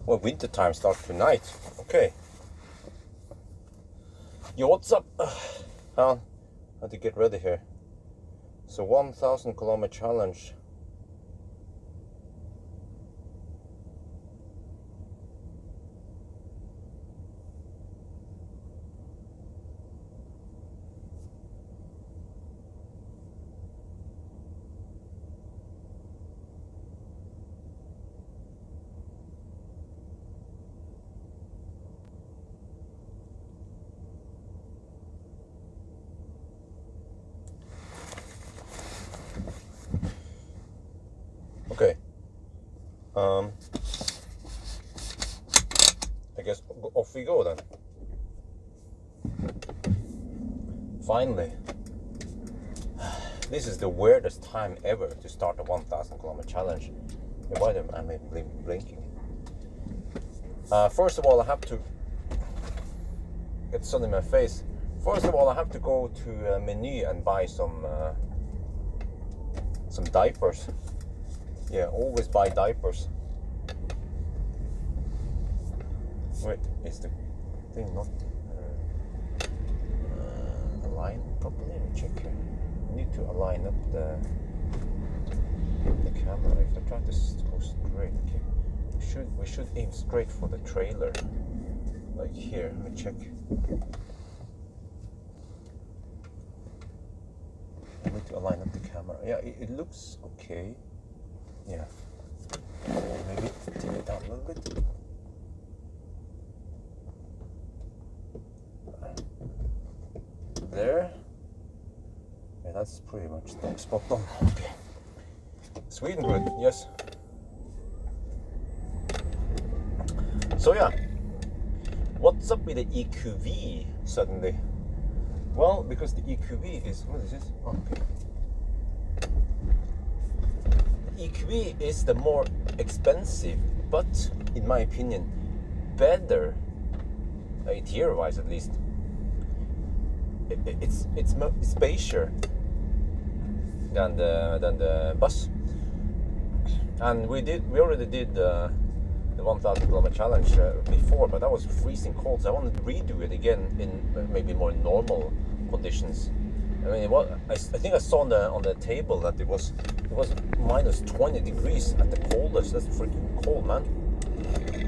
Well, winter time starts tonight. Okay. Yo, what's up? How to get ready here? So 1,000 kilometer challenge. Okay. I guess off we go then. Finally. This is the weirdest time ever to start a 1,000 kilometer challenge. Why am I blinking? First of all, I have to get sun in my face. First of all, I have to go to a menu and buy some diapers. Yeah, always buy diapers. Wait, is the thing not aligned properly? Let me check here. I need to align up the camera. If I try to go straight, okay. We should aim straight for the trailer. Like here, let me check. I need to align up the camera. Yeah, it looks okay. Yeah. Maybe take it down a little bit. There. Yeah, that's pretty much spot on. Okay. Sweden good, yes. So yeah. What's up with the EQV suddenly? Well, because the EQV is, what is this? Oh, okay. EQV is the more expensive, but in my opinion, better, interior-wise at least. It's spacier than the bus, and we already did the 1,000 kilometer challenge before, but that was freezing cold. So I wanted to redo it again in maybe more normal conditions. I mean, I think I saw on the table that it was minus 20 degrees at the coldest. That's freaking cold, man.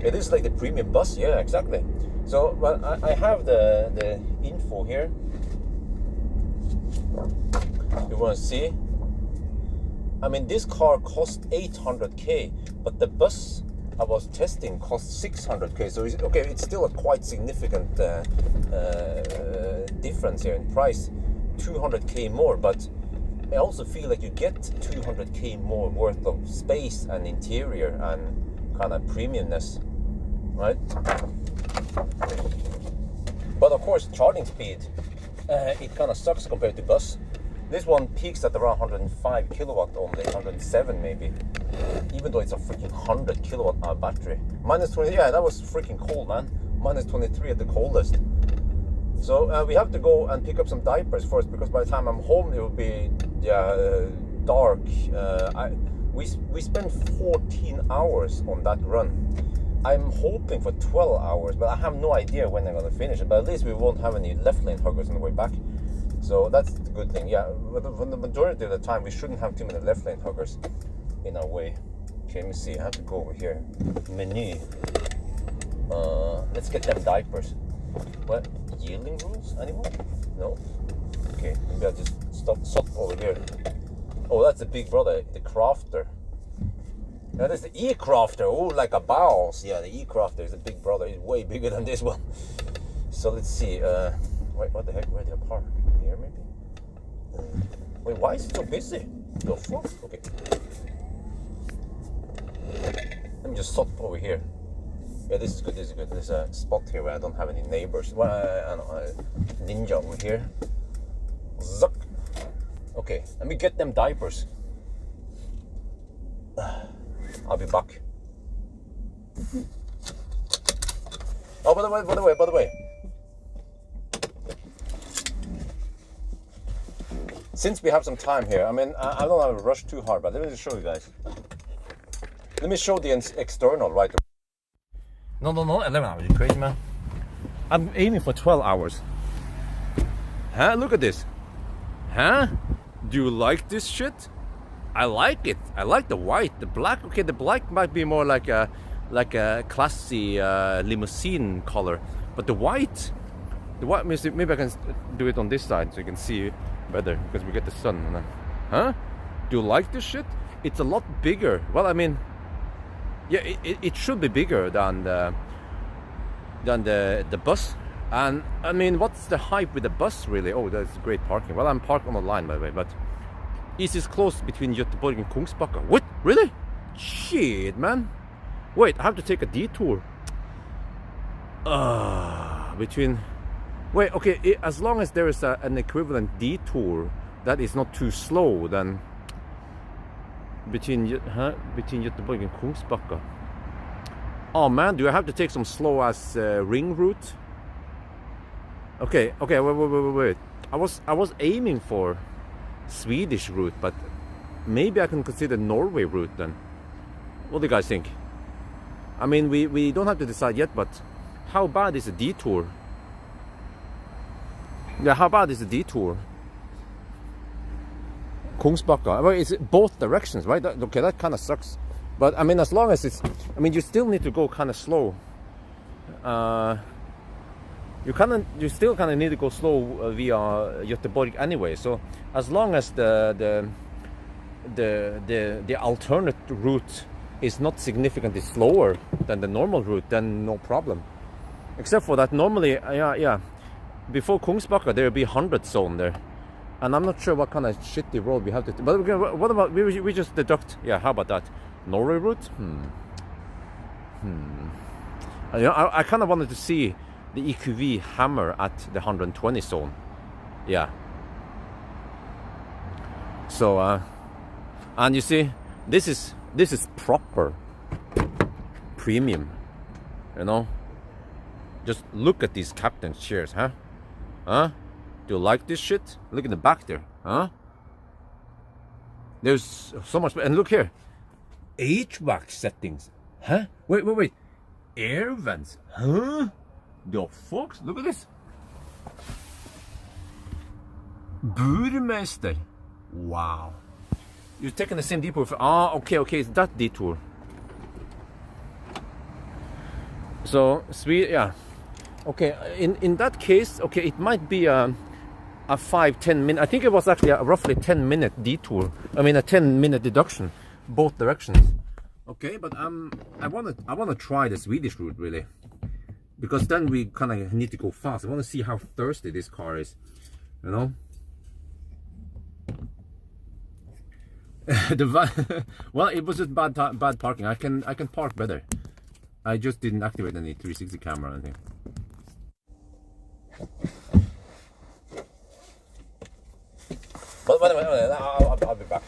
It is like the premium bus, yeah, exactly. So, well, I have the info here. You want to see? I mean, this car cost 800k, but the bus I was testing cost 600k. So it's still a quite significant difference here in price. 200k more, but I also feel like you get 200k more worth of space and interior and kind of premiumness, right? But of course, charging speed, it kind of sucks compared to bus. This one peaks at around 105 kilowatt only, 107 maybe, even though it's a freaking 100 kilowatt hour battery. Minus 20, yeah, that was freaking cold, man. Minus 23 at the coldest. So we have to go and pick up some diapers first, because by the time I'm home it will be dark. We spent 14 hours on that run. I'm hoping for 12 hours, but I have no idea when I'm going to finish it. But at least we won't have any left lane huggers on the way back. So that's the good thing. Yeah, but for the majority of the time we shouldn't have too many left lane huggers in our way. Okay, let me see. I have to go over here. Menu. Let's get them diapers. What? Yielding rules? Anyone? No? Okay, maybe I'll just stop over here. Oh, that's the big brother, the Crafter. That is the E-Crafter. Oh, like a Bowels. Yeah, the E-Crafter is the big brother. He's way bigger than this one. So let's see. Wait, what the heck? Where did I park? Here, maybe? Wait, why is it so busy? The fuck? Okay. Let me just stop over here. Yeah, this is good, this is good. There's a spot here where I don't have any neighbors. Well, I know, ninja over here. Zuck. Okay, let me get them diapers. I'll be back. Oh, by the way. Since we have some time here, I mean, I don't have to rush too hard, but let me just show you guys. Let me show the external right. No, 11 hours. You crazy, man? I'm aiming for 12 hours. Huh? Look at this. Huh? Do you like this shit? I like it. I like the white. The black, okay, the black might be more like a classy limousine color. But the white, maybe I can do it on this side so you can see better because we get the sun. Huh? Do you like this shit? It's a lot bigger. Well, I mean, yeah, it should be bigger than the bus. And I mean, what's the hype with the bus really? Oh, that's great parking. Well, I'm parked on the line by the way, but is this close between Göteborg and Kungsbacka? What? Really? Shit, man. Wait, I have to take a detour. Between. Wait, okay. As long as there is an equivalent detour that is not too slow, then between Göteborg and Kungsbacka. Oh man, do I have to take some slow ass ring route? Okay, wait. I was aiming for Swedish route, but maybe I can consider Norway route then. What do you guys think? I mean, we don't have to decide yet, but how bad is a detour? Yeah, how bad is a detour? Kungsbacka. Well, it's both directions, right? Okay, that kind of sucks. But I mean, as long as it's, I mean, you still need to go kind of slow. You still kind of need to go slow via Göteborg anyway. So as long as the alternate route is not significantly slower than the normal route, then no problem. Except for that, normally, yeah, before Kungsbacka there will be 100 zone there, and I'm not sure what kind of shitty road we have to. But what about we just deduct? Yeah, how about that? Norway route? You know, I kind of wanted to see the EQV hammer at the 120 zone. Yeah. So and you see, this is proper premium. You know, just look at these captain's chairs, huh? Huh? Do you like this shit? Look in the back there, huh? There's so much, and look here, HVAC settings, huh? Wait, air vents, huh? The fuck? Look at this. Burmester. Wow. You're taking the same detour for, okay, it's that detour. So sweet, yeah. Okay, in that case, okay, it might be a 5-10 minute. I think it was actually a roughly 10-minute detour. I mean, a 10-minute deduction, both directions. Okay, but I wanna try the Swedish route really, because then we kind of need to go fast. I want to see how thirsty this car is, you know. Well, it was just bad parking. I can park better. I just didn't activate any 360 camera or anything. But wait, I'll be back.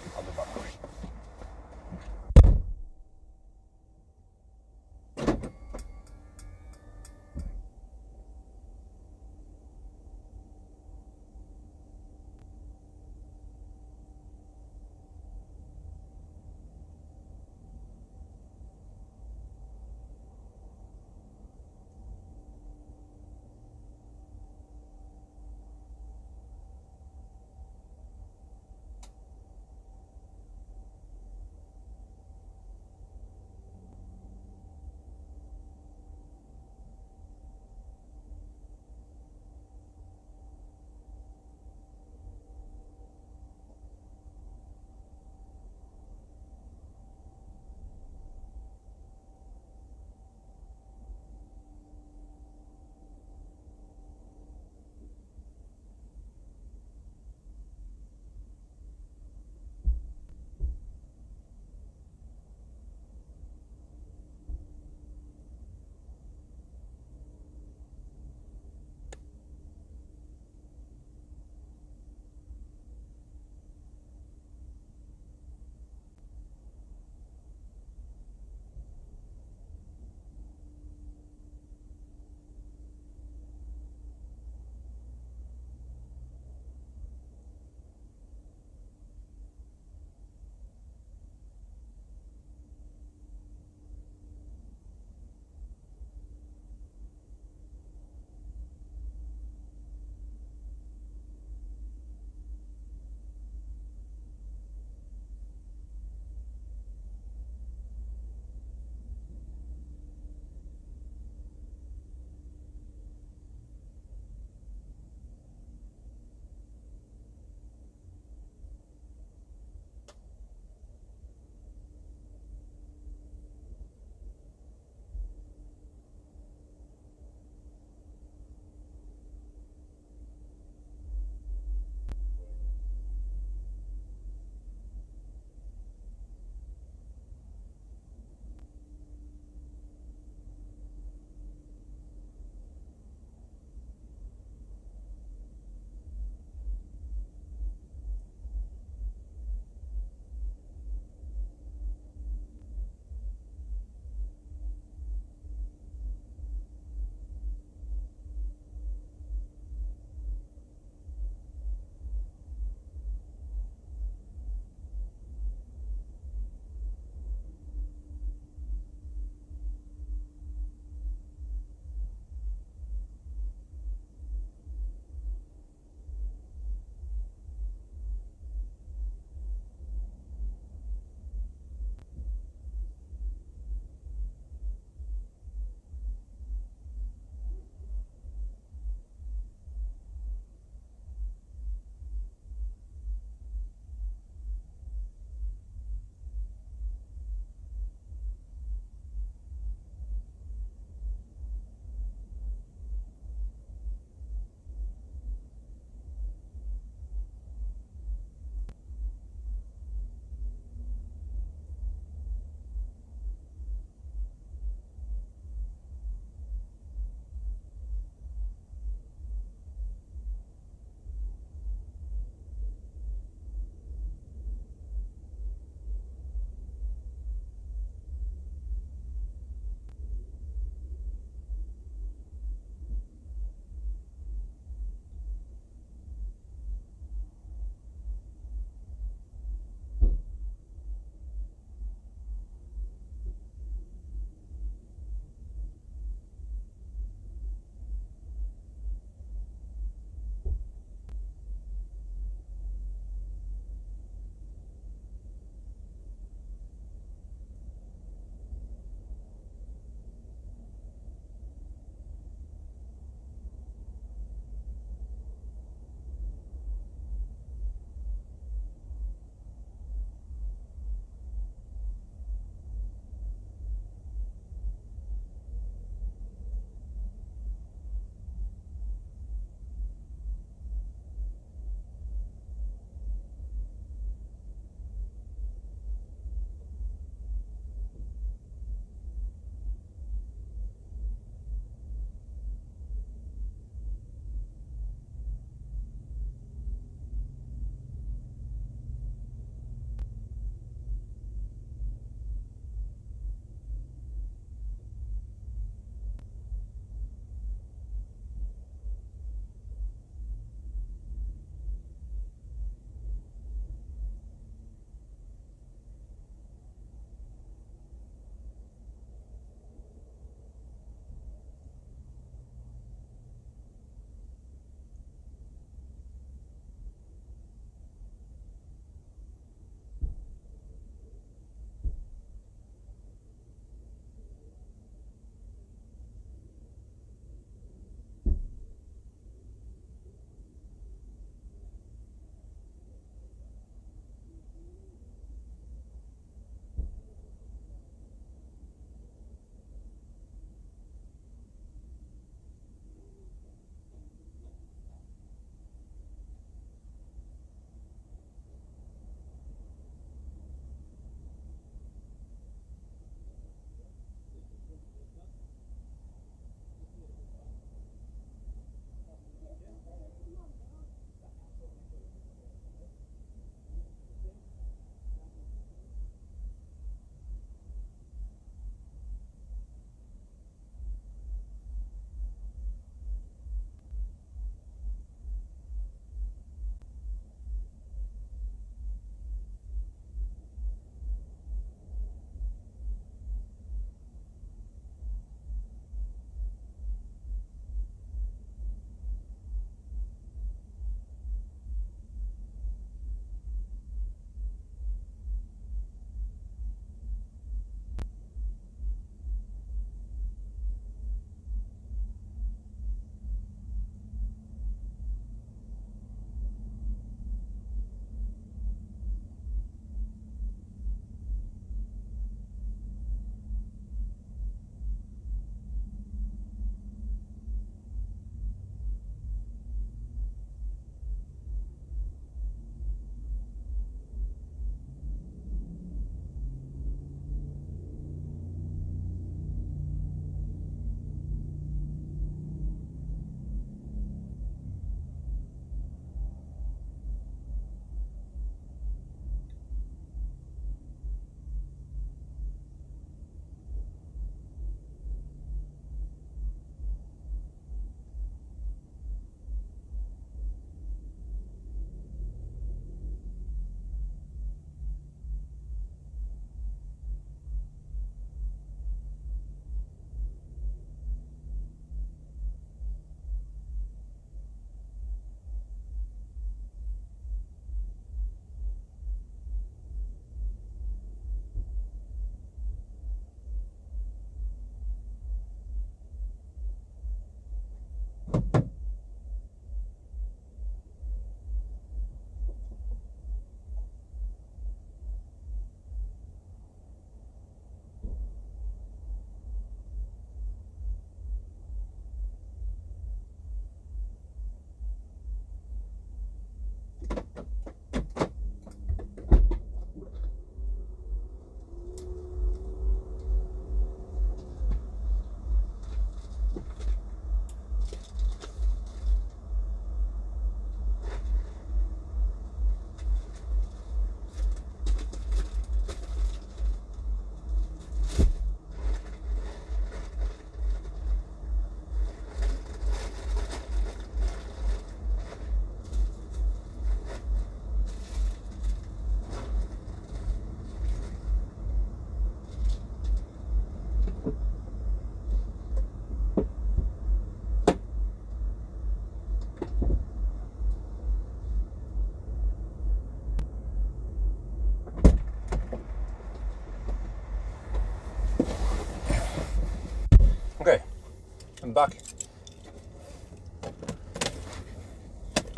welcome back.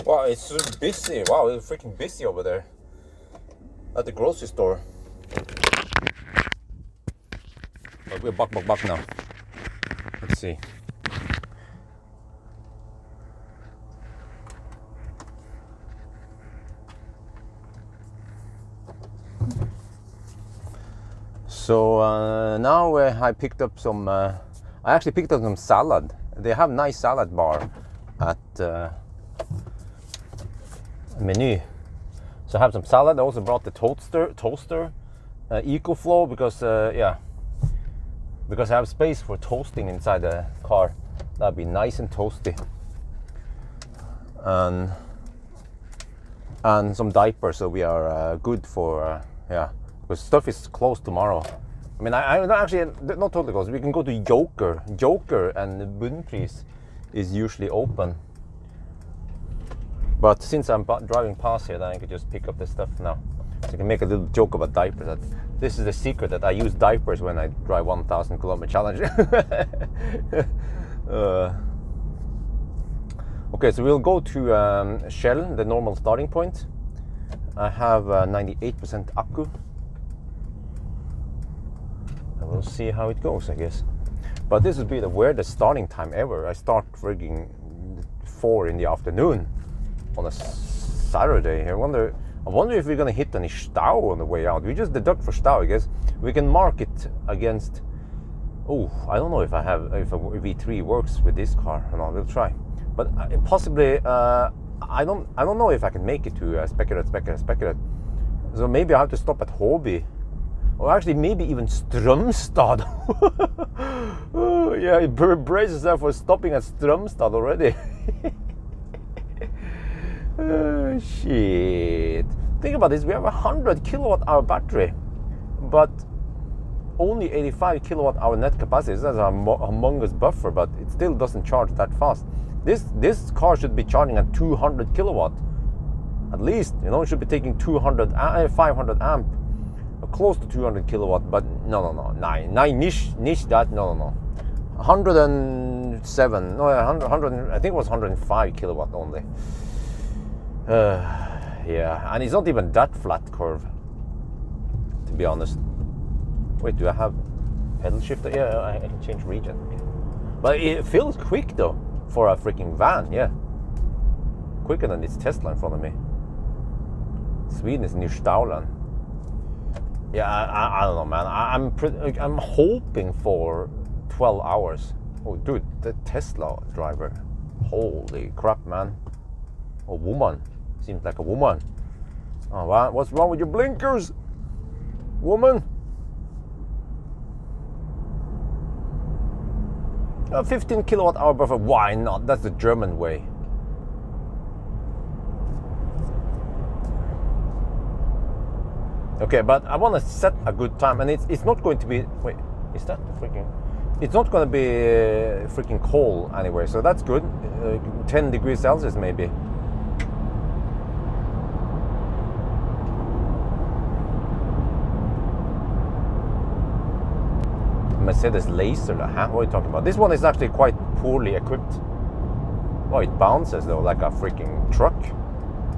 Wow, it's so busy. Wow, it's freaking busy over there at the grocery store. But we're back now. Let's see. So now I picked up some. I actually picked up some salad. They have nice salad bar at Menu. So I have some salad. I also brought the toaster, EQV, because because I have space for toasting inside the car. That'd be nice and toasty. And some diapers, so we are good for because stuff is closed tomorrow. I mean, I actually not totally closed. We can go to Joker, and Bunnpris is usually open. But since I'm driving past here, then I could just pick up the stuff now. So I can make a little joke about diapers. That this is the secret, that I use diapers when I drive 1,000 kilometer challenge. Okay, so we'll go to Shell, the normal starting point. I have 98% akku. And we'll see how it goes, I guess. But this would be the weirdest starting time ever. I start frigging 4 in the afternoon on a Saturday. I wonder if we're gonna hit any stau on the way out. We just deduct for stau, I guess. We can mark it against. Oh, I don't know if a V3 works with this car or not. We'll try. But possibly, I don't know if I can make it to Spekkeret. So maybe I have to stop at Håby, or actually maybe even Strømstad. Oh, yeah, it braces yourself for stopping at Strømstad already. Oh, shit. Think about this. We have a 100 kilowatt hour battery, but only 85 kilowatt hour net capacity. That's a humongous buffer, but it still doesn't charge that fast. This car should be charging at 200 kilowatt at least. You know, it should be taking 500 amp, close to 200 kilowatt. But no, niche that. No. 107. No, 100. I think it was 105 kilowatt only. Yeah, and it's not even that flat curve, to be honest. Wait, do I have pedal shifter? Yeah, I can change region. Okay. But it feels quick though for a freaking van. Yeah, quicker than this Tesla in front of me. Sweden is near Stauland. Yeah, I don't know, man. I'm hoping for 12 hours. Oh, dude, the Tesla driver. Holy crap, man. A woman. Seems like a woman. Oh, what's wrong with your blinkers, woman? 15 kilowatt hour buffer. Why not? That's the German way. Okay, but I want to set a good time, and it's not going to be. Wait, is that the freaking? It's not going to be freaking cold anyway, so that's good. 10 degrees Celsius maybe. Mercedes Laser, huh? What are you talking about? This one is actually quite poorly equipped. Oh, it bounces though, like a freaking truck.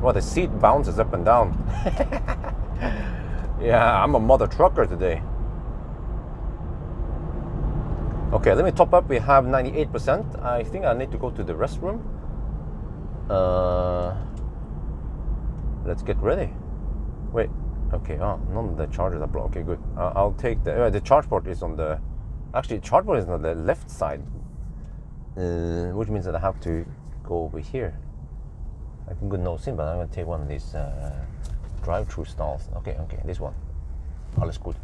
Well, the seat bounces up and down. Yeah, I'm a mother trucker today. Okay, let me top up. We have 98%. I think I need to go to the restroom. Let's get ready. Wait, okay, oh, none of the chargers are blocked. Okay, good. I'll take the charge port is on the. Actually, charge port is on the left side, which means that I have to go over here. I can go no sin, but I'm gonna take one of these drive-through stalls. Okay, this one. Alles good.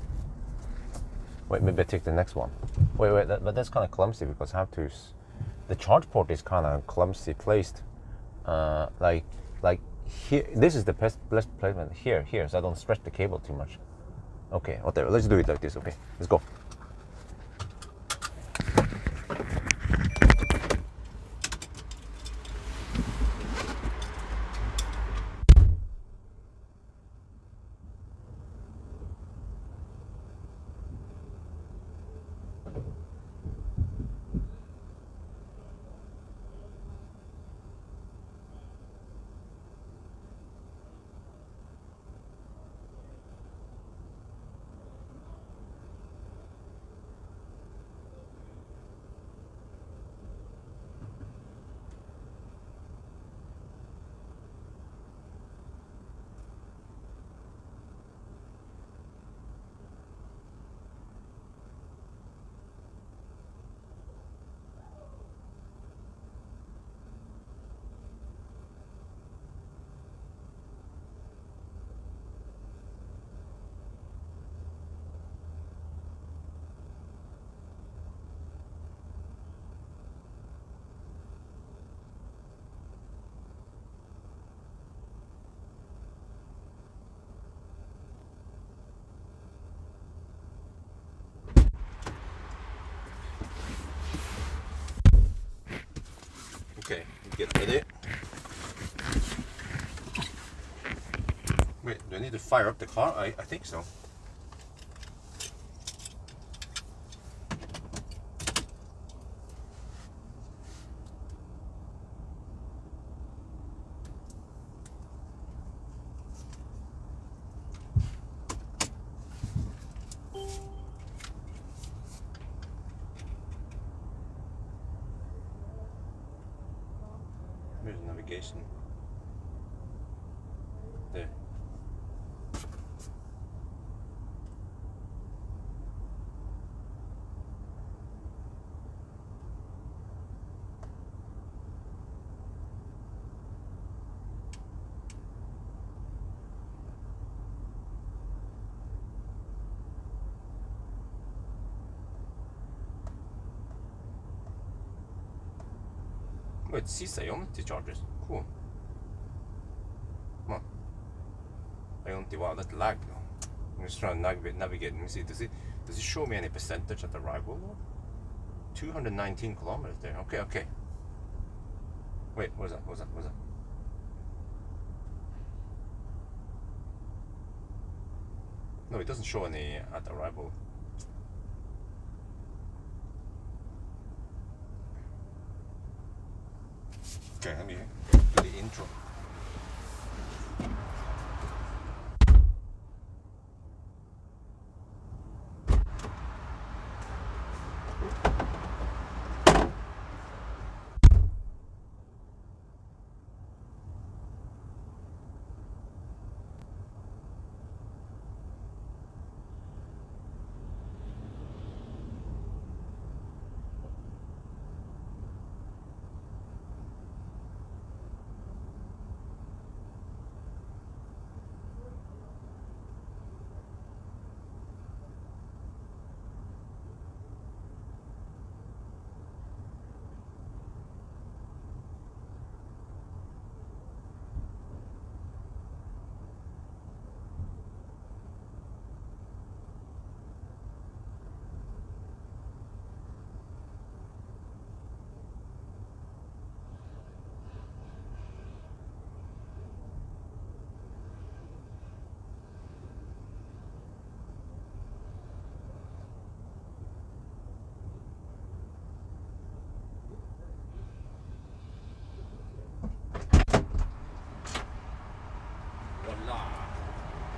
Wait, maybe I take the next one. Wait, but that's kind of clumsy because I have to. The charge port is kind of clumsy placed. Like here. This is the best placement here, so I don't stretch the cable too much. Okay, whatever. Let's do it like this. Okay, let's go. Okay, get ready. Wait, do I need to fire up the car? I think so. Where's the navigation? There. Wait, CC chargers. Cool. Come on. Wow, that lag though. I'm just trying to navigate. Let me see. Does it show me any percentage at arrival? 219 kilometers there. Okay. Wait, what was that? No, it doesn't show any at arrival. Okay, let me do the intro.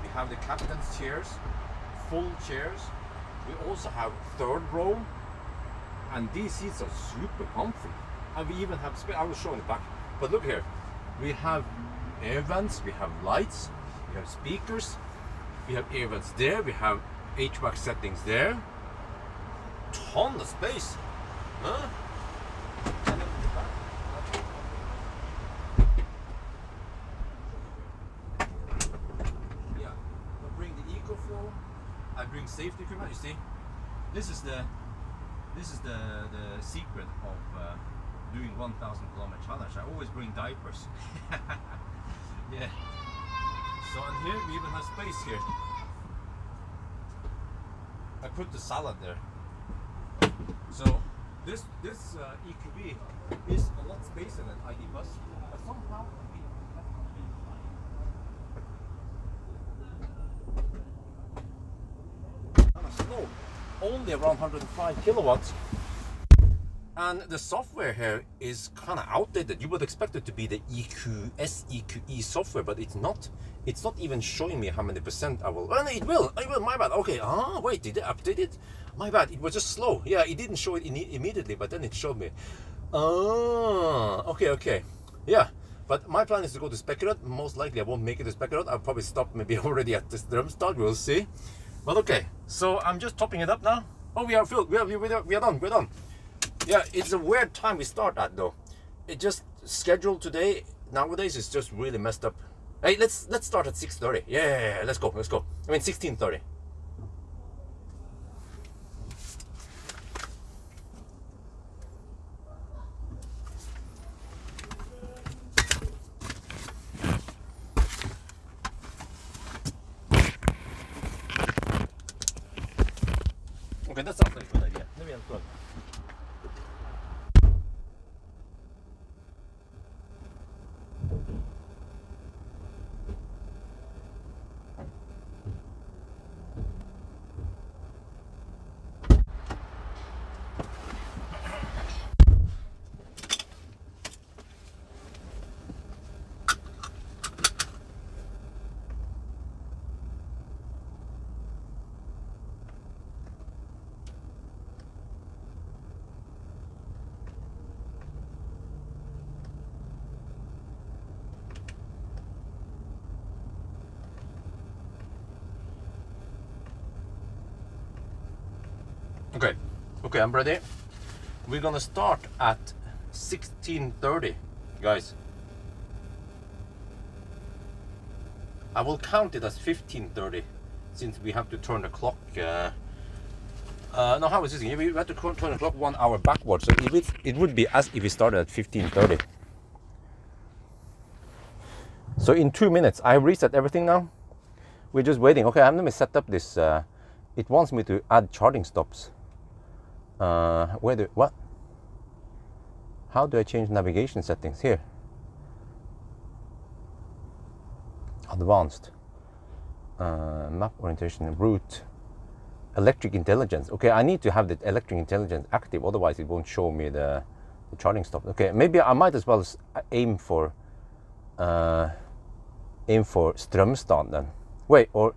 We have the captain's chairs, full chairs. We also have third row, and these seats are super comfy. And we even have I will show in the back. But look here, we have air vents, we have lights, we have speakers, we have air vents there, we have HVAC settings there. Ton of space, huh? I bring safety equipment. You see, this is the secret of doing 1,000 kilometer challenge. I always bring diapers. Yeah. So and here we even have space here. I put the salad there. So this EQV is a lot spacer than ID bus, but somehow. Slow, only around 105 kilowatts, and the software here is kind of outdated. You would expect it to be the EQE software, but it's not. It's not even showing me how many percent I will. Oh, no, it will. My bad. Okay. Wait, did it update it? My bad. It was just slow. Yeah, it didn't show it immediately, but then it showed me. Okay. Yeah. But my plan is to go to Spekkerud. Most likely I won't make it to Spekkerud. I'll probably stop maybe already at the Strømstad. We'll see. But okay, so I'm just topping it up now. Oh, we are filled. We are done. We're done. Yeah, it's a weird time we start at though. It just scheduled today. Nowadays it's just really messed up. Hey, let's start at 6:30. Yeah, let's go. I mean 16:30. Okay, that sounds like a good idea. Maybe I'm good. Okay, I'm ready. We're gonna start at 16:30, guys. I will count it as 15:30 since we have to turn the clock. No, how is this? We have to turn the clock 1 hour backwards, so it would be as if we started at 15:30. So in 2 minutes, I have reset everything now. We're just waiting. Okay, let me set up this. It wants me to add charging stops. What? How do I change navigation settings here? Advanced. Map orientation, route, electric intelligence. Okay, I need to have the electric intelligence active, otherwise it won't show me the charging stop. Okay, maybe I might as well aim for Strømstad then. Wait, or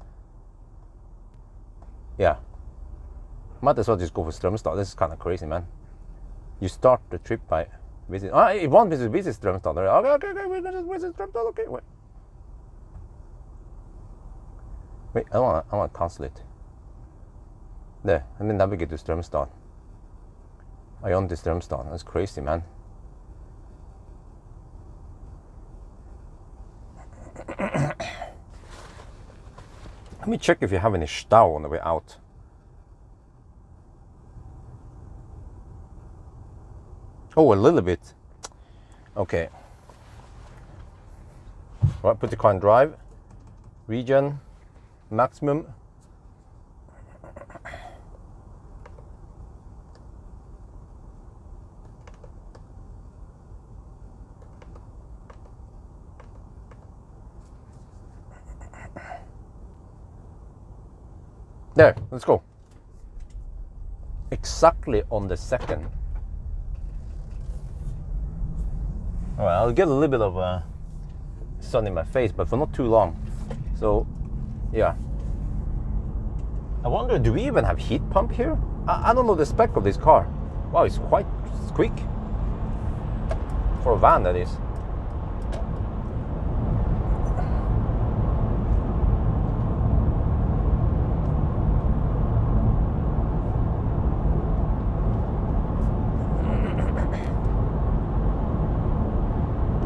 yeah, might as well just go for Strømstad. This is kind of crazy, man. You start the trip by visit. It wants me to visit Strømstad. Okay, we're gonna visit Strømstad. Okay, wait, I want to cancel it. There, and then navigate to Strømstad. I own the Strømstad. That's crazy, man. Let me check if you have any stau on the way out. Oh, a little bit. Okay. Right, put the car in drive. Region. Maximum. There, let's go. Exactly on the second. All right, I'll get a little bit of sun in my face, but for not too long. So, yeah. I wonder, do we even have heat pump here? I don't know the spec of this car. Wow, it's quite quick. For a van, that is.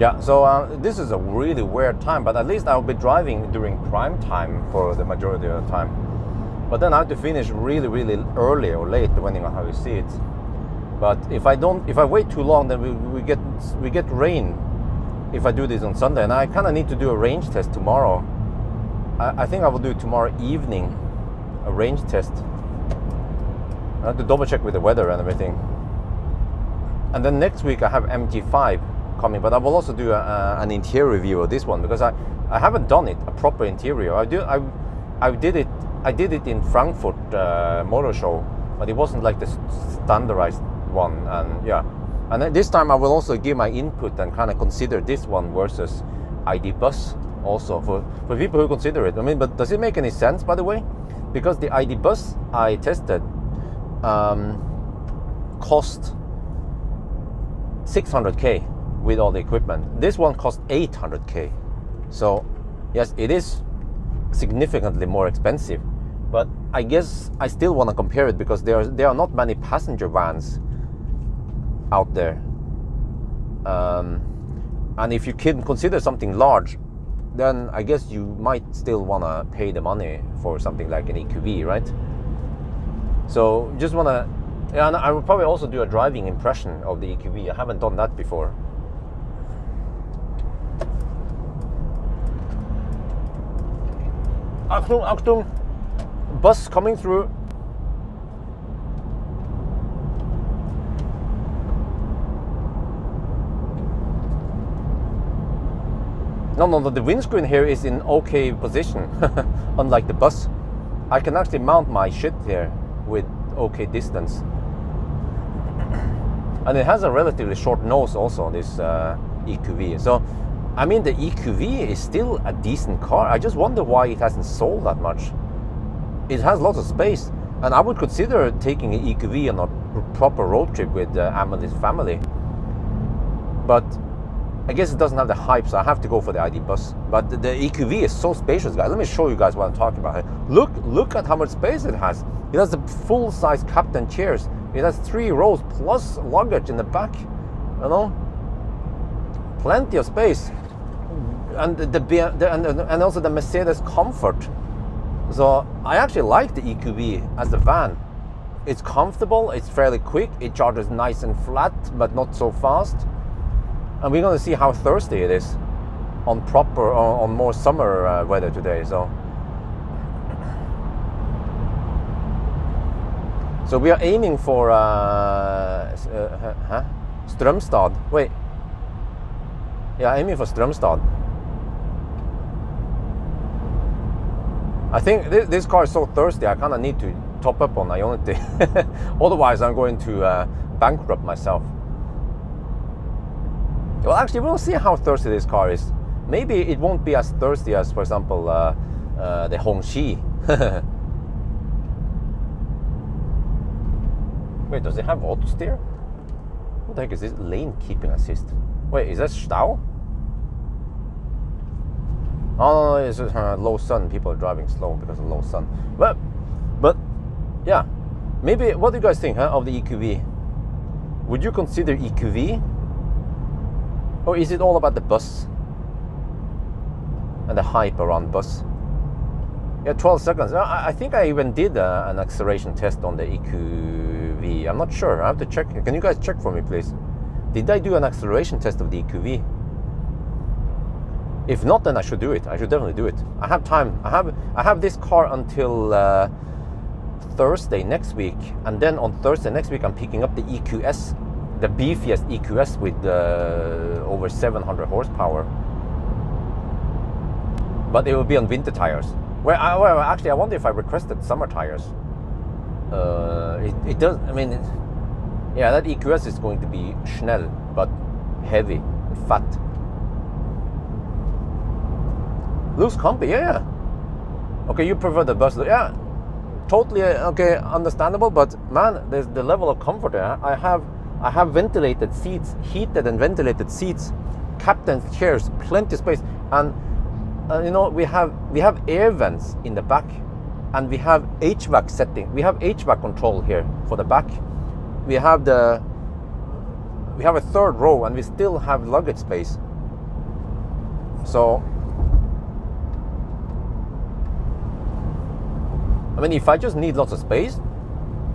Yeah, so this is a really weird time, but at least I'll be driving during prime time for the majority of the time. But then I have to finish really, really early or late, depending on how you see it. But if I wait too long, then we get rain if I do this on Sunday, and I kind of need to do a range test tomorrow. I think I will do it tomorrow evening, a range test. I have to double check with the weather and everything. And then next week I have MG5 coming, but I will also do an interior review of this one, because I haven't done it, a proper interior. I did it in Frankfurt Motor Show, but it wasn't like the standardized one. And yeah, and then this time I will also give my input and kind of consider this one versus ID Bus also for people who consider it. I mean, but does it make any sense, by the way? Because the ID Bus I tested cost 600k with all the equipment. This one cost 800k. So yes, it is significantly more expensive, but I guess I still want to compare it, because there are not many passenger vans out there, and if you can consider something large, then I guess you might still want to pay the money for something like an EQV, right? So just want to, and I will probably also do a driving impression of the EQV. I haven't done that before. Achtung, Achtung, bus coming through. No, the windscreen here is in okay position, unlike the bus. I can actually mount my shit here with okay distance. And it has a relatively short nose also, this EQV. So, I mean, the EQV is still a decent car. I just wonder why it hasn't sold that much. It has lots of space, and I would consider taking an EQV on a proper road trip with Amelie's family. But I guess it doesn't have the hype, so I have to go for the ID Bus. But the EQV is so spacious, guys. Let me show you guys what I'm talking about here. Look at how much space it has. It has the full-size captain chairs It has 3 rows plus luggage in the back, you know, plenty of space, and and also the Mercedes comfort. So I actually like the EQV as a van. It's comfortable, it's fairly quick, it charges nice and flat, but not so fast. And we're gonna see how thirsty it is on more summer weather today. So we are aiming for Strømstad. Wait. Yeah, aiming for Strømstad. I think this car is so thirsty, I kind of need to top up on Ionity. Otherwise, I'm going to bankrupt myself. Well, actually, we'll see how thirsty this car is. Maybe it won't be as thirsty as, for example, the Hongxi. Wait, does it have auto steer? What the heck is this? Lane keeping assist. Wait, is that Stau? Oh, no, it's low sun. People are driving slow because of low sun. But yeah, maybe. What do you guys think of the EQV? Would you consider EQV, or is it all about the bus and the hype around bus? Yeah, 12 seconds. I think I even did an acceleration test on the EQV. I'm not sure. I have to check. Can you guys check for me, please? Did I do an acceleration test of the EQV? If not, then I should do it. I should definitely do it. I have time. I have this car until Thursday next week, and then on Thursday next week I'm picking up the EQS, the beefiest EQS with over 700 horsepower. But it will be on winter tires. Well, actually, I wonder if I requested summer tires. It does. I mean, yeah, that EQS is going to be Schnell, but heavy and fat. Looks comfy, yeah. Okay, you prefer the bus, yeah. Totally okay, understandable. But man, there's the level of comfort there. I have ventilated seats, heated and ventilated seats, captain's chairs, plenty of space, and you know, we have air vents in the back, and we have HVAC setting. We have HVAC control here for the back. We have a third row, and we still have luggage space. So, I mean, if I just need lots of space,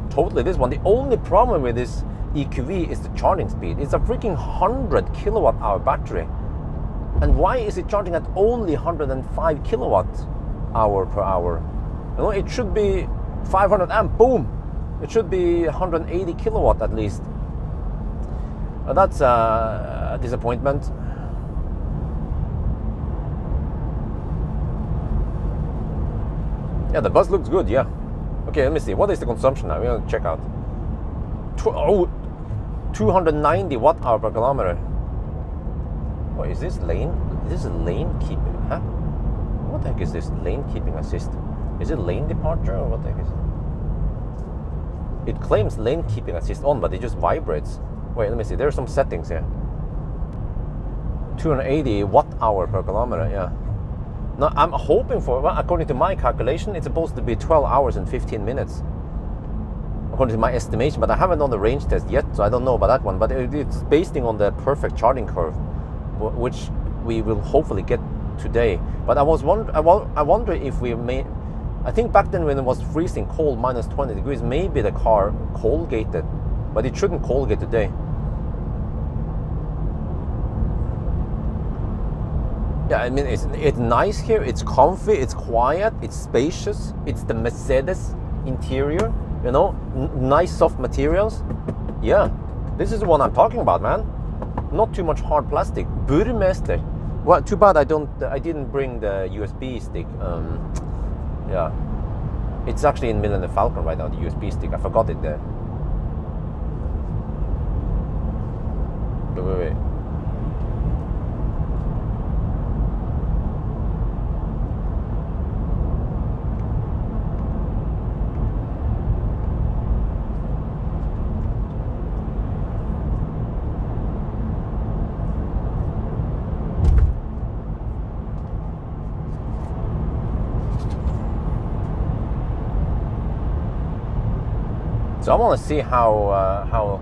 totally this one. The only problem with this EQV is the charging speed. It's a freaking 100 kilowatt hour battery. And why is it charging at only 105 kilowatt hour per hour? You know, it should be 500 amp, boom. It should be 180 kilowatt at least. That's a disappointment. Yeah, the bus looks good, yeah. Okay, let me see. What is the consumption now? We're gonna check out. 290 watt hour per kilometer. What is this lane? This is lane keeping, huh? What the heck is this lane keeping assist? Is it lane departure or what the heck is it? It claims lane keeping assist on, but it just vibrates. Wait, let me see. There's some settings here. 280 watt hour per kilometer, yeah. Now, I'm hoping for, well, according to my calculation, it's supposed to be 12 hours and 15 minutes. According to my estimation, but I haven't done the range test yet, so I don't know about that one. But it's based on the perfect charging curve, which we will hopefully get today. But I wonder if we may. I think back then when it was freezing cold, minus 20 degrees, maybe the car cold gated, but it shouldn't cold gate today. Yeah, I mean, it's nice here, it's comfy, it's quiet, it's spacious, it's the Mercedes interior, you know, nice soft materials. Yeah, this is the one I'm talking about, man. Not too much hard plastic. Burmester. Well, too bad I didn't bring the USB stick. Yeah, it's actually in Millennium Falcon right now, the USB stick. I forgot it there. Wait. So I want to see how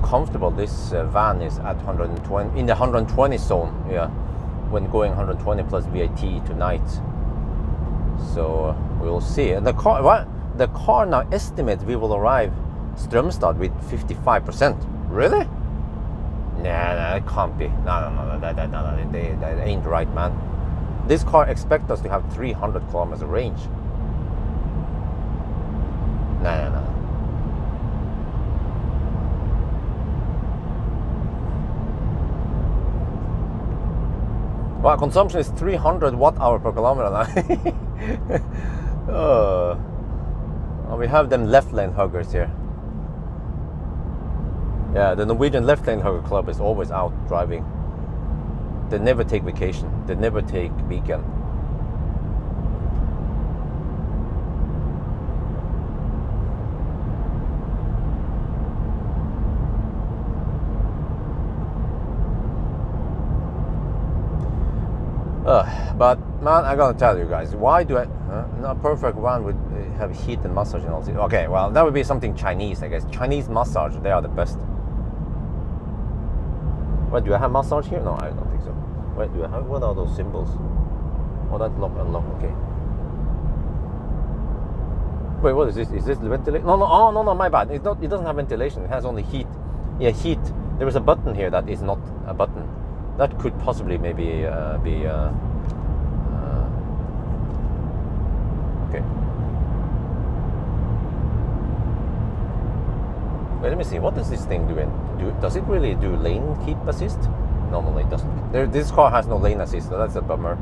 comfortable this van is at 120 in the 120 zone. Yeah, when going 120 plus VAT tonight. So we'll see. And the car now estimates we will arrive Strømstad with 55%. Really? Nah, it can't be. No, that ain't right, man. This car expects us to have 300 kilometers of range. No. Well, consumption is 300 watt-hour per kilometer now. We have them left lane huggers here. Yeah, the Norwegian left lane hugger club is always out driving. They never take vacation. They never take weekend. But man, I gotta tell you guys, why do I? No, perfect one would have heat and massage and all this. Okay, well, that would be something Chinese, I guess. Chinese massage, they are the best. Wait, do I have massage here? No, I don't think so. Wait, do I have? What are those symbols? Oh, that's lock, unlock. Okay. Wait, what is this? Is this the ventilation? No. Oh, no, my bad. It's not. It doesn't have ventilation. It has only heat. Yeah, heat. There is a button here that is not a button. That could possibly maybe be. Okay. Wait, let me see. What is this thing doing? Does it really do lane keep assist? No, it doesn't. This car has no lane assist, so that's a bummer.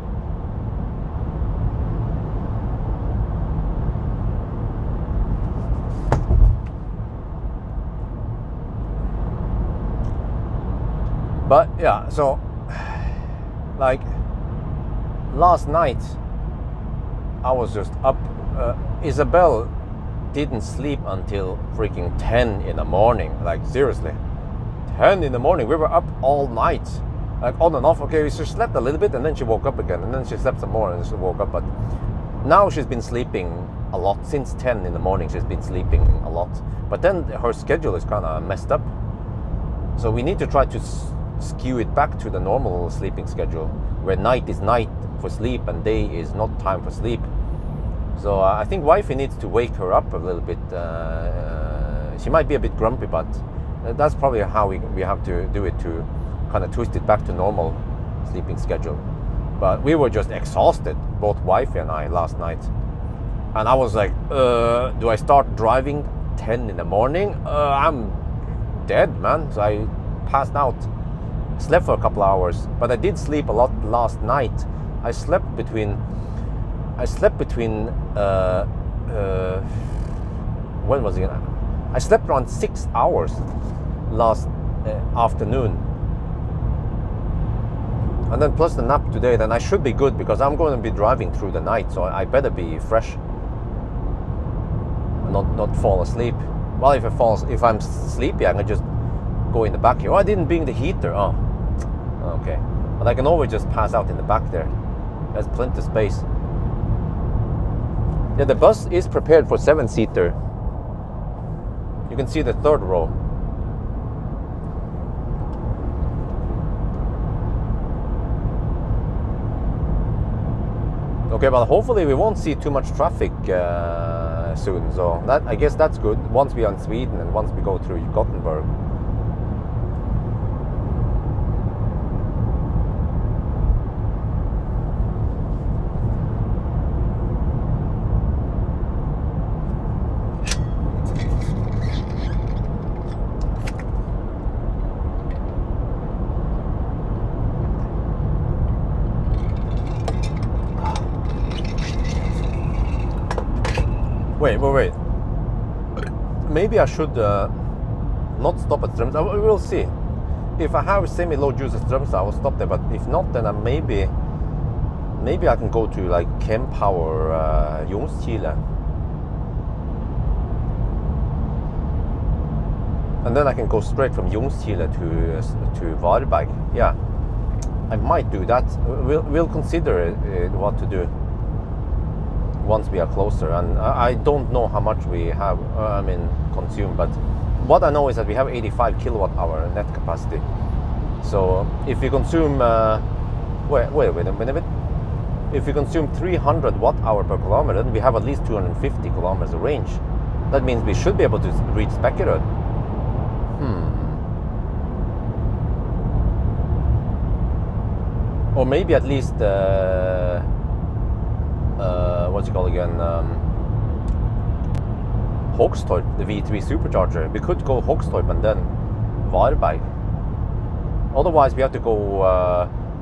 But yeah, so like last night I was just up. Isabel didn't sleep until freaking 10 in the morning. Like seriously, 10 in the morning. We were up all night, like on and off. Okay, she slept a little bit and then she woke up again, and then she slept some more and she woke up. But now she's been sleeping a lot since 10 in the morning. She's been sleeping a lot, but then her schedule is kind of messed up. So we need to try to skew it back to the normal sleeping schedule, where night is night for sleep and day is not time for sleep. So I think wifey needs to wake her up a little bit. She might be a bit grumpy, but that's probably how we have to do it, to kind of twist it back to normal sleeping schedule. But we were just exhausted, both wifey and I, last night. And I was like, do I start driving 10 in the morning? I'm dead, man. So I passed out. Slept for a couple hours, but I did sleep a lot last night. I slept between when was it? I slept around 6 hours last afternoon, and then plus the nap today. Then I should be good, because I'm going to be driving through the night, so I better be fresh, not fall asleep. Well, if I'm sleepy, I can just go in the back here. Oh, I didn't bring the heater. Oh, okay. But I can always just pass out in the back there. There's plenty of space. Yeah, the bus is prepared for 7-seater. You can see the third row. Okay, but hopefully we won't see too much traffic soon. So I guess that's good. Once we are in Sweden and once we go through Gothenburg. Wait. Maybe I should not stop at Strømstad. We'll see. If I have semi-low juice at Strømstad, I will stop there. But if not, then maybe I can go to like Kempower, Ljungskile, and then I can go straight from Ljungskile to Varberg. Yeah, I might do that. We'll consider what to do. once we are closer. And I don't know how much we have, consumed, but what I know is that we have 85 kilowatt hour net capacity. So if we consume, wait a minute. If we consume 300 watt hour per kilometer, then we have at least 250 kilometers of range. That means we should be able to reach Spekkerød. Or maybe at least, what's it called again? Hogstorp, the V3 supercharger. We could go Hogstorp and then Varberg. Otherwise, we have to go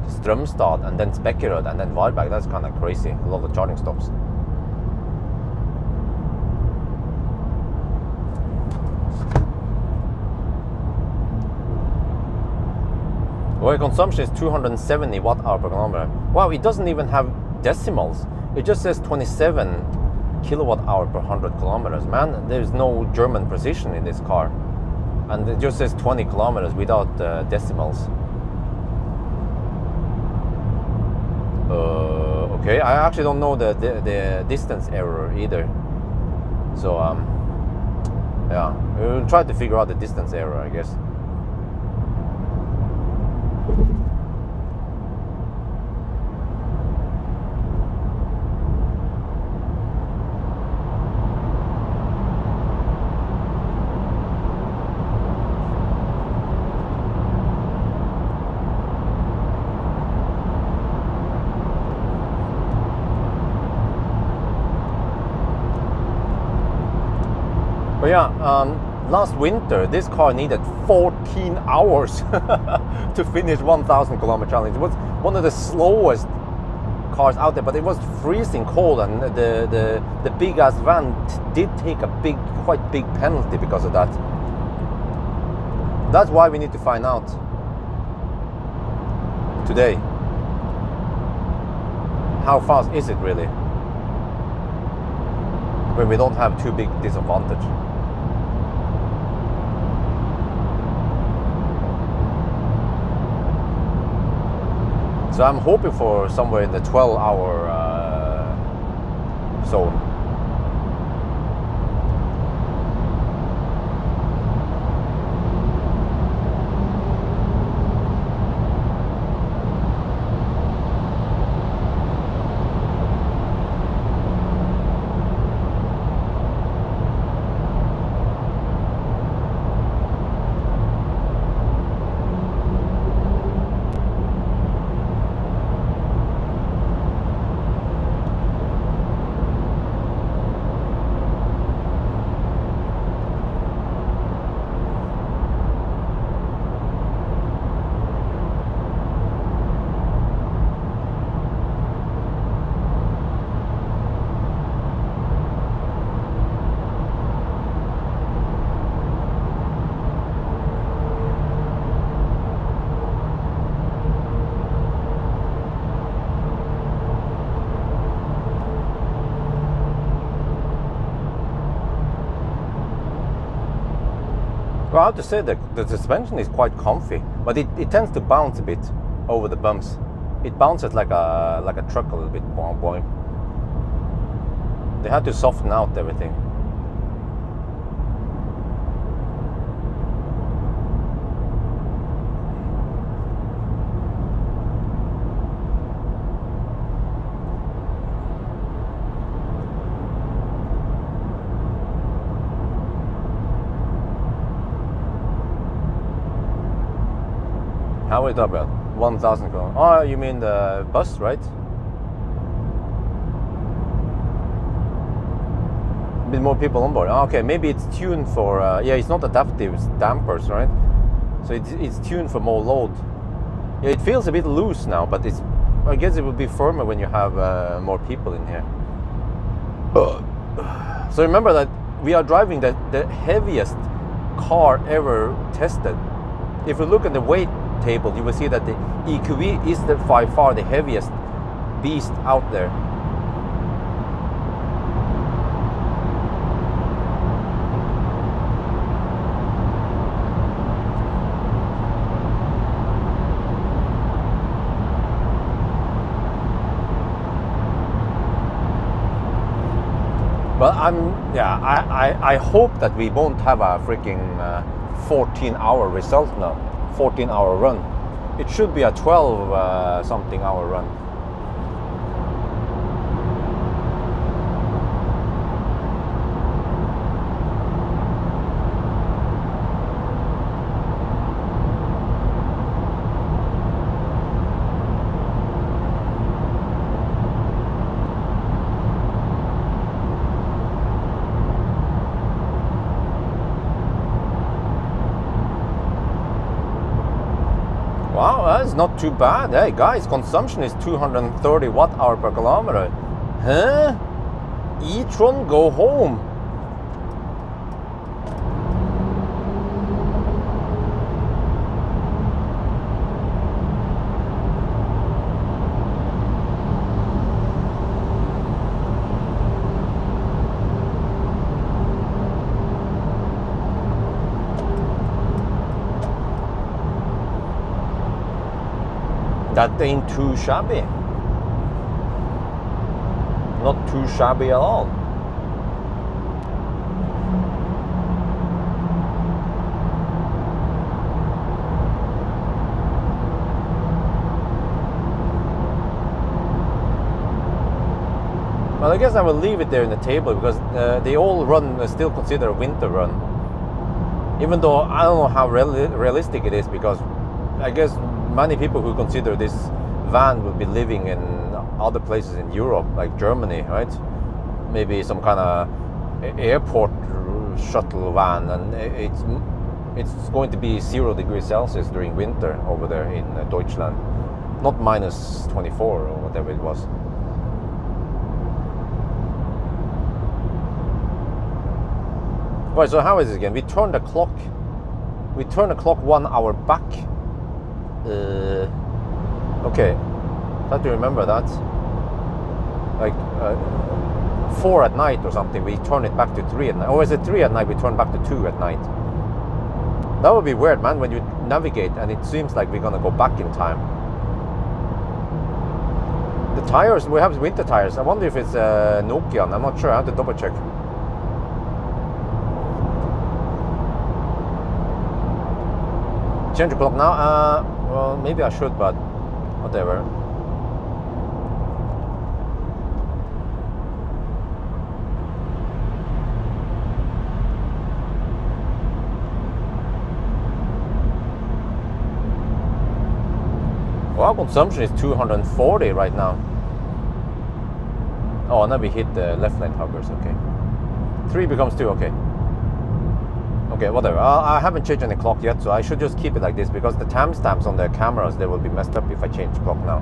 Strømstad and then Spekkerød and then Varberg. That's kind of crazy. A lot of charging stops. Oil consumption is 270 watt hour per kilometer. Wow, it doesn't even have decimals. It just says 27 kilowatt hour per 100 kilometers. Man, there's no German precision in this car. And it just says 20 kilometers without decimals. Okay, I actually don't know the distance error either. So, yeah, we'll try to figure out the distance error, I guess. But yeah, last winter this car needed 14 hours to finish 1,000 kilometer challenge. It was one of the slowest cars out there, but it was freezing cold, and the big ass van did take a quite big penalty because of that. That's why we need to find out today. How fast is it really? When we don't have too big disadvantage. So I'm hoping for somewhere in the 12-hour zone. Well, I have to say that the suspension is quite comfy, but it tends to bounce a bit over the bumps. It bounces like a truck a little bit. Boing. They had to soften out everything. How is that about 1,000 kilometers? Oh, you mean the bus, right? A bit more people on board. Okay, maybe it's tuned for. Yeah, it's not adaptive dampers, right? So it's tuned for more load. Yeah, it feels a bit loose now, but I guess it will be firmer when you have more people in here. So remember that we are driving the heaviest car ever tested. If you look at the weight table, you will see that the EQV is by far the heaviest beast out there. Well, I hope that we won't have a freaking 14-hour result now, 14-hour run. It should be a 12 something hour run. Wow, that's not too bad. Hey guys, consumption is 230 watt-hour per kilometer. Huh? e-tron, go home. That ain't too shabby. Not too shabby at all. Well, I guess I will leave it there in the table because they all run still consider a winter run. Even though I don't know how realistic it is, because I guess many people who consider this van will be living in other places in Europe, like Germany, right? Maybe some kind of airport shuttle van, and it's going to be 0 degrees Celsius during winter over there in Deutschland, not minus 24 or whatever it was. Right, so how is it again? We turn the clock 1 hour back. Okay, try to remember that. Like 4 at night or something, we turn it back to 3 at night. Or is it 3 at night, we turn back to 2 at night? That would be weird, man, when you navigate and it seems like we're gonna go back in time. The tires, we have winter tires. I wonder if it's Nokian, I'm not sure, I have to double check. Change the clock now? Well, maybe I should, but whatever. Well, consumption is 240 right now. Oh, now we hit the left lane huggers, okay. 3 becomes 2, okay. Okay, whatever. I haven't changed any clock yet, so I should just keep it like this, because the timestamps on the cameras, they will be messed up if I change the clock now.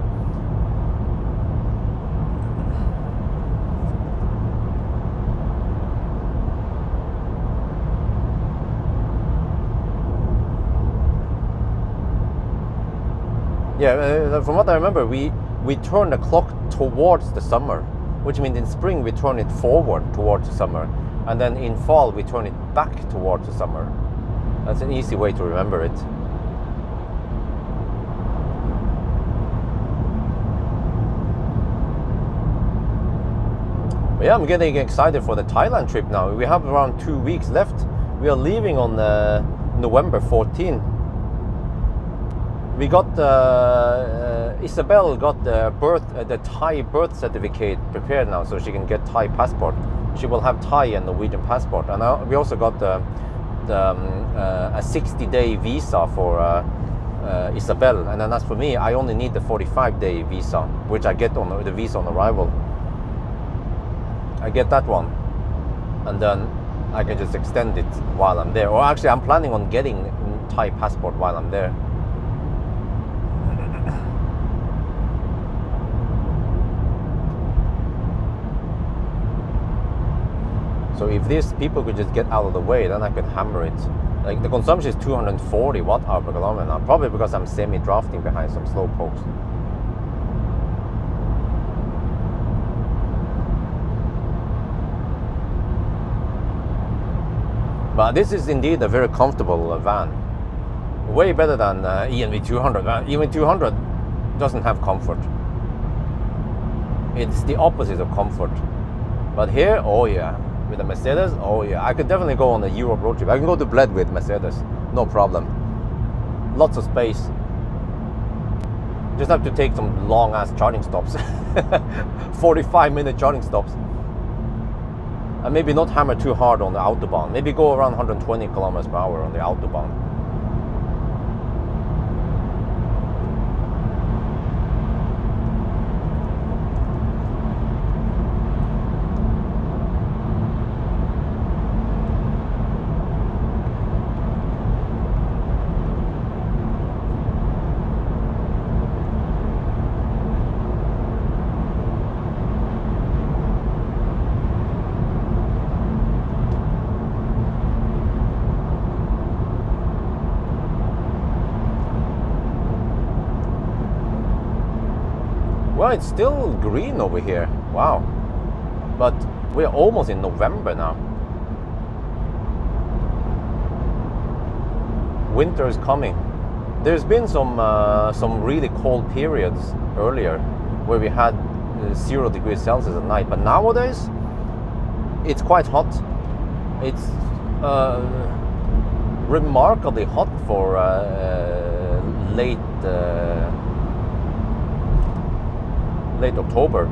Yeah, from what I remember, we turn the clock towards the summer, which means in spring we turn it forward towards the summer. And then in fall we turn it back towards the summer. That's an easy way to remember it. But yeah, I'm getting excited for the Thailand trip now. We have around 2 weeks left. We are leaving on November 14. We got Isabel got the Thai birth certificate prepared now, so she can get Thai passport. She will have Thai and Norwegian passport, and we also got a 60-day visa for Isabel, and then as for me, I only need the 45-day visa, which I get on the visa on arrival. I get that one, and then I can just extend it while I'm there. Or actually, I'm planning on getting Thai passport while I'm there. So if these people could just get out of the way, then I could hammer it. Like the consumption is 240 watt-hour per kilometer now, probably because I'm semi-drafting behind some slow pokes. But this is indeed a very comfortable van. Way better than ENV 200. ENV 200 doesn't have comfort. It's the opposite of comfort. But here, oh yeah. with a Mercedes, oh yeah, I could definitely go on a Europe road trip. I can go to Bled with Mercedes, no problem. Lots of space. Just have to take some long ass charging stops. 45-minute charging stops. And maybe not hammer too hard on the Autobahn. Maybe go around 120 kilometers per hour on the Autobahn. Well, it's still green over here. Wow. But we're almost in November now. Winter is coming. There's been some really cold periods earlier where we had 0 degrees Celsius at night. But nowadays, it's quite hot. It's remarkably hot for late October.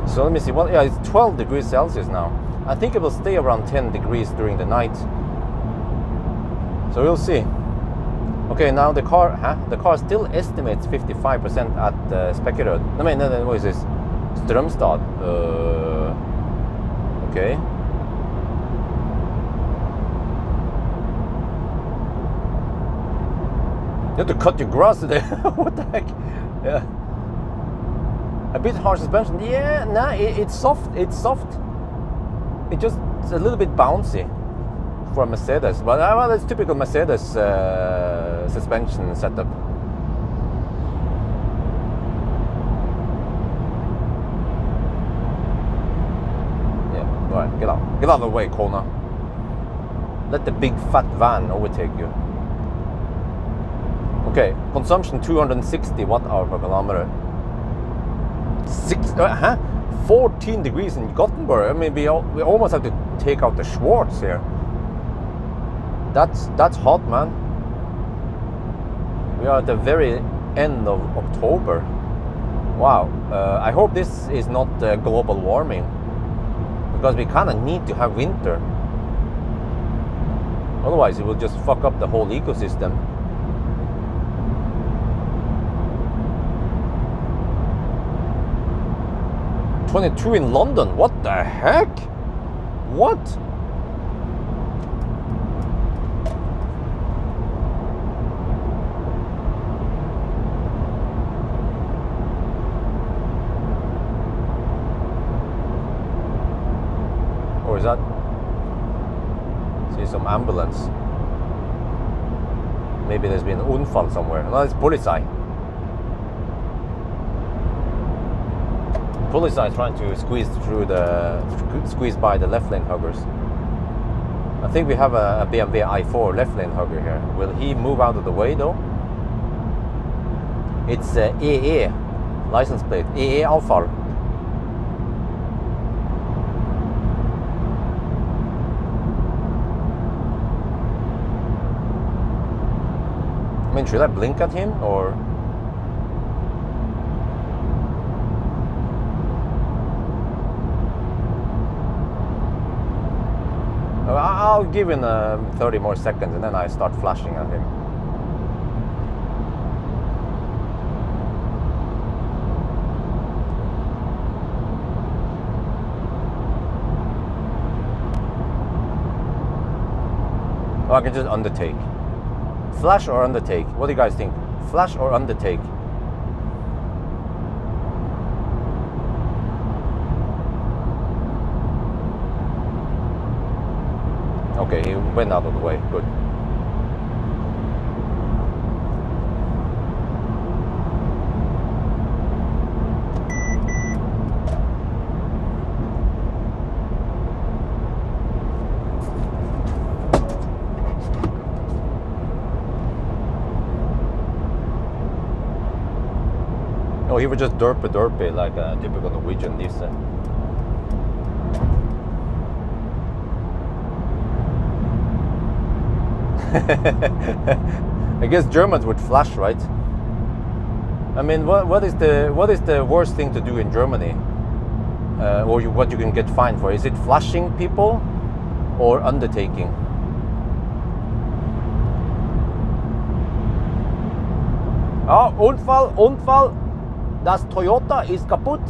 So let me see. Well, yeah, it's 12 degrees Celsius now. I think it will stay around 10 degrees during the night. So we'll see. Okay, now the car still estimates 55% at Spekkerød. No, what is this? Strømstad. Okay. You have to cut your grass today. What the heck? Yeah. A bit harsh suspension. Yeah, nah, it's soft. It's soft. It's a little bit bouncy for a Mercedes. But well, it's typical Mercedes suspension setup. Yeah, all right, get out. Get out of the way, Kona. Let the big fat van overtake you. Okay, consumption 260 watt-hour per kilometer. 14 degrees in Gothenburg. I mean, we almost have to take out the Schwartz here. That's hot, man. We are at the very end of October. Wow. I hope this is not global warming, because we kind of need to have winter. Otherwise, it will just fuck up the whole ecosystem. 22 in London. What the heck? What? Or is that? See some ambulance. Maybe there's been an unfall somewhere. No, it's Polizei. Polizei is trying to squeeze by the left lane huggers. I think we have a BMW i4 left lane hugger here. Will he move out of the way though? It's EE license plate, EE Alfar. I mean, should I blink at him or? I'll give him 30 more seconds and then I start flashing at him. Or I can just undertake. Flash or undertake? What do you guys think? Flash or undertake? Okay, he went out of the way. Good. Oh, he was just derpy like a typical Norwegian this. I guess Germans would flash, right? I mean, what is the worst thing to do in Germany, or what you can get fined for? Is it flashing people or undertaking? Oh, Unfall. Das Toyota is kaputt.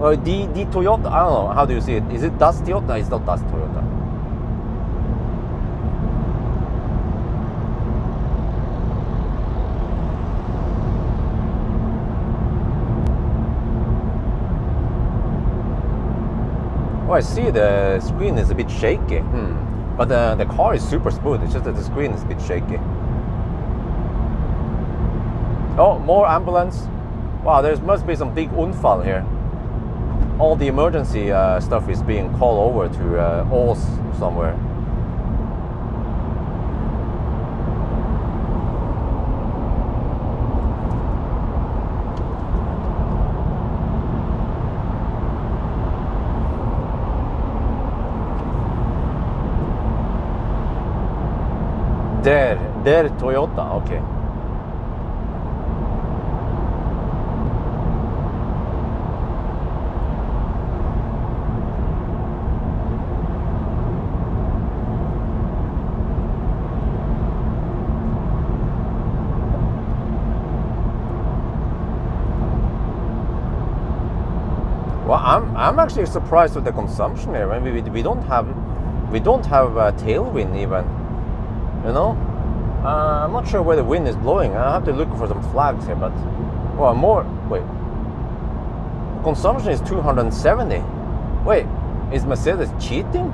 Or die Toyota. I don't know. How do you see it? Is it das Toyota? It's not das Toyota. Oh, I see the screen is a bit shaky. But the car is super smooth. It's just that the screen is a bit shaky. Oh, more ambulance. Wow, there must be some big Unfall here. All the emergency stuff is being called over to Ås somewhere. Der Toyota, okay. Well, I'm actually surprised with the consumption here. I mean, we don't have tailwind even. You know, I'm not sure where the wind is blowing. I have to look for some flags here, but well, wait. Consumption is 270. Wait, is Mercedes cheating?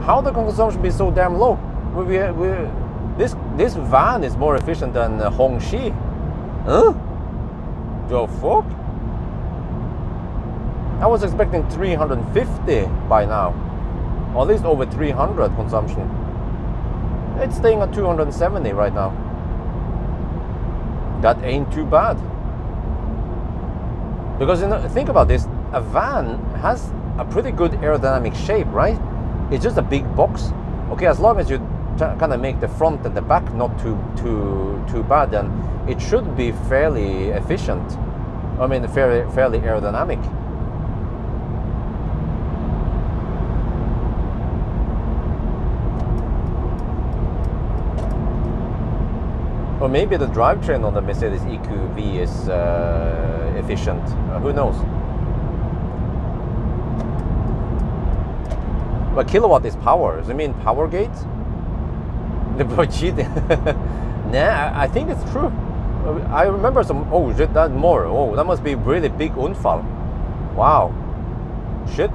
How the consumption be so damn low? This van is more efficient than Hongxi. Huh? The fuck? I was expecting 350 by now, or at least over 300 consumption. It's staying at 270 right now. That ain't too bad. Because think about this, a van has a pretty good aerodynamic shape, right? It's just a big box. Okay, as long as you kind of make the front and the back not too bad, then it should be fairly efficient. I mean, fairly aerodynamic. Or maybe the drivetrain on the Mercedes EQV is efficient. Who knows? But kilowatt is power. Does it mean power gate? The cheating. Nah, I think it's true. I remember some. Oh shit, that more. Oh, that must be really big Unfall. Wow. Shit.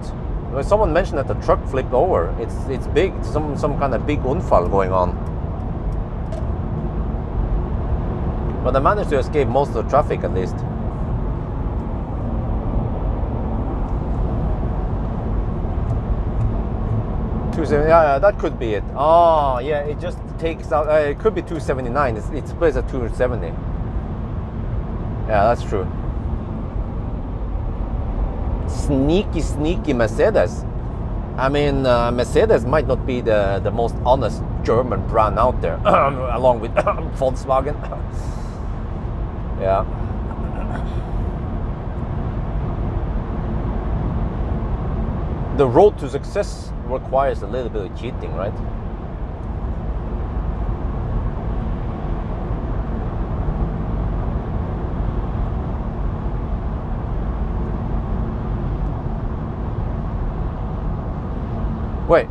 Someone mentioned that the truck flipped over. It's big. Some kind of big Unfall going on. But I managed to escape most of the traffic at least. Yeah, that could be it. Oh, yeah, it just takes out. It could be 279. It's placed at 270. Yeah, that's true. Sneaky Mercedes. I mean, Mercedes might not be the most honest German brand out there, along with Volkswagen. Yeah. The road to success requires a little bit of cheating, right? Wait.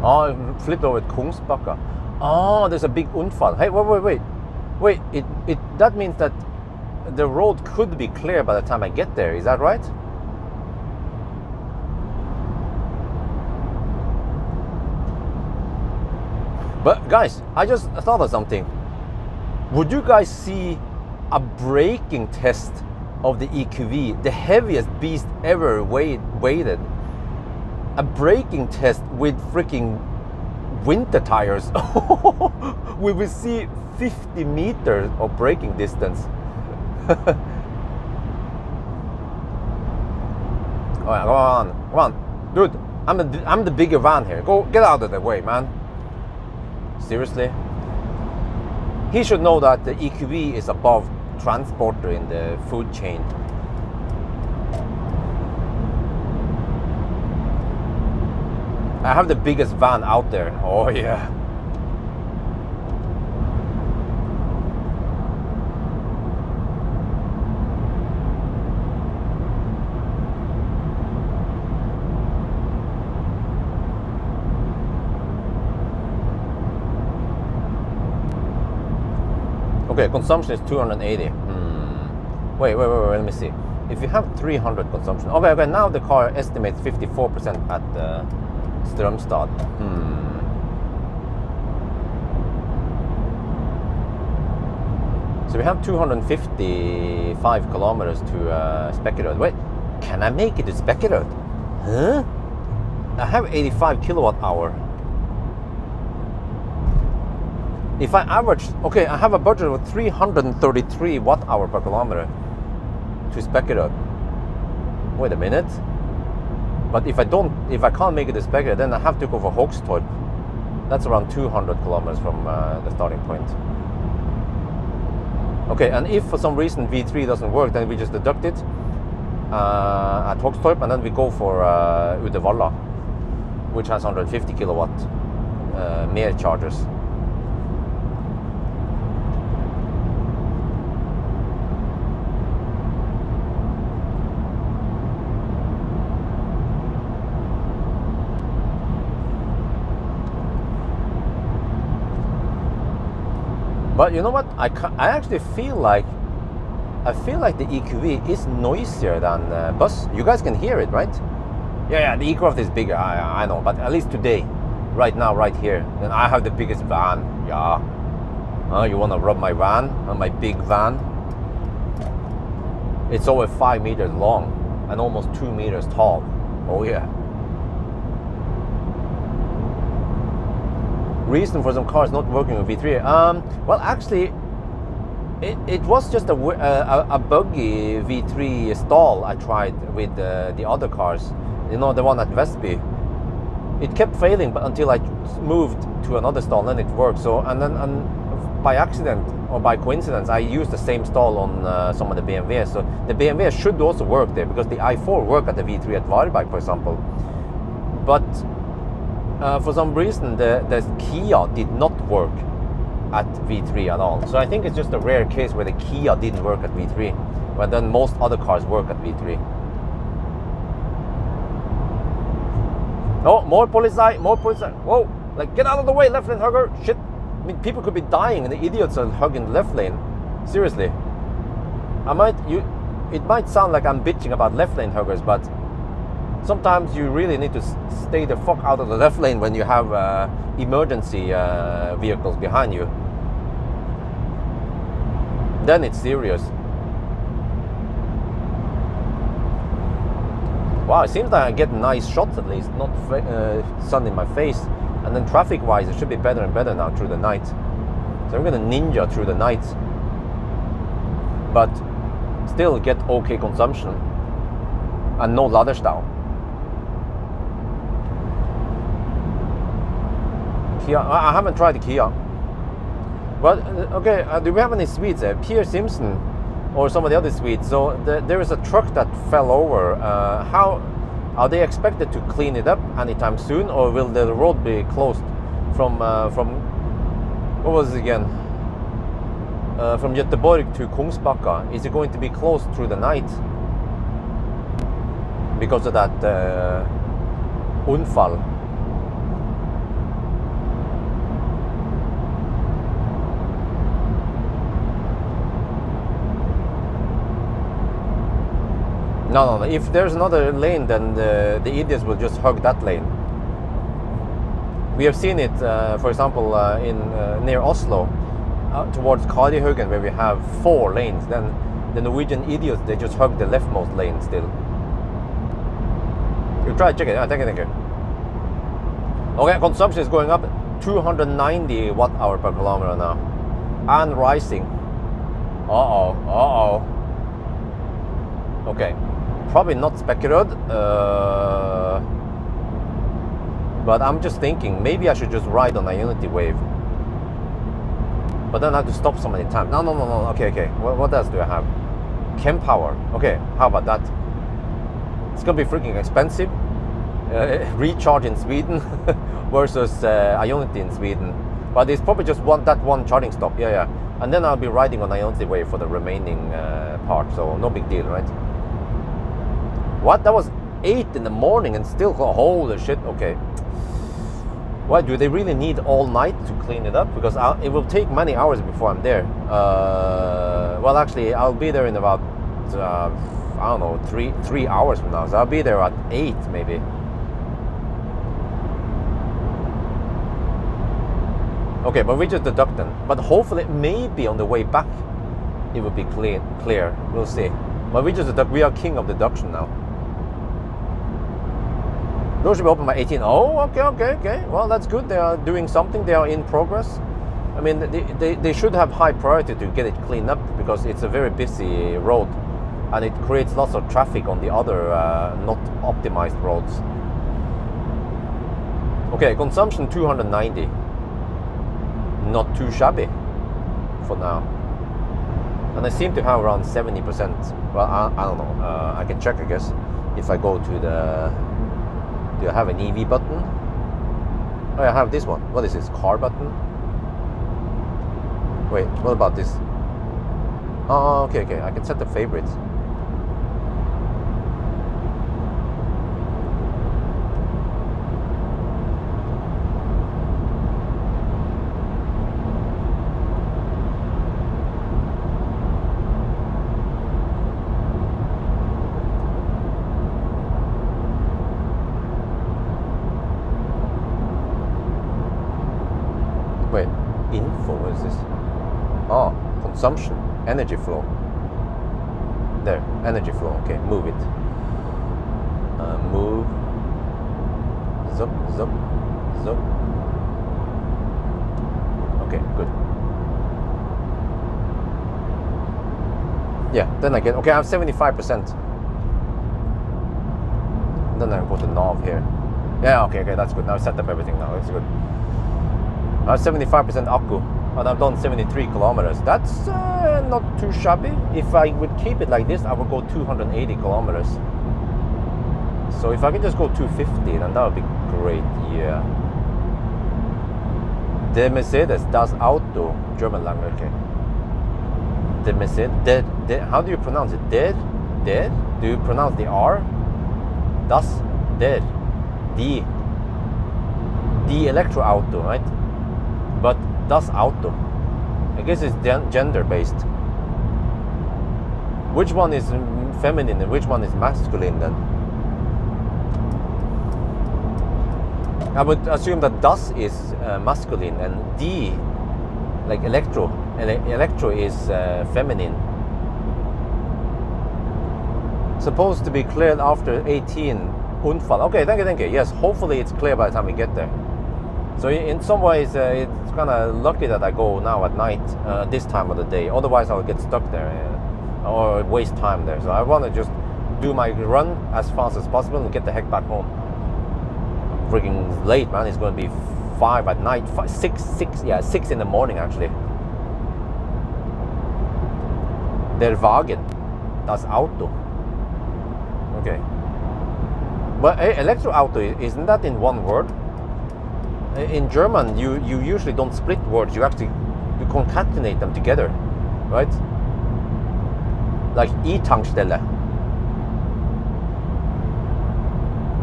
Oh, flipped over at Kungsbacka. Oh, there's a big Unfall. Hey, wait. That means that the road could be clear by the time I get there. Is that right? But guys, I just thought of something. Would you guys see a braking test of the EQV, the heaviest beast ever weighted? A braking test with freaking winter tires. We will see 50 meters of braking distance. Alright, come on, dude. I'm the bigger van here. Get out of the way, man. Seriously? He should know that the EQV is above transporter in the food chain. I have the biggest van out there. Oh yeah. Okay, consumption is 280. Wait, let me see. If you have 300 consumption. Okay, now the car estimates 54% at Strømstad. So we have 255 kilometers to Spekkerød. Wait, can I make it to Spekkerød? Huh? I have 85 kilowatt hour. If I average, okay, I have a budget of 333 watt hour per kilometer to Spekkerød. Wait a minute. But if I can't make it to Spekkerød, then I have to go for Hogstorp. That's around 200 kilometers from the starting point. Okay, and if for some reason V3 doesn't work, then we just deduct it at Hogstorp, and then we go for Uddevalla, which has 150 kilowatt mere chargers. But you know what? I actually feel like the EQV is noisier than bus. You guys can hear it, right? Yeah, the E-Craft is bigger. I know, but at least today, right now, right here, then I have the biggest van. Yeah. You wanna rub my van? My big van? It's over 5 meters long and almost 2 meters tall. Oh yeah. Reason for some cars not working with V3? Well, actually, it was just a buggy V3 stall I tried with the other cars. You know, the one at Vestby. It kept failing, but until I moved to another stall, then it worked. So, and by accident or by coincidence, I used the same stall on some of the BMWs. So the BMW should also work there, because the i4 work at the V3 at Varberg, for example. But for some reason, the Kia did not work at V3 at all. So I think it's just a rare case where the Kia didn't work at V3, but then most other cars work at V3. Oh, more police! Whoa, like, get out of the way, left lane hugger. Shit. I mean, people could be dying and the idiots are hugging the left lane. Seriously. It might sound like I'm bitching about left lane huggers, but sometimes you really need to stay the fuck out of the left lane when you have emergency vehicles behind you. Then it's serious. Wow, it seems like I get nice shots at least, not sun in my face. And then traffic-wise, it should be better and better now through the night. So I'm gonna ninja through the night, but still get okay consumption and no laderstau. Kia, I haven't tried the Kia. Well, okay, do we have any Swedes? Pierre Simpson or some of the other Swedes. So there is a truck that fell over. How are they expected to clean it up anytime soon, or will the road be closed from what was it again? From Göteborg to Kungsbacka? Is it going to be closed through the night because of that Unfall? No. If there's another lane, then the idiots will just hug that lane. We have seen it, for example, in near Oslo, towards Karihaugen, where we have 4 lanes. Then the Norwegian idiots, they just hug the leftmost lane still. You try to check it. Thank you. Okay, consumption is going up 290 watt-hour per kilometer now, and rising. Okay, probably not Spekkerud, but I'm just thinking maybe I should just ride on Ionity Wave. But then I have to stop so many times. No. Okay. What else do I have? Chem power. Okay, how about that? It's gonna be freaking expensive. Recharge in Sweden versus Ionity in Sweden. But it's probably just that one charging stop. Yeah. And then I'll be riding on Ionity Wave for the remaining part. So no big deal, right? What? That was 8 in the morning and still, holy shit. Okay. Why do they really need all night to clean it up? Because it will take many hours before I'm there. Well, actually, I'll be there in about I don't know, 3 hours from now. So I'll be there at 8 maybe. Okay, but we just deduct them. But hopefully, maybe on the way back, it will be clear. We'll see. But we just deduct. We are king of deduction now. Those should be open by 18. Oh, okay. Well, that's good. They are doing something. They are in progress. I mean, they should have high priority to get it cleaned up because it's a very busy road, and it creates lots of traffic on the other not optimized roads. Okay, consumption 290. Not too shabby for now. And I seem to have around 70%. Well, I don't know. I can check, I guess, if I go to the... Do I have an EV button? Oh, I have this one. What is this? Car button? Wait, what about this? Oh, okay. I can set the favorites. Wait, info, what is this? Oh, consumption, energy flow. There, energy flow, okay, move it. Move. Zup. Okay, good. Yeah, then I get, okay, I have 75%. Then I go to nav here. Yeah, okay, that's good. Now I set up everything now, it's good. I have 75% akku, and I've done 73 kilometers. That's not too shabby. If I would keep it like this, I would go 280 kilometers. So if I can just go 250, then that would be great, yeah. De Mercedes, das Auto, German language, okay. De Mercedes, how do you pronounce it? Der? Do you pronounce the R? Das, der, die Elektroauto, right? But das Auto, I guess it's gender-based. Which one is feminine and which one is masculine then? I would assume that das is masculine and die, like electro is feminine. Supposed to be cleared after 18 Unfall. Okay, thank you. Yes, hopefully it's clear by the time we get there. So in some ways, it's kind of lucky that I go now at night, this time of the day. Otherwise, I'll get stuck there or waste time there. So I want to just do my run as fast as possible and get the heck back home. I'm freaking late, man. It's going to be 5 at night, 6 in the morning actually. Der Wagen, das Auto. Okay. But Elektroauto, isn't that in one word? In German, you usually don't split words. You concatenate them together, right? Like E-Tankstelle.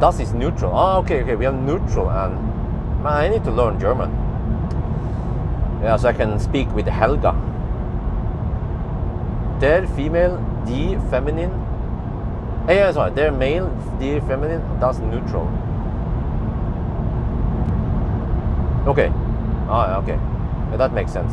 Das is neutral. Oh, okay. We have neutral, and man, I need to learn German. Yeah, so I can speak with Helga. Der female, die feminine. Yeah, sorry, they're male, they're feminine, that's neutral. Okay. Ah, okay. Yeah, that makes sense.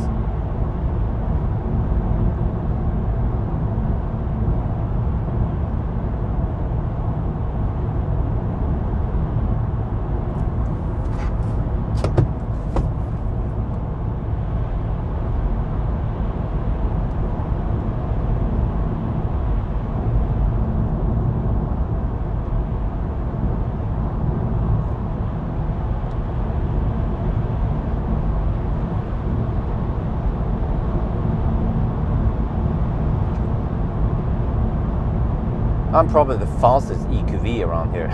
I'm probably the fastest EQV around here.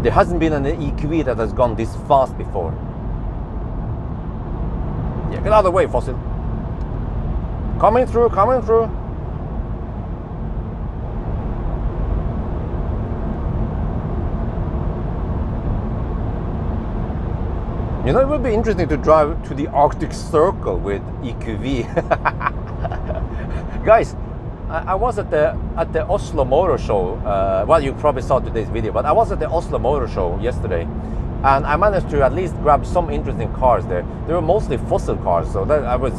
There hasn't been an EQV that has gone this fast before. Yeah, get out of the way, Fossil. Coming through, coming through. You know, it would be interesting to drive to the Arctic Circle with EQV. Guys, I was at the Oslo Motor Show. Well, you probably saw today's video, but I was at the Oslo Motor Show yesterday, and I managed to at least grab some interesting cars there. They were mostly fossil cars, so that I was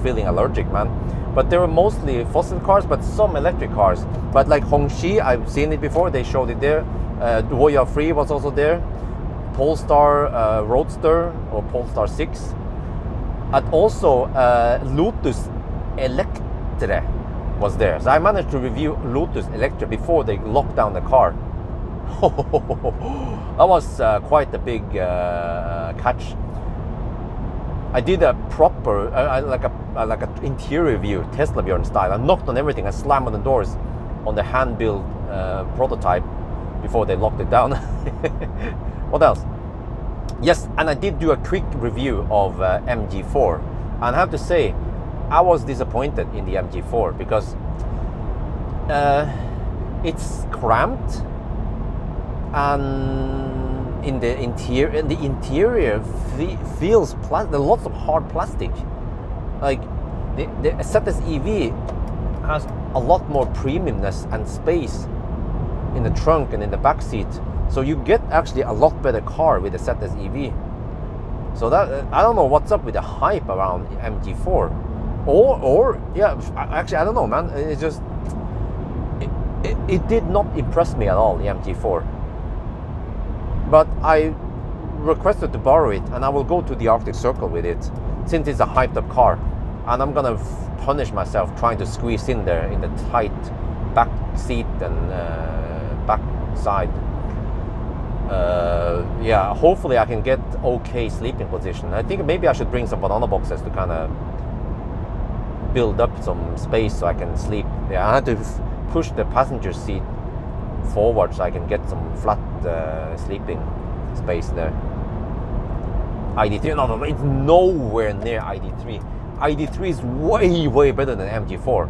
feeling allergic, man. But they were mostly fossil cars, but some electric cars. But like Hongxi, I've seen it before. They showed it there. Huoya Free was also there. Polestar Roadster or Polestar 6, and also Lotus Electre was there. So I managed to review Lotus Electra before they locked down the car. That was quite a big catch. I did a proper, like a interior view, Tesla Bjørn style. I knocked on everything. I slammed on the doors on the hand-built prototype before they locked it down. What else? Yes, and I did do a quick review of MG4, and I have to say, I was disappointed in the MG4 because it's cramped, and in the interior feels plastic. There are lots of hard plastic. Like the ZS EV has a lot more premiumness and space in the trunk and in the back seat, so you get actually a lot better car with the ZS EV. So that I don't know what's up with the hype around MG4. Or yeah, actually I don't know, man. It's just it did not impress me at all, the MG4. But I requested to borrow it, and I will go to the Arctic Circle with it, since it's a hyped up car, and I'm gonna punish myself trying to squeeze in there in the tight back seat and back side. Yeah, hopefully I can get okay sleeping position. I think maybe I should bring some banana boxes to kind of build up some space so I can sleep. Yeah, I had to push the passenger seat forward so I can get some flat sleeping space there. ID3, no, it's nowhere near ID3. ID3 is way better than MG4.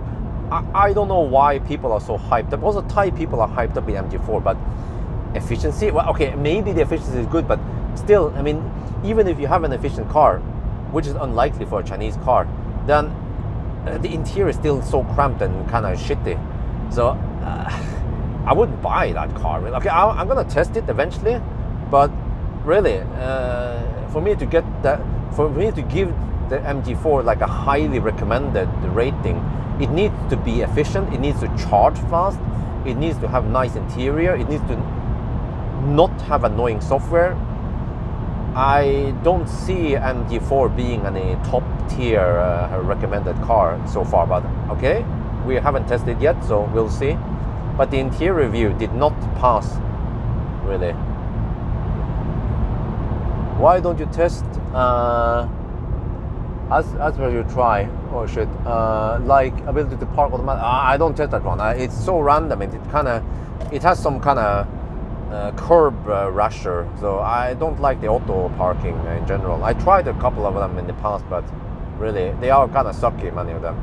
I don't know why people are so hyped up. Also, Thai people are hyped up with MG4, but efficiency, well, okay, maybe the efficiency is good, but still, I mean, even if you have an efficient car, which is unlikely for a Chinese car, then the interior is still so cramped and kind of shitty. So I wouldn't buy that car. Okay, I'm gonna test it eventually, but really, for me to get that, for me to give the MG4 like a highly recommended rating, it needs to be efficient. It needs to charge fast. It needs to have nice interior. It needs to not have annoying software. I don't see MG4 being any top tier recommended car so far, but okay, we haven't tested yet, so we'll see. But the interior review did not pass, really. Why don't you test as where you try, or should like ability to park automatic? I don't test that one. It's so random. It has some kind of curb rasher, so I don't like the auto parking in general. I tried a couple of them in the past, but really they are kind of sucky, many of them.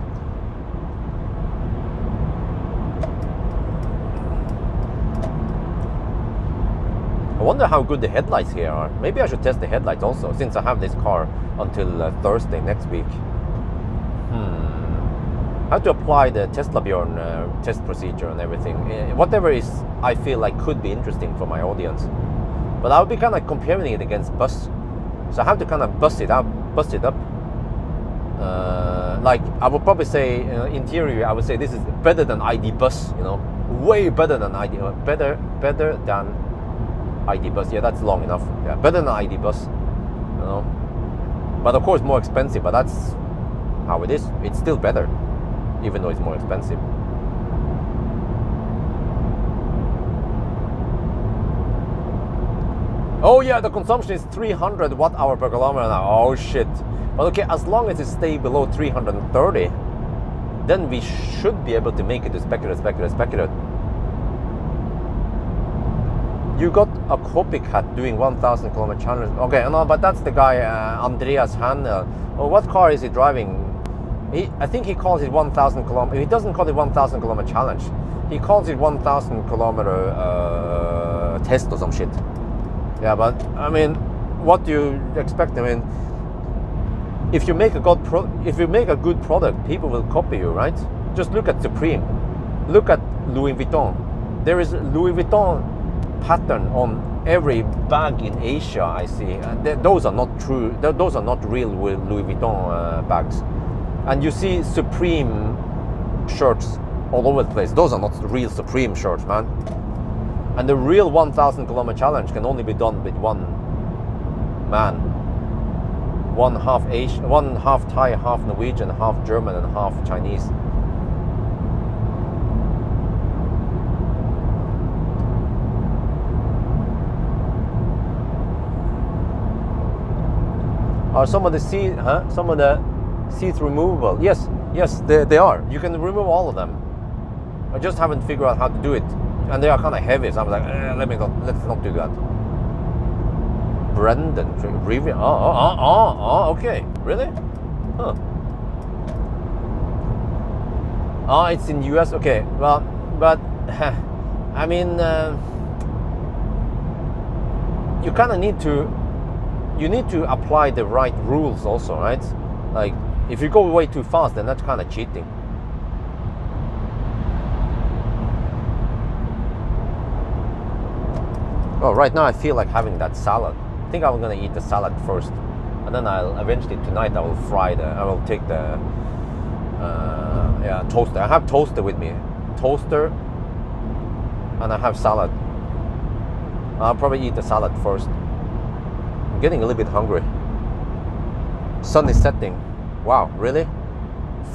I wonder how good the headlights here are. Maybe I should test the headlights also, since I have this car until Thursday next week. how to apply the Tesla Bjørn test procedure and everything. Whatever is I feel like could be interesting for my audience. But I'll be kind of comparing it against bus. So I have to kind of bust it up. Like I would probably say in theory, I would say this is better than ID bus. You know, way better than ID. Better than ID bus. Yeah, that's long enough. Yeah, better than ID bus. You know, but of course more expensive. But that's how it is. It's still better, even though it's more expensive. Oh yeah, the consumption is 300 watt-hour per kilometer now. Oh shit. But okay, as long as it stays below 330, then we should be able to make it to speculate. You got a copycat doing 1,000 kilometer challenge. Okay, no, but that's the guy, Andreas Hanel. Oh, what car is he driving? I think he calls it 1,000 kilometer. He doesn't call it 1,000 kilometer challenge. He calls it 1,000 kilometer test or some shit. Yeah, but I mean, what do you expect? I mean, if you make a good product, people will copy you, right? Just look at Supreme, look at Louis Vuitton. There is Louis Vuitton pattern on every bag in Asia I see. Those are not true. Those are not real Louis Vuitton bags. And you see Supreme shirts all over the place. Those are not real Supreme shirts, man. And the real 1,000 kilometer challenge can only be done with one man. One half Asian, one half Thai, half Norwegian, half German, and half Chinese. Are some of the seats removable? Yes, they are. You can remove all of them. I just haven't figured out how to do it. And they are kind of heavy, so I was like, let's not do that. Brendan, review. Okay, really? Huh. It's in US. Okay, well, but I mean, you kind of need to apply the right rules also, right? Like, if you go way too fast, then that's kind of cheating. Oh, right now I feel like having that salad. I think I'm gonna eat the salad first, and then I'll eventually tonight I will take the toaster. I have toaster with me, and I have salad. I'll probably eat the salad first. I'm getting a little bit hungry. Sun is setting. Wow, really?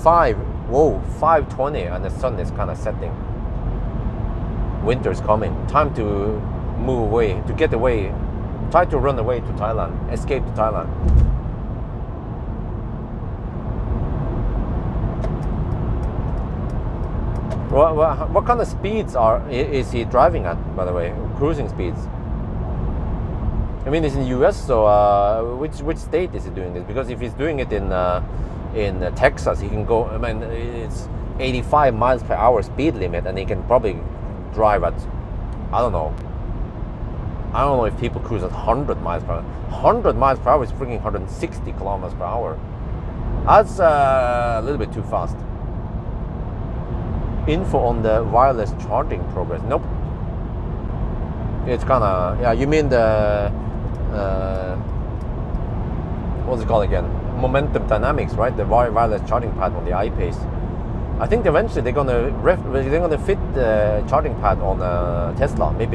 5:20, and the sun is kind of setting. Winter is coming. Time to move away, to get away, try to run away to Thailand, escape to Thailand. What kind of speeds is he driving at, by the way? Cruising speeds. I mean, it's in the US, so which state is he doing this? Because if he's doing it in Texas, he can go. I mean, it's 85 miles per hour speed limit, and he can probably drive at, I don't know if people cruise at 100 miles per hour. 100 miles per hour is freaking 160 kilometers per hour. That's a little bit too fast. Info on the wireless charging progress. Nope. It's kind of, yeah, you mean the, what's it called again? Momentum dynamics, right? The wireless charging pad on the iPace. I think eventually they're gonna fit the charging pad on a Tesla, maybe.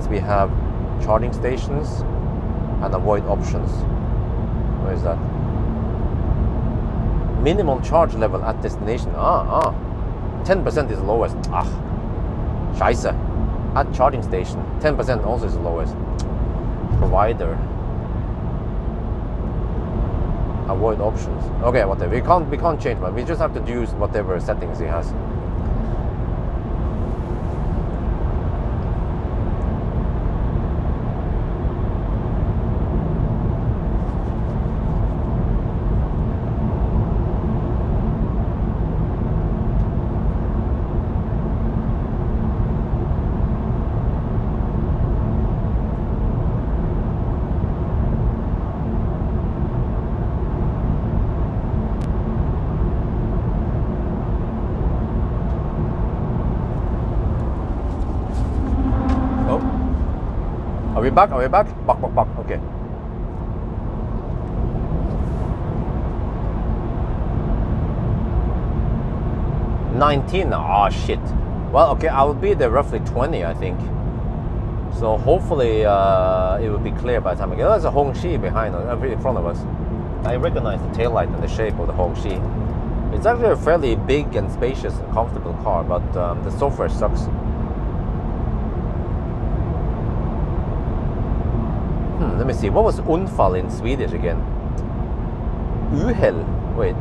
We have charging stations and avoid options. Where is that? Minimum charge level at destination. 10% is the lowest. Scheiße. At charging station, 10% also is the lowest. Provider. Avoid options. Okay, whatever. We can't change, but we just have to use whatever settings he has. Are we back? Are we back? Back. Okay. $19. Oh shit. Well, okay, I will be there roughly 20, I think. So hopefully it will be clear by the time I get. There's a Hongxi behind us, in front of us. I recognize the taillight and the shape of the Hongxi. It's actually a fairly big and spacious and comfortable car, but the software sucks. Let me see. What was unfall in Swedish again? Uhell. Wait.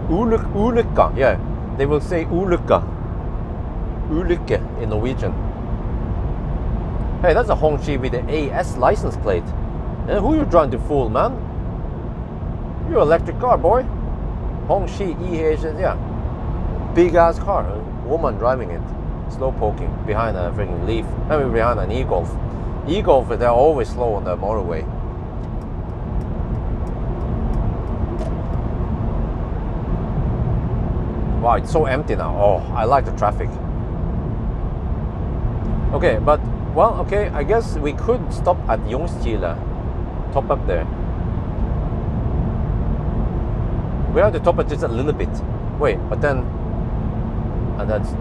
Ulykka. Yeah. They will say ulykka. Ulykke in Norwegian. Hey, that's a Hongxi with the AS license plate. And who you trying to fool, man? You're an electric car, boy. Hongxi EH. Yeah. Big ass car. A woman driving it. Slow poking behind a freaking Leaf. I mean, behind an e-Golf. E-Golf, they're always slow on the motorway. Wow, it's so empty now. Oh, I like the traffic. Okay, but, well, okay, I guess we could stop at Ljungskile. Top up there. We have to top it just a little bit. Wait, but then... And that's...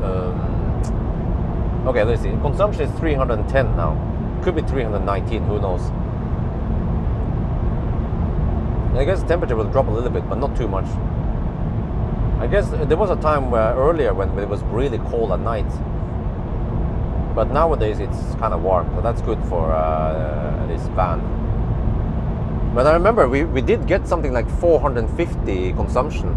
okay, let's see. Consumption is 310 now. Could be 319, who knows. I guess the temperature will drop a little bit, but not too much. I guess there was a time where earlier when it was really cold at night. But nowadays it's kind of warm, so that's good for this van. But I remember we did get something like 450 consumption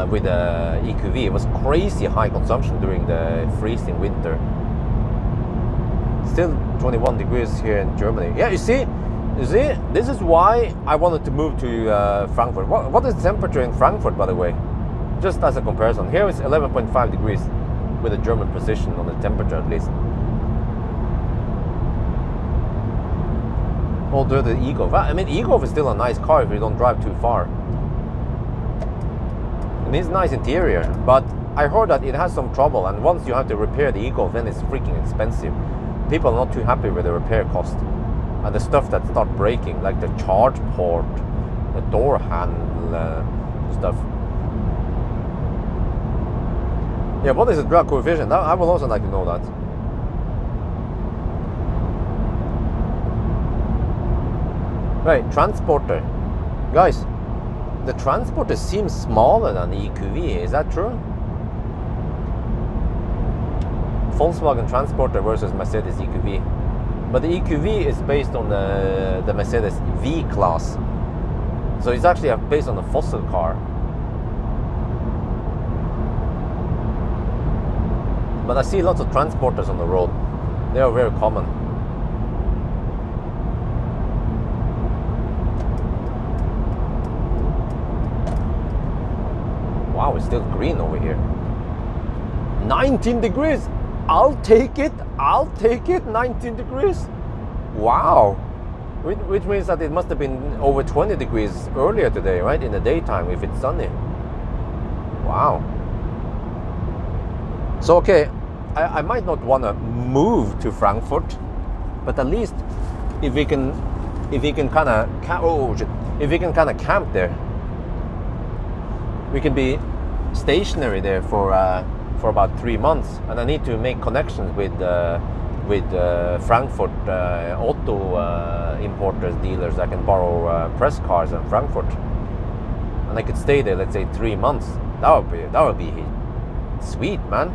with the EQV. It was crazy high consumption during the freezing winter. Still 21 degrees here in Germany. Yeah, you see, this is why I wanted to move to Frankfurt. What is the temperature in Frankfurt, by the way? Just as a comparison. Here it's 11.5 degrees with a German precision on the temperature at least. Although the e-Golf, I mean, e-Golf is still a nice car if you don't drive too far. It is nice interior, but I heard that it has some trouble, and once you have to repair the e-Golf, then it's freaking expensive. People are not too happy with the repair cost. And the stuff that start breaking, like the charge port, the door handle stuff. Yeah, what is the drag coefficient? I would also like to know that. Right, Transporter. Guys, the Transporter seems smaller than the EQV, is that true? Volkswagen Transporter versus Mercedes EQV. But the EQV is based on the Mercedes V-Class. So it's actually based on a fossil car. But I see lots of Transporters on the road. They are very common. Wow, it's still green over here. 19 degrees! I'll take it! I'll take it! 19 degrees! Wow! Which means that it must have been over 20 degrees earlier today, right? In the daytime, if it's sunny. Wow. So, okay, I might not want to move to Frankfurt, but at least if we can kind of camp there, we can be stationary there for about 3 months, and I need to make connections with Frankfurt auto importers, dealers that can borrow press cars in Frankfurt, and I could stay there, let's say 3 months. That would be sweet, man.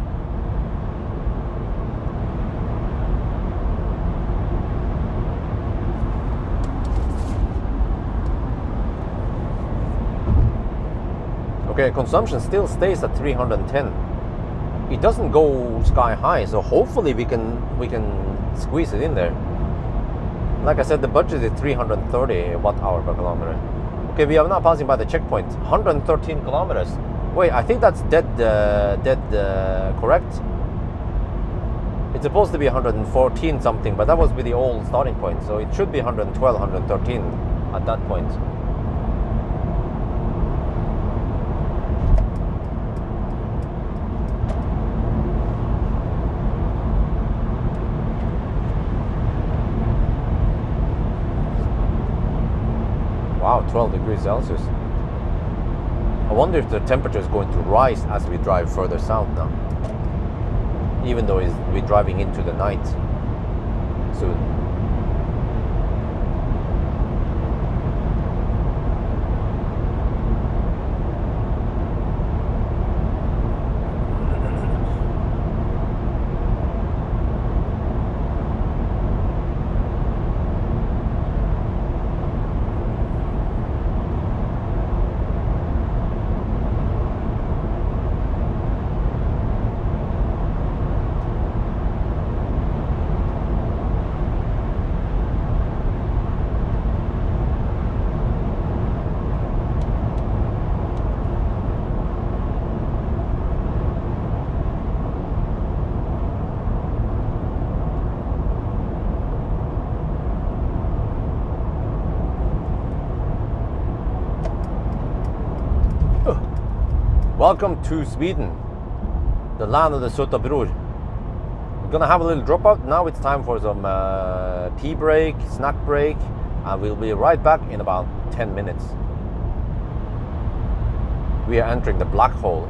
Okay, consumption still stays at 310. It doesn't go sky high, so hopefully we can squeeze it in there. Like I said, the budget is 330 watt-hour per kilometer. Okay, we are now passing by the checkpoint. 113 kilometers. Wait, I think that's dead correct. It's supposed to be 114 something, but that was with the old starting point, so it should be 112, 113 at that point. Wow, 12 degrees Celsius. I wonder if the temperature is going to rise as we drive further south now. Even though we're driving into the night soon. Welcome to Sweden, the land of the Sotabror. We're gonna have a little dropout. Now it's time for some tea break, snack break, and we'll be right back in about 10 minutes. We are entering the black hole.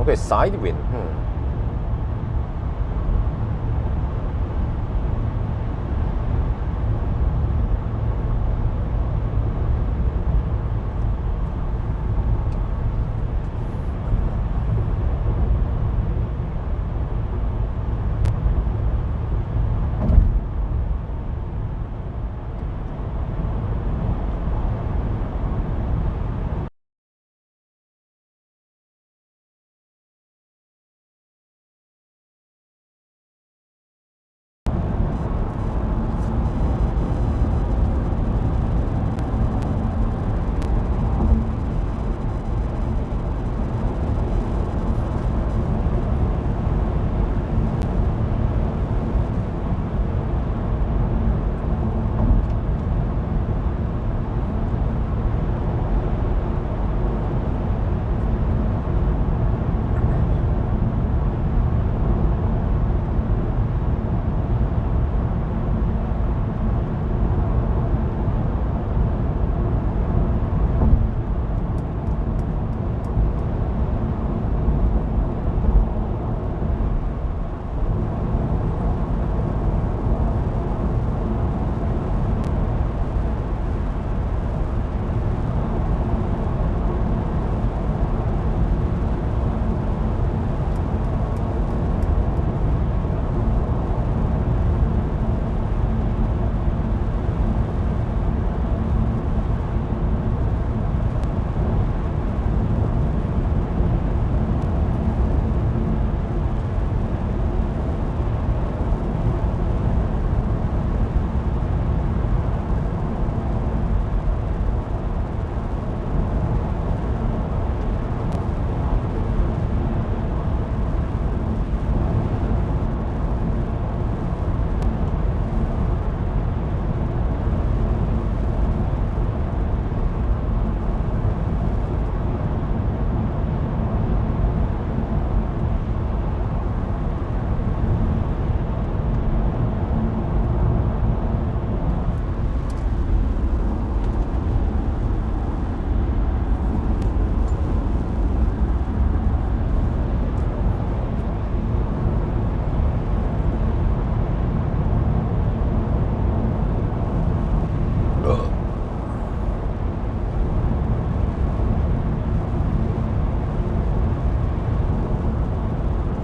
Okay, side wind.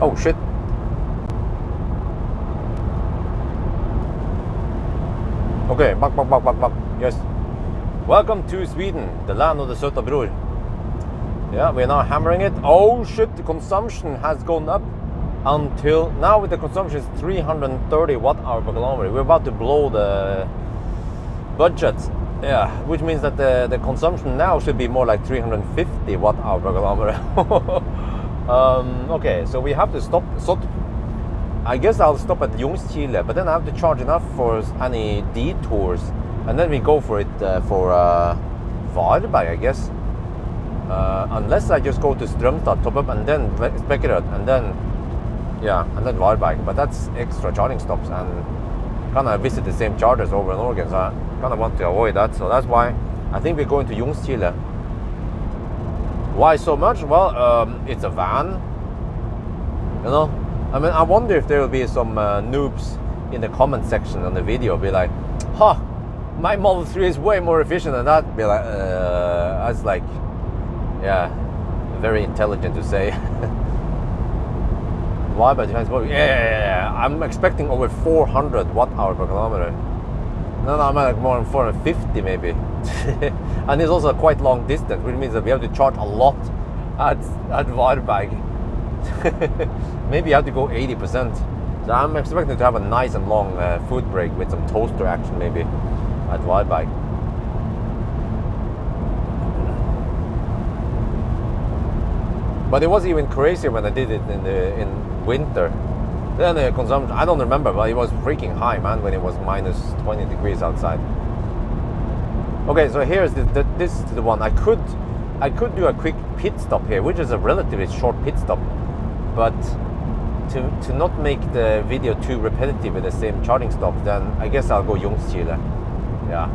Oh shit. Okay, back. Yes. Welcome to Sweden, the land of the Söta Bror. Yeah, we're now hammering it. Oh shit, the consumption has gone up until now. With the consumption is 330 watt-hour per kilometer. We're about to blow the budget. Yeah, which means that the consumption now should be more like 350 watt-hour per kilometer. Okay, so we have to stop. So I guess I'll stop at Ljungskile, but then I have to charge enough for any detours, and then we go for it for Varberg, I guess. Unless I just go to Strömstad, top up, and then Spekkerød, and then Varberg. But that's extra charging stops, and kind of visit the same chargers over and over again. So I kind of want to avoid that. So that's why I think we're going to Ljungskile. Why so much? Well, it's a van, you know. I mean, I wonder if there will be some noobs in the comment section on the video be like, huh, my Model 3 is way more efficient than that. Be like, that's like, yeah, very intelligent to say. Why? But yeah, I'm expecting over 400 watt-hour per kilometer. No, I'm like more than 450 maybe. And it's also a quite long distance, which means that we have to charge a lot at Varberg. Maybe you have to go 80%. So I'm expecting to have a nice and long food break with some toaster action maybe at Varberg. But it was even crazier when I did it in winter. Then the consumption, I don't remember, but it was freaking high, man, when it was minus 20 degrees outside. Okay, so here's this is the one. I could do a quick pit stop here, which is a relatively short pit stop. But to not make the video too repetitive with the same charging stop, then I guess I'll go Ljungskile. Yeah.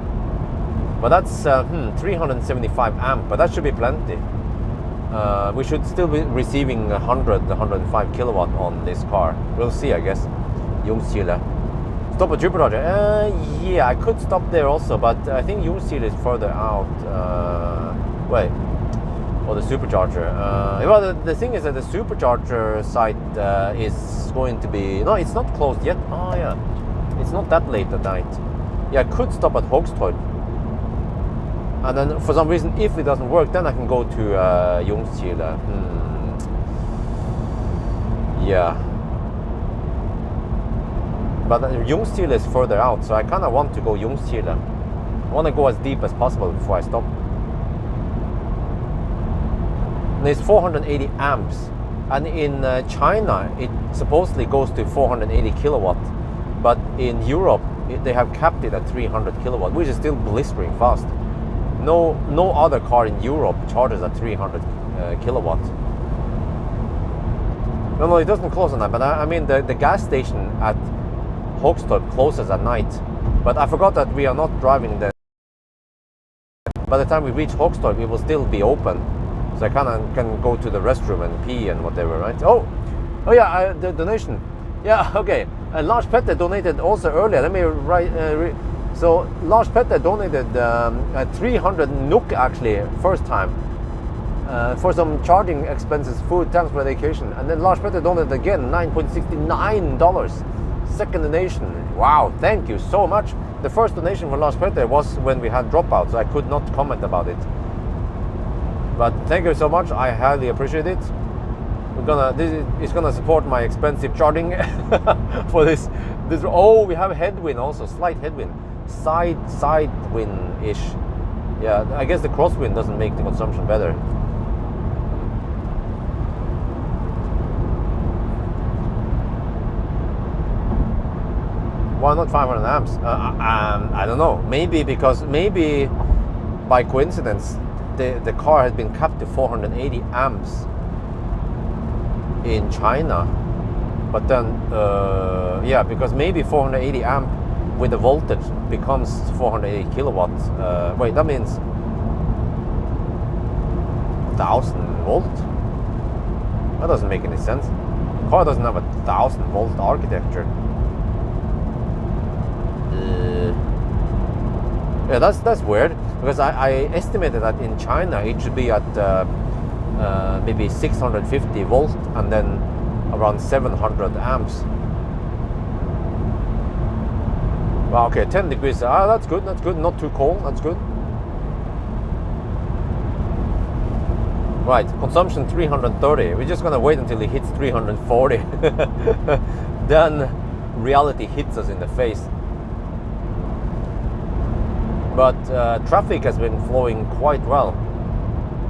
But that's 375 amp, but that should be plenty. We should still be receiving 105 kilowatt on this car. We'll see, I guess. Ljungskile. Stop at Supercharger. Yeah, I could stop there also, but I think Ljungskile is further out. Wait. Or the supercharger. Well, the thing is that the supercharger site is going to be... No, it's not closed yet. Oh, yeah. It's not that late at night. Yeah, I could stop at Hogstorp. And then, for some reason, if it doesn't work, then I can go to Ljungskile. Yeah. But Ljungskile is further out, so I kind of want to go Ljungskile. I want to go as deep as possible before I stop. And it's 480 amps. And in China, it supposedly goes to 480 kilowatt. But in Europe, they have capped it at 300 kilowatt, which is still blistering fast. No other car in Europe charges at 300 kilowatt. No, it doesn't close at night, but I mean the gas station at Hogstorp closes at night. But I forgot that we are not driving there. By the time we reach Hogstorp, it will still be open. So I can go to the restroom and pee and whatever, right? Oh yeah, the donation. Yeah, okay. Lars Petter donated also earlier. Let me write... So Lars Petter donated 300 NOK actually first time for some charging expenses, food, transport, medication, and then Lars Petter donated again $9.69. Second donation. Wow, thank you so much. The first donation for Lars Petter was when we had dropouts, so I could not comment about it. But thank you so much. I highly appreciate it. It's gonna support my expensive charging for this. Oh, we have headwind also, slight headwind. Side wind-ish. Yeah, I guess the crosswind doesn't make the consumption better. Why not 500 amps? I don't know. Maybe by coincidence the car has been capped to 480 amps in China. But then, yeah, because maybe 480 amp with the voltage becomes 480 kilowatts. Wait, that means 1000 volt? That doesn't make any sense. The car doesn't have a 1000 volt architecture. Yeah, that's weird, because I estimated that in China it should be at maybe 650 volt, and then around 700 amps. Well, okay, 10 degrees. That's good. That's good. Not too cold. That's good. Right, consumption 330. We're just gonna wait until it hits 340. Then reality hits us in the face. But traffic has been flowing quite well,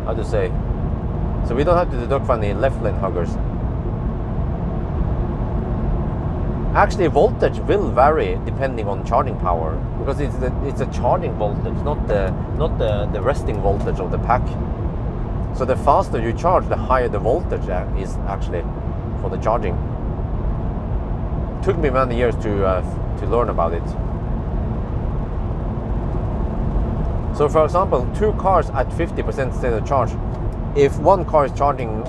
how to say. So we don't have to deduct from the left lane huggers. Actually, voltage will vary depending on charging power, because it's a charging voltage, not the resting voltage of the pack. So the faster you charge, the higher the voltage is actually for the charging. It took me many years to learn about it. So for example, 2 cars at 50% state of charge. If one car is charging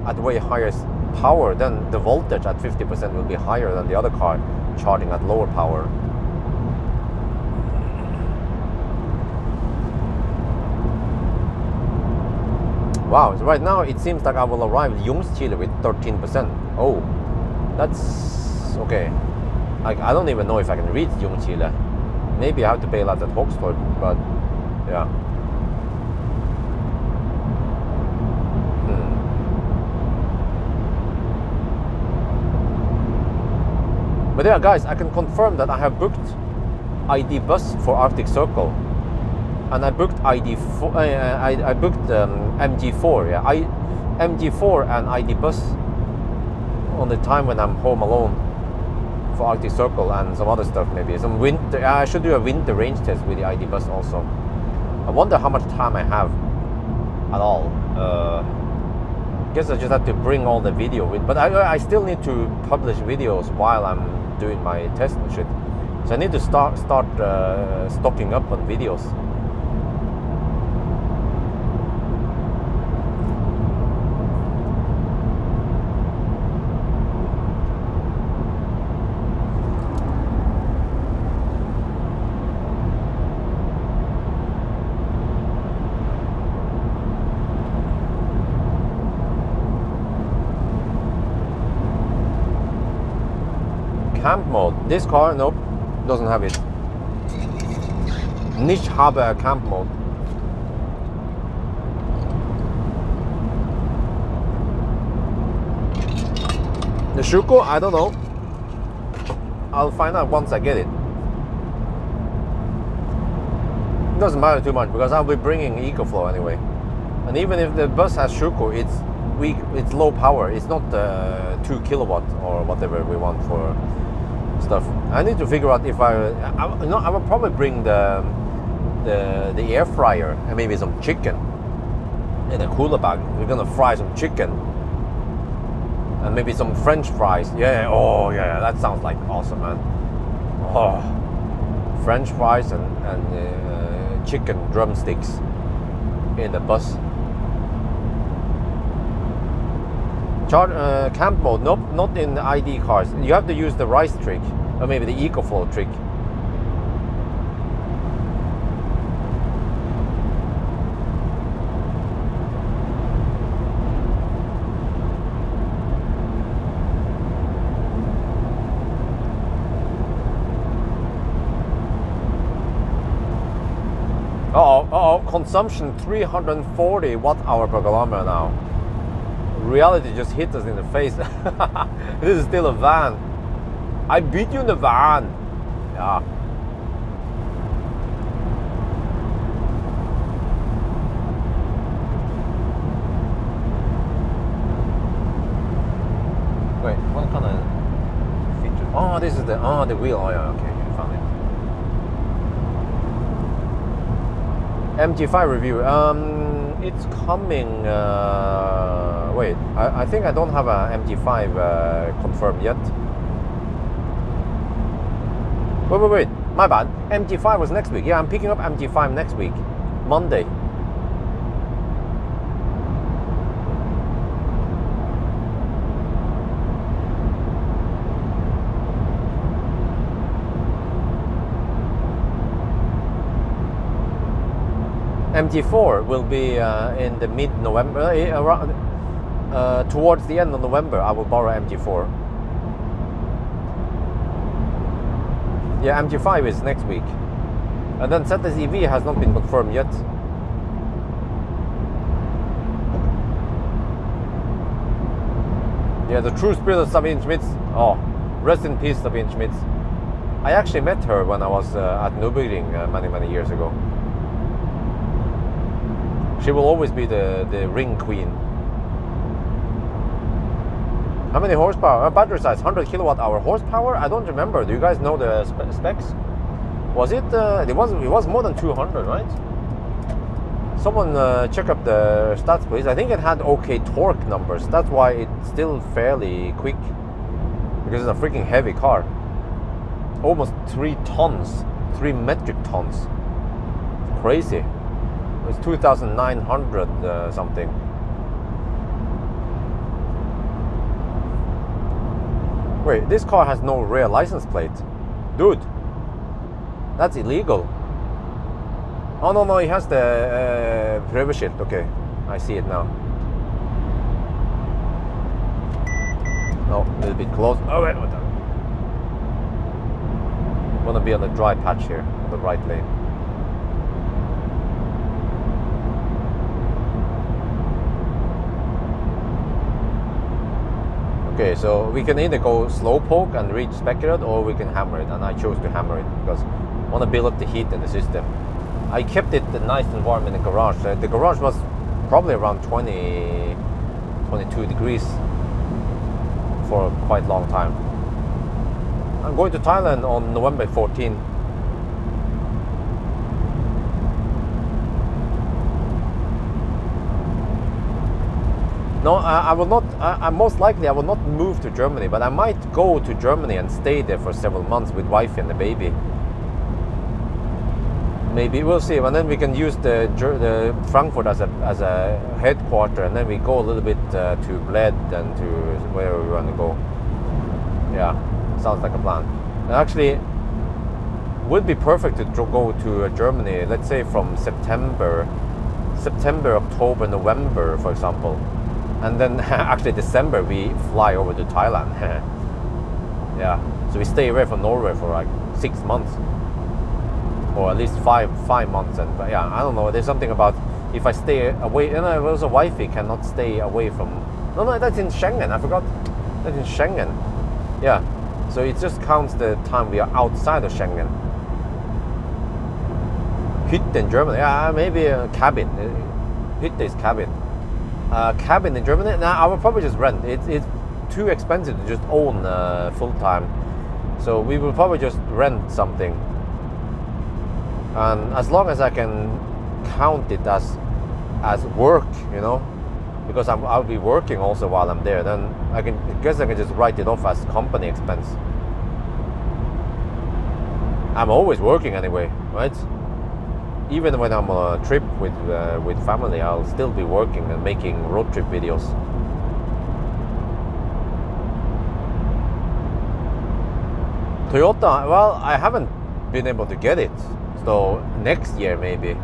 at way higher power, then the voltage at 50% will be higher than the other car charging at lower power. Wow, so right now it seems like I will arrive at Ljungskile with 13%. Oh, that's okay. I don't even know if I can reach Ljungskile. Maybe I have to bail out at Hogstorp, but yeah. But yeah, guys, I can confirm that I have booked ID bus for Arctic Circle, and I booked ID4. I booked MG4. Yeah, MG4 and ID bus on the time when I'm home alone for Arctic Circle and some other stuff. Maybe some winter. I should do a winter range test with the ID bus also. I wonder how much time I have at all. Guess I just have to bring all the video with, but I still need to publish videos while I'm doing my test and shit. So I need to start stocking up on videos. Camp mode. This car, nope, doesn't have it. Nicht habe camp mode. The Schuko, I don't know. I'll find out once I get it. It doesn't matter too much because I'll be bringing EcoFlow anyway. And even if the bus has Schuko, it's low power. It's not 2 kilowatt or whatever we want for stuff. I need to figure out if I will probably bring the air fryer and maybe some chicken in a cooler bag. We're gonna fry some chicken and maybe some French fries. Yeah, oh yeah, that sounds like awesome, man. Oh, French fries and chicken drumsticks in the bus. Camp mode, nope, not in the ID cars. You have to use the rice trick, or maybe the EcoFlow trick. Consumption 340 watt-hour per kilometer now. Reality just hit us in the face. This is still a van. I beat you in the van. Yeah. Wait, what kind of feature? Oh, this is the wheel. Oh yeah, okay, you found it. MG5 review. It's coming. Wait, I think I don't have a MG5 confirmed yet. Wait, my bad. MG5 was next week. Yeah, I'm picking up MG5 next week, Monday. MG4 will be in the mid-November, around towards the end of November, I will borrow MG4. Yeah, MG5 is next week. And then ZS EV has not been confirmed yet. Yeah, the true spirit of Sabine Schmitz. Oh, rest in peace, Sabine Schmitz. I actually met her when I was at Nürburgring many years ago. She will always be the ring queen. How many horsepower? Battery size, 100 kilowatt hour horsepower? I don't remember. Do you guys know the specs? Was it? It was more than 200, right? Someone check up the stats, please. I think it had okay torque numbers. That's why it's still fairly quick, because it's a freaking heavy car. Almost 3 tons, 3 metric tons. It's crazy. It's 2,900 something. Wait, this car has no rear license plate. Dude, that's illegal. Oh, no, it has the prøveskylt. Okay, I see it now. No, a little bit close. Oh, wait. Wanna be on the dry patch here, on the right lane. Okay, so we can either go slow poke and reach Spectrum, or we can hammer it, and I chose to hammer it because I want to build up the heat in the system. I kept it nice and warm in the garage. The garage was probably around 22 degrees for a quite long time. I'm going to Thailand on November 14. No, I will not. Most likely I will not move to Germany, but I might go to Germany and stay there for several months with wife and the baby. Maybe we'll see, and then we can use the Frankfurt as a headquarter, and then we go a little bit to Bled and to wherever we want to go. Yeah, sounds like a plan. And actually, would be perfect to go to Germany. Let's say from September, October, November, for example. And then actually December we fly over to Thailand. Yeah, so we stay away from Norway for like 6 months, or at least five months. And yeah, I don't know. There's something about if I stay away. And also wifey cannot stay away from. No, that's in Schengen. I forgot. That's in Schengen. Yeah, so it just counts the time we are outside of Schengen. Hytte in Germany. Yeah, maybe a cabin. Hytte is cabin. Cabin in Germany. Now I will probably just rent. It's too expensive to just own full time, so we will probably just rent something. And as long as I can count it as work, you know, because I'll be working also while I'm there, then I guess I can just write it off as company expense. I'm always working anyway, right? Even when I'm on a trip with family, I'll still be working and making road trip videos. Toyota, well, I haven't been able to get it, so next year maybe.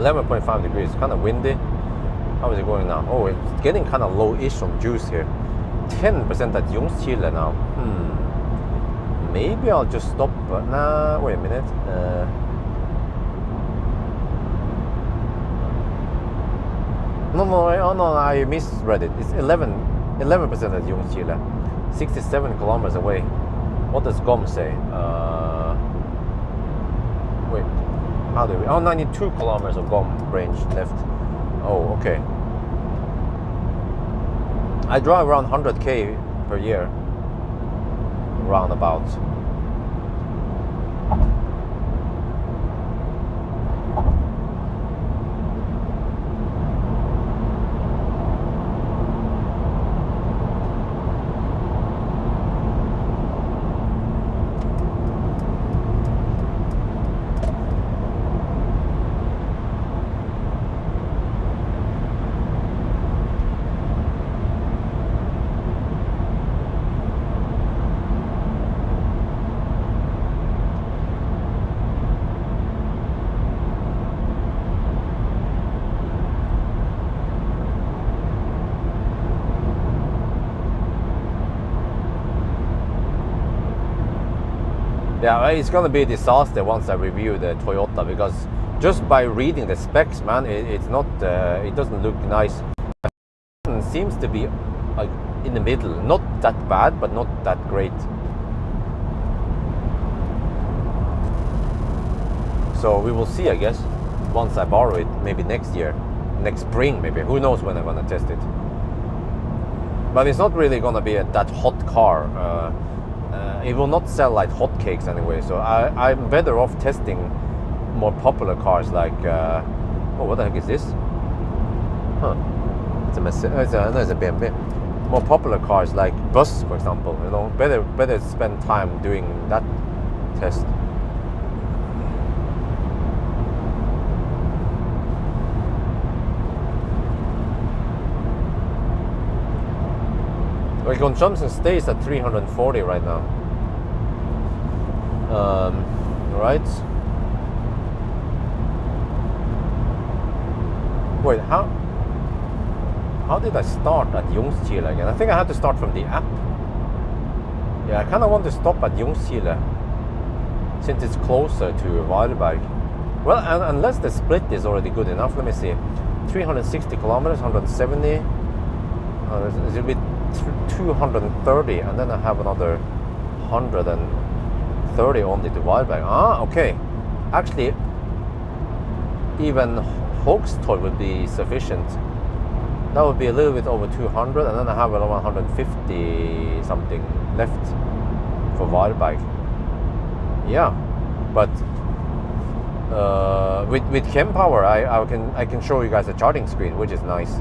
.5 degrees, kind of windy. How is it going now? Oh, it's getting kind of low-ish on juice here. 10% at Ljungskile now. Maybe I'll just stop. Nah, wait a minute. No, I misread it. It's 11% at Ljungskile. 67 kilometers away. What does GOM say? Wait. How do we? Oh, 92 kilometers of GOM range left. Oh, okay. I drive around 100k per year, roundabout. Yeah, it's gonna be a disaster once I review the Toyota, because just by reading the specs, man, it's not. It doesn't look nice. It seems to be like in the middle, not that bad, but not that great. So we will see, I guess, once I borrow it, maybe next year, next spring, maybe. Who knows when I'm gonna test it? But it's not really gonna be that hot car. It will not sell like hotcakes anyway, so I'm better off testing more popular cars like oh, what the heck is this? Huh? It's a BMW. More popular cars like bus, for example. You know, better spend time doing that test. Well, consumption stays at 340 right now. Right. Wait, how did I start at Ljungskile again? I think I had to start from the app. Yeah, I kind of want to stop at Ljungskile since it's closer to Varberg. Well, unless the split is already good enough. Let me see. 360 kilometers, 170. It will be 230, and then I have another 130 only to Varberg. Ah, okay. Actually, even Hogstorp would be sufficient. That would be a little bit over 200, and then I have around 150 something left for Varberg. Yeah, but with Kempower, I can show you guys a charging screen, which is nice.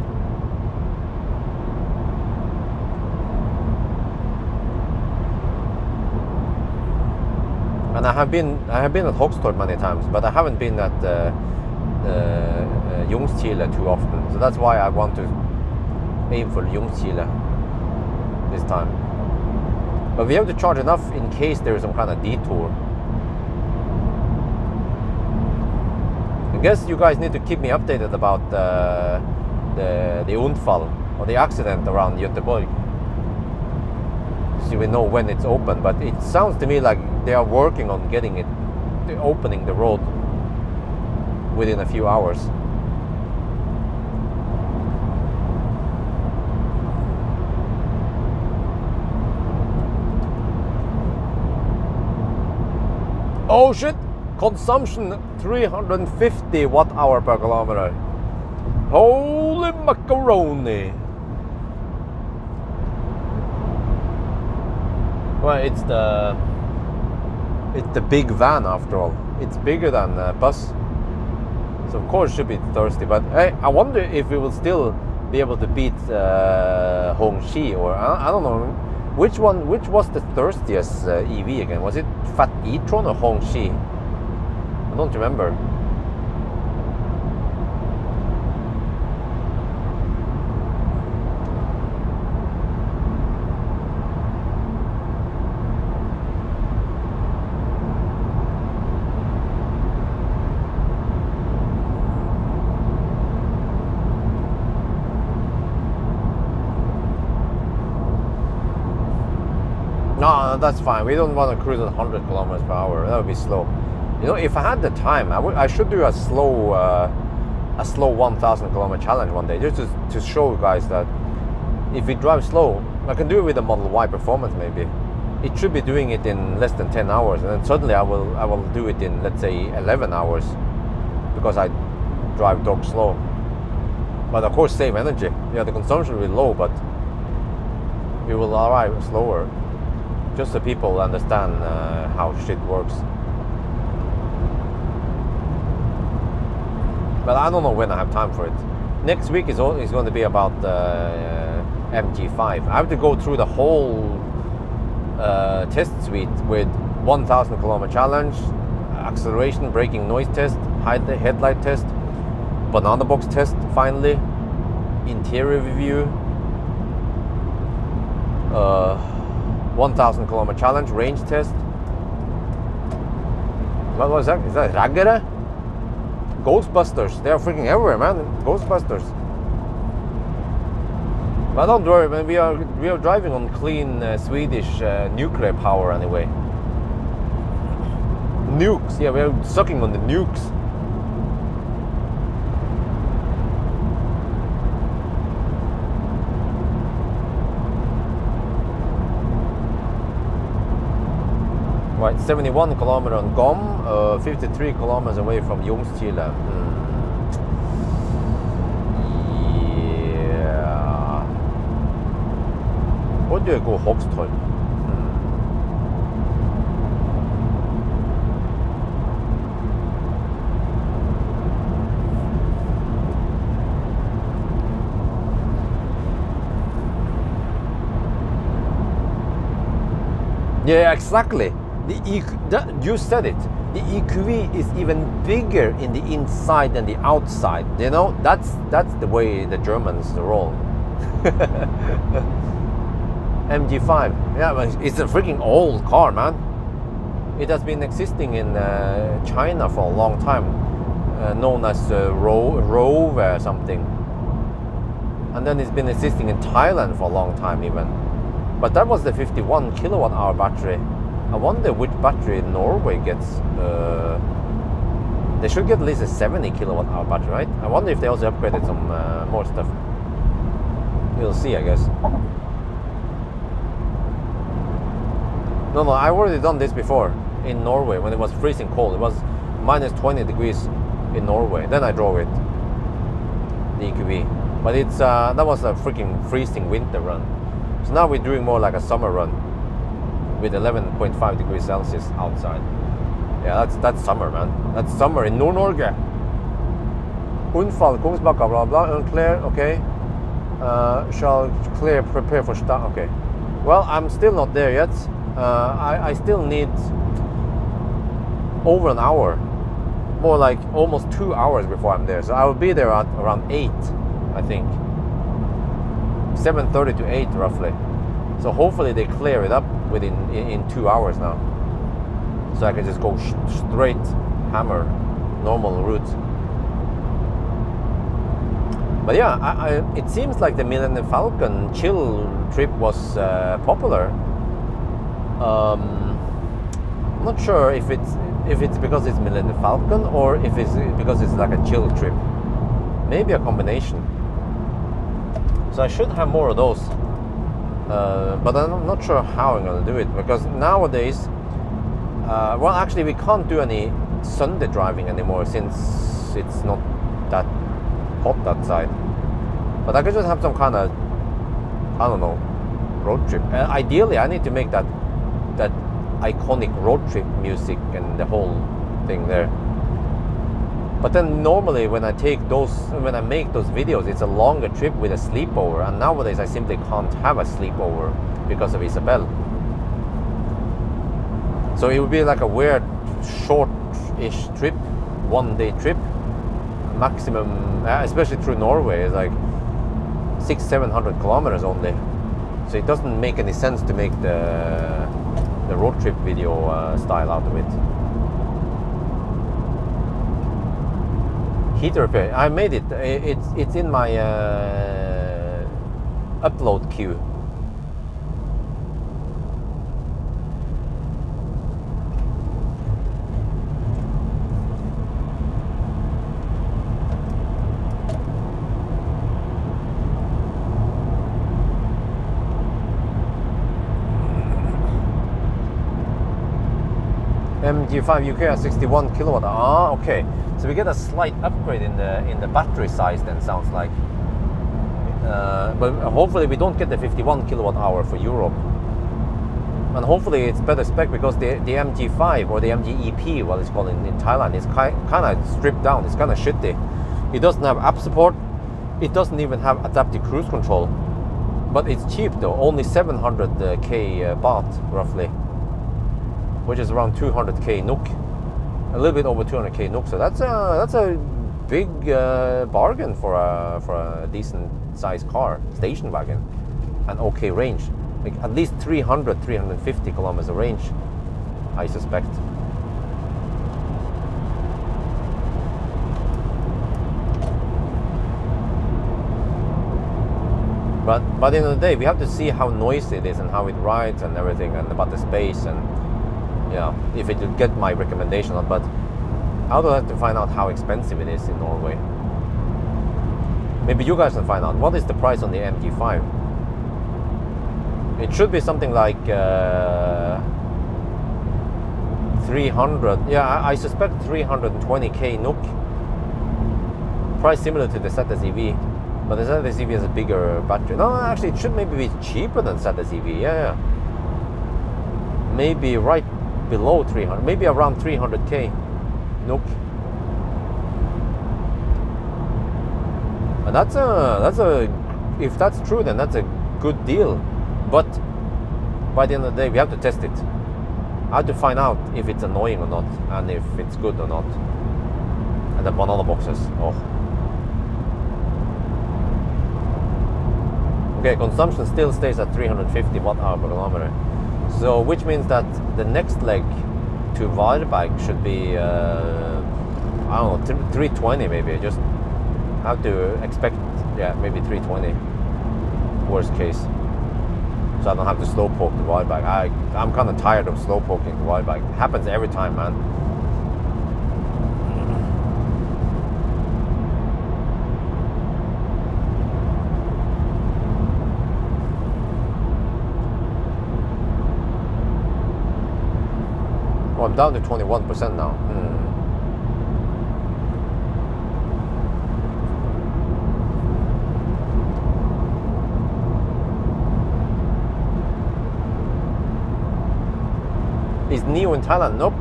And I have been at Hogstorp many times, but I haven't been at Ljungskile too often. So that's why I want to aim for Ljungskile this time. But we have to charge enough in case there is some kind of detour. I guess you guys need to keep me updated about the Unfall, or the accident around Göteborg, so we know when it's open. But it sounds to me like they are working on getting it, opening the road within a few hours. Oh shit! Consumption 350 watt-hour per kilometer. Holy macaroni! Well, it's the big van after all. It's bigger than a bus, so of course it should be thirsty. But hey, I wonder if we will still be able to beat Hongxi, or I don't know which was the thirstiest EV again. Was it Fat e-tron or Hongxi? I don't remember. No, that's fine. We don't want to cruise at 100 kilometers per hour. That would be slow. You know, if I had the time, I should do a slow 1,000 kilometer challenge one day, just to show you guys that if we drive slow, I can do it with the Model Y Performance maybe. It should be doing it in less than 10 hours, and then suddenly I will do it in, let's say, 11 hours, because I drive dog slow. But of course, save energy. Yeah, the consumption will be low, but we will arrive slower, just so people understand how shit works. But I don't know when I have time for it. Next week is going to be about MG5. I have to go through the whole test suite with 1,000 kilometer challenge, acceleration, braking, noise test, headlight test, banana box test, finally, interior review, 1,000 kilometer challenge, range test. What was that? Is that Raggere? Ghostbusters. They are freaking everywhere, man. Ghostbusters. But don't worry, man. We are driving on clean Swedish nuclear power anyway. Nukes. Yeah, we are sucking on the nukes. Right, 71 kilometers on GOM, 53 kilometers away from Ljungskile. Yeah. What do you go Hogstorp? Yeah, exactly. You said it. The EQV is even bigger in the inside than the outside. You know, that's the way the Germans roll. MG5. Yeah, but it's a freaking old car, man. It has been existing in China for a long time, known as Rove or something. And then it's been existing in Thailand for a long time even. But that was the 51 kilowatt hour battery. I wonder which battery Norway gets. They should get at least a 70 kilowatt hour battery, right? I wonder if they also upgraded some more stuff. We'll see, I guess. No, I've already done this before in Norway when it was freezing cold. It was minus 20 degrees in Norway. Then I drove it, the EQV. But it's that was a freaking freezing winter run. So now we're doing more like a summer run with 11.5 degrees Celsius outside. Yeah, that's summer, man. That's summer in Nord-Norge. Unfall, Kungsbacka, blah blah, unclear, okay. Shall clear, prepare for start, okay. Well, I'm still not there yet. I still need over an hour, more like almost 2 hours before I'm there. So I will be there at around 8, I think. 7:30 to 8 roughly. So hopefully they clear it up in 2 hours now. So I can just go straight, hammer, normal route. But yeah, it seems like the Millennium Falcon chill trip was popular. I'm not sure if it's because it's Millennium Falcon or if it's because it's like a chill trip. Maybe a combination. So I should have more of those. But I'm not sure how I'm going to do it, because nowadays, well, actually we can't do any Sunday driving anymore since it's not that hot outside. But I could just have some kind of, I don't know, road trip. Ideally, I need to make that iconic road trip music and the whole thing there. But then normally when I make those videos, it's a longer trip with a sleepover, and nowadays I simply can't have a sleepover because of Isabel. So it would be like a weird short-ish trip, 1 day trip, maximum, especially through Norway, it's like 600-700 kilometers only. So it doesn't make any sense to make the road trip video style out of it. Heater repair. I made it. It's in my upload queue. MG5 UK has 61 kilowatt. Ah, okay. So we get a slight upgrade in the battery size then, sounds like. But hopefully we don't get the 51 kilowatt hour for Europe. And hopefully it's better spec because the MG5 or the MG EP, what it's called in Thailand, is kind of stripped down. It's kind of shitty. It doesn't have app support. It doesn't even have adaptive cruise control. But it's cheap though, only 700k baht roughly, which is around 200k NOK, a little bit over 200k NOK. So that's a big bargain for a decent sized car, station wagon, and okay range, like at least 350 kilometers of range, I suspect. But by the end of the day, we have to see how noisy it is and how it rides and everything, and about the space, and yeah, if it will get my recommendation. But I would have to find out how expensive it is in Norway. Maybe you guys can find out. What is the price on the MG5? It should be something like 300. Yeah, I suspect 320k NOK. Price similar to the ZS-EV. But the ZS-EV has a bigger battery. No, actually, it should maybe be cheaper than ZS-EV. Yeah. Maybe right below 300. Maybe around 300k NOK. And that's a. If that's true, then that's a good deal. But by the end of the day, we have to test it. I have to find out if it's annoying or not, and if it's good or not. And the banana boxes. Oh. Okay, consumption still stays at 350 watt-hour per kilometer. So, which means that the next leg to Varberg should be, I don't know, 320 maybe. Just have to expect, yeah, maybe 320, worst case. So I don't have to slow poke the Varberg. I'm kind of tired of slow poking the Varberg. It happens every time, man. Oh, I'm down to 21% now. Is Neo in Thailand? Nope.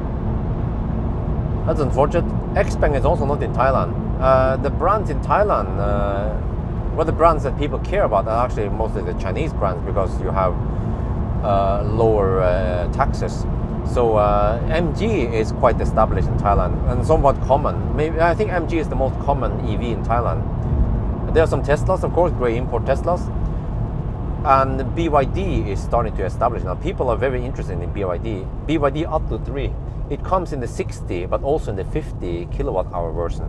That's unfortunate. Xpeng is also not in Thailand. The brands in Thailand, well, the brands that people care about are actually mostly the Chinese brands because you have lower taxes. So MG is quite established in Thailand and somewhat common. Maybe I think MG is the most common EV in Thailand. There are some Teslas, of course, grey import Teslas. And BYD is starting to establish now. People are very interested in BYD. BYD Atto 3. It comes in the 60, but also in the 50 kilowatt hour version.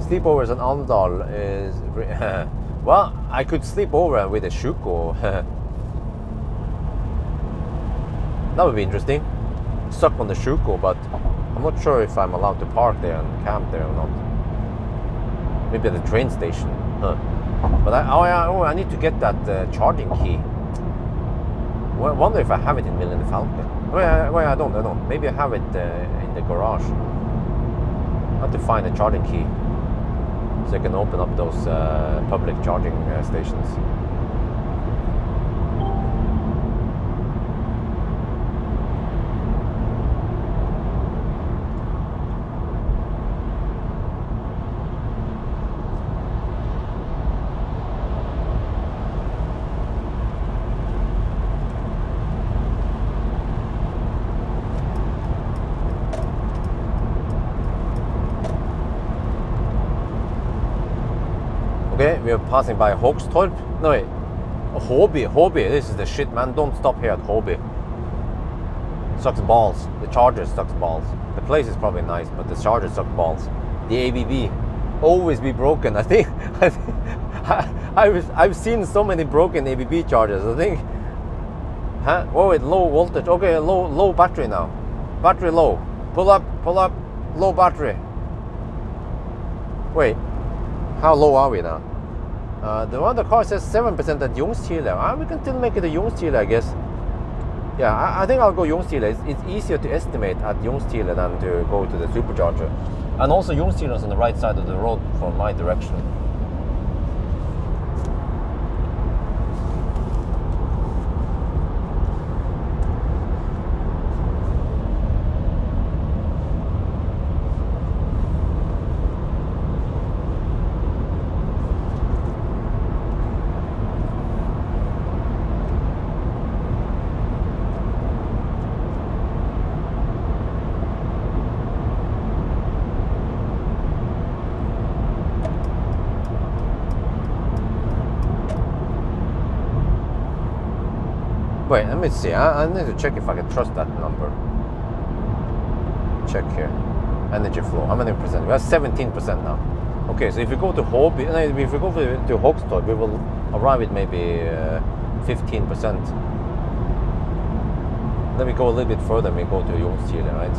Sleepovers in Andal is... well, I could sleep over with a Shuko. That would be interesting. Stuck on the Shuko, but I'm not sure if I'm allowed to park there and camp there or not. Maybe at the train station. But I need to get that charging key. Well, I wonder if I have it in Millennium Falcon. Well, I don't. Maybe I have it in the garage. I have to find a charging key so I can open up those public charging stations. Okay, we are passing by Hogstorp. No wait, Hobby. This is the shit, man. Don't stop here at Hobby. Sucks balls. The charger sucks balls. The place is probably nice, but the charger sucks balls. The ABB always be broken. I think I've seen so many broken ABB chargers. I think. Huh? Oh wait, low voltage. Okay, low battery now. Battery low. Pull up. Low battery. Wait, how low are we now? The car says 7% at Ljungskile. We can still make it a Ljungskile, I guess. Yeah, I think I'll go Ljungstile. It's easier to estimate at Ljungstile than to go to the supercharger. And also Ljungstile is on the right side of the road from my direction. Wait, let me see. I need to check if I can trust that number. Check here. Energy flow. How many percent? We have 17% now. Okay, so if we go to Håby, if we go to Hogstad, we will arrive at maybe 15%. Then we go a little bit further and we go to Ljungstile, right?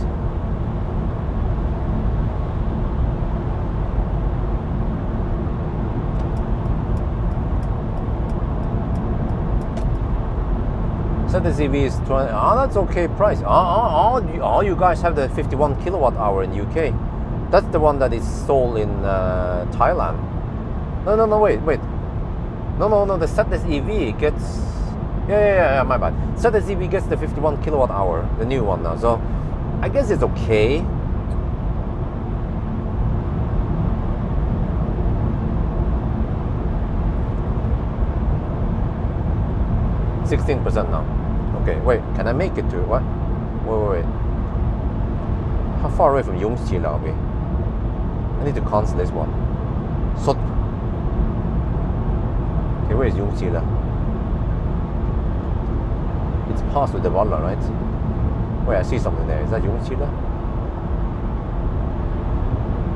ZSEV is 20. That's okay price. You guys have the 51 kilowatt hour in UK. That's the one that is sold in Thailand. No, wait. No, the ZSEV gets... Yeah, my bad. ZSEV gets the 51 kilowatt hour, the new one now. So, I guess it's okay. %16% now. Okay, wait, can I make it to what? Wait. How far away from Ljungstile are we? I need to cancel this one. So, okay, where is Ljungstile? It's past with the Valla, right? Wait, I see something there. Is that Ljungstile?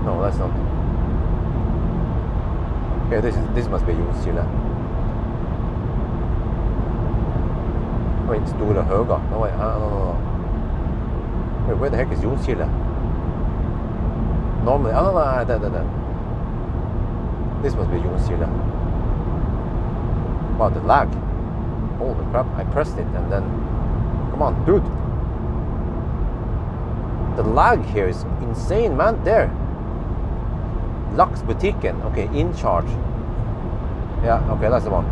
No, that's not. Okay, this must be Ljungstile. Wait, Store Høga. No, wait, no. Wait, where the heck is Ljungstile? Normally, no. This must be Ljungstile. Wow, the lag. Holy crap, I pressed it and then... Come on, dude. The lag here is insane, man. There. Lux Butikken. Okay, in charge. Yeah, okay, that's the one.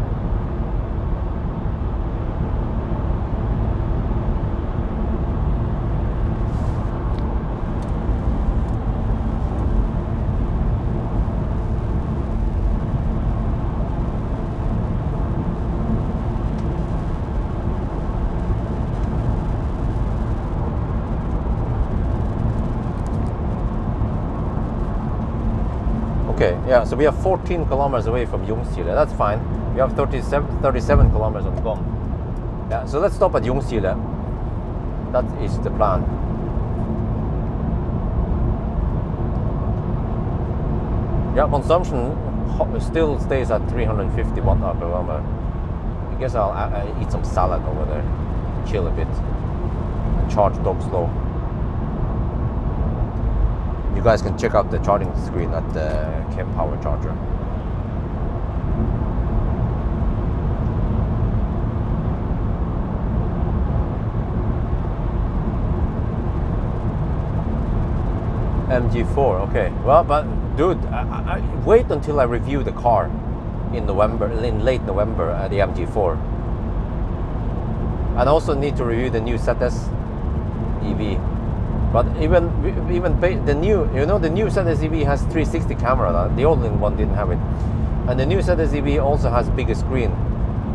Okay, yeah, so we are 14 kilometers away from Ljungstile. That's fine. We have 37 kilometers on gone. Yeah, so let's stop at Ljungstile. That is the plan. Yeah, consumption still stays at 350 watt per kilometer. I guess I'll eat some salad over there, chill a bit, and charge dog slow. You guys can check out the charging screen at the Pawel charger. MG4, okay. Well, but dude, I wait until I review the car in late November at the MG4. And I also need to review the new ZS EV. But even the new, the new ZSEV has 360 camera. The old one didn't have it. And the new ZSEV also has bigger screen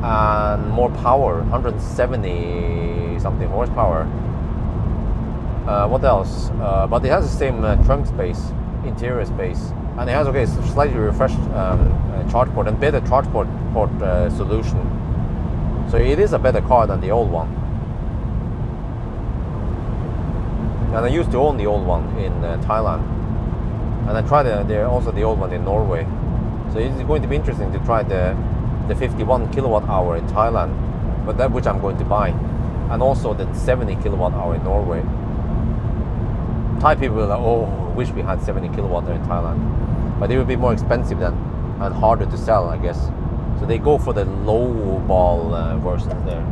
and more power, 170 something horsepower. What else? But it has the same trunk space, interior space, and it has slightly refreshed charge port and better charge port solution. So it is a better car than the old one. And I used to own the old one in Thailand, and I tried also the old one in Norway. So it's going to be interesting to try the 51 kilowatt hour in Thailand, but that which I'm going to buy, and also the 70 kilowatt hour in Norway. Thai people are like, oh, wish we had 70 kilowatt hour in Thailand, but it would be more expensive then and harder to sell, I guess. So they go for the low ball versions there.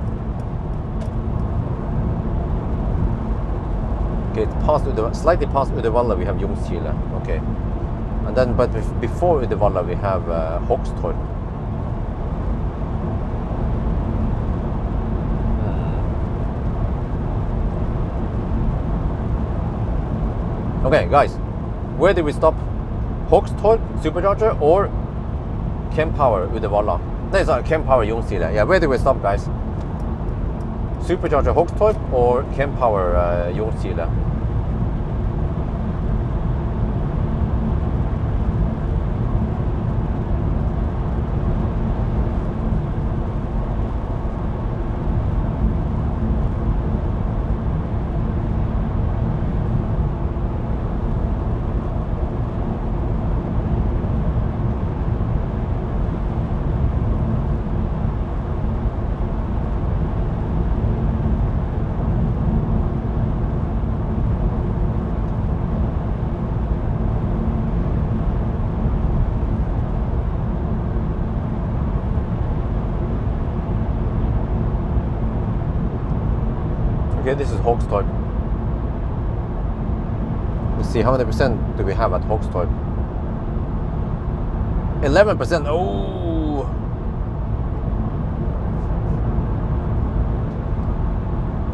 Okay, it's past slightly past Uddevalla we have Ljungskile. Okay, and then but before Uddevalla we have Håkstorp. Okay, guys, where did we stop? Håkstorp supercharger or Kempower Uddevalla? No, sorry, Kempower Ljungskile. Yeah, where did we stop, guys? Supercharger Håkstorp or Kempower Ljungskile? Okay, this is Håkstorp. Let's see, how many percent do we have at Håkstorp? 11%. Oh!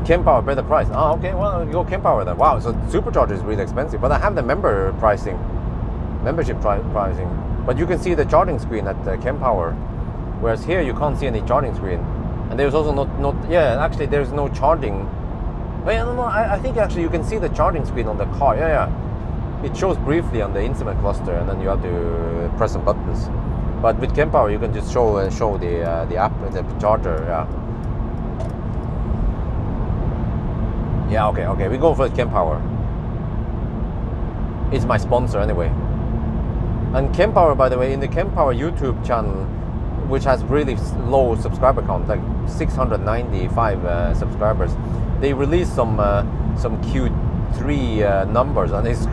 Kempower, better price. Oh, okay, well, you go Kempower then. Wow, so supercharger is really expensive. But I have the membership pricing. But you can see the charging screen at Kempower. Whereas here you can't see any charging screen. And there's also yeah, actually there's no charging. Wait, no, I think actually you can see the charging screen on the car. Yeah. It shows briefly on the instrument cluster, and then you have to press some buttons. But with Kempower, you can just show the app, the charger. Yeah. Yeah. Okay. We go for the Kempower. It's my sponsor anyway. And Kempower, by the way, in the Kempower YouTube channel, which has really low subscriber count, like 695 subscribers. They released some Q3 numbers, and it's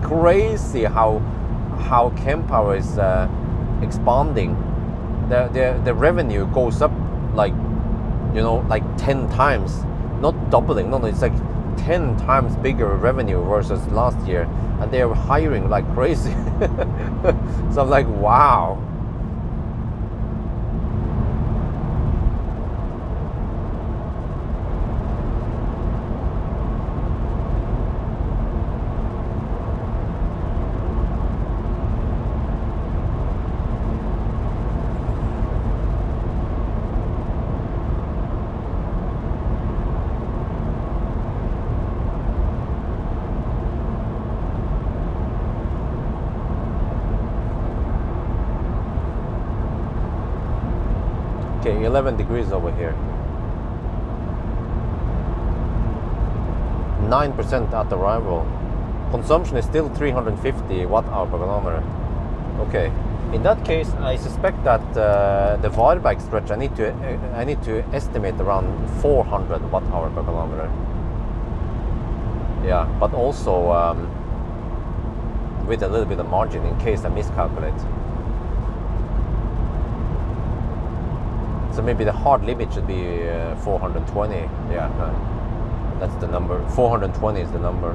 crazy how Kempower is expanding. The revenue goes up like 10 times, not doubling. No, it's like 10 times bigger revenue versus last year, and they're hiring like crazy. So I'm like, wow. Okay, 11 degrees over here. 9% at arrival. Consumption is still 350 watt-hour per kilometer. Okay, in that case, I suspect that the Varberg stretch, I need to estimate around 400 watt-hour per kilometer. Yeah, but also with a little bit of margin in case I miscalculate. So maybe the hard limit should be 420. Yeah, that's the number. 420 is the number.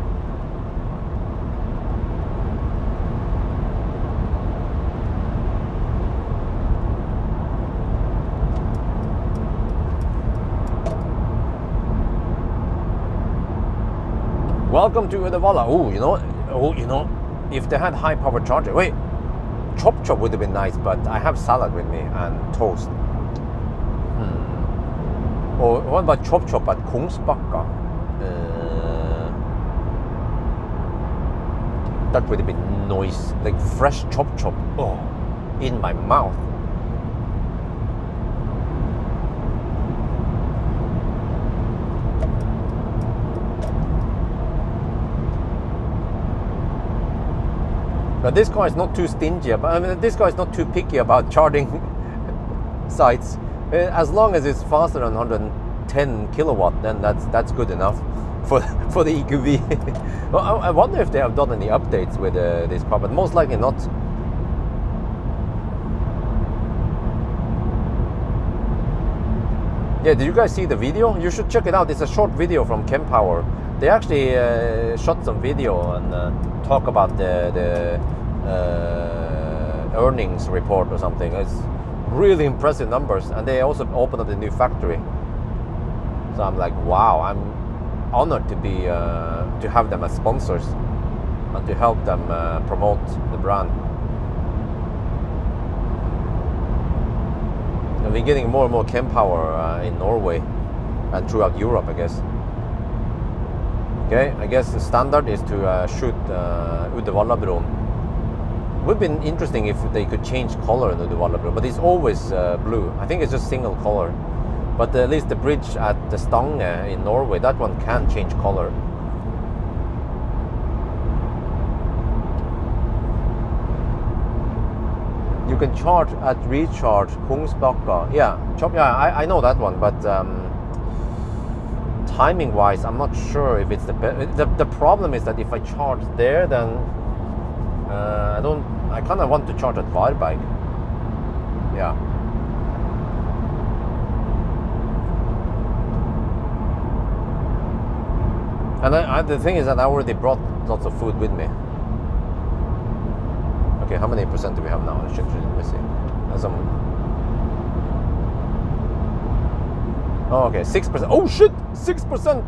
Welcome to Uddevalla. If they had high power charger. Wait, chop would have been nice, but I have salad with me and toast. Or what about chop at Kungsbacka? That would have been nice, like fresh chop. Oh, in my mouth. But this guy is not too stingy this guy is not too picky about charging sites. As long as it's faster than 110 kilowatt, then that's good enough for the EQV. Well, I wonder if they have done any updates with this car, but most likely not. Yeah, did you guys see the video? You should check it out. It's a short video from Kempower They actually shot some video and talk about the earnings report or something. It's really impressive numbers, and they also opened up the new factory. So I'm like, wow, I'm honored to be to have them as sponsors and to help them promote the brand. And we're getting more and more Kempower in Norway and throughout Europe, I guess. Okay, I guess the standard is to shoot Uddevallabroen. Would be interesting if they could change color in Uddevallabroen, but it's always blue. I think it's just single color. But at least the bridge at the Stange in Norway, that one can change color. You can charge at recharge Kungsbakka. Yeah, I know that one, but timing wise, I'm not sure if it's the problem is that if I charge there, then I kind of want to charge at Varberg. Yeah. And the thing is that I already brought lots of food with me. Okay, how many percent do we have now? Let me see. Oh, okay, 6%. Oh shit, 6%.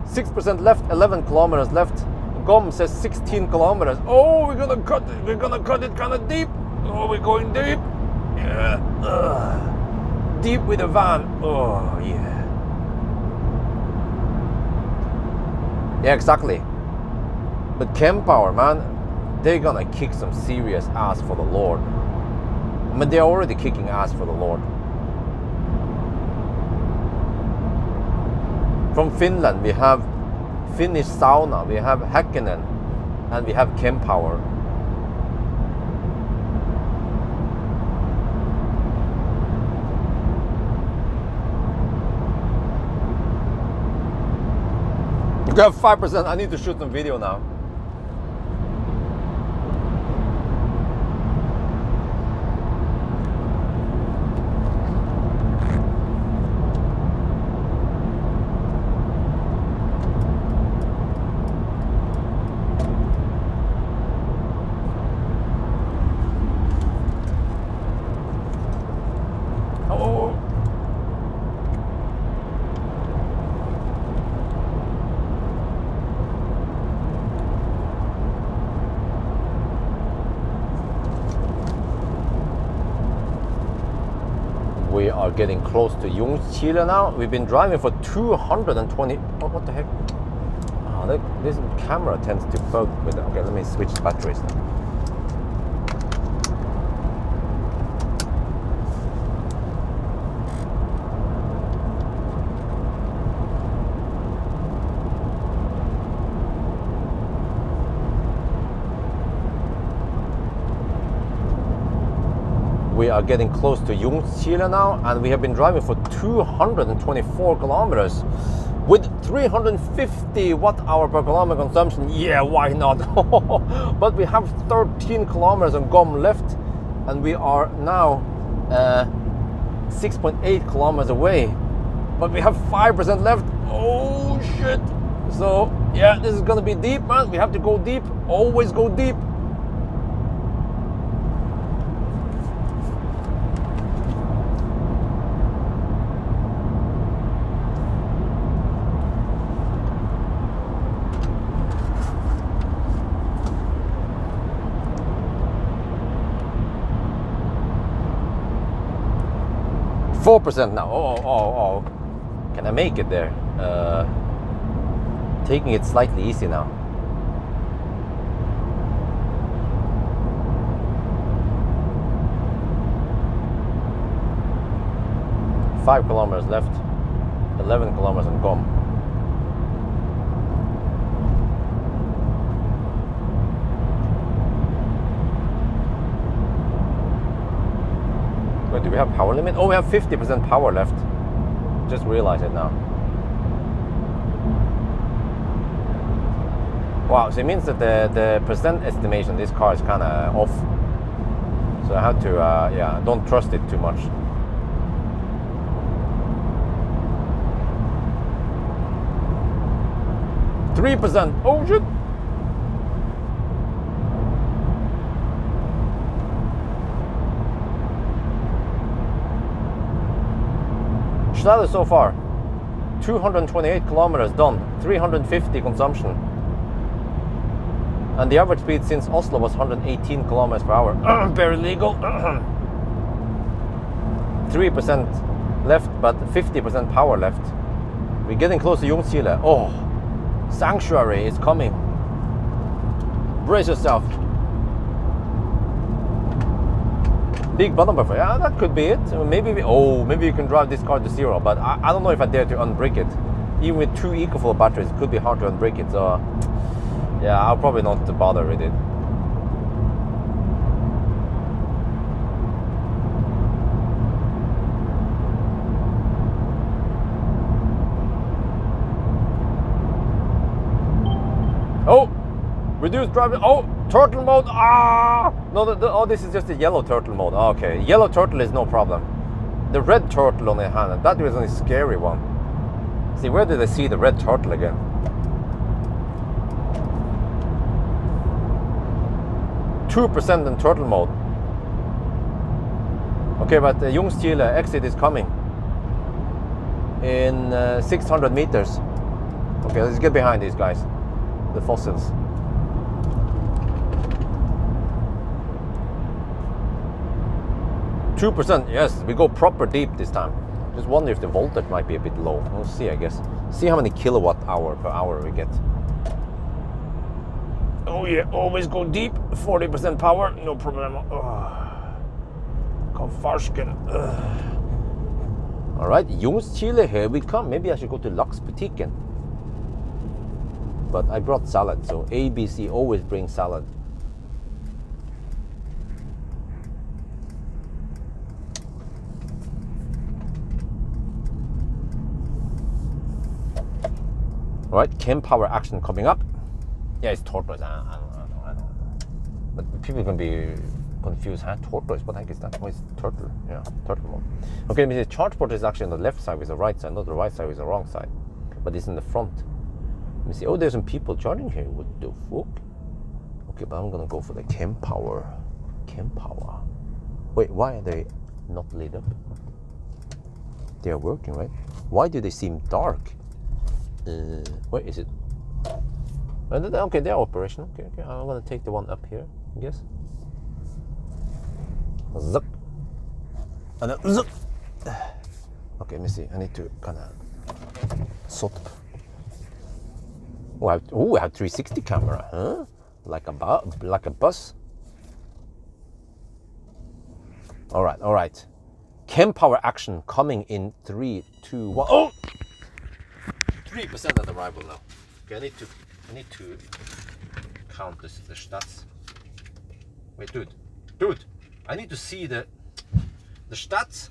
6% left. 11 kilometers left. GOM says 16 kilometers. Oh, we're gonna cut it. We're gonna cut it kind of deep. Oh, we're going deep. Yeah. Deep with the van. Oh yeah. Yeah, exactly. But Kempower, man, they're gonna kick some serious ass for the Lord. I mean, they're already kicking ass for the Lord. From Finland, we have Finnish Sauna, we have Häkkinen, and we have Kempower. You have 5%. I need to shoot some video now. We are getting close to Ljungskile now. We've been driving for 220. Oh, what the heck? Oh, this camera tends to bug with it. Okay, let me switch batteries now. We are getting close to Ljungskile now, and we have been driving for 224 kilometers with 350 watt-hour per kilometer consumption. Yeah, why not? But we have 13 kilometers on GOM left, and we are now 6.8 kilometers away. But we have 5% left. Oh shit! So yeah, this is gonna be deep, man. We have to go deep. Always go deep. %4 now. Oh. Can I make it there? Taking it slightly easy now. Five kilometers left. 11 kilometers on GOM. Do we have power limit? Oh, we have 50% power left. Just realized it now. Wow, so it means that the percent estimation this car is kind of off. So I have to, yeah, don't trust it too much. 3%. Oh shit. Schneider so far. 228 kilometers done. 350 consumption. And the average speed since Oslo was 118 kilometers per hour. Very legal. 3% left, but 50% power left. We're getting close to Ljungskile. Oh, Sanctuary is coming. Brace yourself. Big bottom buffer. Yeah, that could be it. Maybe maybe you can drive this car to zero, but I don't know if I dare to unbrick it. Even with 2 EQV batteries, it could be hard to unbrick it. So yeah, I'll probably not bother with it. Oh, reduce driving. Oh, turtle mode. Ah, no. Oh, this is just the yellow turtle mode. Okay, yellow turtle is no problem. The red turtle on the hand, that was a scary one. See, where did I see the red turtle again? %2% in turtle mode. Okay, but the Ljungskile exit is coming in 600 meters. Okay, let's get behind these guys. The fossils. %2%, yes, we go proper deep this time. Just wonder if the voltage might be a bit low. We'll see, I guess. See how many kilowatt hour per hour we get. Oh yeah, always go deep. 40% power, no problem. Kom farsken. All right, Ljungskile, here we come. Maybe I should go to Laksbutikken. But I brought salad, so ABC always brings salad. All right, chem power action coming up. Yeah, it's tortoise. I don't know. But people can be confused. Huh? Tortoise? What the heck is that? Oh, it's turtle. Yeah, turtle mode. Okay, the charge port is actually on the left side with the right side, not the right side with the wrong side. But it's in the front. Let me see. Oh, there's some people charging here. What the fuck? Okay, but I'm gonna go for the chem power. Chem power. Wait, why are they not lit up? They are working, right? Why do they seem dark? Wait, is it? Okay, they're operational. Okay, I'm gonna take the one up here, I guess. Zup. And then zup. Okay, let me see. I need to kind of sort. Oh, I have 360 camera, huh? Like a bus. All right. Chem power action coming in 3, 2, 1. Oh! 3% at arrival now. Okay, I need to count the stats. Wait, dude, I need to see the stats.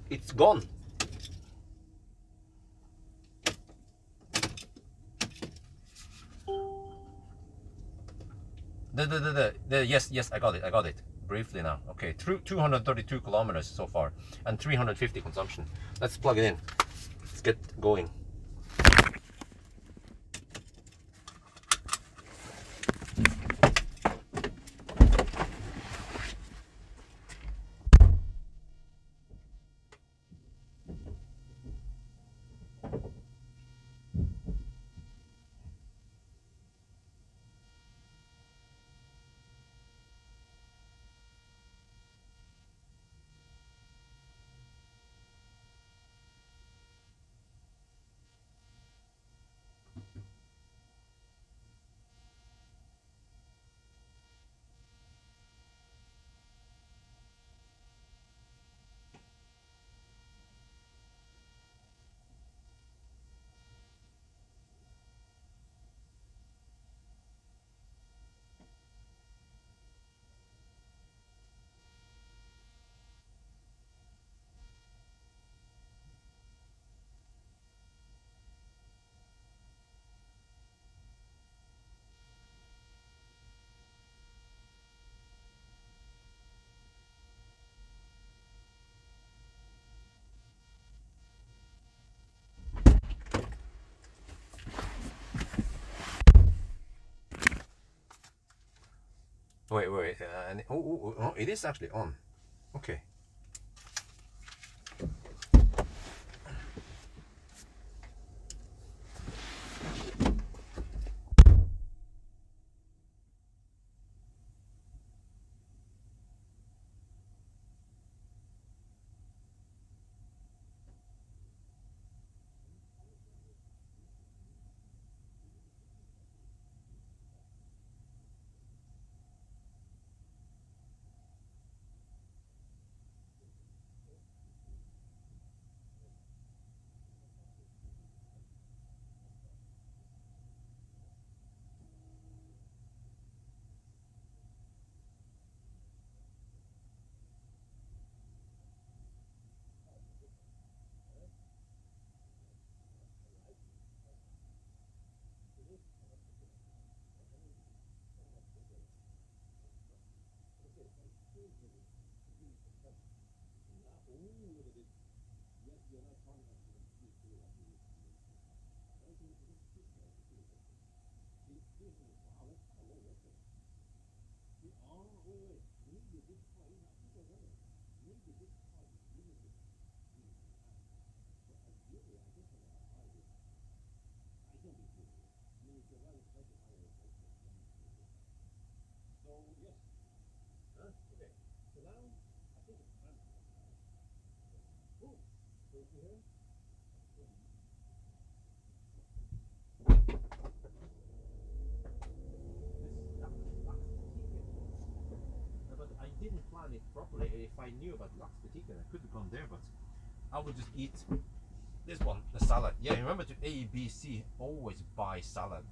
It's gone. Yes, I got it. Briefly now. Okay, 232 kilometers so far and 350 consumption. Let's plug it in. Let's get going. Wait. Oh, it is actually on. Okay. Didn't plan it properly. If I knew about laxbutikken, I could have gone there, but I would just eat this one, the salad. Yeah, remember to A, B, C, always buy salad.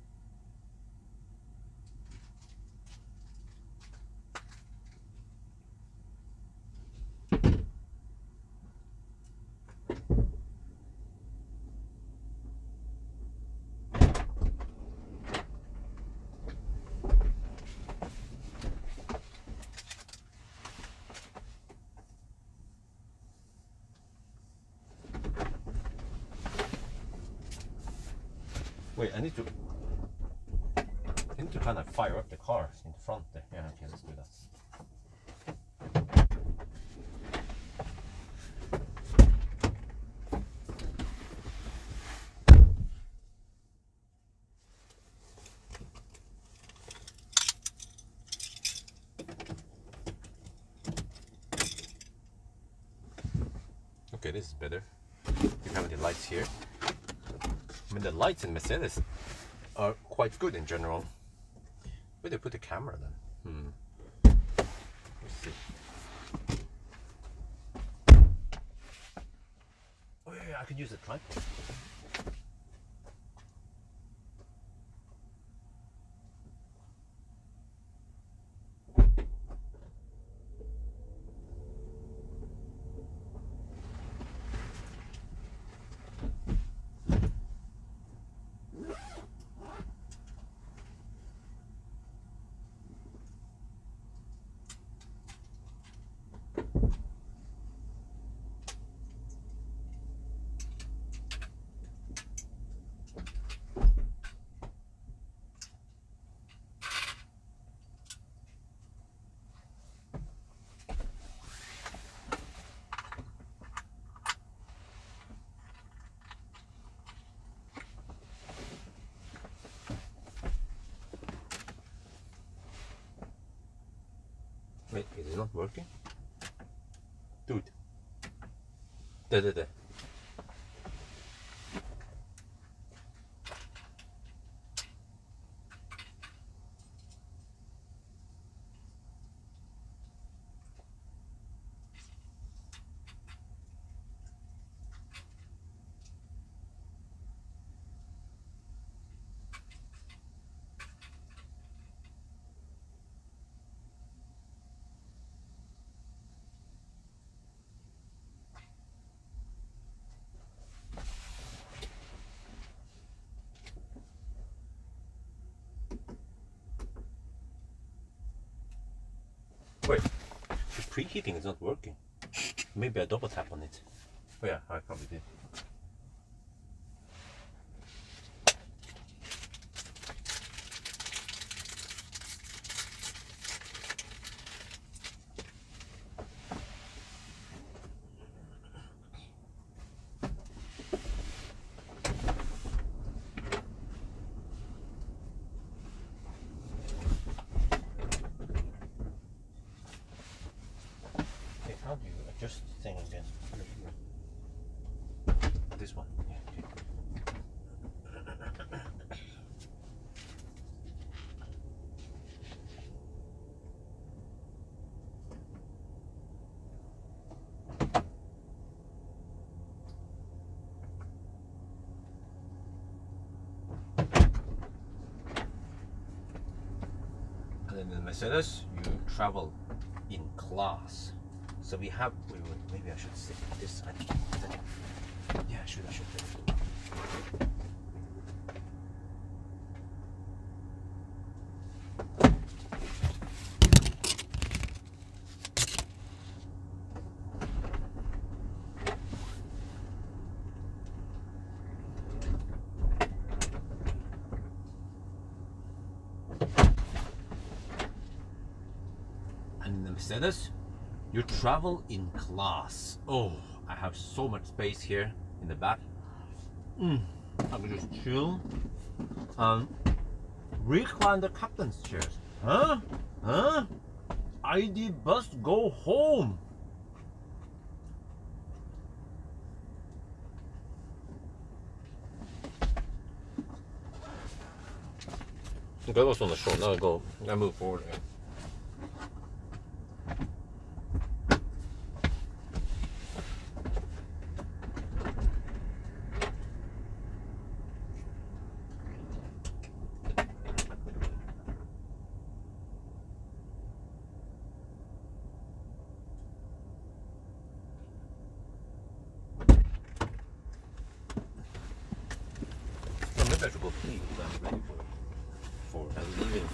Wait, I need to kind of fire up the car in front there. Yeah, okay, let's do that. Okay, this is better. You have the lights here. I mean, the lights in Mercedes are quite good in general. Where do they put the camera then? Let's see. Oh yeah, I could use a tripod. Wait, is it not working? Dude. There. Wait, the preheating is not working. Maybe I double tap on it. Oh yeah, I probably did. Mercedes, you travel in class. So we have, maybe I should sit this side. Yeah, I should. And the Mercedes, you travel in class. Oh, I have so much space here in the back. I can just chill and recline the captain's chairs. Huh? ID bus, go home. Okay, that was on the shore. Now I move forward again. Maybe I should go pee because I'm ready for leaving.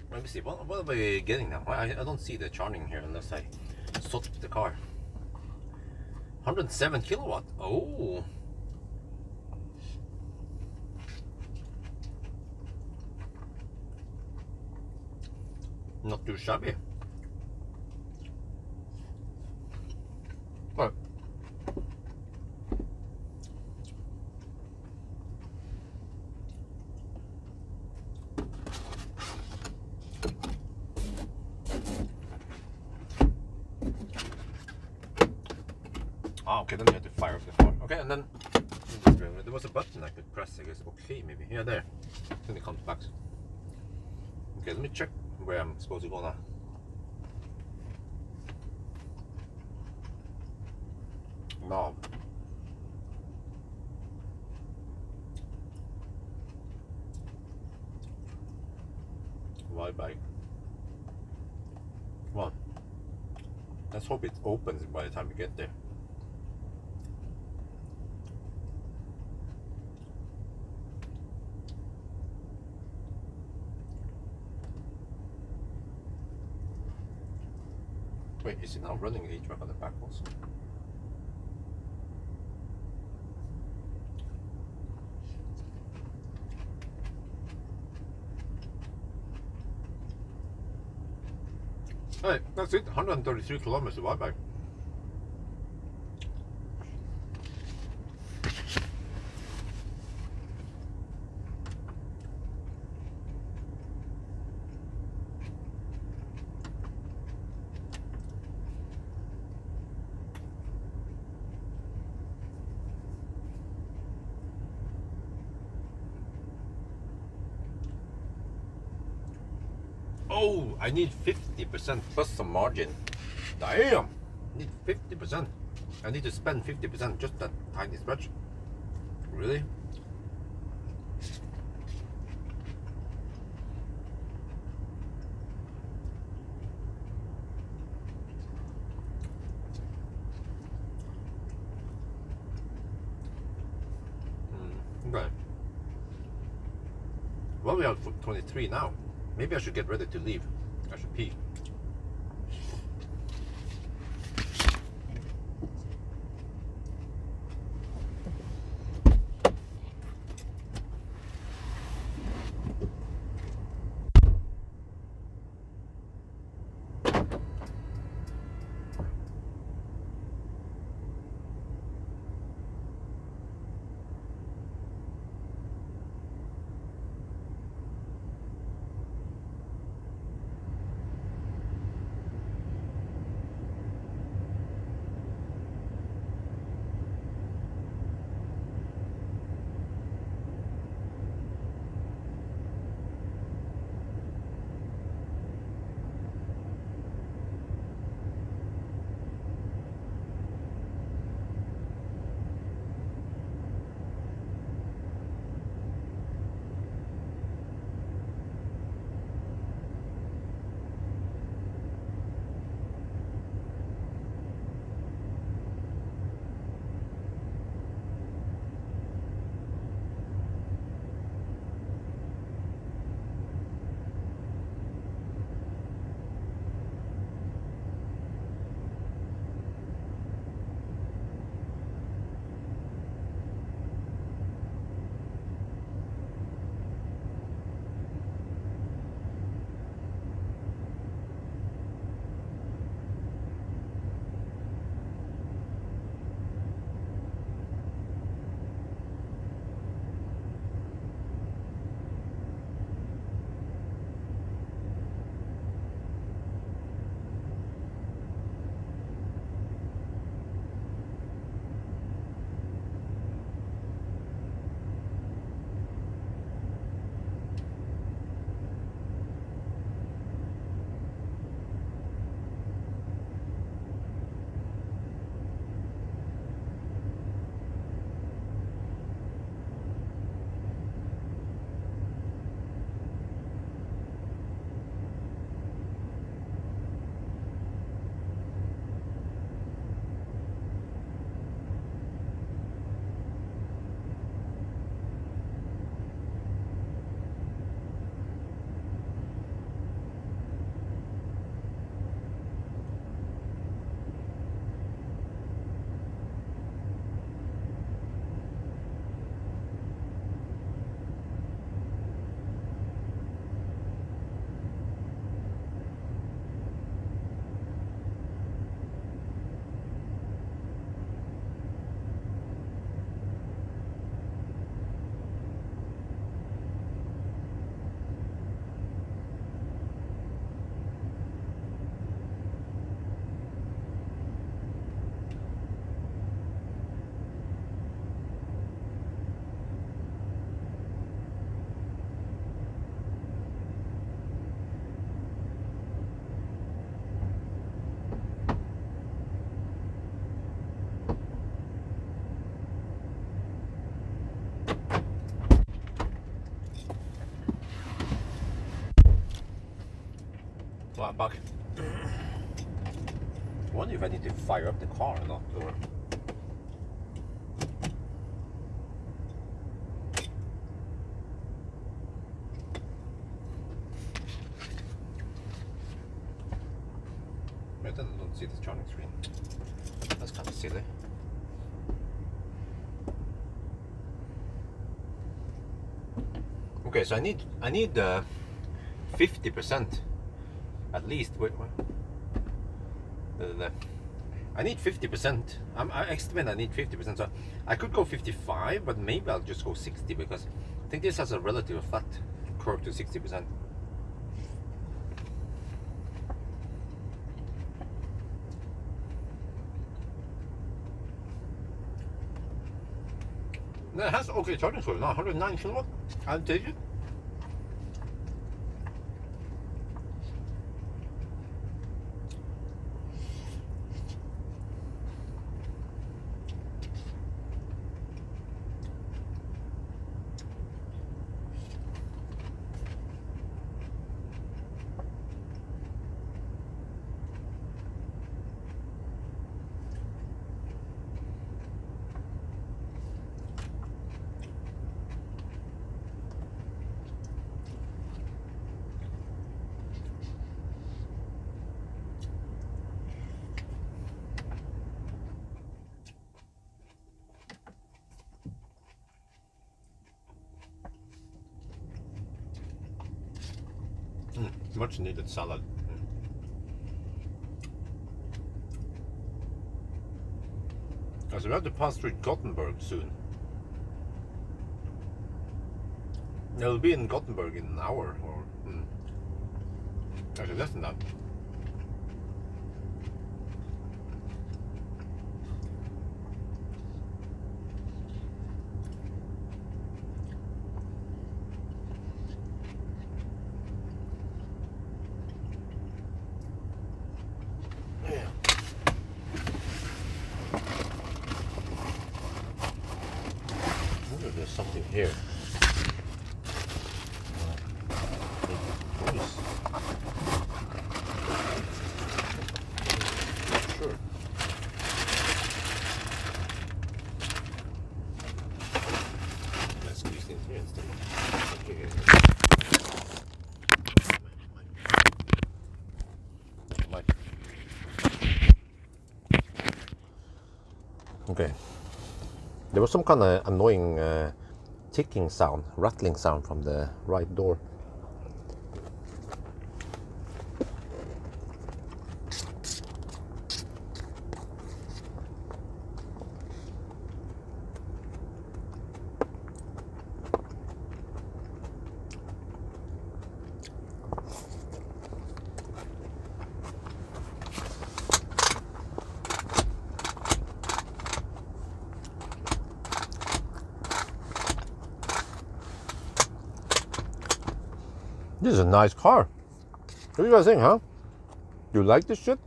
Let me see, what are we getting now? I don't see the charging here unless I swap the car. 107 kilowatt. Oh. Not too shabby. But okay, then you have to fire up the car. Okay, and then there was a button I could press, I guess. Okay, maybe. Yeah, there. Then it comes back. Okay, let me check where I'm supposed to go now. Knob. Wide bike. Come on. Let's hope it opens by the time we get there. Wait, is it now running HVAC on the back also? Hey, that's it, 133 kilometers wide bike. Oh, I need 50% plus some margin. Damn! I need 50%. I need to spend 50%, just that tiny stretch. Really? Okay. Well, we have 23 now. Maybe I should get ready to leave. I should pee. fire up the car or not. Or... I don't see the charging screen. That's kind of silly. Okay, so I need 50% at least. Wait, what? I need 50%. I estimate I need 50%. So I could go 55, but maybe I'll just go 60 because I think this has a relative flat curve to 60%. No, it has okay charging for now, 109 kilowatt. I'll take it. Much needed salad. So we have to pass through Gothenburg soon. It'll be in Gothenburg in an hour or actually less than that. There's something here. Sure. Let's squeeze in here instead. Okay. There was some kind of annoying ticking sound, rattling sound from the right door. This is a nice car. What do you guys think, huh? You like this shit?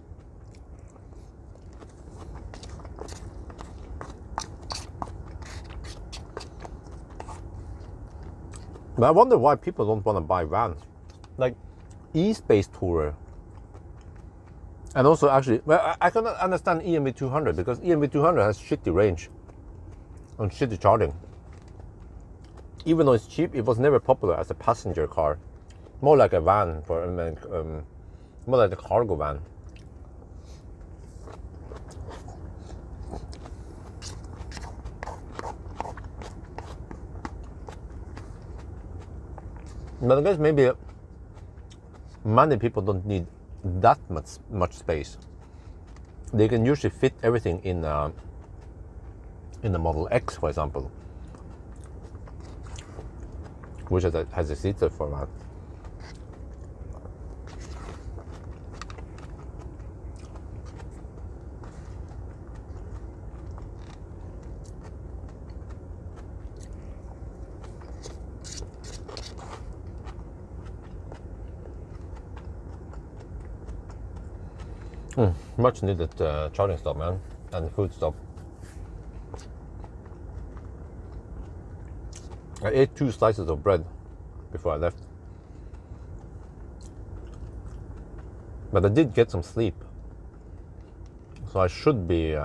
But I wonder why people don't want to buy vans. Like E-Space Tourer. And also actually, well, I cannot understand EMV 200 because EMV 200 has shitty range and shitty charging. Even though it's cheap, it was never popular as a passenger car. More like a van, more like a cargo van. But I guess maybe many people don't need that much space. They can usually fit everything in the Model X, for example, which has a seater format. Much needed charging stop, man, and food stop. I ate 2 slices of bread before I left. But I did get some sleep. So I should be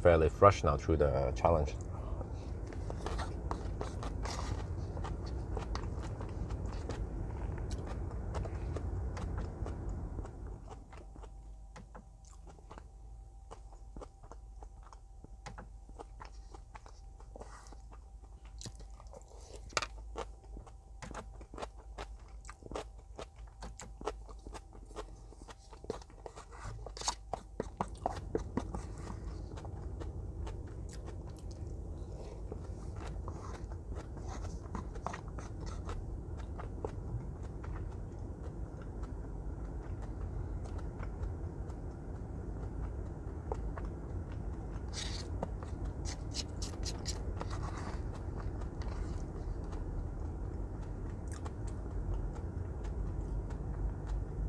fairly fresh now through the challenge.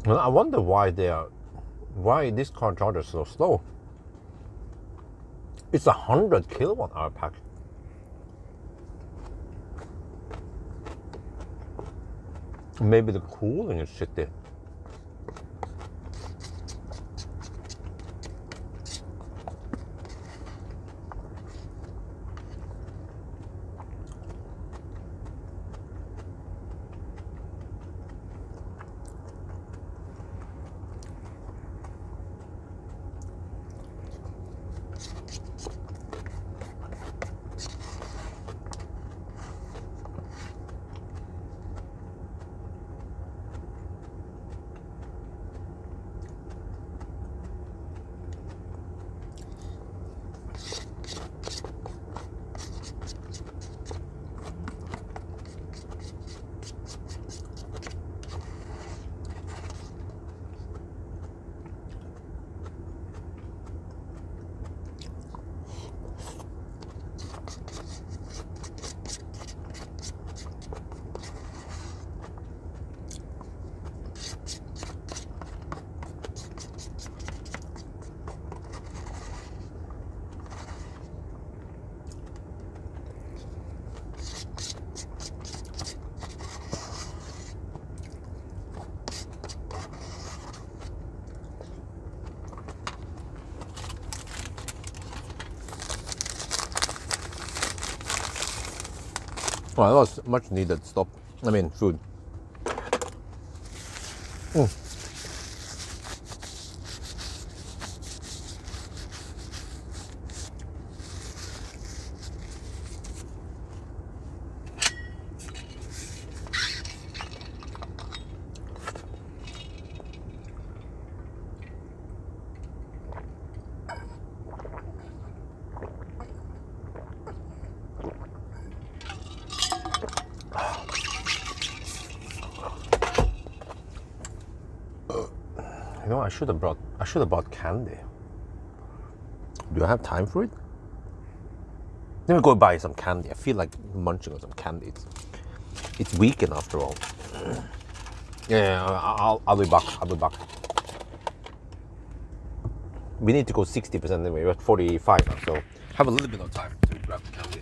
Well, I wonder why this car charges so slow. It's 100 kilowatt hour pack. Maybe the cooling is shitty. Well, that was much needed stop. I mean, food. You know, I should have bought candy. Do I have time for it? Let me go buy some candy. I feel like munching on some candy. It's weekend after all. Yeah, I'll be back. I'll be back. We need to go 60% anyway. We're at 45 now, so have a little bit of time to grab the candy.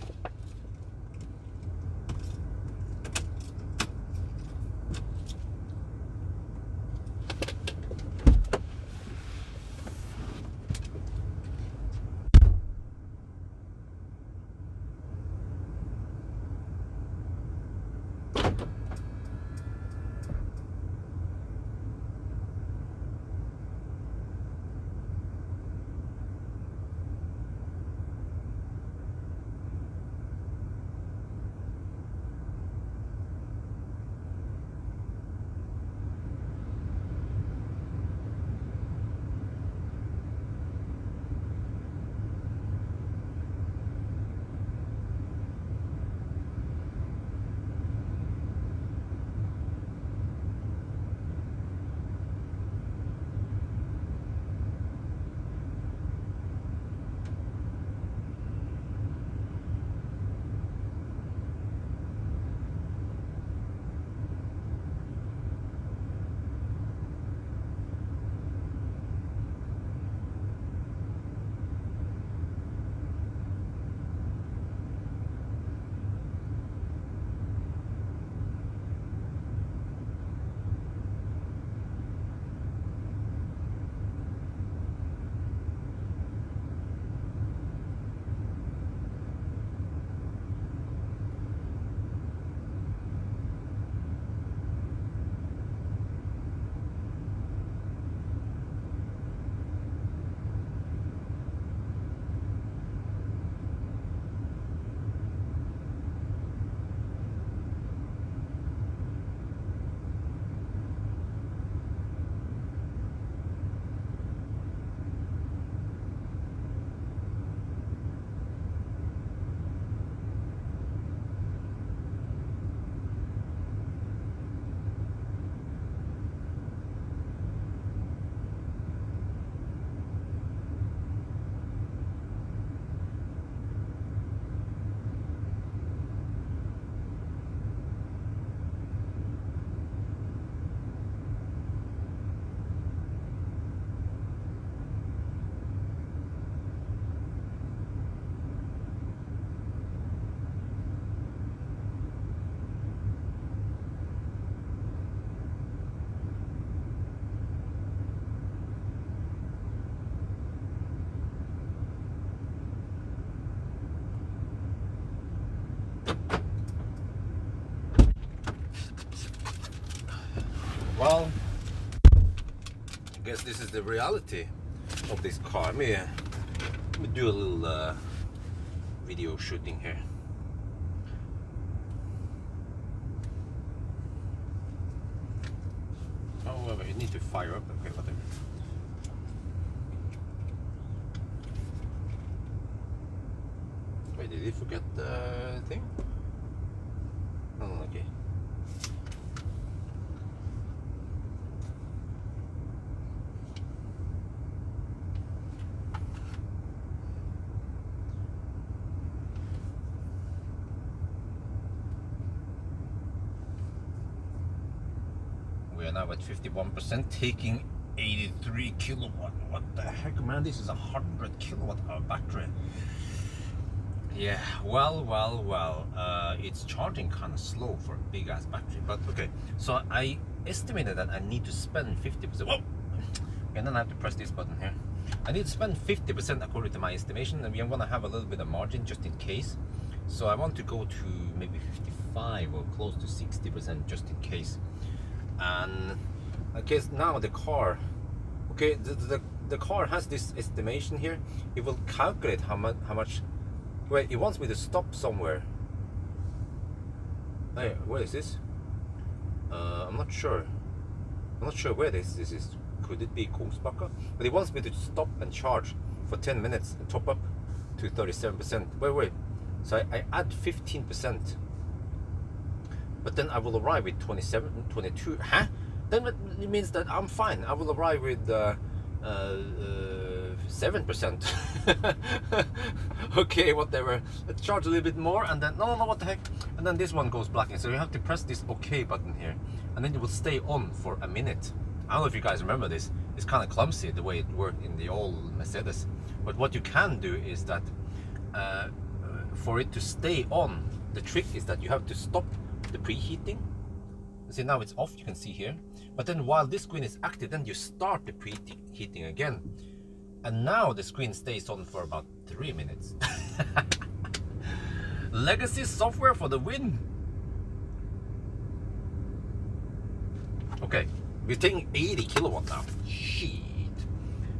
the reality of this car. Let me do a little video shooting here. Oh, you need to fire up. Okay, whatever. Wait, did he forget the thing? Oh, okay. We are now at 51%, taking 83 kilowatt. What the heck, man? This is a 100 kilowatt hour battery. Yeah, well, it's charging kind of slow for a big ass battery, but okay. So I estimated that I need to spend 50%. Whoa! And then I have to press this button here. I need to spend 50% according to my estimation, and I'm gonna have a little bit of margin just in case. So I want to go to maybe 55 or close to 60% just in case. And I guess now the car, okay, the car has this estimation here. It will calculate how much. Wait, it wants me to stop somewhere. Hey, where is this? I'm not sure. I'm not sure where this is. Could it be Kungsbacka? But it wants me to stop and charge for 10 minutes and top up to 37%. Wait. So I add 15%. But then I will arrive with 27, 22. Huh? Then it means that I'm fine. I will arrive with 7%. Okay, whatever. Let's charge a little bit more, and then no, what the heck? And then this one goes black, and so you have to press this OK button here, and then it will stay on for a minute. I don't know if you guys remember this. It's kind of clumsy the way it worked in the old Mercedes. But what you can do is that for it to stay on, the trick is that you have to stop the preheating. See, now it's off, you can see here. But then while this screen is active, then you start the preheating again. And now the screen stays on for about 3 minutes. Legacy software for the win. Okay, we're taking 80 kilowatt now. Shit.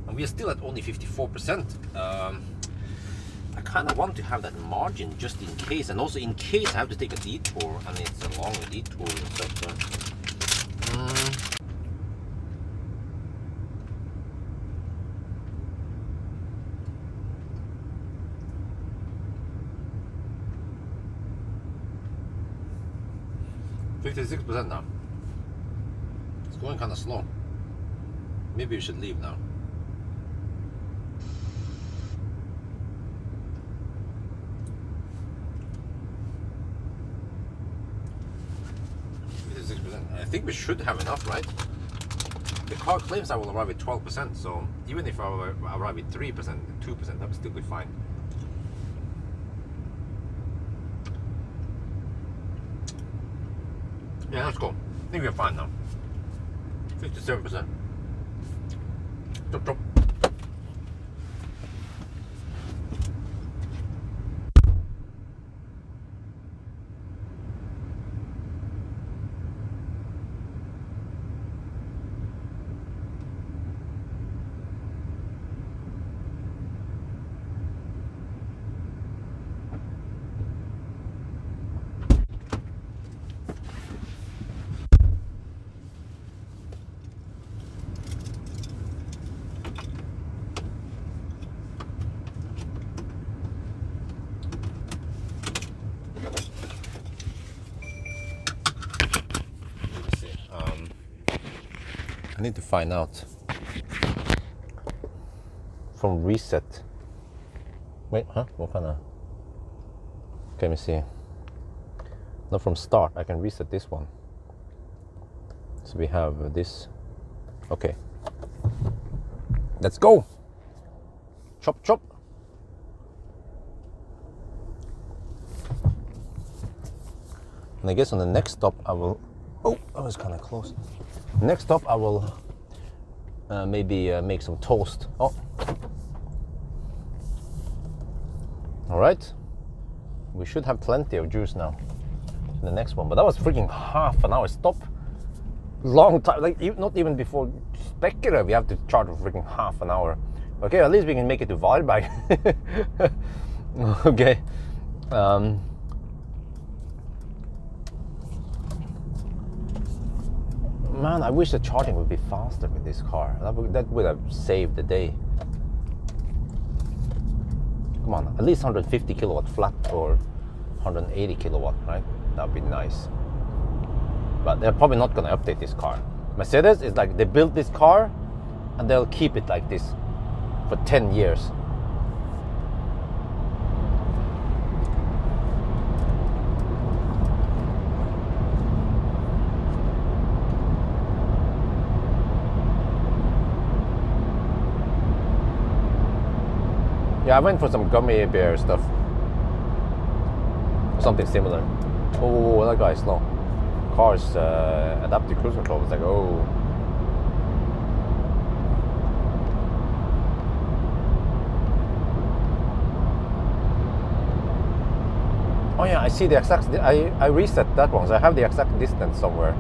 And we are still at only 54%. I kind of want to have that margin just in case, and also in case I have to take a detour, and it's a long detour and stuff. 56% now. It's going kind of slow. Maybe we should leave now. I think we should have enough, right? The car claims I will arrive at 12%, so even if I arrive at 3%, 2%, that would still be fine. Yeah, let's go. I think we're fine now. 57%. Drop. I need to find out from reset. Wait, huh? What kind of? Okay, let me see. Not from start. I can reset this one. So we have this. Okay. Let's go. Chop, chop. And I guess on the next stop I will. Oh, that was kind of close. Next stop I will maybe make some toast. Oh. All right. We should have plenty of juice now. The next one, but that was freaking half an hour stop. Long time, like not even before speculative we have to charge for freaking half an hour. Okay, at least we can make it to Varberg. Okay. Man, I wish the charging would be faster with this car. That would have saved the day. Come on, at least 150 kilowatt flat or 180 kilowatt, right? That would be nice. But they're probably not going to update this car. Mercedes is like, they built this car and they'll keep it like this for 10 years. Yeah, I went for some gummy bear stuff. Something similar. Oh, that guy's slow. Car's adaptive cruise control. It's like, oh. Oh yeah, I see the exact. I reset that one, so I have the exact distance somewhere.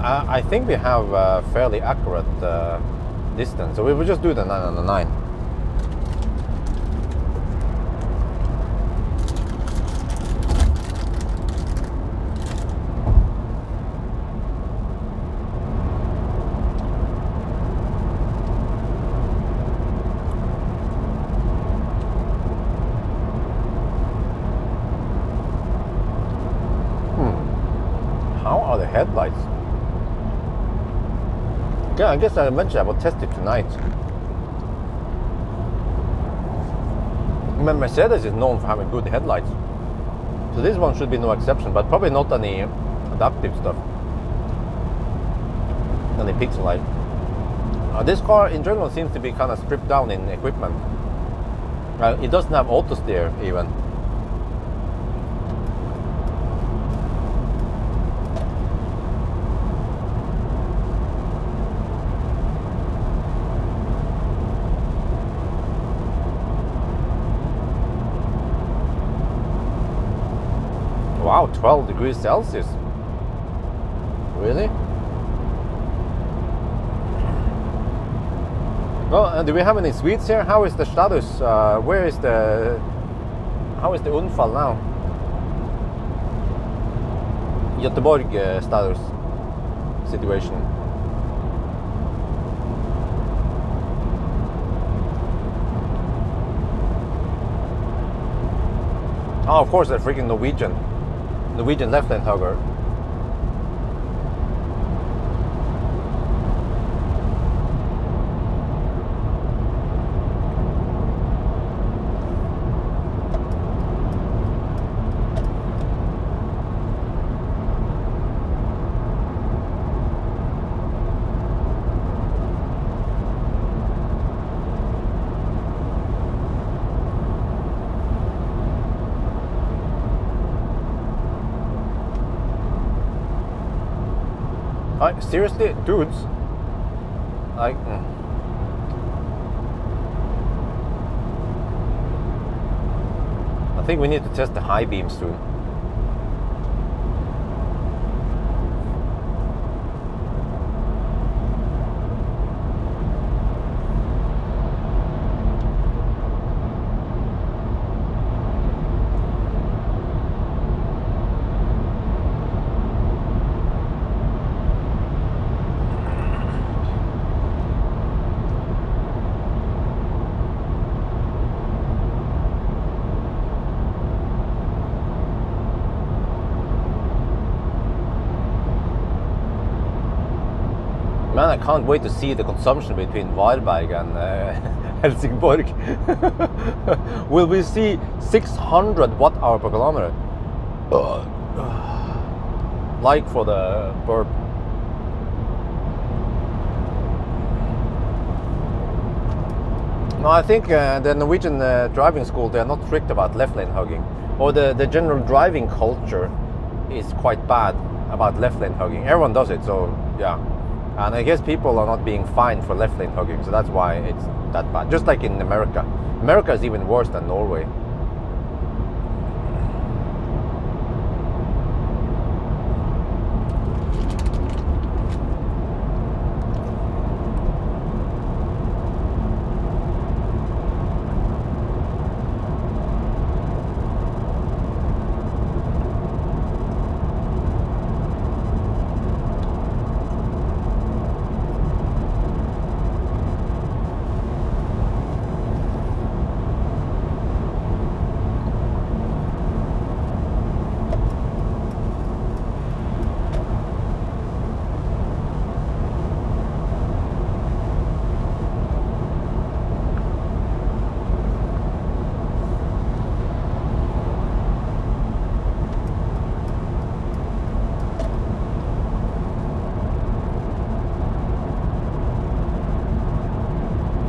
I think we have a fairly accurate distance, so we will just do the 9 on the 9. How are the headlights? Yeah, I guess I mentioned I will test it tonight. Mercedes is known for having good headlights, so this one should be no exception, but probably not any adaptive stuff, any pixel light. This car in general seems to be kind of stripped down in equipment. It doesn't have auto steer even. Wow, 12 degrees Celsius. Really? Well, do we have any Swedes here? How is the status? How is the Unfall now? Göteborg status situation. Oh, of course, they're freaking Norwegian left-hand hugger. Seriously, dudes, like, I think we need to test the high beam soon. Man, I can't wait to see the consumption between Varberg and Helsingborg. Will we see 600 watt-hour per kilometer? Like for the burp. No, I think the Norwegian driving school, they're not strict about left lane hugging. Or the general driving culture is quite bad about left lane hugging. Everyone does it, so yeah. And I guess people are not being fined for left lane hugging, so that's why it's that bad. Just like in America. America is even worse than Norway.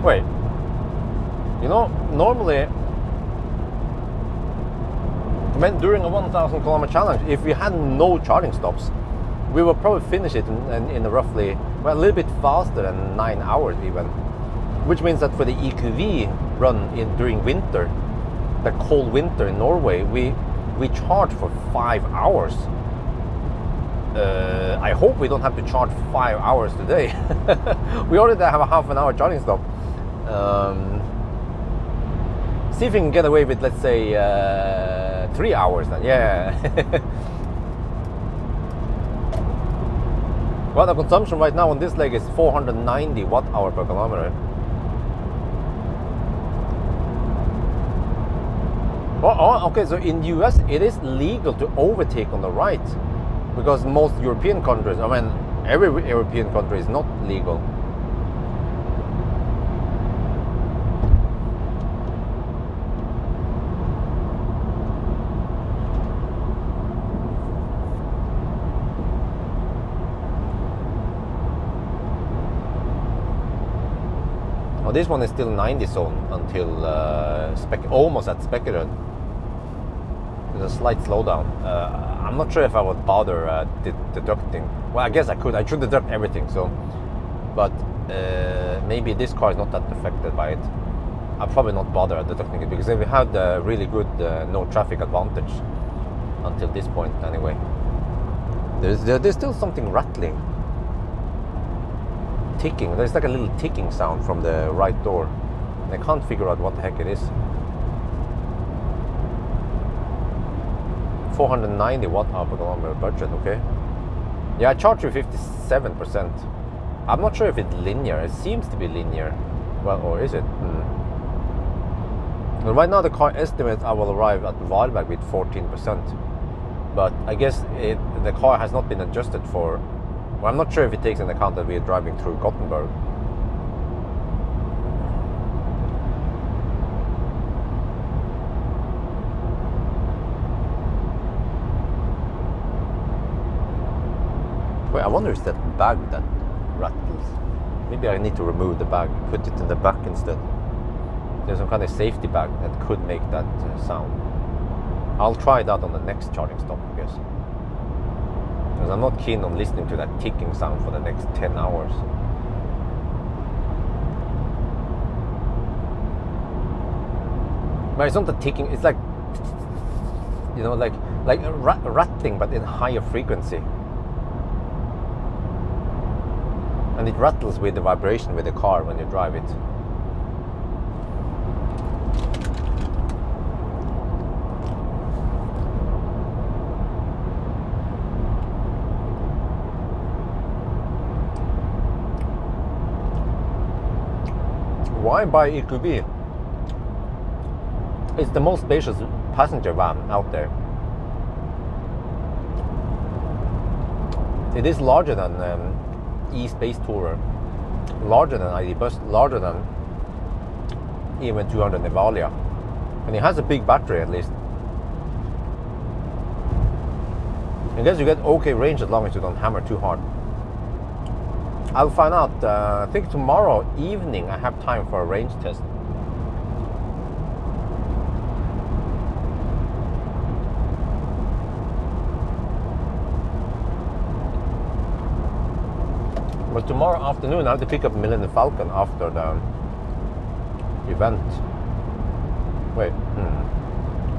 Wait, you know, normally during a 1,000 kilometer challenge, if we had no charging stops, we would probably finish it in a roughly, well, a little bit faster than 9 hours even. Which means that for the EQV run during winter, the cold winter in Norway, we charge for 5 hours. I hope we don't have to charge 5 hours today. We already have a half an hour charging stop. See if we can get away with, let's say, 3 hours then. Yeah. Well, the consumption right now on this leg is 490 watt-hour per kilometer. Oh, okay, so in US it is legal to overtake on the right, because most European countries, I mean, every European country is not legal. Oh, this one is still 90 zone until almost at Spekerød. There's a slight slowdown. I'm not sure if I would bother deducting. Well, I guess I could. I should deduct everything. So, but maybe this car is not that affected by it. I'll probably not bother deducting it, because we had a really good no traffic advantage until this point. Anyway, there's still something rattling. Ticking. There's like a little ticking sound from the right door. I can't figure out what the heck it is. 490 watt-hour per kilometer budget, okay. Yeah, I charge you 57%. I'm not sure if it's linear. It seems to be linear. Well, or is it? Well, right now the car estimates I will arrive at Varberg with 14%. But I guess the car has not been adjusted for. Well, I'm not sure if it takes into account that we are driving through Gothenburg. Wait, I wonder if that bag that rattles. Maybe I need to remove the bag, put it in the back instead. There's some kind of safety bag that could make that sound. I'll try that on the next charging stop, I guess. Because I'm not keen on listening to that ticking sound for the next 10 hours. But it's not the ticking, it's like, you know, like rattling, but in higher frequency. And it rattles with the vibration with the car when you drive it. Why buy EQV? It's the most spacious passenger van out there. It is larger than E-Space Tourer, larger than ID Bus, larger than even 200 Nevalia. And it has a big battery at least. I guess you get okay range as long as you don't hammer too hard. I'll find out. I think tomorrow evening I have time for a range test. But tomorrow afternoon I have to pick up Millennium Falcon after the event. Wait,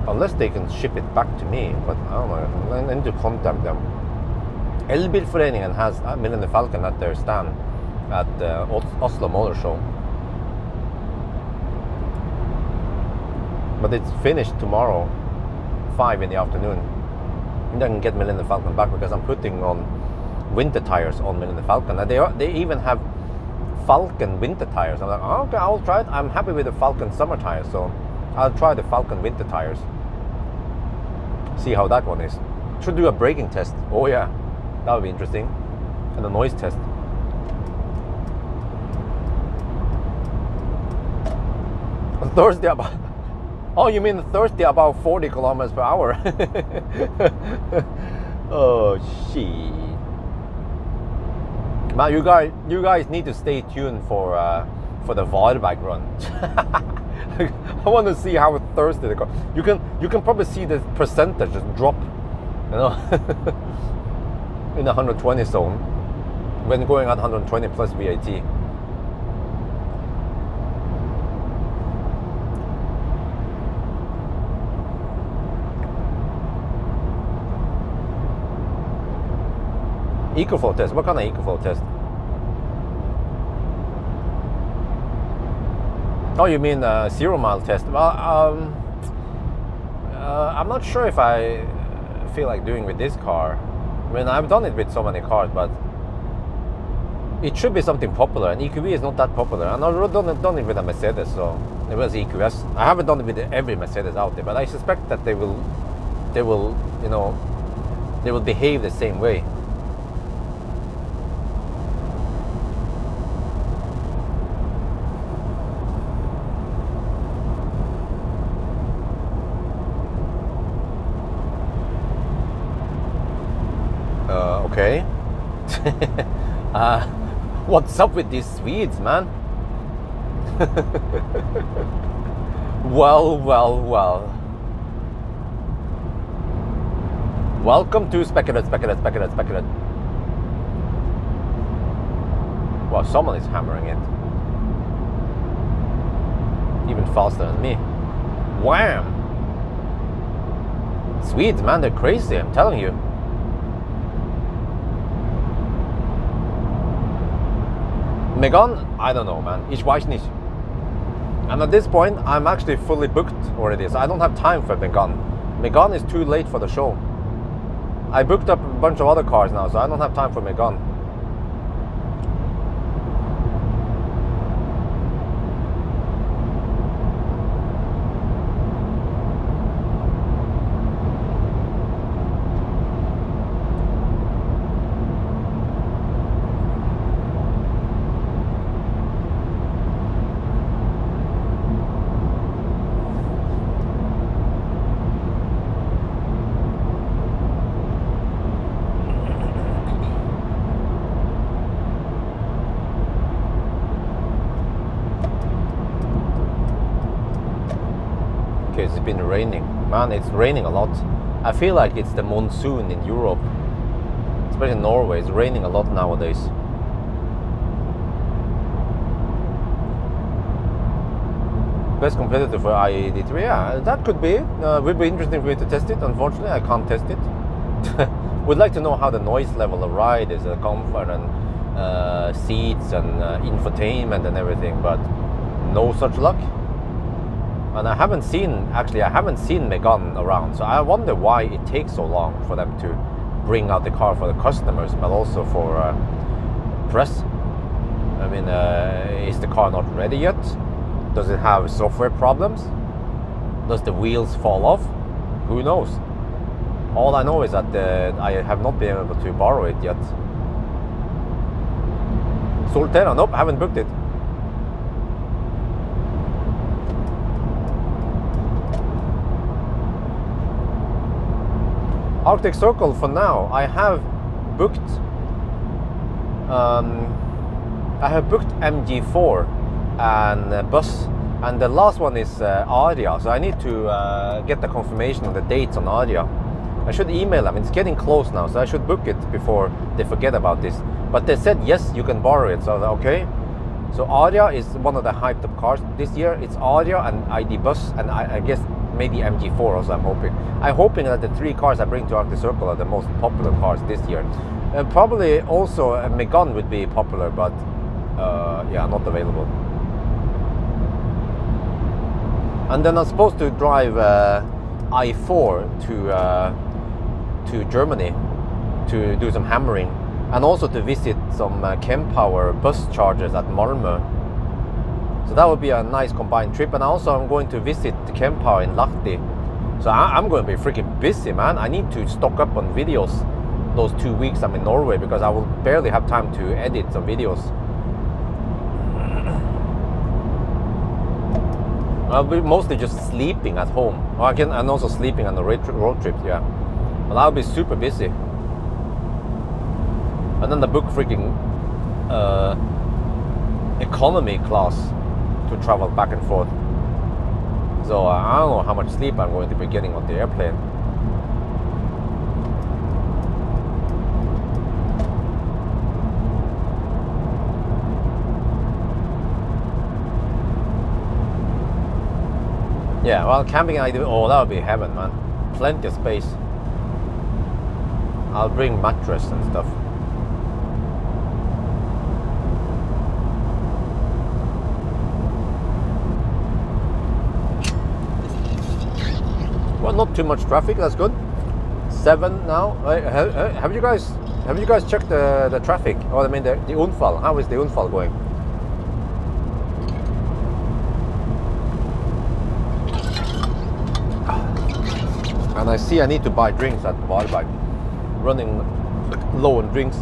unless they can ship it back to me, but I don't know. I need to contact them. Elbilforeningen has Millennium Falcon at their stand at the Oslo Motor Show. But it's finished tomorrow, 5 in the afternoon. And I can get Millennium Falcon back because I'm putting on winter tires on Millennium Falcon. And they even have Falcon winter tires. I'm like, oh, okay, I'll try it. I'm happy with the Falcon summer tires, so I'll try the Falcon winter tires. See how that one is. Should do a braking test. Oh yeah, that would be interesting. And a noise test. Thursday about... Oh, you mean Thursday about 40 kilometers per hour? Oh shit. Man, you guys need to stay tuned for the Varberg run. I want to see how thirsty they go. You can probably see the percentage just drop, you know, in the 120 zone when going at 120 plus VAT. EQV test. What kind of EQV test? Oh, you mean 0 mile test? Well, I'm not sure if I feel like doing with this car. I mean, I've done it with so many cars, but it should be something popular. And EQV is not that popular. And I've done it with a Mercedes, so it was EQS. I haven't done it with every Mercedes out there, but I suspect that they will, you know, they will behave the same way. Okay. What's up with these Swedes, man? Well. Welcome to Speculate. Wow, someone is hammering it. Even faster than me. Wham! Swedes, man, they're crazy, I'm telling you. Megane, I don't know, man. Ich weiß nicht. And at this point, I'm actually fully booked already, so I don't have time for Megane. Megane is too late for the show. I booked up a bunch of other cars now, so I don't have time for Megane. It's been raining. Man, it's raining a lot. I feel like it's the monsoon in Europe. Especially in Norway, it's raining a lot nowadays. Best competitor for IE83? Yeah, that could be. Would be interesting for me to test it. Unfortunately, I can't test it. Would like to know how the noise level of ride is, comfort and seats and infotainment and everything, but no such luck. And I haven't seen Megane around, so I wonder why it takes so long for them to bring out the car for the customers, but also for press. I mean, is the car not ready yet? Does it have software problems? Does the wheels fall off? Who knows? All I know is that I have not been able to borrow it yet. Solterra, nope, haven't booked it. Arctic Circle for now. I have booked MG4 and bus, and the last one is Aria. So I need to get the confirmation of the dates on Aria. I should email them. It's getting close now, so I should book it before they forget about this. But they said yes, you can borrow it. So I was like, okay. So Aria is one of the hyped up cars this year. It's Aria and ID Bus, and I guess maybe MG4 also. I'm hoping that the 3 cars I bring to Arctic Circle are the most popular cars this year. Probably also a Megane would be popular, but yeah, not available. And then I'm supposed to drive I4 to Germany to do some hammering, and also to visit some Pawel bus chargers at Malmö. So that would be a nice combined trip. And also I'm going to visit the Pawel in Lahti. So I'm going to be freaking busy, man. I need to stock up on videos those 2 weeks I'm in Norway, because I will barely have time to edit some videos. I'll be mostly just sleeping at home. And also sleeping on the road trips, yeah. But I'll be super busy. And then the book freaking economy class to travel back and forth. So I don't know how much sleep I'm going to be getting on the airplane. Yeah, well, camping idea, oh, that would be heaven, man. Plenty of space. I'll bring mattress and stuff. Well, not too much traffic, that's good. 7 now. Have you guys checked the traffic? Or I mean the Unfall. How is the Unfall going? And I see I need to buy drinks at the bar bag. Running low on drinks.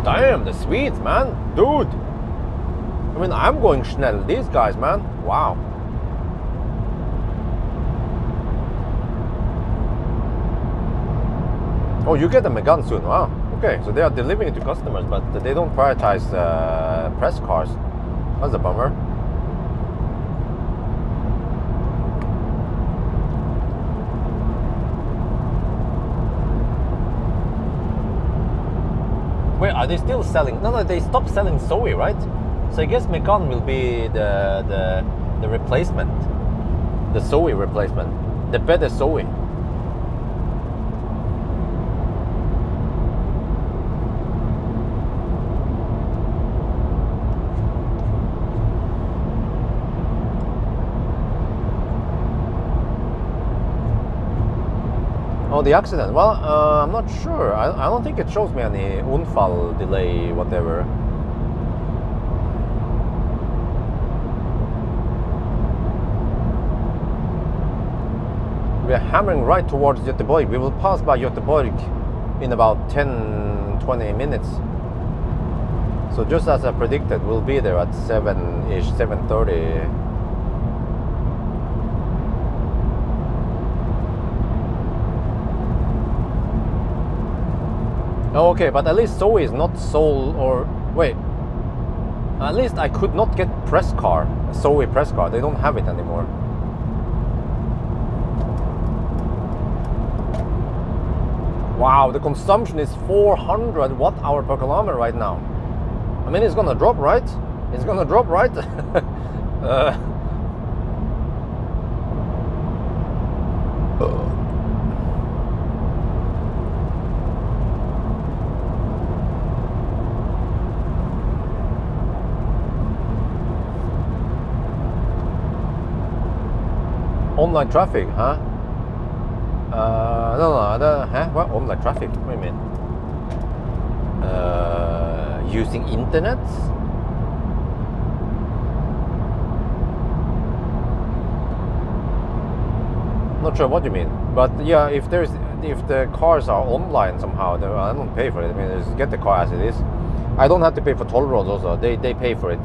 Damn, the Swedes, man. Dude. I mean, I'm going schnell. These guys, man. Wow. Oh, you get a Megane soon. Wow. Okay, so they are delivering it to customers, but they don't prioritize press cars. That's a bummer. Wait, are they still selling? No, they stopped selling Zoe, right? So I guess Megane will be the replacement, the Zoe replacement, the better Zoe. Oh, the accident. Well, I'm not sure. I don't think it shows me any Unfall delay, whatever. We are hammering right towards Göteborg. We will pass by Göteborg in about 10-20 minutes. So just as I predicted, we'll be there at 7-ish, 7:30. Oh, okay, but at least Zoe is not sold, or wait. At least I could not get press car, a Zoe press car. They don't have it anymore. Wow, the consumption is 400 watt-hour per kilometer right now. I mean, it's gonna drop, right? It's gonna drop, right? Online traffic, huh? What online traffic? What do you mean? Using internet? Not sure what you mean, but yeah, if the cars are online somehow, then I don't pay for it. I mean, just get the car as it is. I don't have to pay for toll roads also. They pay for it.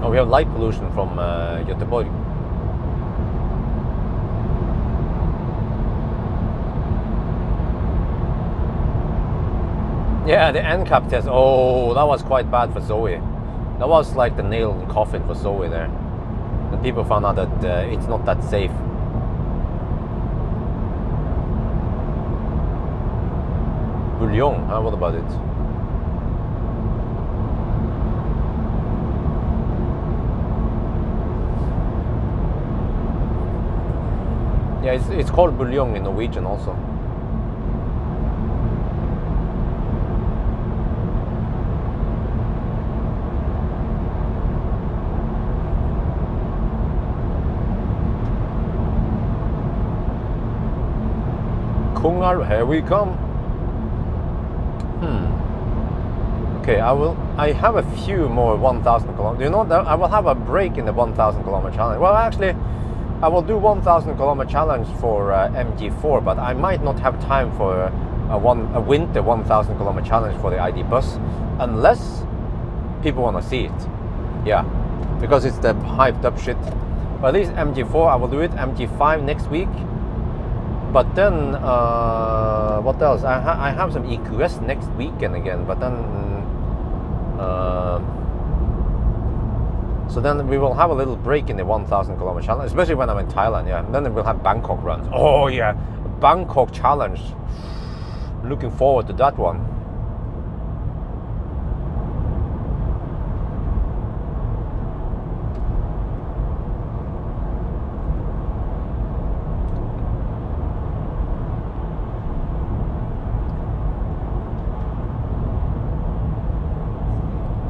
Oh, we have light pollution from Göteborg. Yeah, the end cap test. Oh, that was quite bad for Zoe. That was like the nail in the coffin for Zoe there. The people found out that it's not that safe. Bouillon, huh? What about it? Yeah, it's called bouillon in Norwegian also. Kungar, here we come. Okay, I have a few more 1,000 kilometers. You know, I will have a break in the 1,000 kilometer challenge. Well, actually, I will do 1,000 kilometer challenge for MG4, but I might not have time for a winter 1,000 kilometer challenge for the ID bus, unless people want to see it. Yeah, because it's the hyped up shit. But at least MG4, I will do it. MG5 next week. But then, what else? I have some EQS next weekend again, but then, so then we will have a little break in the 1,000 kilometer challenge, especially when I'm in Thailand, yeah. And then we'll have Bangkok runs. Oh yeah, Bangkok challenge. Looking forward to that one.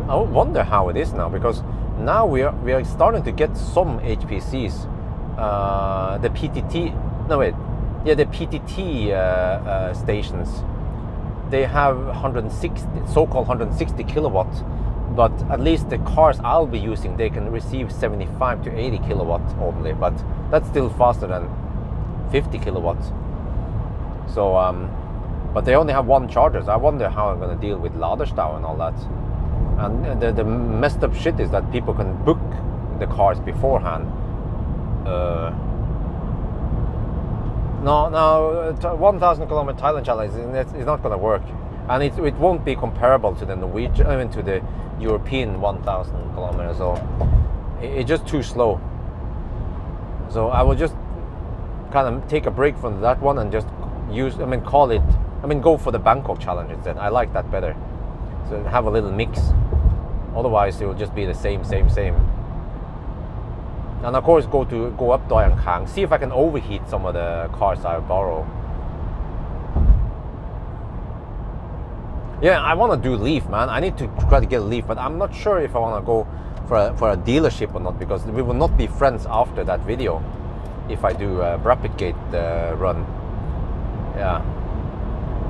I wonder how it is now, because now we are starting to get some HPCs. The PTT, no wait, yeah, the PTT stations. They have 160, so-called 160 kilowatts, but at least the cars I'll be using, they can receive 75 to 80 kilowatts only. But that's still faster than 50 kilowatts. So, but they only have one charger. So I wonder how I'm going to deal with Laderstau and all that. And the messed up shit is that people can book the cars beforehand. No, 1,000 kilometer Thailand challenge is not going to work, and it won't be comparable to the Norwegian, I mean to the European 1,000 kilometers. So it's just too slow. So I will just kind of take a break from that one and just go for the Bangkok challenge instead. I like that better. So have a little mix. Otherwise, it will just be the same. And of course, go up Doi and Kang. See if I can overheat some of the cars I borrow. Yeah, I want to do Leaf, man. I need to try to get a Leaf, but I'm not sure if I want to go for a dealership or not, because we will not be friends after that video if I do a Rapid Gate run. Yeah.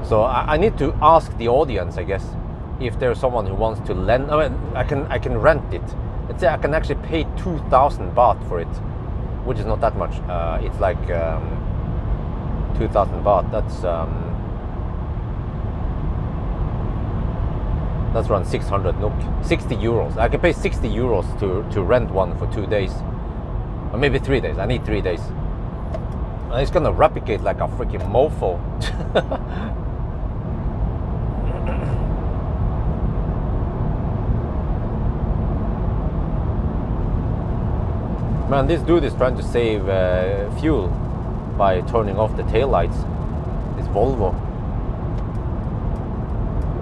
So I need to ask the audience, I guess, if there's someone who wants to lend. I mean, I can rent it. Let's say I can actually pay 2,000 baht for it, which is not that much. It's like 2,000 baht. That's around 600 NOK, 60 euros. I can pay 60 euros to rent one for 2 days, or maybe 3 days. I need 3 days, and it's gonna replicate like a freaking mofo. Man, this dude is trying to save fuel by turning off the taillights. This Volvo.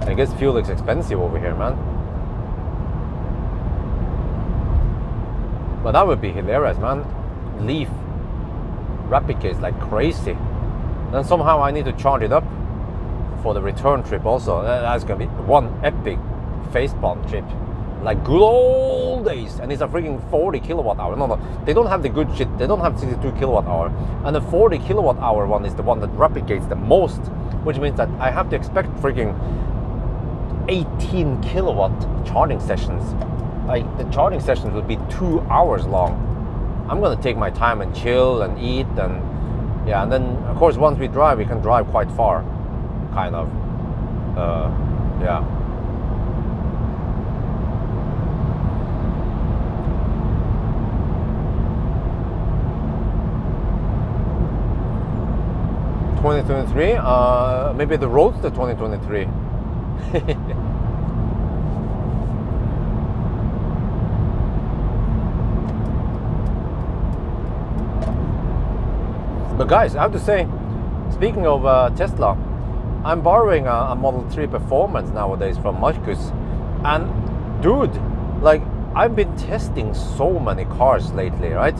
I guess fuel is expensive over here, man. But that would be hilarious, man. Leaf Rapid case like crazy. Then somehow I need to charge it up for the return trip also. That's gonna be one epic facepalm trip. Like good old days, and it's a freaking 40 kilowatt hour. No, they don't have the good shit. They don't have 62 kilowatt hour, and the 40 kilowatt hour one is the one that replicates the most, which means that I have to expect freaking 18 kilowatt charging sessions. Like the charging sessions will be 2 hours long. I'm gonna take my time and chill and eat, and yeah, and then of course once we drive, we can drive quite far, kind of. Yeah. '23, maybe the Roadster 2023. But guys, I have to say, speaking of Tesla, I'm borrowing a Model 3 Performance nowadays from Marcus, and dude, like, I've been testing so many cars lately, right?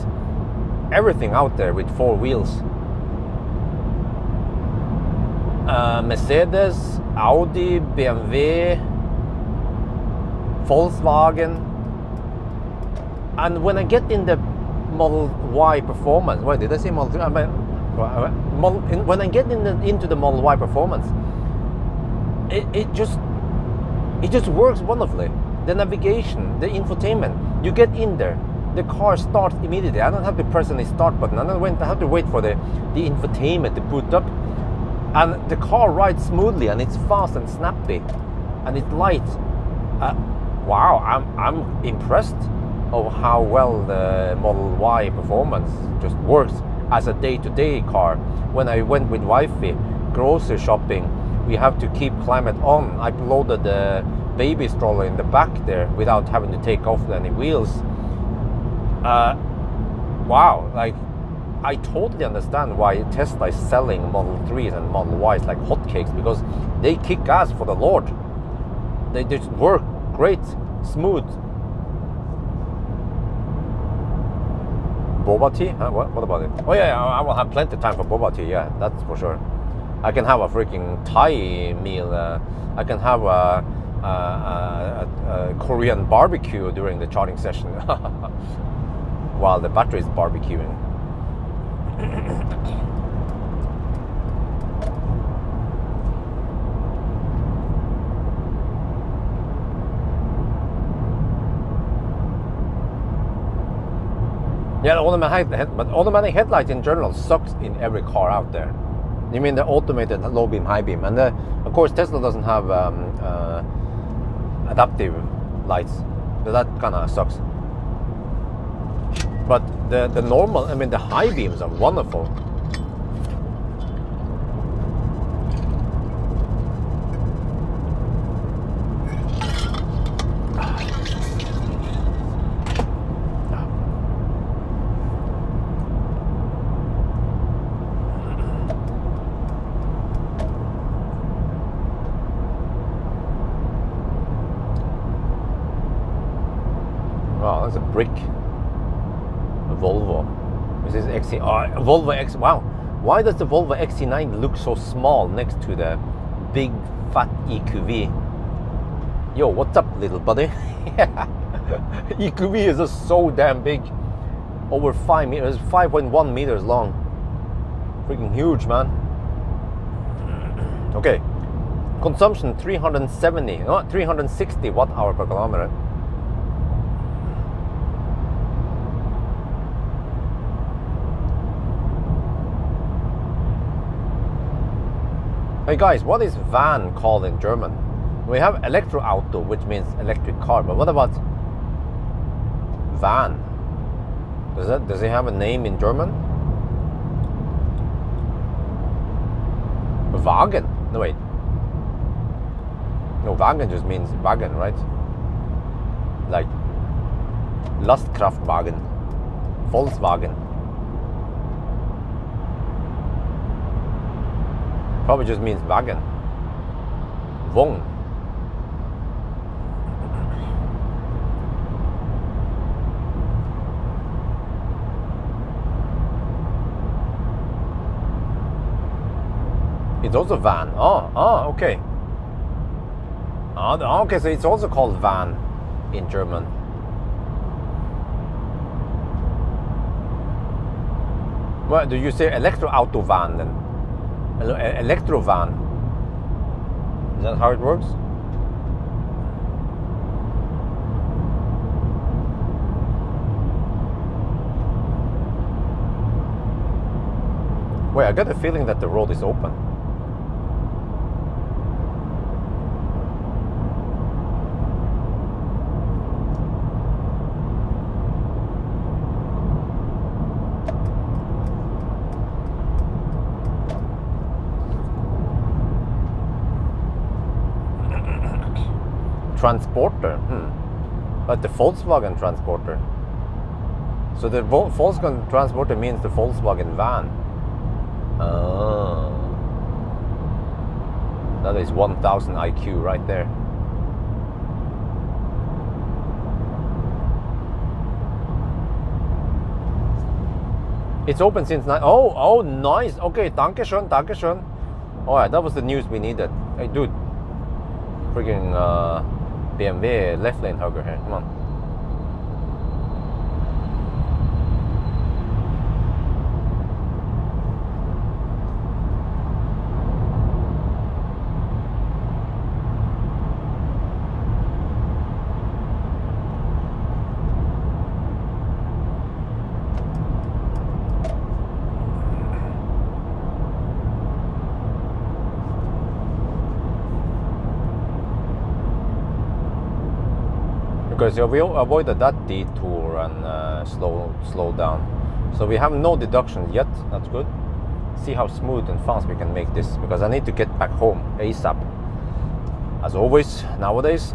Everything out there with 4 wheels. Mercedes, Audi, BMW, Volkswagen, and when I get in the Model Y Performance, wait, did I say Model 3? When I get into the Model Y Performance, it just works wonderfully. The navigation, the infotainment, you get in there, the car starts immediately. I don't have to press any start button. I have to wait for the infotainment to boot up, and the car rides smoothly, and it's fast and snappy, and it's light. Wow, I'm impressed of how well the Model Y Performance just works as a day-to-day car. When I went with wifey grocery shopping, we have to keep climate on. I loaded the baby stroller in the back there without having to take off any wheels. Wow, like, I totally understand why Tesla is selling Model 3s and Model Ys like hotcakes, because they kick ass for the Lord. They just work great, smooth. Boba tea? Huh? What about it? Oh yeah, I will have plenty of time for boba tea, yeah, that's for sure. I can have a freaking Thai meal. I can have a Korean barbecue during the charging session while the battery is barbecuing. Yeah, but automatic headlights in general sucks in every car out there. You mean the automated low beam, high beam, and of course Tesla doesn't have adaptive lights, so that kind of sucks. But the normal, I mean the high beams are wonderful. Wow, that's a brick. A Volvo. This is XC. Oh, Volvo X. Wow. Why does the Volvo XC90 look so small next to the big fat EQV? Yo, what's up, little buddy? EQV is just so damn big. Over 5 meters, 5.1 meters long. Freaking huge, man. Okay. Consumption 360 watt hour per kilometer. Hey guys, what is van called in German? We have Elektroauto, which means electric car, but what about van? Does it have a name in German? Wagen? No wait. No, Wagen just means wagon, right? Like Lastkraftwagen, Volkswagen. Probably just means wagon. Wong. It's also van. Oh, okay. Okay, so it's also called van in German. Well, do you say Elektroauto van then? Electrovan. Is that how it works? Wait, I got a feeling that the road is open. transporter. Like the Volkswagen transporter. So the Volkswagen transporter means the Volkswagen van. That is 1000 IQ right there. It's open since 9. Oh, nice. Okay, danke schön. Alright, that was the news we needed. Hey, dude. Freaking BMW left lane hugger here. Come on. Because we avoided that detour and slow down. So we have no deductions yet. That's good. See how smooth and fast we can make this, because I need to get back home ASAP. As always, nowadays.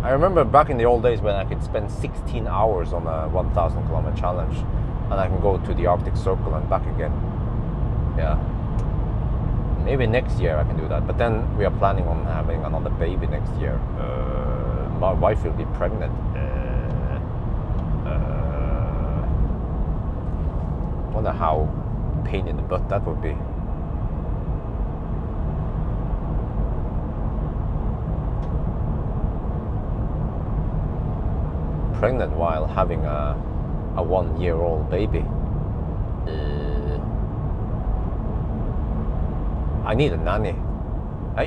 I remember back in the old days when I could spend 16 hours on a 1,000 kilometer challenge, and I can go to the Arctic Circle and back again. Yeah. Maybe next year I can do that, but then we are planning on having another baby next year. My wife will be pregnant. Wonder how pain in the butt that would be. Pregnant while having a 1-year-old baby. I need a nanny.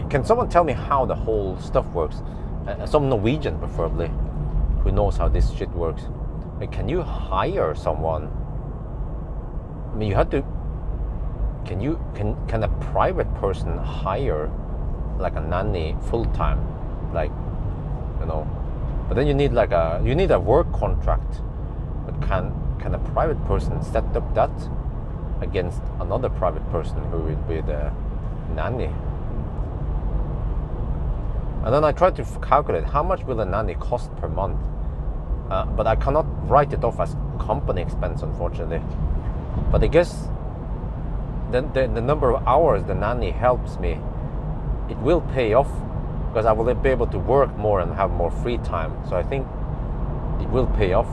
Can someone tell me how the whole stuff works? Some Norwegian, preferably, who knows how this shit works. Like, can you hire someone? I mean, you have to. Can a private person hire like a nanny full time? Like, you know. But then you need a work contract. But can a private person set up that against another private person who will be the nanny? And then I tried to calculate how much will a nanny cost per month, but I cannot write it off as company expense, unfortunately. But I guess the number of hours the nanny helps me, it will pay off, because I will be able to work more and have more free time. So I think it will pay off.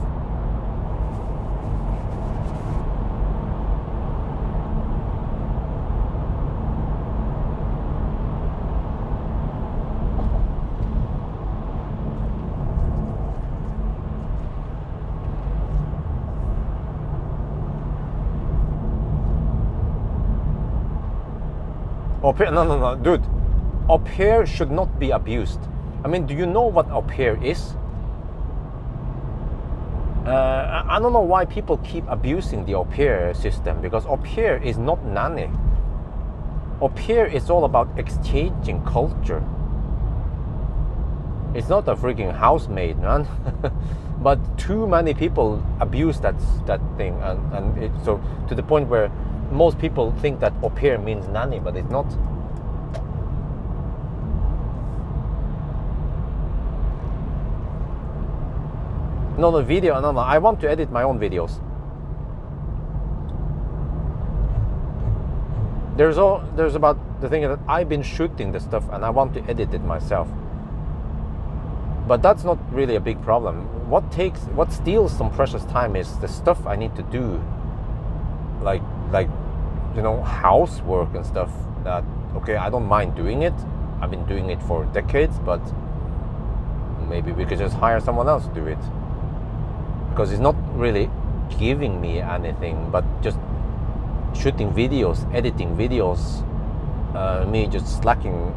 No, dude. Au pair should not be abused. I mean, do you know what au pair is? I don't know why people keep abusing the au pair system, because au pair is not nanny. Au pair is all about exchanging culture. It's not a freaking housemaid, man. But too many people abuse that thing, and so to the point where most people think that au pair means nanny, but it's not. No, I want to edit my own videos. There's about the thing that I've been shooting the stuff and I want to edit it myself. But that's not really a big problem. What steals some precious time is the stuff I need to do, like you know, housework and stuff. That, okay, I don't mind doing it. I've been doing it for decades, but maybe we could just hire someone else to do it, because it's not really giving me anything but just shooting videos, editing videos, me just slacking,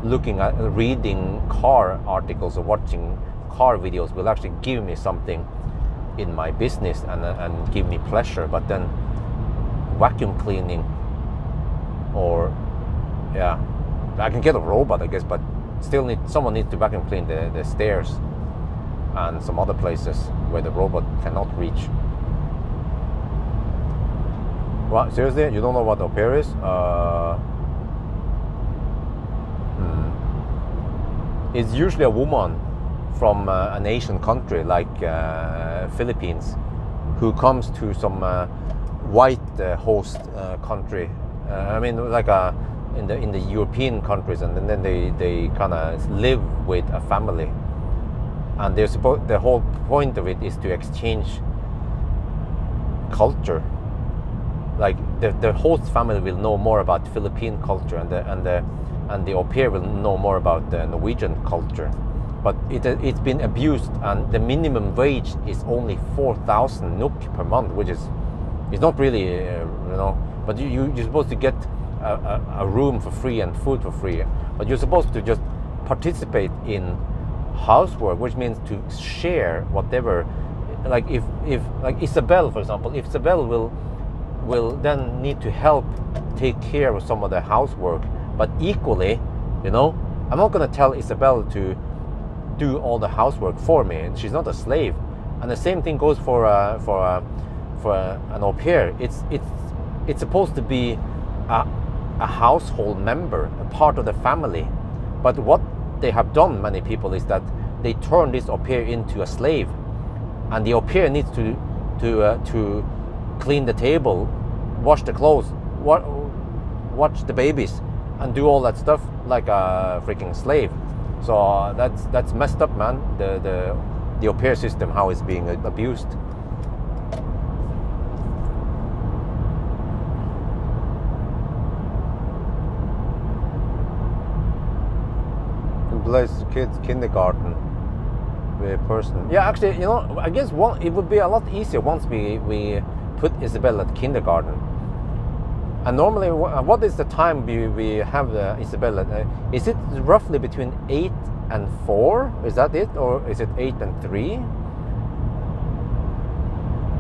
looking at, reading car articles or watching car videos will actually give me something in my business and give me pleasure. But then vacuum cleaning, or yeah, I can get a robot, I guess, but still someone needs to vacuum clean the stairs and some other places where the robot cannot reach. What, seriously? You don't know what au pair is? is usually a woman from an Asian country like Philippines, who comes to some white host country. I mean, like in the European countries, and then they kind of live with a family, and the whole point of it is to exchange culture. Like the host family will know more about Philippine culture, and the au pair will know more about the Norwegian culture. But it's been abused, and the minimum wage is only 4,000 NOK per month, which is it's not really But you're supposed to get a room for free and food for free, but you're supposed to just participate in housework, which means to share whatever. Like if like Isabel, for example, if Isabel will then need to help take care of some of the housework, but equally, I'm not going to tell Isabel to do all the housework for me. She's not a slave, and the same thing goes for an au pair. It's supposed to be a household member, a part of the family. But what they have done, many people, is that they turn this au pair into a slave, and the au pair needs to clean the table, wash the clothes, watch the babies, and do all that stuff like a freaking slave. So that's messed up, man. The au pair system, how it's being abused. Place kids kindergarten with a person. Yeah, actually, I guess it would be a lot easier once we put Isabel at kindergarten. And normally, what is the time we have Isabel at? Is it roughly between 8 and 4? Is that it, or is it 8 and 3?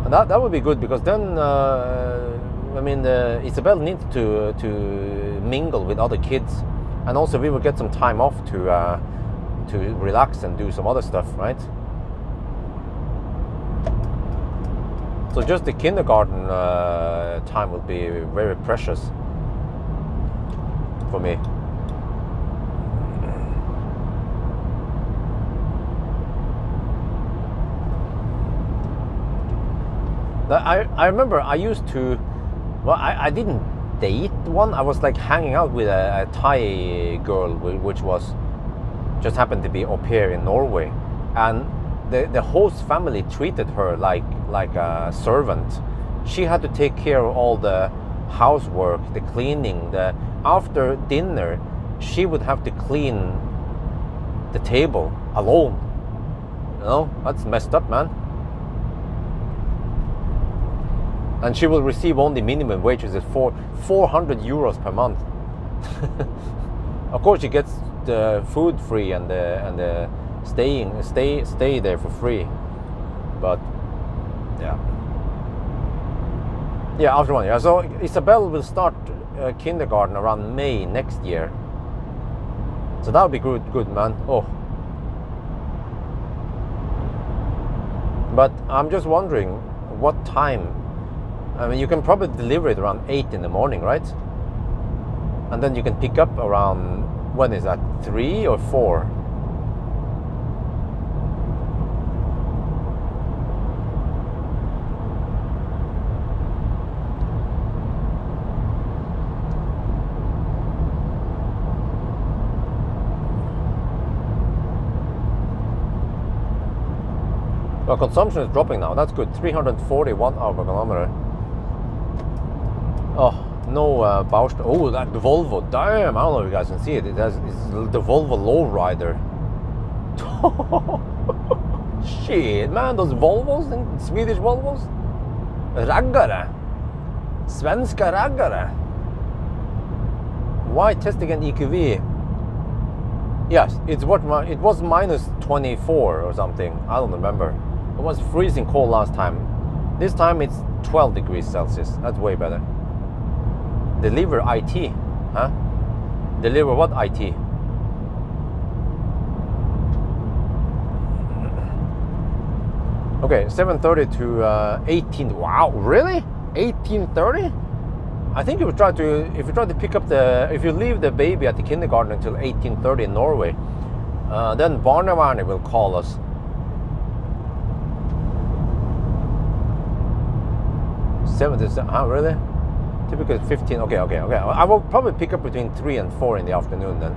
And that would be good, because then Isabel needs to mingle with other kids. And also we will get some time off to relax and do some other stuff, right? So just the kindergarten time will be very precious for me. I remember I used to, I didn't date one. I was like hanging out with a Thai girl, which was just happened to be au pair in Norway, and the host family treated her like a servant. She had to take care of all the housework, the cleaning. After dinner, she would have to clean the table alone. That's messed up, man. And she will receive only minimum wages at 400 euros per month. Of course, she gets the food free and the stay there for free. But yeah, after 1 year. So Isabel will start kindergarten around May next year. So that would be good, man. Oh. But I'm just wondering what time. I mean, you can probably deliver it around 8 in the morning, right? And then you can pick up around, when is that, 3 or 4? Well, consumption is dropping now. That's good. 341 hour per kilometer. Oh, no Bausch. Oh, that Volvo. Damn, I don't know if you guys can see it. It's the Volvo lowrider. Shit, man. Those Volvos, Swedish Volvos. Raggare. Svenska raggare. Why test again EQV? Yes, it was minus 24 or something. I don't remember. It was freezing cold last time. This time it's 12 degrees Celsius. That's way better. Deliver IT, huh? Deliver what IT? Okay, 7:30 to 18. Wow, really? 18:30? I think if you try to pick up if you leave the baby at the kindergarten until 18:30 in Norway, Then Barnevani will call us. Really? Typically 15. Okay. I will probably pick up between 3 and 4 in the afternoon then.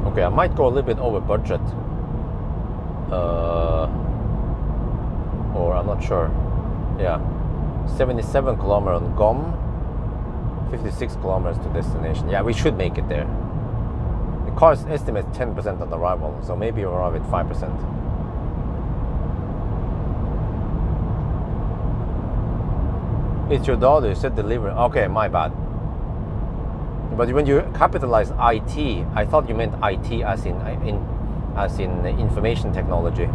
Okay, I might go a little bit over budget. Or I'm not sure. Yeah, 77 kilometers on GOM, 56 kilometers to destination. Yeah, we should make it there. The car estimates 10% on arrival, so maybe we'll arrive at 5%. It's your daughter, you said delivery. Okay, my bad. But when you capitalize IT, I thought you meant IT as in information technology.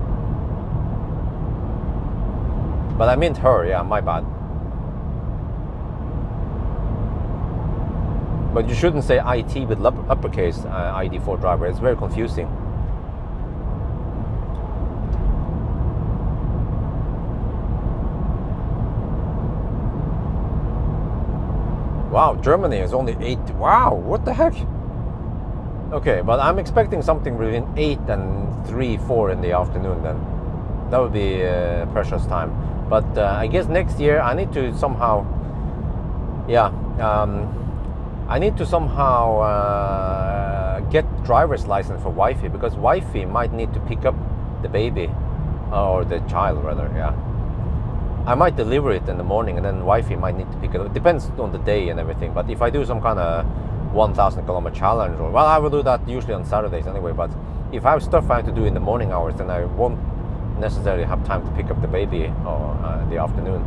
But I meant her, yeah, my bad. But you shouldn't say IT with uppercase ID4 driver. It's very confusing. Wow, Germany is only 8. Wow, what the heck? Okay, but I'm expecting something between 8 and 3, 4 in the afternoon then. That would be precious time. But I guess next year I need to somehow, I need to somehow get driver's license for wifey, because wifey might need to pick up the baby, or the child rather, yeah. I might deliver it in the morning and then wifey might need to pick it up. It depends on the day and everything. But if I do some kind of 1,000 kilometer challenge, or, well, I will do that usually on Saturdays anyway. But if I have stuff I have to do in the morning hours, then I won't necessarily have time to pick up the baby or in the afternoon.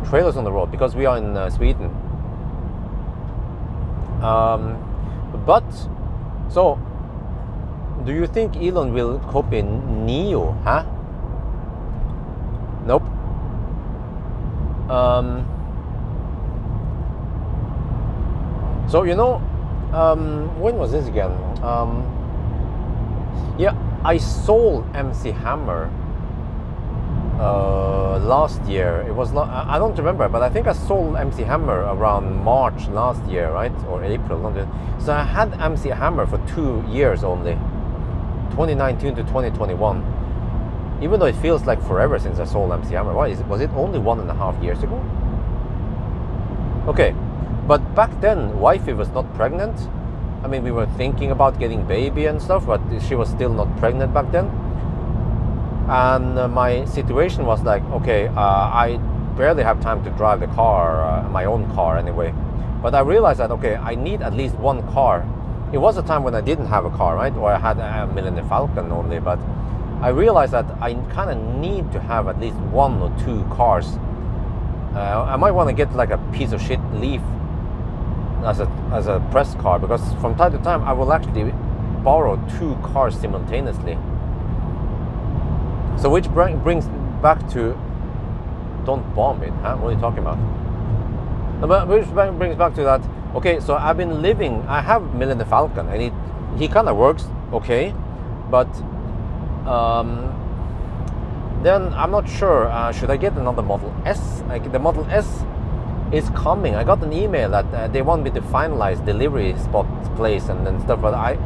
Trailers on the road, because we are in Sweden. But, so, do you think Elon will copy NIO, huh? Nope. So, you know, when was this again? Yeah, I sold MC Hammer last year. It was not, I don't remember, but I think I sold MC Hammer around March last year, right? Or April. So I had MC Hammer for 2 years only, 2019 to 2021. Even though it feels like forever since I sold MC Hammer. Why was it only 1.5 years ago? Okay, but back then wifey was not pregnant. I mean, we were thinking about getting baby and stuff, but she was still not pregnant back then. And my situation was like, okay, I barely have time to drive the car, my own car anyway. But I realized that, okay, I need at least one car. It was a time when I didn't have a car, right? Or I had a Millennium Falcon only, but I realized that I kind of need to have at least 1 or 2 cars. I might want to get like a piece of shit Leaf as a press car, because from time to time I will actually borrow 2 cars simultaneously. So which brings back to, don't bomb it, huh? What are you talking about? But which brings back to that, okay, so I've been living, I have Millennium Falcon, and he kind of works okay, but then I'm not sure, should I get another Model S? Like, the Model S is coming. I got an email that they want me to finalize delivery spot place and stuff, but I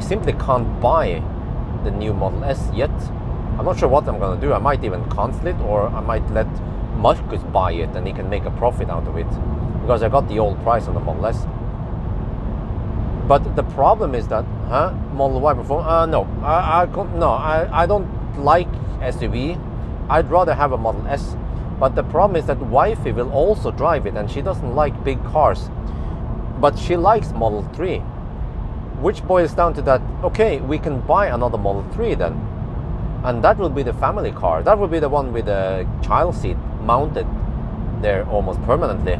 simply can't buy the new Model S yet. I'm not sure what I'm gonna do. I might even cancel it, or I might let Marcus buy it and he can make a profit out of it, because I got the old price on the Model S. But the problem is that, Model Y performance? No, I don't like SUV. I'd rather have a Model S. But the problem is that wifey will also drive it, and she doesn't like big cars. But she likes Model 3, which boils down to that, okay, we can buy another Model 3 then. And that will be the family car. That will be the one with the child seat mounted there almost permanently.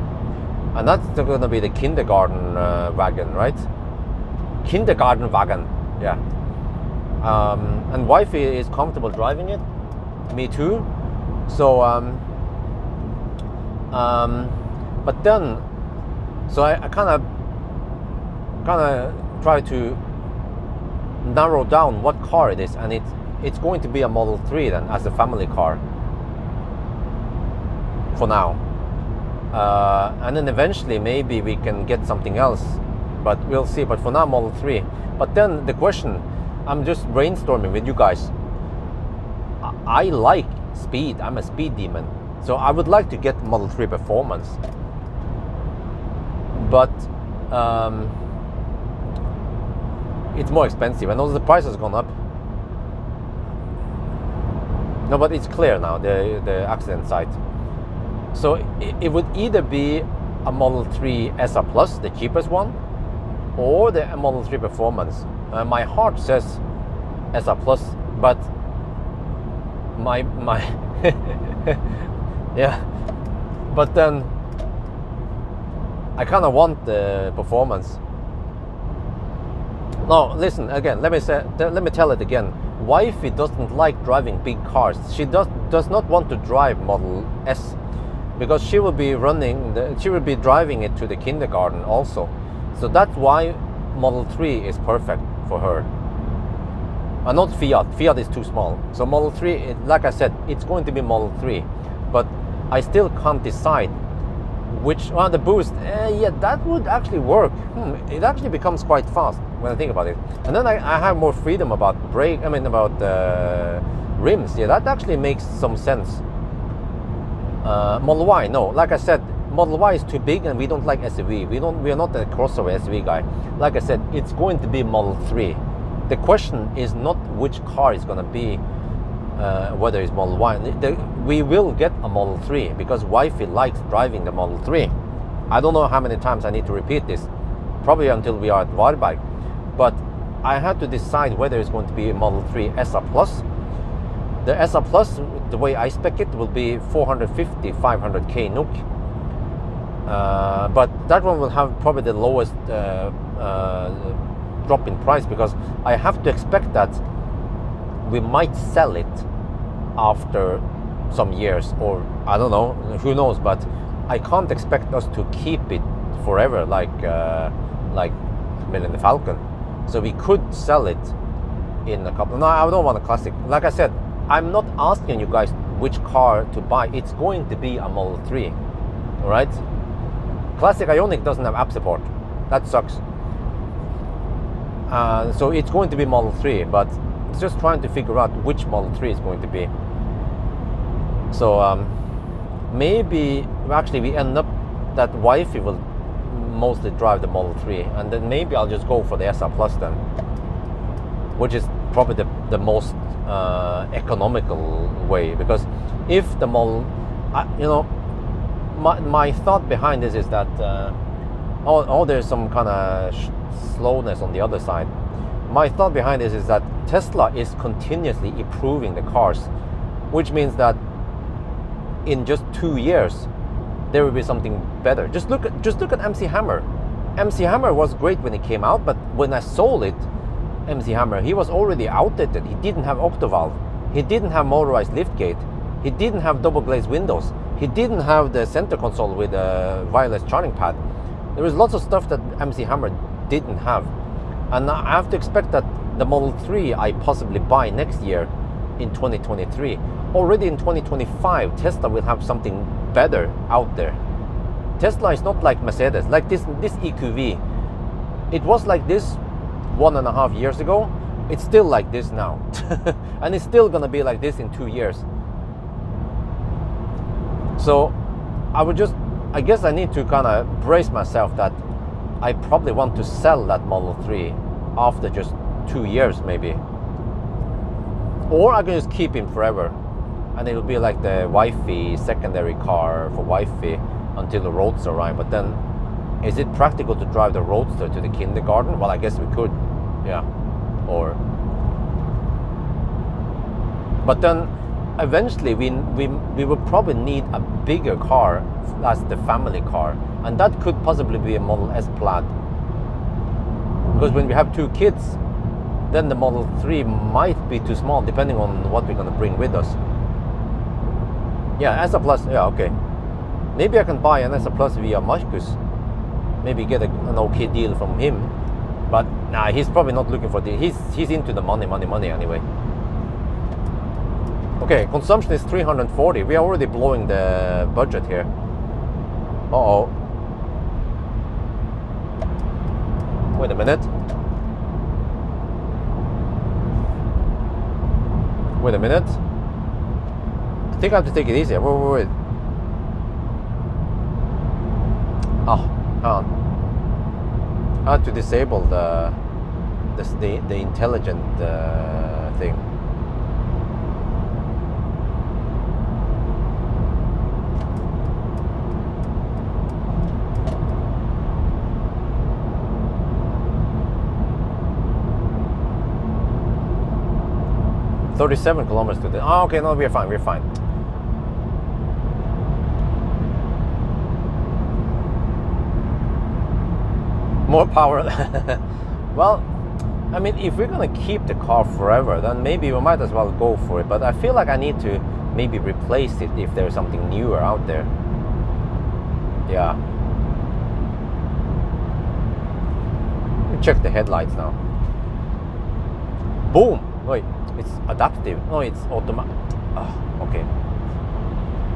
And that's going to be the kindergarten wagon, right? Kindergarten wagon, yeah. And wifey is comfortable driving it. Me too. So But then, so I kind of try to narrow down what car it is, and it's going to be a Model 3 then, as a family car for now. And then eventually maybe we can get something else, but we'll see. But for now, Model 3. But then the question, I'm just brainstorming with you guys. I like speed. I'm a speed demon, so I would like to get Model 3 Performance, but it's more expensive, and also the price has gone up. No, but it's clear now, the accident site. So it would either be a Model 3 SR Plus, the cheapest one, or the Model 3 Performance. My heart says SR Plus, but my yeah, but then I kind of want the Performance. No, listen again. Let me tell it again. Wifey doesn't like driving big cars. She does not want to drive Model S, because she will be driving it to the kindergarten also. So that's why Model 3 is perfect for her. And not Fiat. Fiat is too small. So Model 3, like I said, it's going to be Model 3. But I still can't decide which. The boost, yeah, that would actually work. It actually becomes quite fast when I think about it. And then I have more freedom about about rims. Yeah, that actually makes some sense. Model Y, no. Like I said, Model Y is too big, and we don't like SUV. We are not a crossover SUV guy. Like I said, it's going to be Model 3. The question is not which car is going to be, whether it's Model Y. We will get a Model 3 because wifey likes driving the Model 3. I don't know how many times I need to repeat this, probably until we are at Varberg. But I had to decide whether it's going to be a Model 3 SR Plus. The SR Plus, the way I spec it, will be 450, 500k NOK. But that one will have probably the lowest drop in price, because I have to expect that we might sell it after some years, or I don't know, who knows, but I can't expect us to keep it forever like Millennium Falcon. So we could sell it in a couple. No, I don't want a classic. Like I said, I'm not asking you guys which car to buy. It's going to be a Model 3, all right? Classic Ioniq doesn't have app support. That sucks. So it's going to be Model 3, but it's just trying to figure out which Model 3 is going to be. So maybe actually we end up that wifey will mostly drive the Model 3, and then maybe I'll just go for the SR Plus then, which is probably the most economical way. Because if the Model, my thought behind this is that there's some kind of slowness on the other side. My thought behind this is that Tesla is continuously improving the cars, which means that in just 2 years there will be something better. Just look at MC Hammer. MC Hammer was great when it came out, but when I sold it, MC Hammer, he was already outdated. He didn't have octovalve. He didn't have motorized liftgate. He didn't have double glazed windows. He didn't have the center console with a wireless charging pad. There was lots of stuff that MC Hammer didn't have. And I have to expect that the Model 3 I possibly buy next year in 2023. Already in 2025, Tesla will have something better out there. Tesla is not like Mercedes, like this EQV. It was like this 1.5 years ago. It's still like this now. And it's still gonna be like this in 2 years. So I guess I need to kind of brace myself that I probably want to sell that Model 3 after just 2 years maybe. Or I can just keep him forever, and it'll be like the wifey secondary car for wifey until the Roadster arrive. But then, is it practical to drive the Roadster to the kindergarten? Well, I guess we could, yeah. But then eventually we will probably need a bigger car as the family car, and that could possibly be a Model S Plaid, because when we have 2 kids, then the Model 3 might be too small depending on what we're going to bring with us. Yeah, SR Plus, yeah, okay. Maybe I can buy an S Plus via Marcus. Maybe get an okay deal from him. But nah, he's probably not looking for the. He's into the money anyway. Okay, consumption is 340. We are already blowing the budget here. Uh-oh. Wait a minute. Wait a minute. I think I have to take it easier. Wait. Oh, hang on. I had to disable the intelligent thing. $37 kilometers to the. Oh, okay, no, we're fine. We're fine. More power. Well, I mean, if we're gonna keep the car forever, then maybe we might as well go for it. But I feel like I need to maybe replace it if there's something newer out there. Yeah. Let me check the headlights now. Boom! Wait, it's adaptive. No, it's automatic. Oh, okay.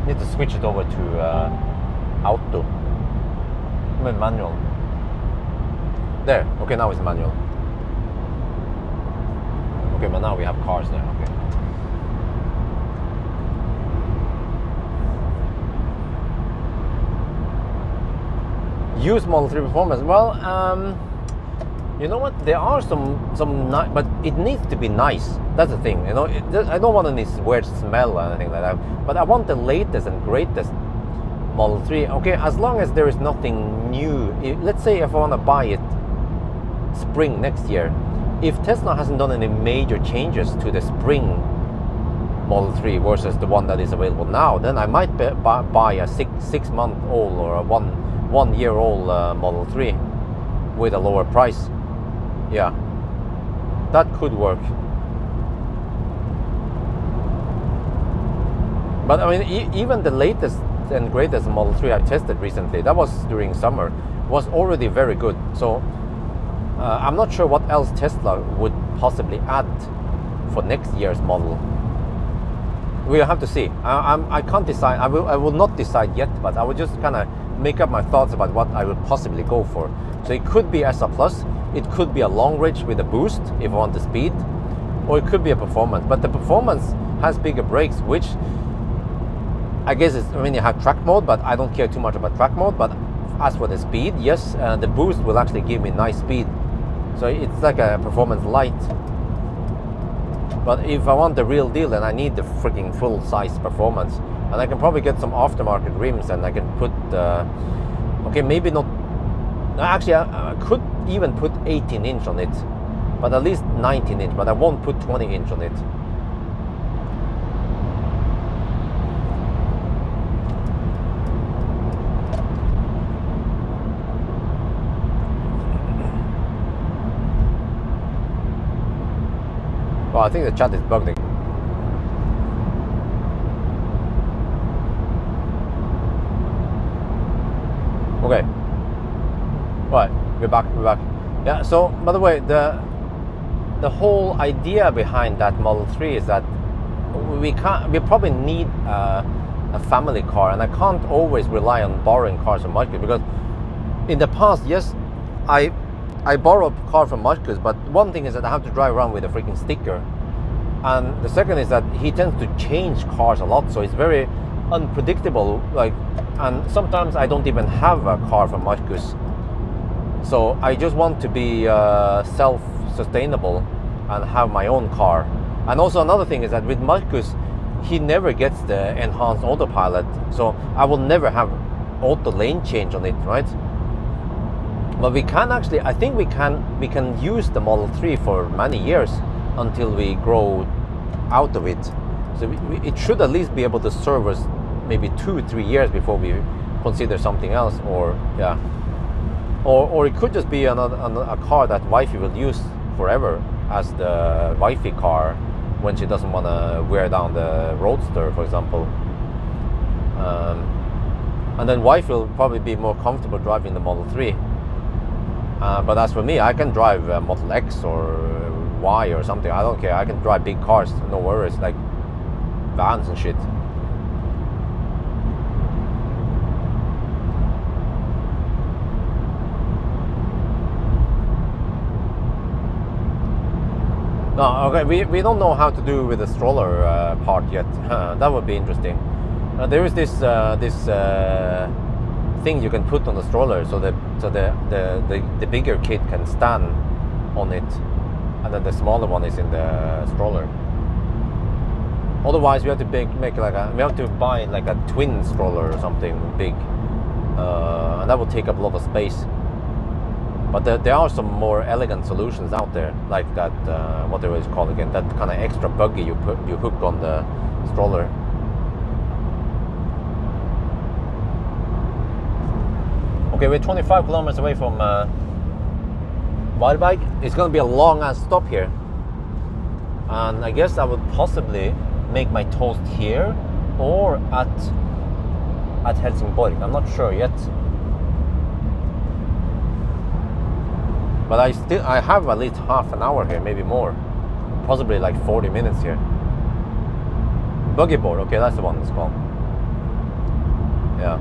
Need to switch it over to auto. I mean manual. There. Okay, now it's manual. Okay, but now we have cars there. Okay. Use Model 3 performance. Well, you know what? There are some but it needs to be nice. That's the thing. You know, I don't want any weird smell or anything like that. But I want the latest and greatest Model 3. Okay, as long as there is nothing new. Let's say if I want to buy it spring next year, if Tesla hasn't done any major changes to the spring Model 3 versus the one that is available now, then I might buy a six-month old or a one year old Model 3 with a lower price. Yeah, that could work. But I mean, even the latest and greatest Model 3 I tested recently, that was during summer, was already very good. So I'm not sure what else Tesla would possibly add for next year's model. We'll have to see. I can't decide. I will not decide yet, but I will just kind of make up my thoughts about what I would possibly go for. So it could be SR Plus, it could be a long range with a boost if I want the speed, or it could be a performance. But the performance has bigger brakes, which I guess is when you have track mode, but I don't care too much about track mode. But as for the speed, yes, the boost will actually give me nice speed. So it's like a performance light. But if I want the real deal, then I need the freaking full-size performance. And I can probably get some aftermarket rims, and I can put, okay, maybe not, actually I could even put 18-inch on it, but at least 19-inch, but I won't put 20-inch on it. Well, I think the chat is bugged. Okay. Right, we're back. Yeah, so by the way, the whole idea behind that Model 3 is that we probably need a family car, and I can't always rely on borrowing cars from Marcus, because in the past, yes, I borrow a car from Marcus, but one thing is that I have to drive around with a freaking sticker, and the second is that he tends to change cars a lot, so it's very unpredictable. Like, and sometimes I don't even have a car from Marcus, so I just want to be self-sustainable and have my own car. And also another thing is that with Marcus, he never gets the enhanced autopilot, so I will never have auto lane change on it, right? But we can actually, I think we can use the Model 3 for many years until we grow out of it. So it should at least be able to serve us maybe 2-3 years before we consider something else, or yeah, or it could just be a car that wifey will use forever as the wifey car when she doesn't want to wear down the Roadster, for example. And then wife will probably be more comfortable driving the Model 3. But as for me, I can drive Model X or Y or something. I don't care. I can drive big cars, no worries, like vans and shit. No, okay, we don't know how to do with the stroller part yet. That would be interesting. There is this thing you can put on the stroller, so the bigger kid can stand on it, and then the smaller one is in the stroller. Otherwise, we have to make like we have to buy like a twin stroller or something big, and that will take up a lot of space. But there are some more elegant solutions out there, like that, what it was called again, that kind of extra buggy you hook on the stroller. Okay, we're 25 kilometers away from Wildberg. It's going to be a long ass stop here, and I guess I would possibly make my toast here or at Helsingborg. I'm not sure yet. But I have at least half an hour here, maybe more. Possibly like 40 minutes here. Buggy board, okay, that's the one it's called. Yeah.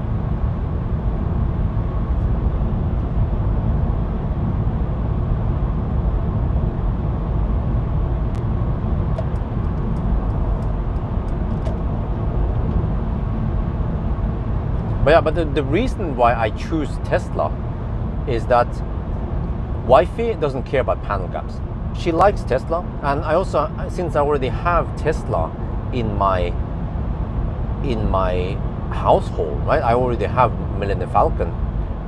But yeah, but the reason why I choose Tesla is that wifey doesn't care about panel gaps. She likes Tesla, and I also, since I already have Tesla in my household, right? I already have Millennium Falcon,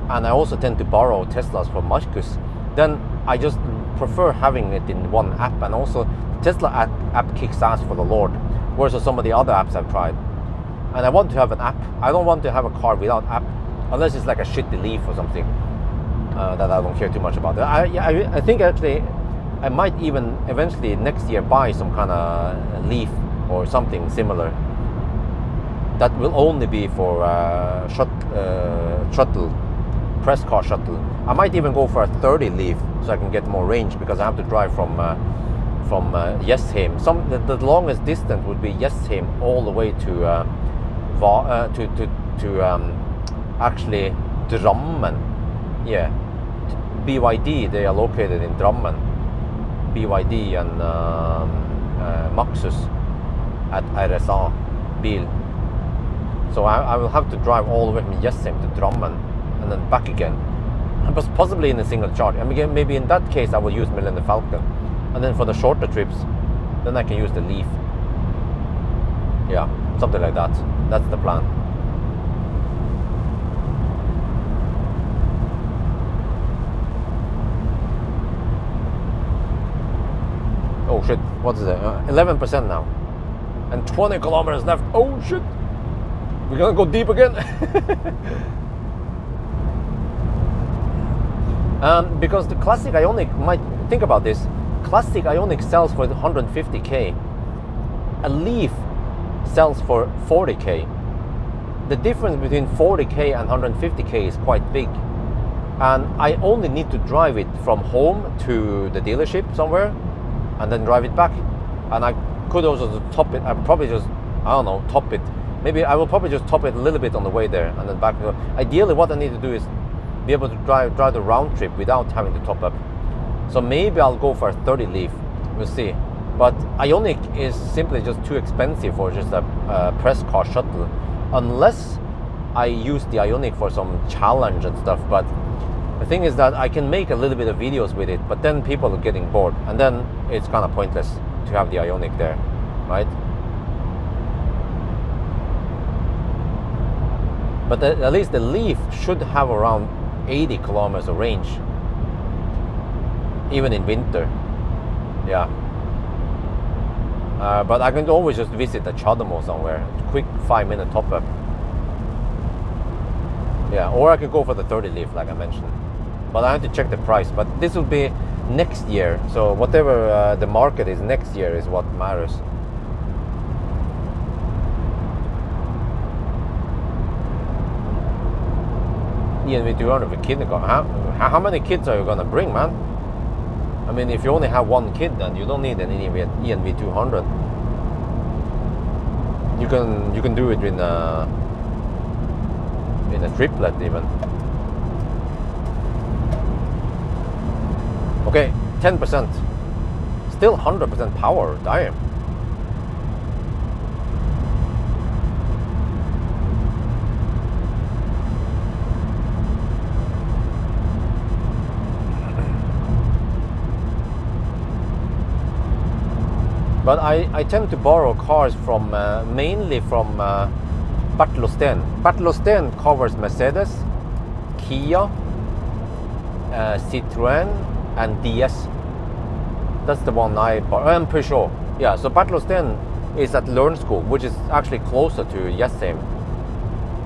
and I also tend to borrow Teslas from Marcus. Then I just prefer having it in one app, and also Tesla app kicks ass for the Lord, versus some of the other apps I've tried. And I want to have an app. I don't want to have a car without app, unless it's like a shitty Leaf or something. That I don't care too much about. I think actually I might even eventually next year buy some kind of Leaf or something similar that will only be for shuttle, press car shuttle. I might even go for a 30 Leaf so I can get more range, because I have to drive from Jessheim. The longest distance would be Jessheim all the way to actually Drammen. Yeah. BYD, they are located in Drammen. BYD and Maxus at RSA Bil. So I will have to drive all the way from Jessheim to Drammen and then back again. But possibly in a single charge. I mean, maybe in that case I will use Millennium Falcon. And then for the shorter trips, then I can use the Leaf. Yeah, something like that. That's the plan. Oh shit, what is it? 11% now. And 20 kilometers left. Oh shit! We're gonna go deep again. Because the Classic Ioniq, might think about this, Classic Ioniq sells for 150k. A Leaf sells for 40k. The difference between 40k and 150k is quite big. And I only need to drive it from home to the dealership somewhere, and then drive it back. And I could also top it. I'll probably just, I don't know, top it. Maybe I will probably just top it a little bit on the way there and then back. Ideally, what I need to do is be able to drive the round trip without having to top up. So maybe I'll go for a 30 Leaf. We'll see. But Ioniq is simply just too expensive for just a press car shuttle, unless I use the Ioniq for some challenge and stuff. But the thing is that I can make a little bit of videos with it, but then people are getting bored, and then it's kind of pointless to have the Ioniq there, right? But at least the Leaf should have around 80 kilometers of range, even in winter. Yeah. But I can always just visit a Chadamo somewhere, quick 5-minute top up. Yeah, or I could go for the 30 Leaf like I mentioned. But I have to check the price. But this will be next year, so whatever the market is next year is what matters. ENV 200 for kindergarten. How many kids are you gonna bring, man? I mean, if you only have one kid, then you don't need an ENV 200. You can do it in a triplet even. Okay, 10%. Still 100% power, damn. But I tend to borrow cars from mainly from Bertelotsten. Bertelotsten covers Mercedes, Kia, Citroën, and DS. That's the one I borrow, and Peugeot. Yeah, so Bertelotsten is at Learn School, which is actually closer to Jessheim.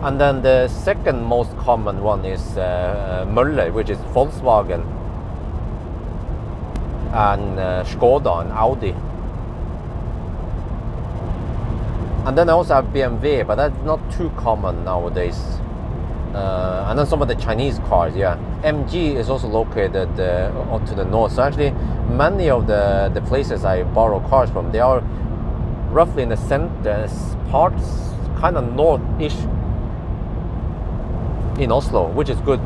And then the second most common one is Møller, which is Volkswagen, and Skoda and Audi. And then I also have BMW, but that's not too common nowadays. And then some of the Chinese cars, yeah. MG is also located to the north. So actually, many of the places I borrow cars from, they are roughly in the center parts, kind of north-ish in Oslo, which is good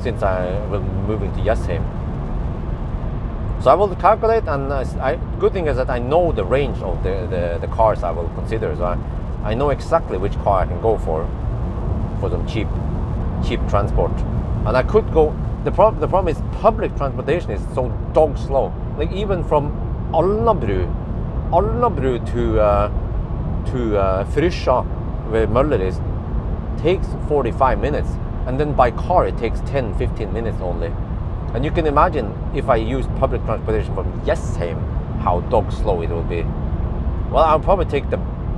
since I will be moving to Jessheim. So I will calculate, and good thing is that I know the range of the cars I will consider. So I know exactly which car I can go for some cheap transport. And I could go. The problem is public transportation is so dog slow. Like even from Alnabru to Frysja, where Møller is, takes 45 minutes, and then by car it takes 10-15 minutes only. And you can imagine if I use public transportation from Jessheim, how dog slow it will be. Well, I'll probably take the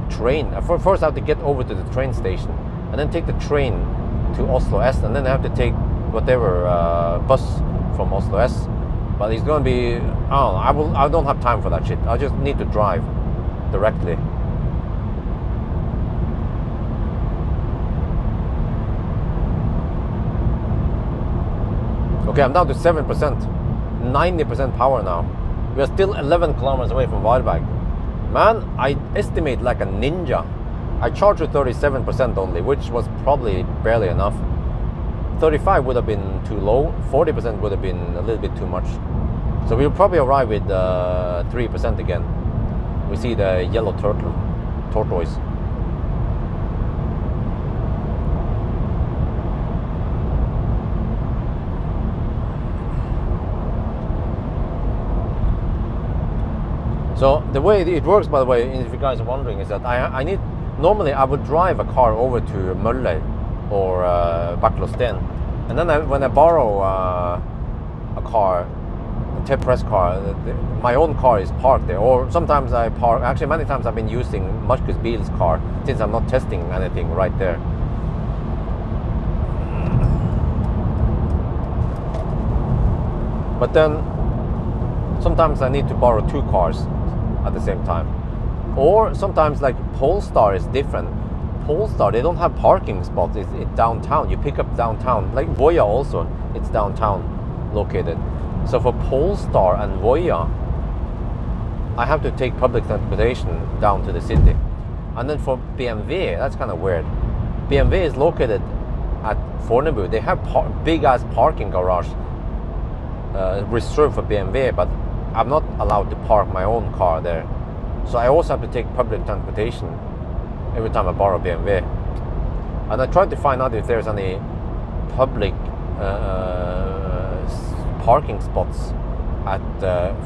train. First I have to get over to the train station, and then take the train to Oslo S, and then I have to take whatever bus from Oslo S. But it's going to be, I don't have time for that shit. I just need to drive directly. Okay, I'm down to 7%, 90% power now. We are still 11 kilometers away from Varberg. Man, I estimate like a ninja. I charged with 37% only, which was probably barely enough. 35 would have been too low, 40% would have been a little bit too much. So we'll probably arrive with 3% again. We see the yellow tortoise. So the way it works, by the way, if you guys are wondering, is that normally I would drive a car over to Møller or Bertelotsten, and then when I borrow a car, a tip press car, my own car is parked there, or sometimes I park, actually many times I've been using Markus Bil's car, since I'm not testing anything right there. But then sometimes I need to borrow two cars at the same time. Or sometimes like Polestar is different. Polestar, they don't have parking spots, it's downtown. You pick up downtown. Like Voya also, it's downtown located. So for Polestar and Voya, I have to take public transportation down to the city. And then for BMW, that's kind of weird. BMW is located at Fornebu. They have big ass parking garage reserved for BMW, but I'm not allowed to park my own car there. So I also have to take public transportation every time I borrow BMW. And I tried to find out if there's any public parking spots at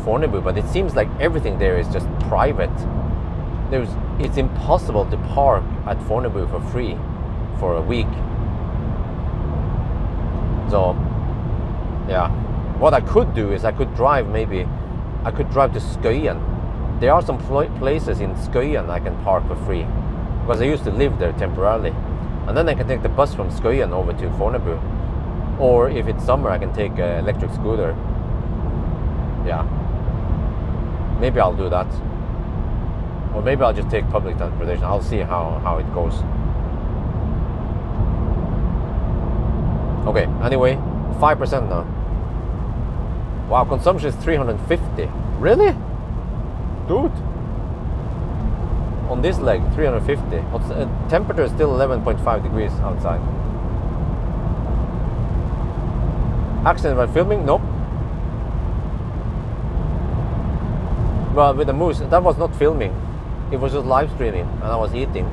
Fornebu, but it seems like everything there is just private. It's impossible to park at Fornebu for free for a week. So yeah, what I could do is I could drive to Skøyen. There are some places in Skøyen I can park for free, because I used to live there temporarily. And then I can take the bus from Skøyen over to Fornebu. Or if it's summer, I can take an electric scooter. Yeah. Maybe I'll do that. Or maybe I'll just take public transportation. I'll see how it goes. Okay, anyway, 5% now. Wow, consumption is 350. Really? Dude. On this leg, 350. Temperature is still 11.5 degrees outside. Accident while filming? Nope. Well, with the moose, that was not filming. It was just live streaming, and I was eating.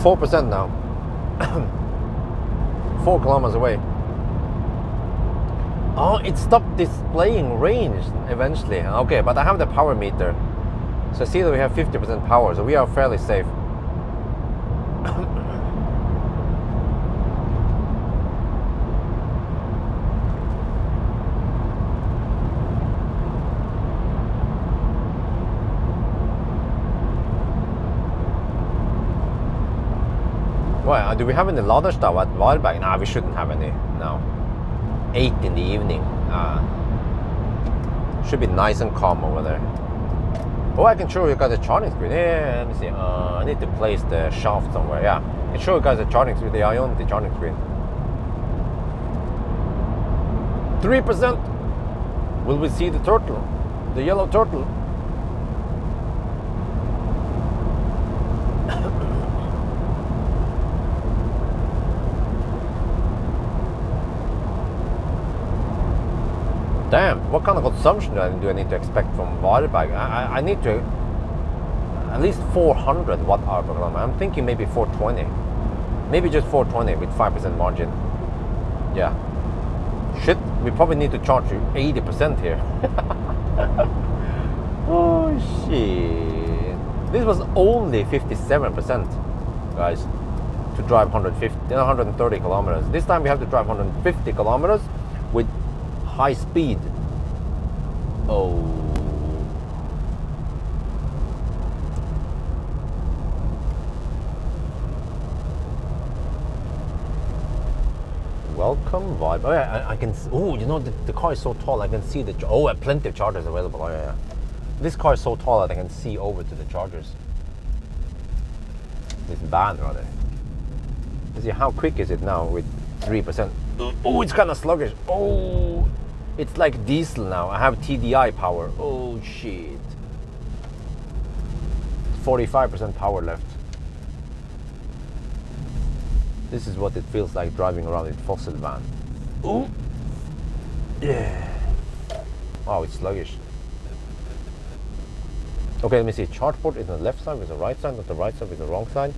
%4 now. 4 kilometers away. Oh, it stopped displaying range eventually. Okay, but I have the power meter. So see that we have 50% power, so we are fairly safe. Well, do we have any Laderstad at Varberg? No, we shouldn't have any now. 8 in the evening. Should be nice and calm over there. Oh, I can show you guys a charging screen. Yeah, let me see. I need to place the shaft somewhere. Yeah, I can show you guys a charging screen, the Ionity charging screen. 3%. Will we see the turtle? The yellow turtle? Damn, what kind of consumption do I need to expect from Varberg? I need to at least 400 watt hour per kilometer. I'm thinking maybe 420. Maybe just 420 with 5% margin. Yeah. Shit, we probably need to charge you 80% here. Oh shit. This was only 57%, guys, to drive 130 kilometers. This time we have to drive 150 kilometers with high speed. Oh. Welcome vibe. Oh yeah, I can. Oh, you know the car is so tall. I can see the. Oh, plenty of chargers available. Oh yeah. This car is so tall that I can see over to the chargers. This van rather. Let's see how quick is it now with 3%. Oh, it's kind of sluggish. Oh. It's like diesel now. I have TDI power. Oh shit. 45% power left. This is what it feels like driving around in fossil van. Ooh. Yeah. Oh, it's sluggish. Okay, let me see. Charge port is on the left side with the right side, not the right side with the wrong side.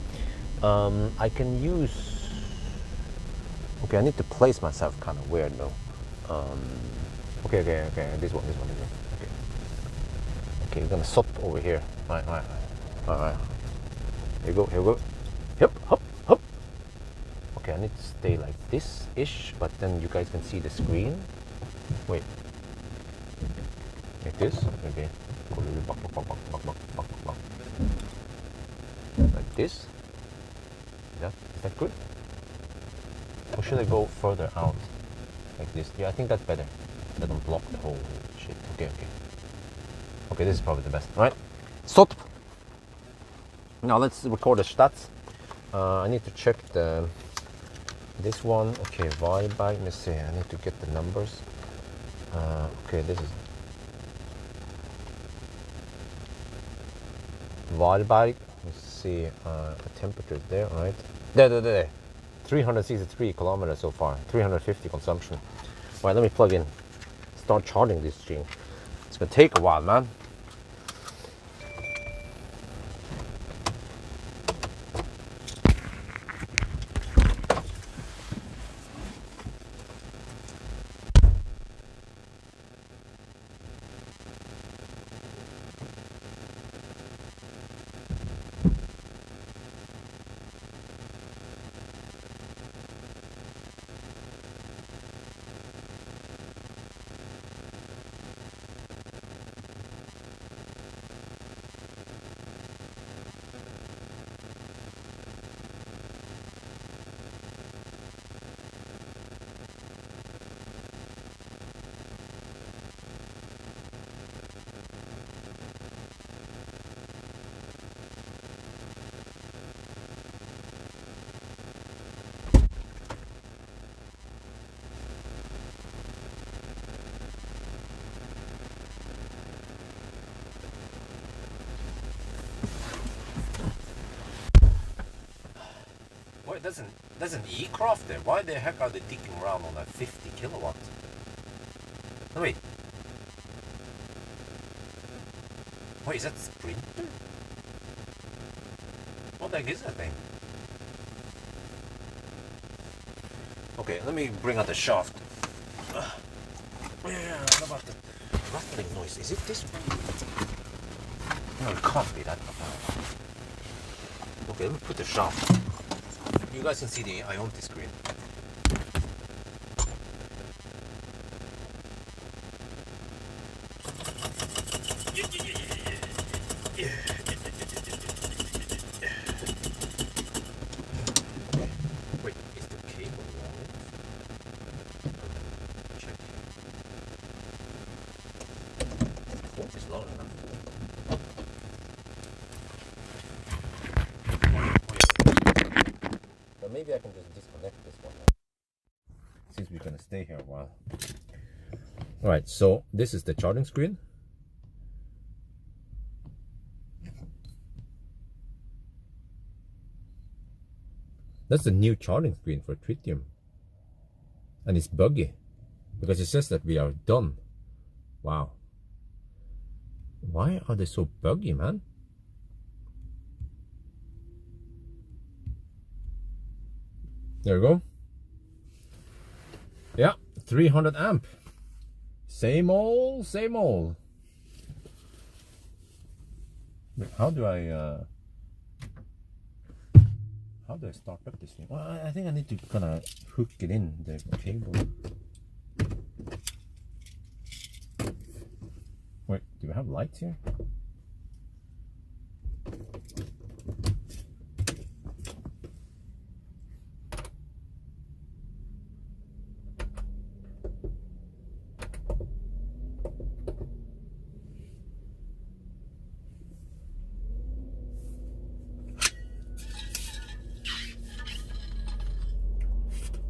I can use. Okay, I need to place myself kind of weird though. Okay. This one. Okay, we're gonna stop over here. All right. Here we go. Hop. Okay, I need to stay like this-ish, but then you guys can see the screen. Wait. Like this, maybe. Like this. Yeah, is that good? Or should I go further out? Like this? Yeah, I think that's better. That don't block the whole shit. Okay. Okay, this is probably the best. All right, stop. Now let's record the stats. I need to check this one. Okay, Varberg. Let me see. I need to get the numbers. Okay, this is Varberg. Let's see. The temperature is there. All right. There. 363 kilometers so far. 350 consumption. All right, let me plug in. Start charging this thing. It's gonna take a while, man. There's an E-Craft there. Why the heck are they dicking around on a 50 kilowatt? No, wait, is that Sprinter? What the heck is that thing? Okay, let me bring out the shaft. Yeah, what about the rattling noise? Is it this one? No, it can't be that. Okay, let me put the shaft. You guys can see the Ionity screen. Wait, is the cable long enough? Check. The cord is long enough. Well, maybe I can just disconnect this one now, since we're gonna stay here a while. Alright, so this is the charging screen. That's the new charging screen for Tritium. And it's buggy, because it says that we are done. Wow. Why are they so buggy, man? There we go. Yeah, 300 amp. Same old, same old. Wait, how do I start up this thing? Well, I think I need to kind of hook it in the cable. Wait, do we have lights here?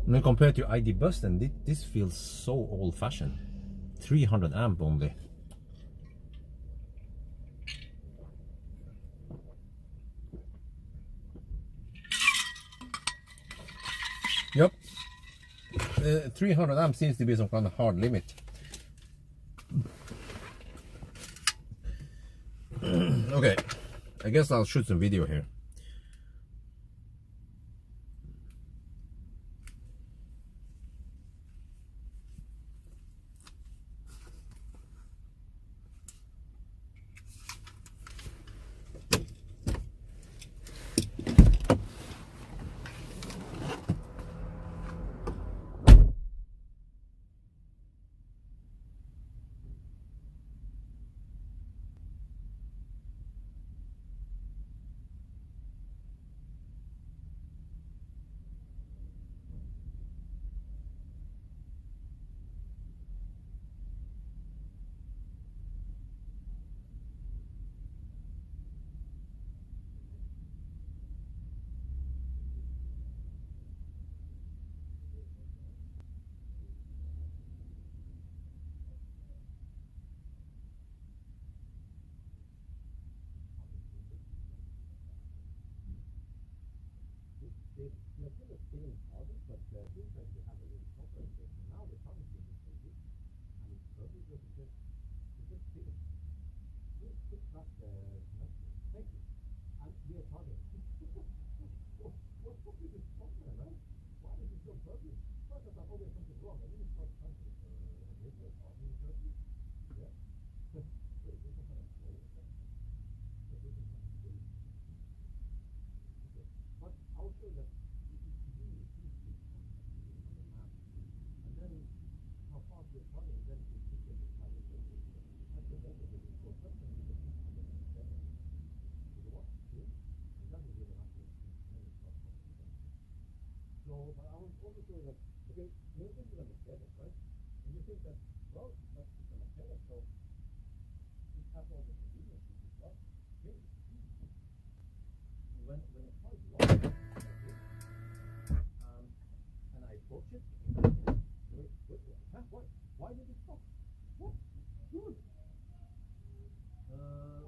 And then compared to ID Bus, then this feels so old-fashioned. 300 amp only. Yep. 300 amp seems to be some kind of hard limit. Okay, I guess I'll shoot some video here.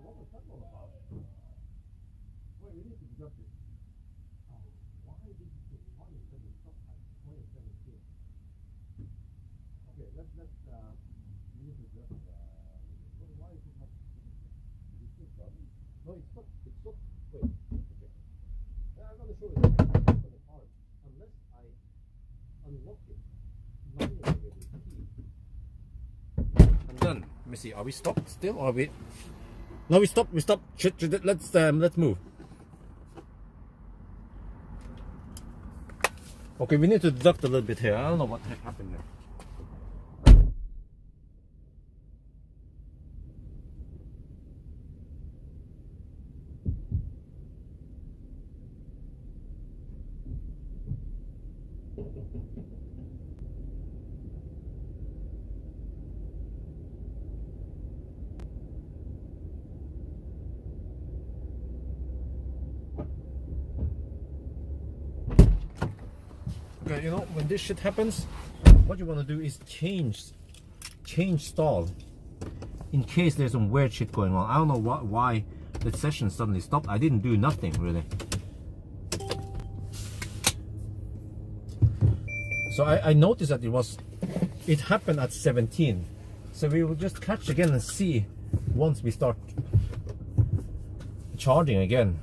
What was that all about? Wait, we need to deduct this. Why did you we need to just, why is it not? It's still running. No, it's not. It's not. Wait. Okay. I'm gonna show you the for the car. Unless I unlock it manually with the key. I'm done. Let me see. Are we stopped still, or are we? No, we stopped. We stopped. Let's move. Okay, we need to deduct a little bit here. I don't know what the heck happened there. Okay, you know, when this shit happens, what you want to do is change stall in case there's some weird shit going on. I don't know why the session suddenly stopped. I didn't do nothing really. So I noticed that it happened at 17. So we will just catch again and see once we start charging again.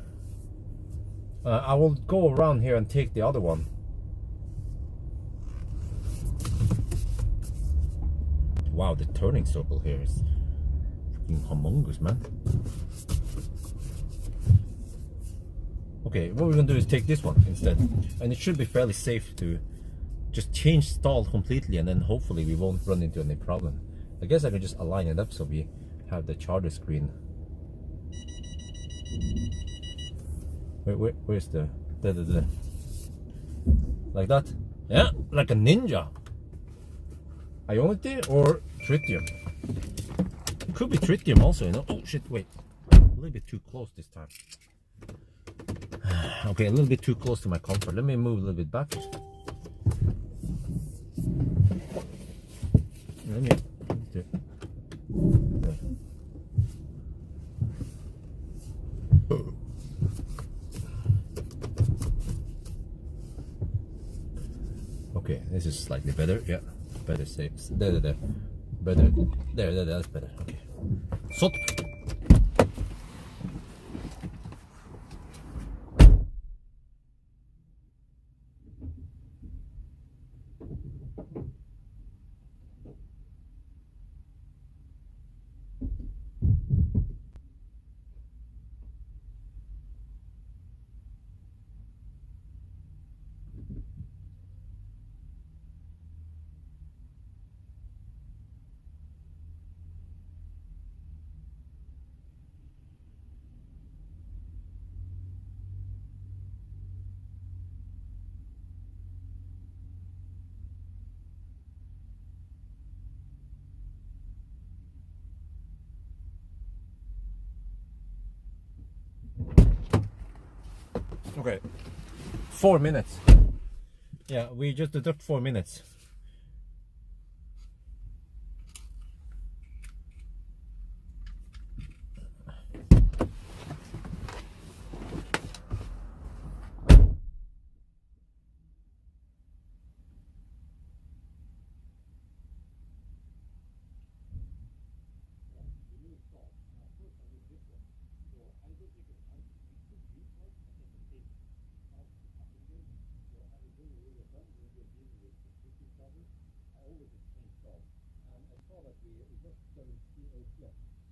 I will go around here and take the other one. Wow, the turning circle here is freaking humongous, man. Okay, what we're gonna do is take this one instead, and it should be fairly safe to just change stall completely, and then hopefully we won't run into any problem. I guess I can just align it up so we have the charger screen. Where's the like that? Yeah, like a ninja. Ionity or tritium? Could be tritium also, you know. Oh shit, wait. A little bit too close this time. Okay, a little bit too close to my comfort. Let me move a little bit back. Let me do. Okay, this is slightly better. Yeah. Better safe. There. Better. There, that's better. Okay. Sot. Okay, 4 minutes. Yeah, we just deduct 4 minutes.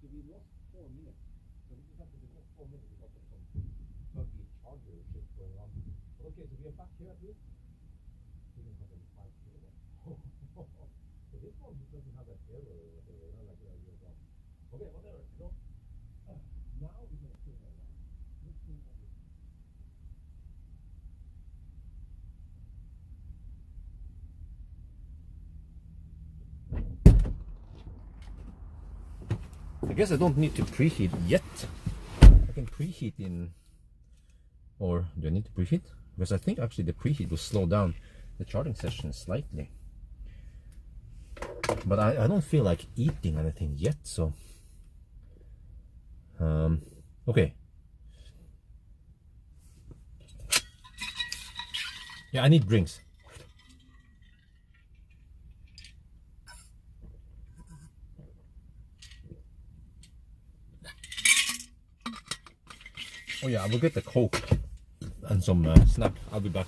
So we lost 4 minutes. So we just have to do 4 minutes because of some buggy charger shit going on. But okay, so we are back here at least. We don't have any 5 kilowatts. So this one doesn't have that error or whatever, you know, like the other one. Okay, whatever. So now we're gonna turn that on. Let's turn on this. I guess I don't need to preheat yet. I can preheat in, or do I need to preheat? Because I think actually the preheat will slow down the charging session slightly. But I don't feel like eating anything yet, so okay. Yeah, I need drinks. Oh yeah, I will get the Coke and some snack. I'll be back.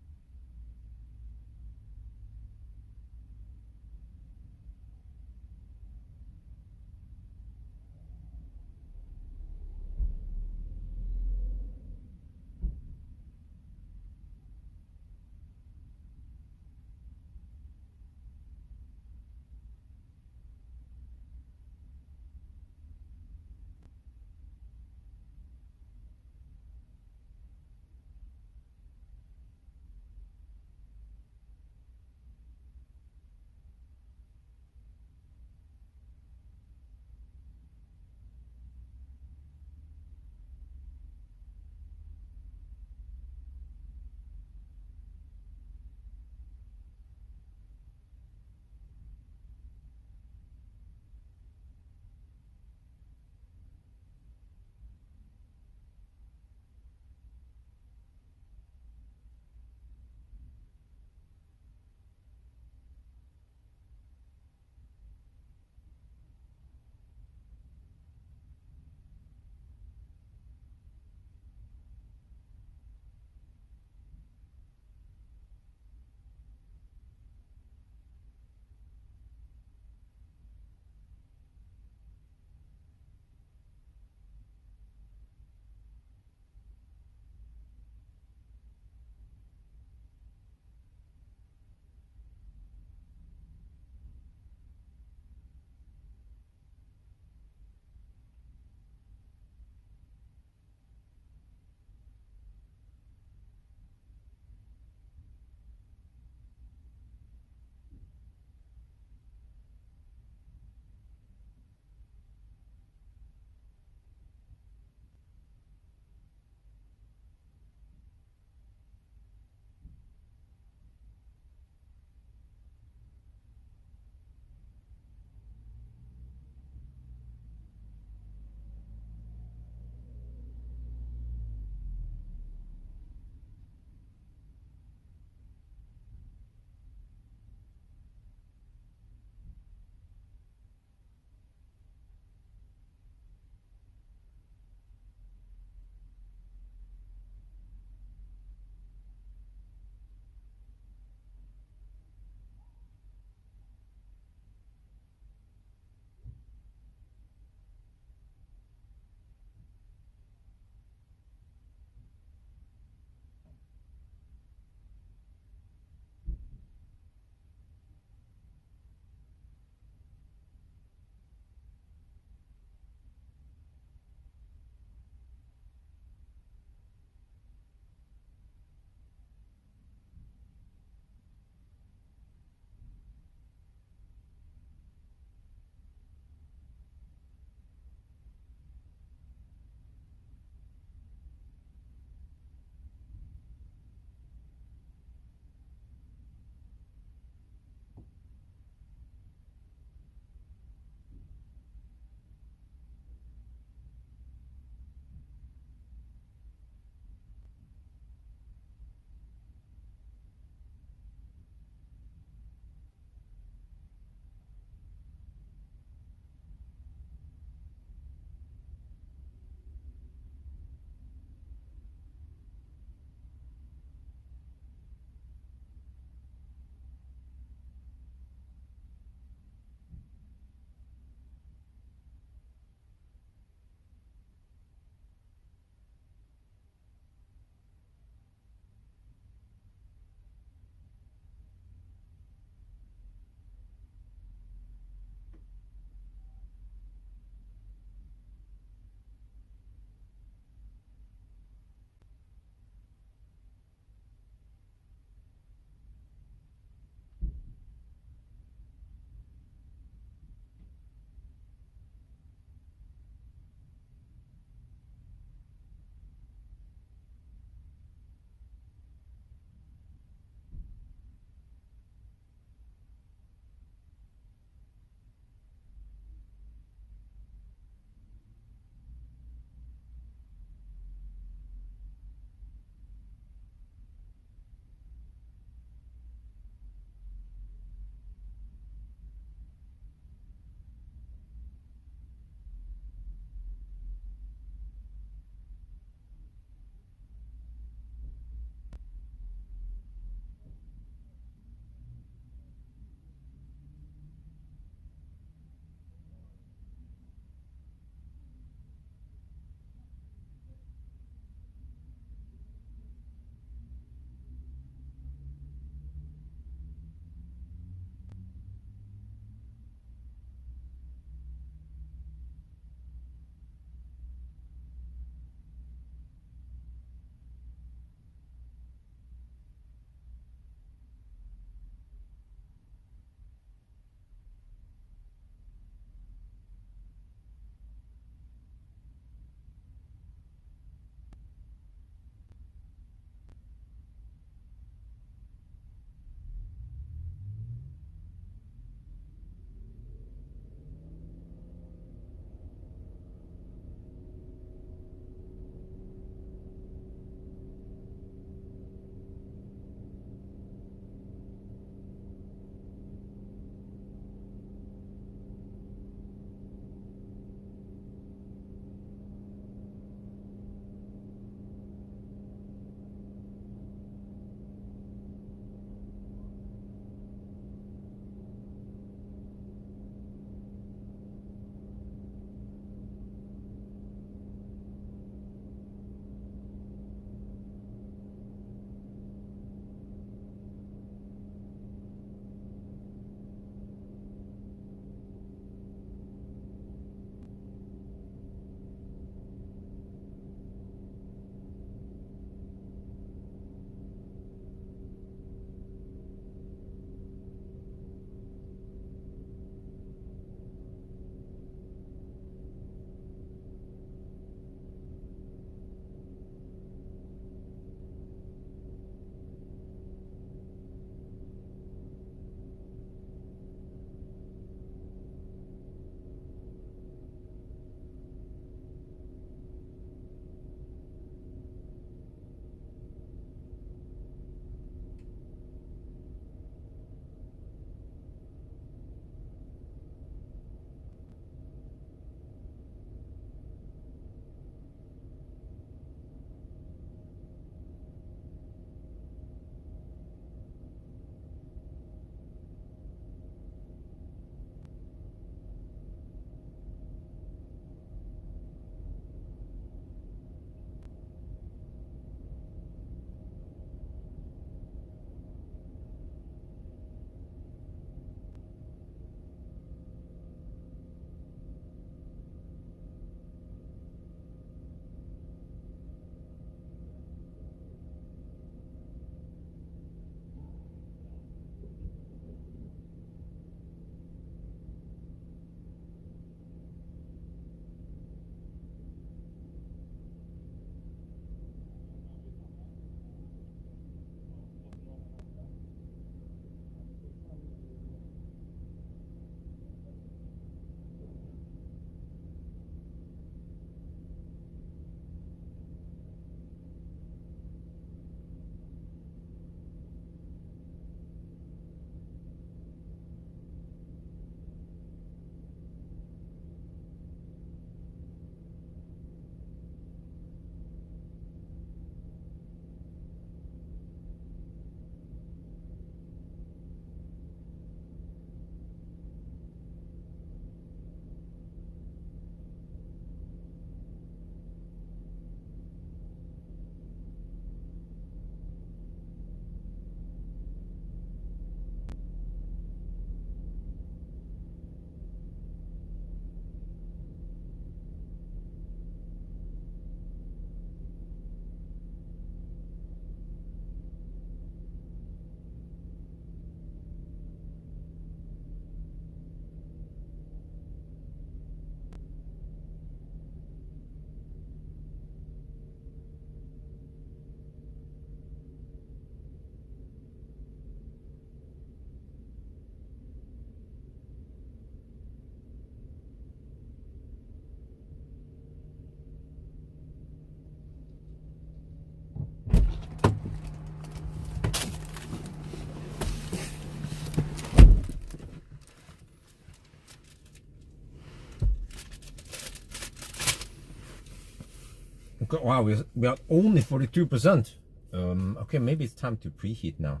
Okay, wow, we are only 42%. Okay, maybe it's time to preheat now.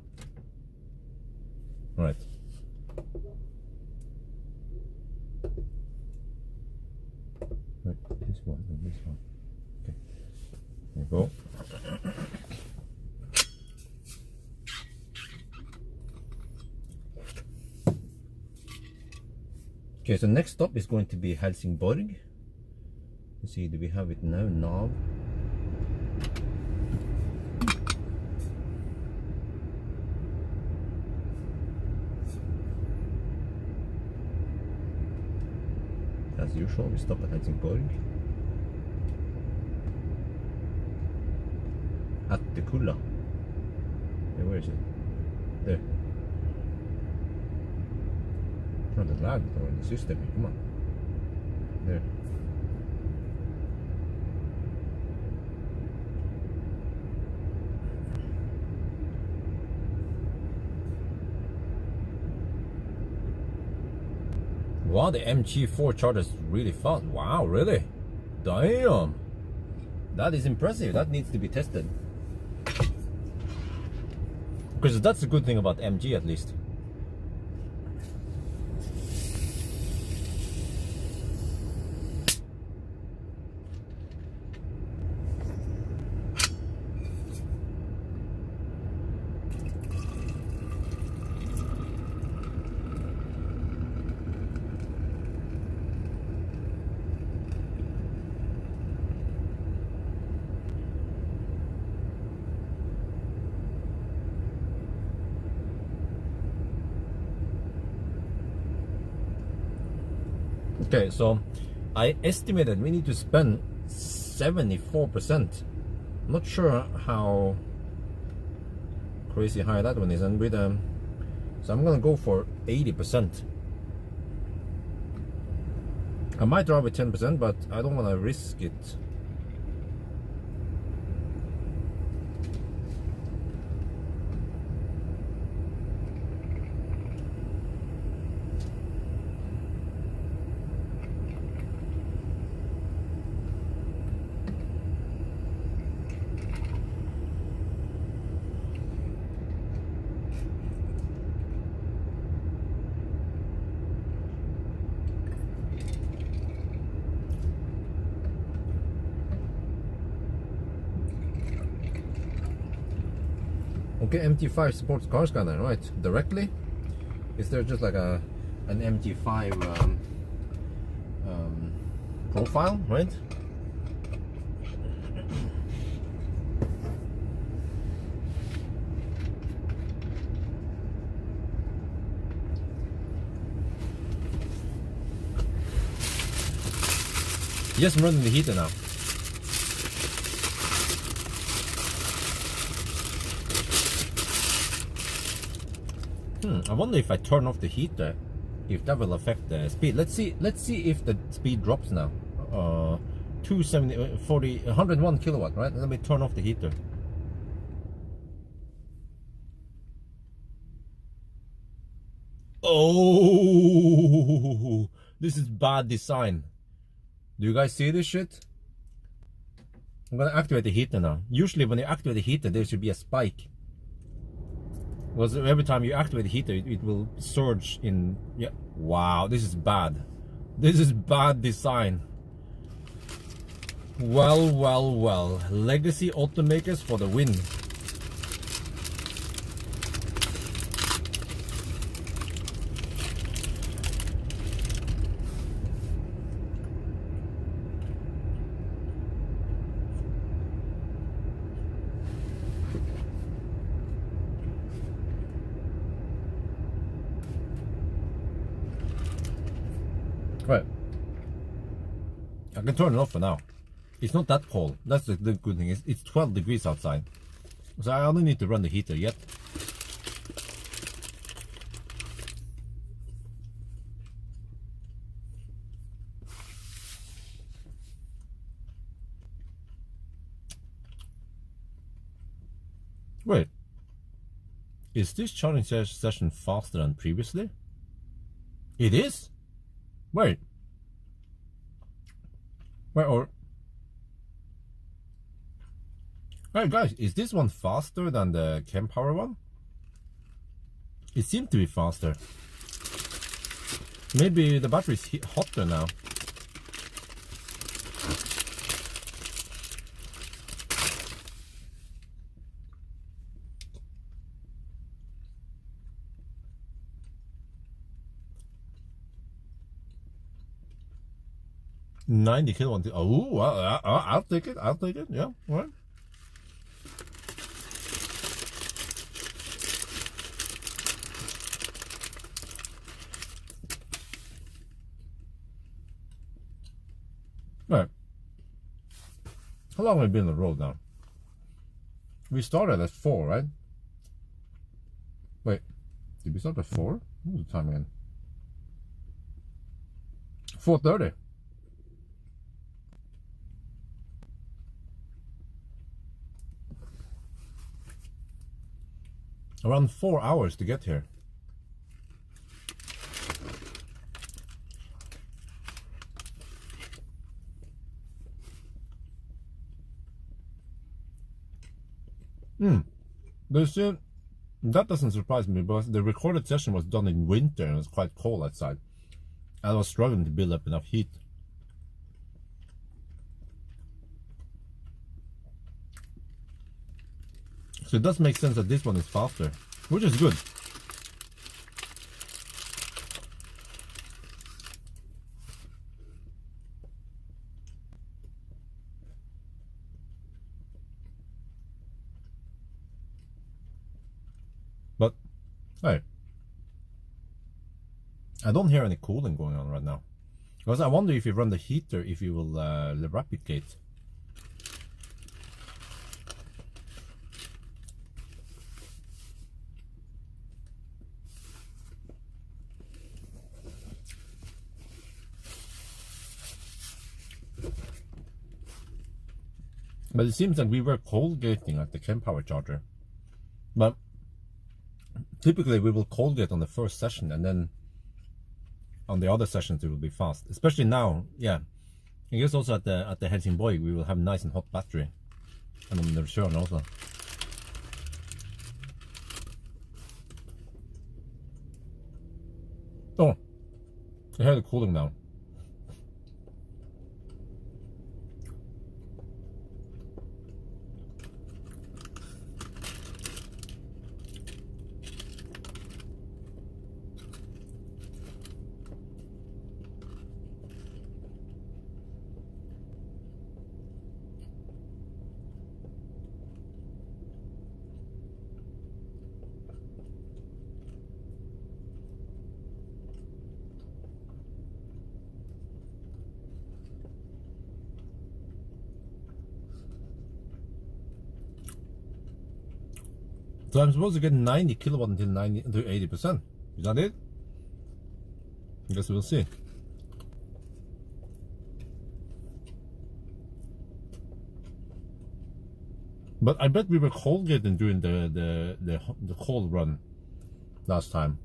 All right. This one and this one. Okay. There we go. Okay, so next stop is going to be Helsingborg. Let's see, do we have it now? Nav. As usual, we stop at Helsingborg. At the Kulla. Yeah, where is it? There. Not the lag though in the system. Come on. There. Wow, the MG4 charges really fast. Wow, really? Damn. That is impressive. That needs to be tested. Because that's a good thing about MG at least. Okay, so I estimated we need to spend 74%. I'm not sure how crazy high that one is, and with so I'm gonna go for 80%. I might drive with 10%, but I don't want to risk it. Okay, MT5 supports car scanner, right? Directly? Is there just like an MT5 profile, right? Yes, I'm running the heater now. I wonder if I turn off the heater, if that will affect the speed. Let's see if the speed drops now. 101 kilowatt, right? Let me turn off the heater. Oh, this is bad design. Do you guys see this shit? I'm gonna activate the heater now. Usually when you activate the heater, there should be a spike. Because every time you activate the heater, it will surge in. Yeah. Wow, this is bad. This is bad design. Well, well, well. Legacy automakers for the win. Right. I can turn it off for now. It's not that cold. That's the good thing. It's 12 degrees outside. So I don't need to run the heater yet. Wait. Is this charging session faster than previously? It is? Wait. Wait, or Hey guys, is this one faster than the Pawel one? It seemed to be faster. Maybe the battery is hotter now. $90 kilowatt. Oh, well, I'll take it. I'll take it. Yeah, all right. All right. How long have we been on the road now? We started at 4, right? Wait, did we start at 4? What was the time again? 4:30. Around 4 hours to get here. That doesn't surprise me because the recorded session was done in winter and it was quite cold outside. I was struggling to build up enough heat. So it does make sense that this one is faster, which is good. But hey, I don't hear any cooling going on right now. Because I wonder if you run the heater, if you will replicate. But it seems like we were cold gating at the Pawel charger. But typically we will cold gate on the first session and then on the other sessions it will be fast. Especially now, yeah. I guess also at the Helsingborg we will have nice and hot battery. And on the return also. Oh, I hear the cooling now. So I'm supposed to get 90 kilowatt until 80%. Is that it? I guess we'll see. But I bet we were cold gating during the cold run last time.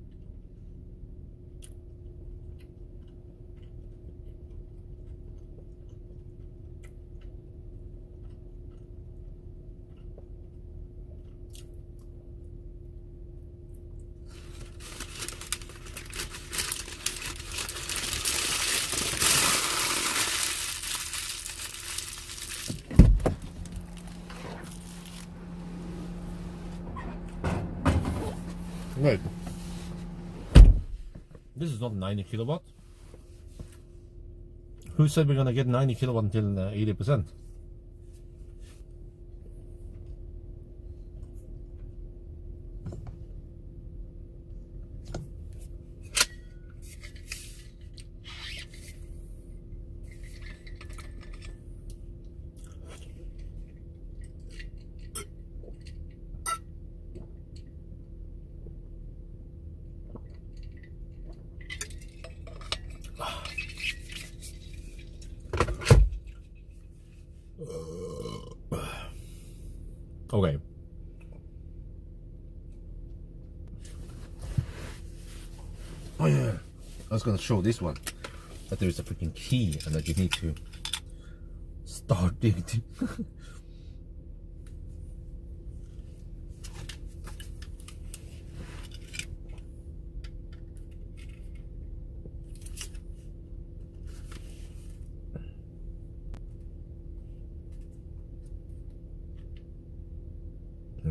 Wait, this is not 90 kilowatt. Who said we're gonna get 90 kilowatt until 80%? Okay. Oh yeah, I was gonna show this one, that there is a freaking key and that you need to start it.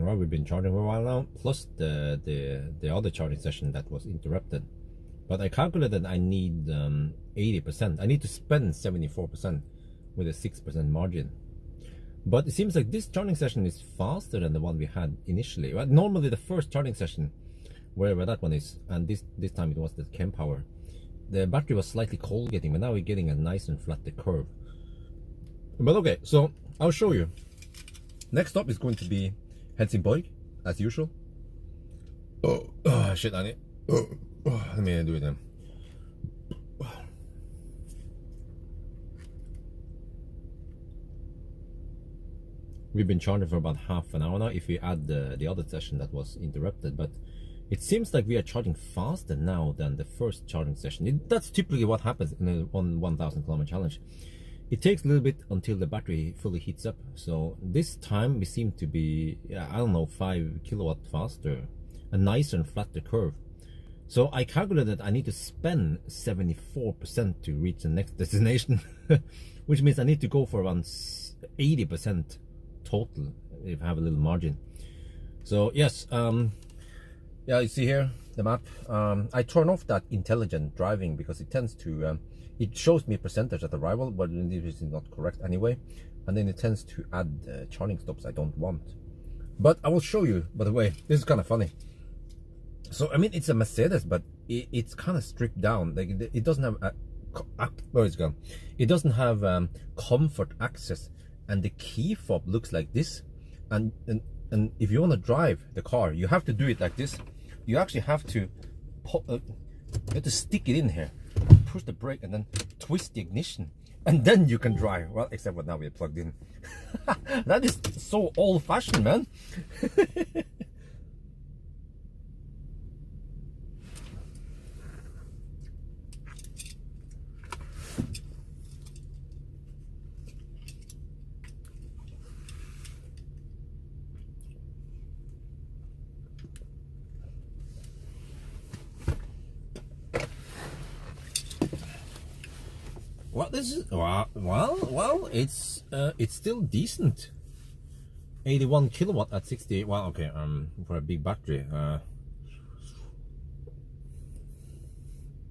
Well, we've been charging for a while now, plus the other charging session that was interrupted. But I calculated I need 80%. I need to spend 74% with a 6% margin. But it seems like this charging session is faster than the one we had initially. Well, normally the first charging session, wherever that one is, and this time it was the Pawel, the battery was slightly cold getting, but now we're getting a nice and flat curve. But okay, so I'll show you. Next stop is going to be Helsingborg, as usual. Oh shit, I need. Let me do it then. We've been charging for about half an hour now, if we add the other session that was interrupted, but it seems like we are charging faster now than the first charging session. That's typically what happens in a 1,000 kilometer challenge. It takes a little bit until the battery fully heats up. So this time we seem to be, I don't know, 5 kilowatt faster, a nicer and flatter curve. So I calculated I need to spend 74% to reach the next destination, which means I need to go for around 80% total if I have a little margin. So yes, yeah, you see here the map. I turn off that intelligent driving because it tends to it shows me percentage at arrival, but this is not correct anyway, and then it tends to add charging stops I don't want. But I will show you, by the way, this is kind of funny. So I mean, it's a Mercedes, but it's kind of stripped down. Like it doesn't have where it's gone. It doesn't have comfort access, and the key fob looks like this. And if you want to drive the car, you have to do it like this. You actually have to pop, you have to stick it in here, push the brake, and then twist the ignition, and then you can drive. Well, except for now we're plugged in. That is so old-fashioned, man. Well, this is well, it's still decent. 81 kilowatt at 60. Well, okay, for a big battery.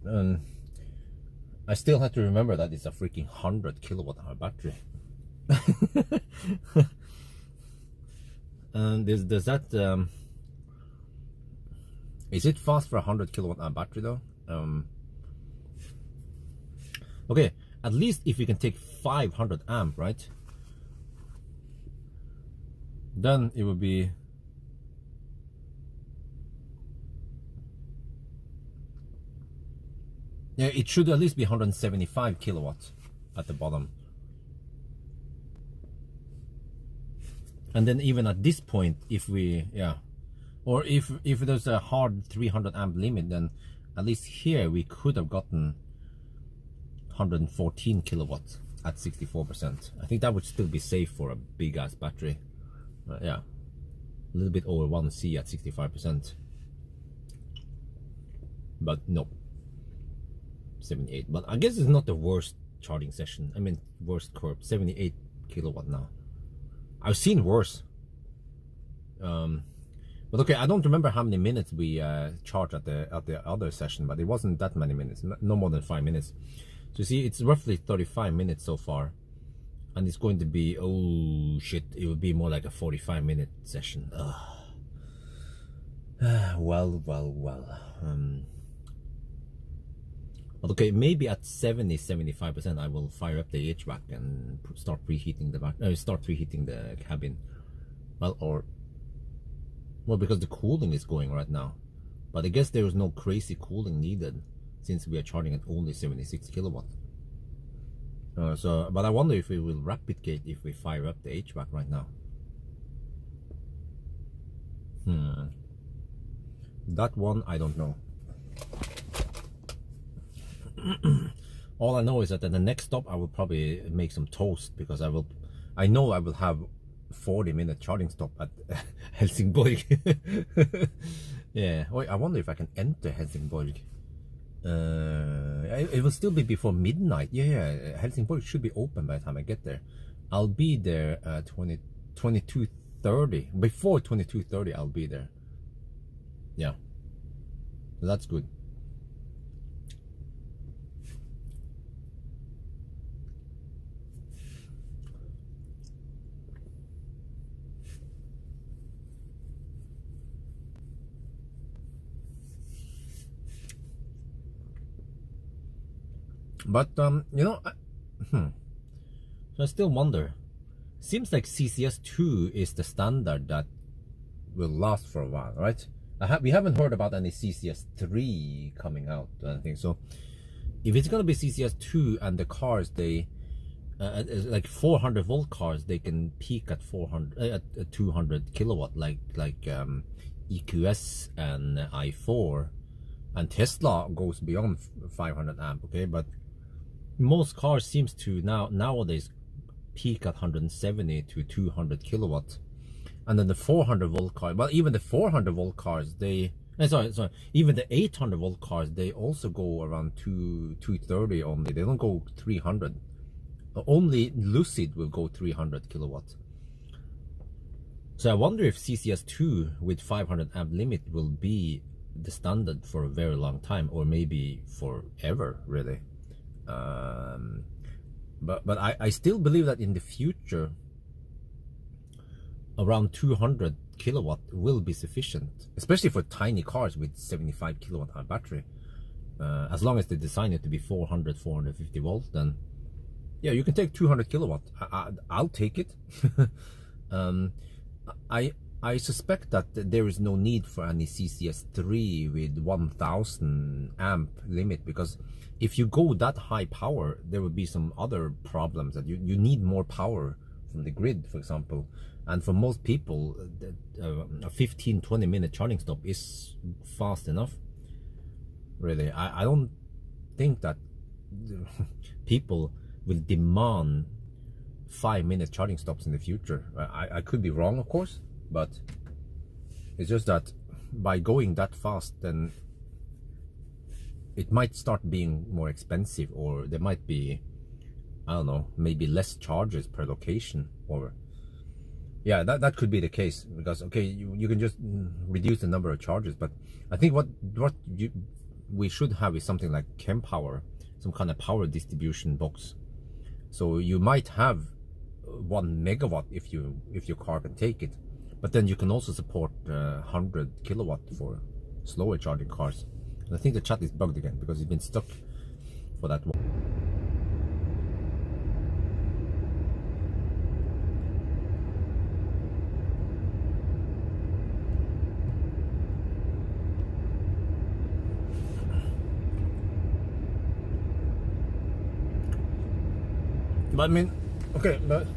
And I still have to remember that it's a freaking 100 kilowatt hour battery. And does that is it fast for a 100 kilowatt hour battery though? Okay, at least if you can take 500 amp, right? Then it would be yeah, it should at least be 175 kilowatts at the bottom. And then even at this point, if we or if there's a hard 300 amp limit, then at least here we could have gotten 114 kilowatts at 64%. I think that would still be safe for a big ass battery. Yeah, a little bit over 1C at 65%. But no, 78. But I guess it's not the worst charging session. I mean, worst curve. 78 kilowatt now. I've seen worse. But okay, I don't remember how many minutes we charged at the other session, but it wasn't that many minutes. No more than 5 minutes. So you see, it's roughly 35 minutes so far, and it's going to be, oh shit, it will be more like a 45-minute session. Well. But okay, maybe at 70-75% I will fire up the HVAC and start preheating the cabin. Well, because the cooling is going right now, but I guess there is no crazy cooling needed since we are charging at only 76 kilowatt. But I wonder if we will rapid gate if we fire up the HVAC right now. That one I don't know. All I know is that at the next stop I will probably make some toast, because I know I will have 40-minute charging stop at Helsingborg. Yeah, wait, I wonder if I can enter Helsingborg. It will still be before midnight. Yeah, Helsingborg should be open by the time I get there. I'll be there 22:30 22:30. Before 22:30, I'll be there. Yeah, so that's good. But you know, so I still wonder. Seems like CCS2 is the standard that will last for a while, right? We haven't heard about any CCS3 coming out or anything. So if it's gonna be CCS2 and the cars, they like 400 volt cars, they can peak at 200 kilowatt, like EQS and i4, and Tesla goes beyond 500 amp. Okay, but most cars seems to nowadays peak at 170 to 200 kilowatt, and then the 400 volt car, well, even the 400 volt cars, they even the 800 volt cars, they also go around 230 only. They don't go 300. Only Lucid will go 300 kilowatt. So I wonder if CCS2 with 500 amp limit will be the standard for a very long time, or maybe forever, really. But I still believe that in the future around 200 kilowatt will be sufficient, especially for tiny cars with 75 kilowatt hour battery. As long as they design it to be 450 volts, then yeah, you can take 200 kilowatt. I'll take it. I suspect that there is no need for any CCS3 with 1000 amp limit, because if you go that high power, there will be some other problems that you need more power from the grid, for example. And for most people, a 15-20 minute charging stop is fast enough. Really, I don't think that people will demand 5-minute charging stops in the future. I could be wrong, of course, but it's just that by going that fast, then it might start being more expensive, or there might be, I don't know, maybe less charges per location, or yeah, that could be the case, because okay, you can just reduce the number of charges. But I think what we should have is something like Kempower, some kind of power distribution box. So you might have 1 megawatt if your car can take it, but then you can also support 100 kilowatt for slower charging cars. And I think the chat is bugged again because it's been stuck for that one. But I mean, okay, but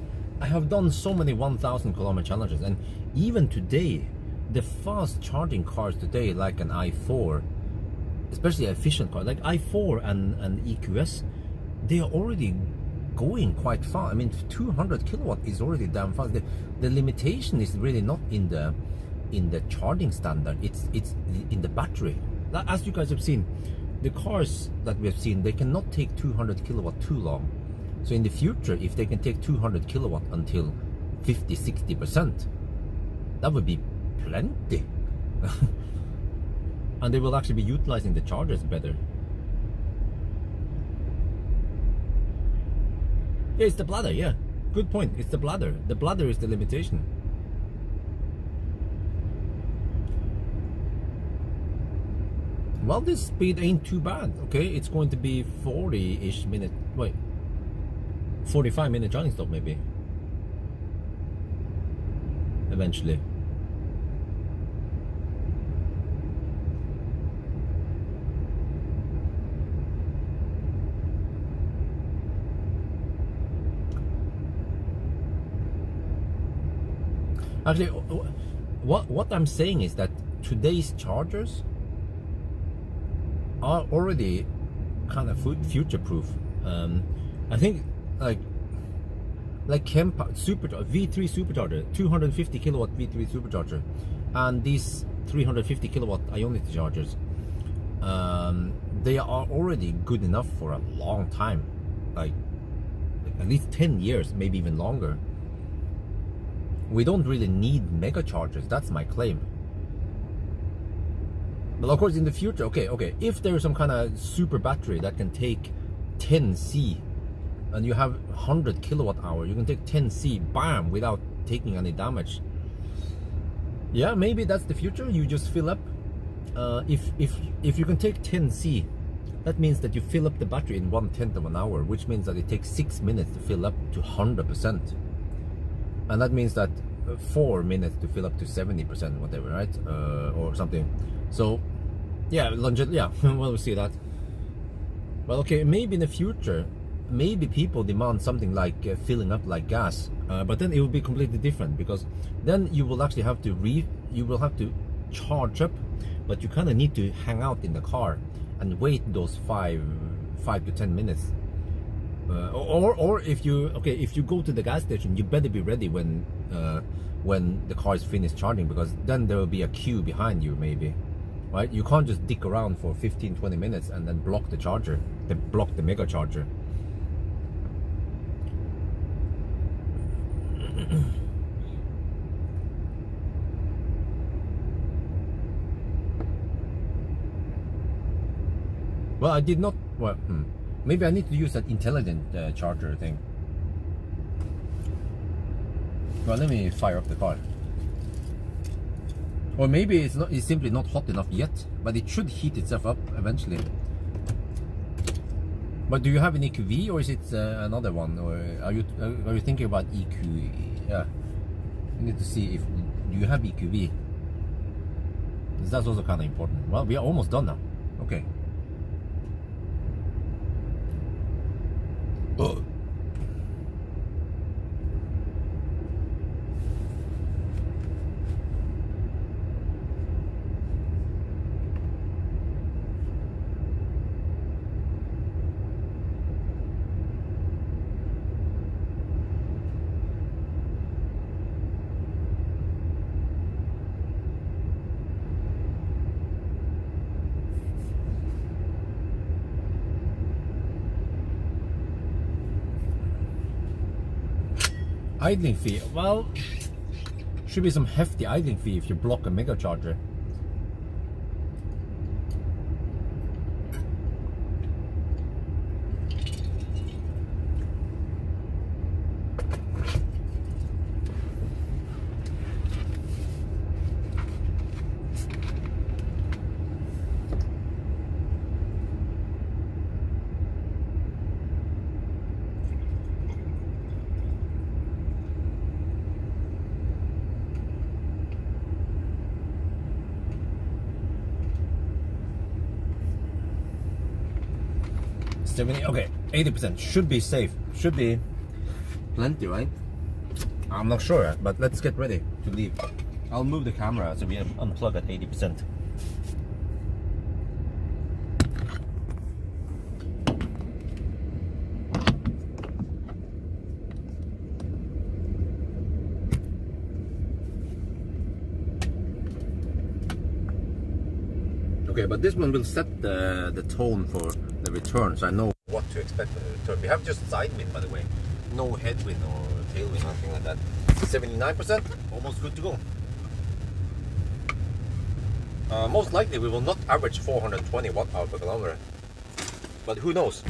I have done so many 1000 kilometer challenges, and even today, the fast charging cars today, like an i4, especially efficient car like i4 and EQS, they are already going quite fast. I mean, 200 kilowatt is already damn fast. The limitation is really not in the charging standard, it's in the battery. As you guys have seen, the cars that we have seen, they cannot take 200 kilowatt too long. So in the future, if they can take 200 kilowatt until 50-60%, that would be plenty. And they will actually be utilizing the chargers better. Yeah, it's the bladder, yeah. Good point, it's the bladder. The bladder is the limitation. Well, this speed ain't too bad, okay? It's going to be 40-ish minute, wait, 45-minute charging stop maybe. Eventually. Actually, what I'm saying is that today's chargers are already kind of future-proof. I think like supercharger, V3 supercharger, 250 kilowatt V3 supercharger, and these 350 kilowatt Ionity chargers, they are already good enough for a long time, like at least 10 years, maybe even longer. we don't really need mega chargers. That's my claim. But of course, in the future, okay, if there is some kind of super battery that can take 10C, and you have 100 kilowatt hour, you can take 10C, bam, without taking any damage. Yeah, maybe that's the future. You just fill up. If you can take 10C, that means that you fill up the battery in 1/10 of an hour, which means that it takes 6 minutes to fill up to 100%, and that means that 4 minutes to fill up to 70%, whatever, right? Or something. So, yeah, yeah. Well, we'll see that. Well, okay, maybe in the future, maybe people demand something like filling up like gas, but then it will be completely different, because then you will actually have to charge up, but you kind of need to hang out in the car and wait those 5 to 10 minutes. Or if you go to the gas station, you better be ready when the car is finished charging, because then there will be a queue behind you, maybe, right? You can't just dick around for 15-20 minutes and then block the charger, block the mega charger. Well, I did not. Well, maybe I need to use that intelligent charger thing. Well, let me fire up the car. Or maybe it's simply not hot enough yet, but it should heat itself up eventually. But do you have an EQV, or is it another one, or are you thinking about EQ? Yeah, you need to see if do you have EQV. That's also kind of important. Well, we are almost done now. Okay. Oh. Idling fee, well, should be some hefty idling fee if you block a mega charger. Okay, 80% should be safe. Should be plenty, right? I'm not sure, but let's get ready to leave. I'll move the camera so we unplug at 80%. Okay, but this one will set the tone for the return, so I know what to expect for the return. We have just side wind, by the way. No headwind or tailwind or anything like that. 79%, almost good to go. Most likely we will not average 420 watt-hour per kilometer, but who knows?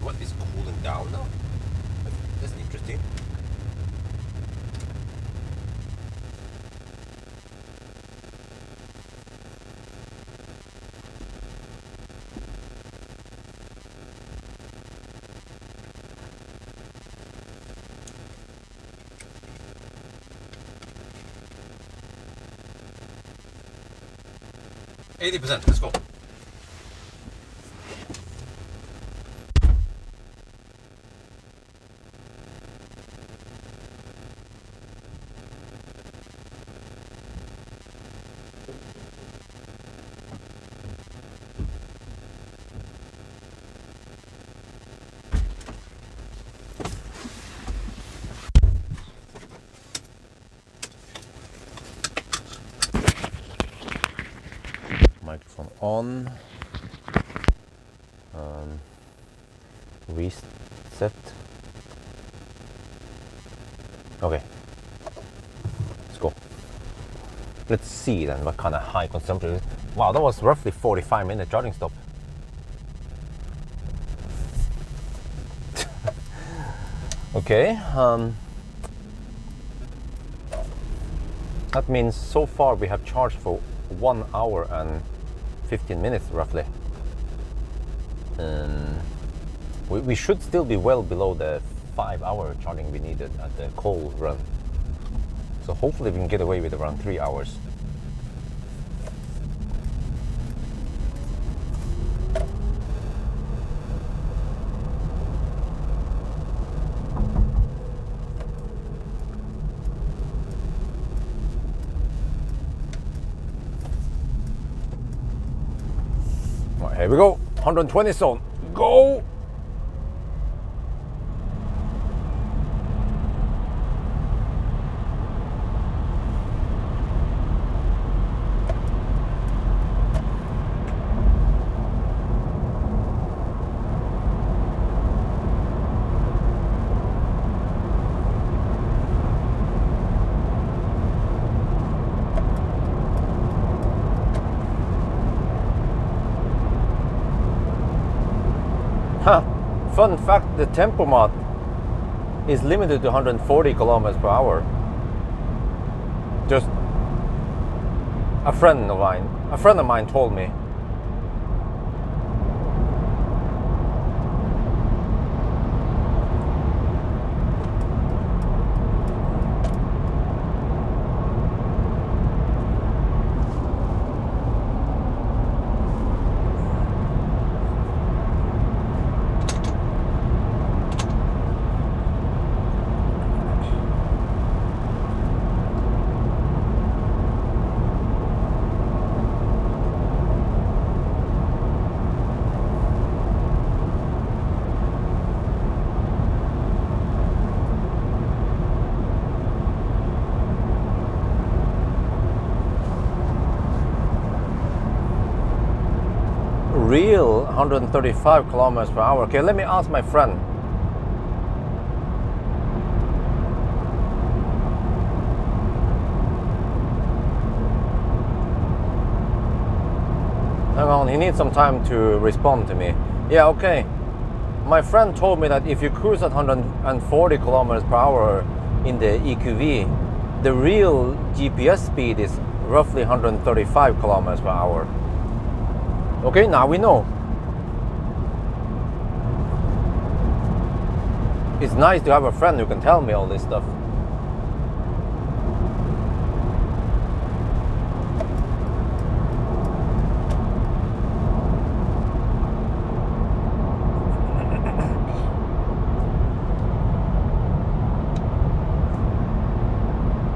What is cooling down now? That's interesting. %, let's go. Microphone on. Reset. Okay, let's go. Let's see then what kind of high consumption it is. Wow, that was roughly 45-minute charging stop. Okay, that means so far we have charged for 1 hour and 15 minutes roughly. We should still be well below the 5-hour charging we needed at the coal run. So hopefully we can get away with around 3 hours. Right, here we go, 120 zone, go! Huh. Fun fact, the tempomat is limited to 140 kilometers per hour. Just a friend of mine told me. Real 135 kilometers per hour. Okay, let me ask my friend. Hang on, he needs some time to respond to me. Yeah, okay. My friend told me that if you cruise at 140 kilometers per hour in the EQV, the real GPS speed is roughly 135 kilometers per hour. Okay, now we know. It's nice to have a friend who can tell me all this stuff.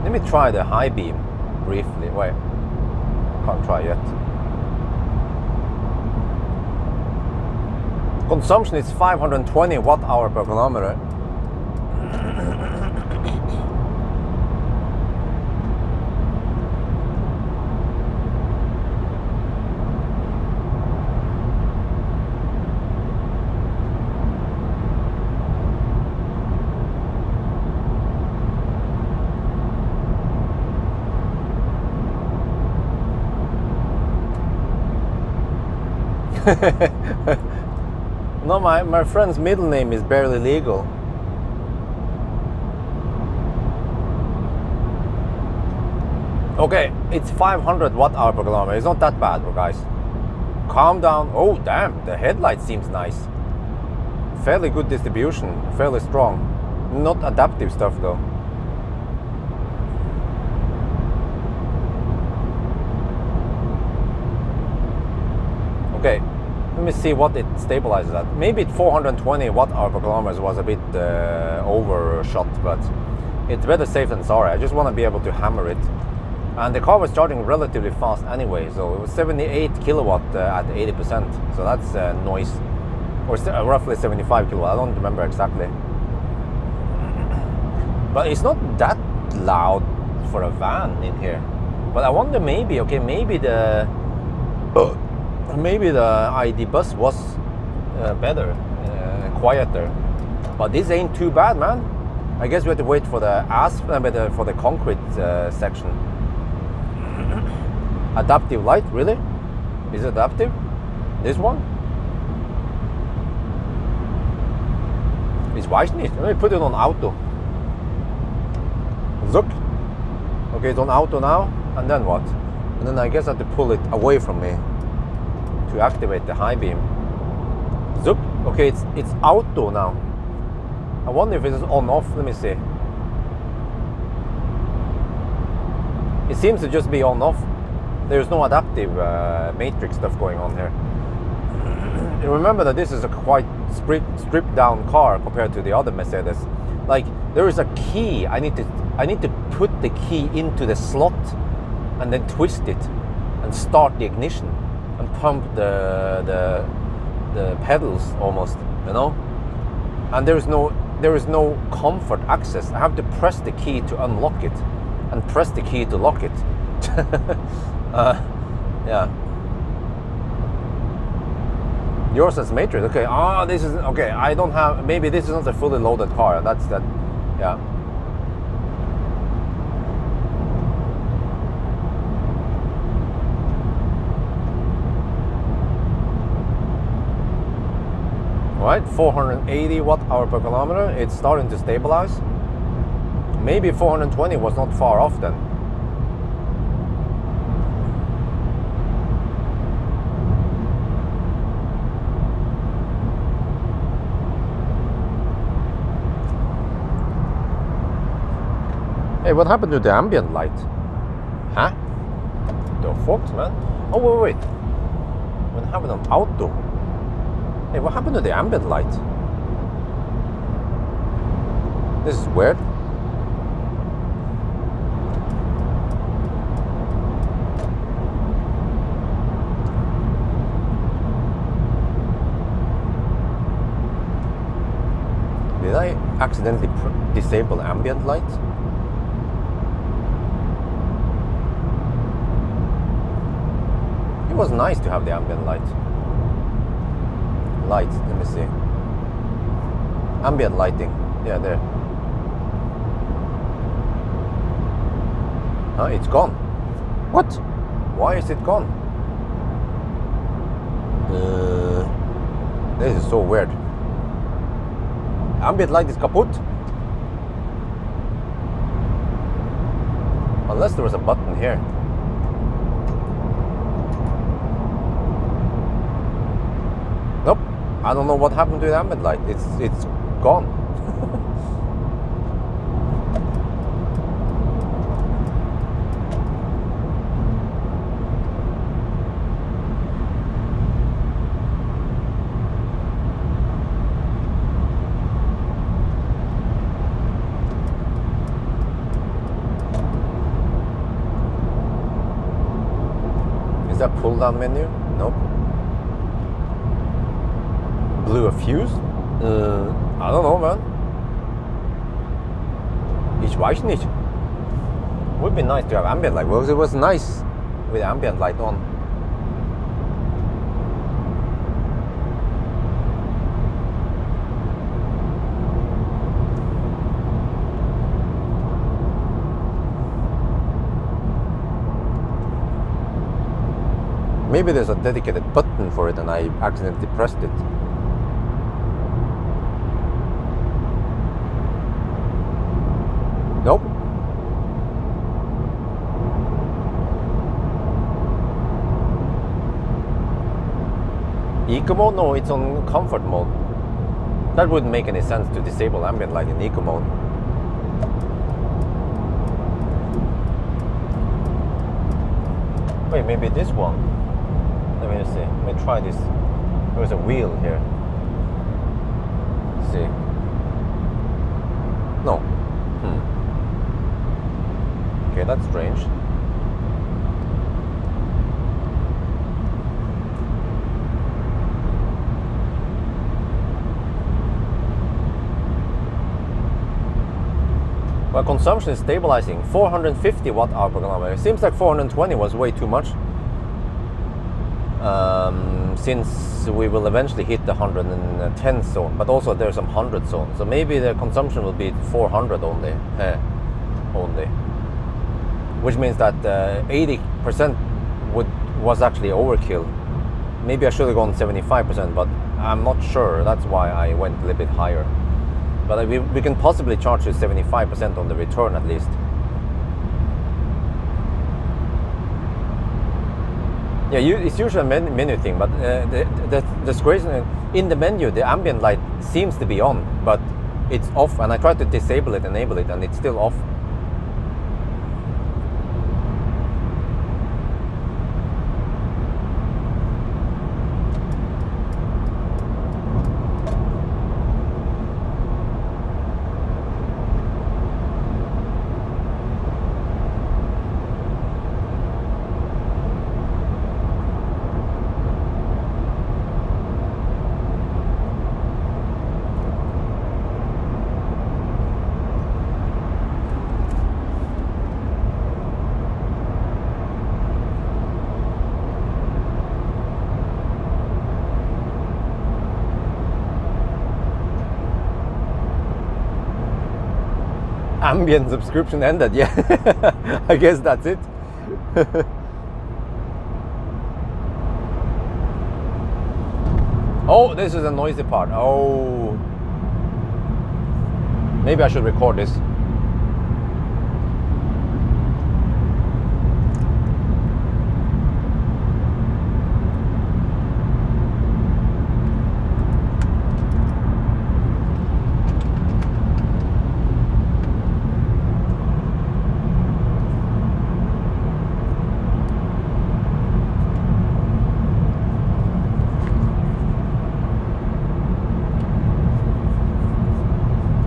Let me try the high beam briefly. Wait, can't try yet. Consumption is 520 watt-hour per kilometer. No, my friend's middle name is barely legal. Okay, it's 500 watt-hour per kilometer. It's not that bad, guys. Calm down. Oh, damn, the headlight seems nice. Fairly good distribution, fairly strong. Not adaptive stuff, though. Okay. Let me see what it stabilizes at. Maybe 420 watt-hour per kilometer was a bit overshot, but it's better safe than sorry. I just want to be able to hammer it. And the car was charging relatively fast anyway, so it was 78 kilowatt at 80%. So that's noise, or roughly 75 kilowatt. I don't remember exactly. But it's not that loud for a van in here. But I wonder maybe, okay, maybe the ID bus was better, quieter, but this ain't too bad, man. I guess we have to wait for the for the concrete section. Adaptive light, really? Is it adaptive? This one? Ich weiß nicht. Let me put it on auto. Look. Okay, it's on auto now. And then what? And then I guess I have to pull it away from me to activate the high beam. Look. Okay, it's auto now. I wonder if it's on off. Let me see. It seems to just be on off. There's no adaptive matrix stuff going on here. And remember that this is a quite stripped down car compared to the other Mercedes. Like, there is a key. I need to put the key into the slot and then twist it and start the ignition and pump the pedals almost, you know. And there is no comfort access. I have to press the key to unlock it and press the key to lock it. Yeah. Yours says matrix. Okay. This is okay. I don't have. Maybe this is not a fully loaded car. That's that. Yeah. All right. 480 watt-hour per kilometer. It's starting to stabilize. Maybe 420 was not far off then. Hey, what happened to the ambient light? Huh? The fuck, man? Oh, wait. What happened on auto? Hey, what happened to the ambient light? This is weird. Did I accidentally disable ambient light? It was nice to have the ambient light. Let me see. Ambient lighting. Yeah, there. It's gone. What? Why is it gone? This is so weird. Ambient light is kaput. Unless there was a button here. Nope. I don't know what happened to the ambient light. It's gone. Is that pull down menu? Nope. Blew a fuse? I don't know, man. Ich weiß nicht. Would be nice to have ambient light. Well, it was nice with ambient light on. Maybe there's a dedicated button for it and I accidentally pressed it. Nope. Eco mode? No, it's on comfort mode. That wouldn't make any sense to disable ambient light in eco mode. Wait, maybe this one. Let me see. Let me try this. There's a wheel here. Let's see. No. Okay, that's strange. Well, consumption is stabilizing. 450 watt-hour per kilometer. It seems like 420 was way too much. since we will eventually hit the 110 zone, but also there's some 100 zone. So maybe the consumption will be 400 only, which means that 80% was actually overkill. Maybe I should have gone 75%, but I'm not sure. That's why I went a little bit higher. But we can possibly charge you 75% on the return at least. Yeah, it's usually a menu thing, but the screen in the menu, the ambient light seems to be on, but it's off. And I tried to disable it, enable it, and it's still off. Ambient subscription ended, yeah. I guess that's it. Oh, this is a noisy part. Oh, maybe I should record this.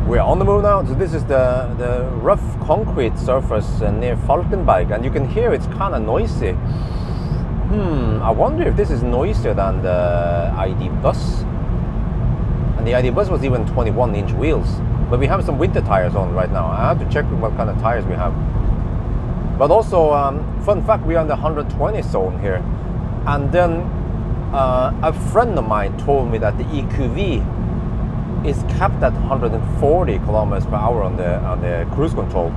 We're on the move now. So this is the rough concrete surface near Falkenberg, and you can hear it's kind of noisy. I wonder if this is noisier than the ID bus. And the ID bus was even 21-inch wheels. But we have some winter tires on right now. I have to check what kind of tires we have. But also, fun fact, we are in the 120 zone here. And then a friend of mine told me that the EQV is capped at 140 kilometers per hour on the cruise control,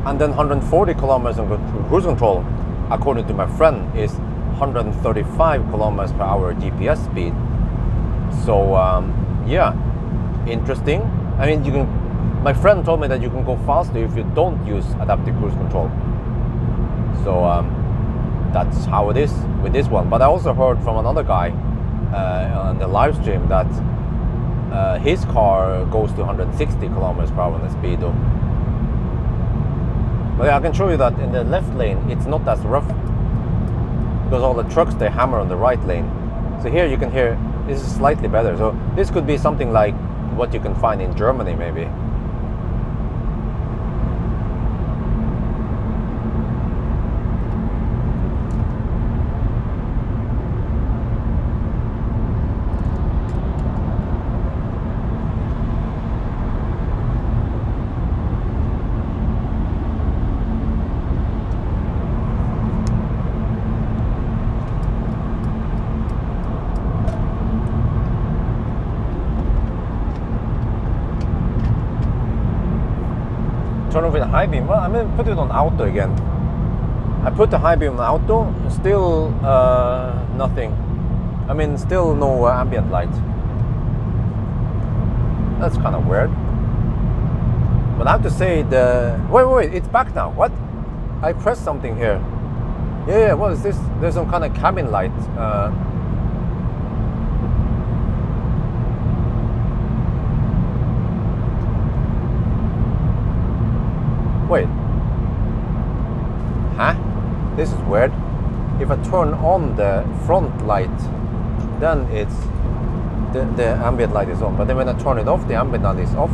and then 140 kilometers on cruise control, according to my friend, is 135 kilometers per hour GPS speed. So yeah, interesting. I mean, you can. My friend told me that you can go faster if you don't use adaptive cruise control. So that's how it is with this one. But I also heard from another guy on the live stream that his car goes to 160 kilometers per hour on the speedo. But yeah, I can show you that in the left lane it's not as rough, because all the trucks, they hammer on the right lane. So here you can hear this is slightly better. So this could be something like what you can find in Germany maybe. Turn off with a high beam. Well, I'm going to put it on auto again. I put the high beam on auto, still nothing. I mean, still no ambient light. That's kind of weird. But I have to say wait, it's back now. What? I pressed something here. Yeah, what is this? There's some kind of cabin light. Wait. Huh? This is weird. If I turn on the front light, then it's the ambient light is on. But then when I turn it off, the ambient light is off.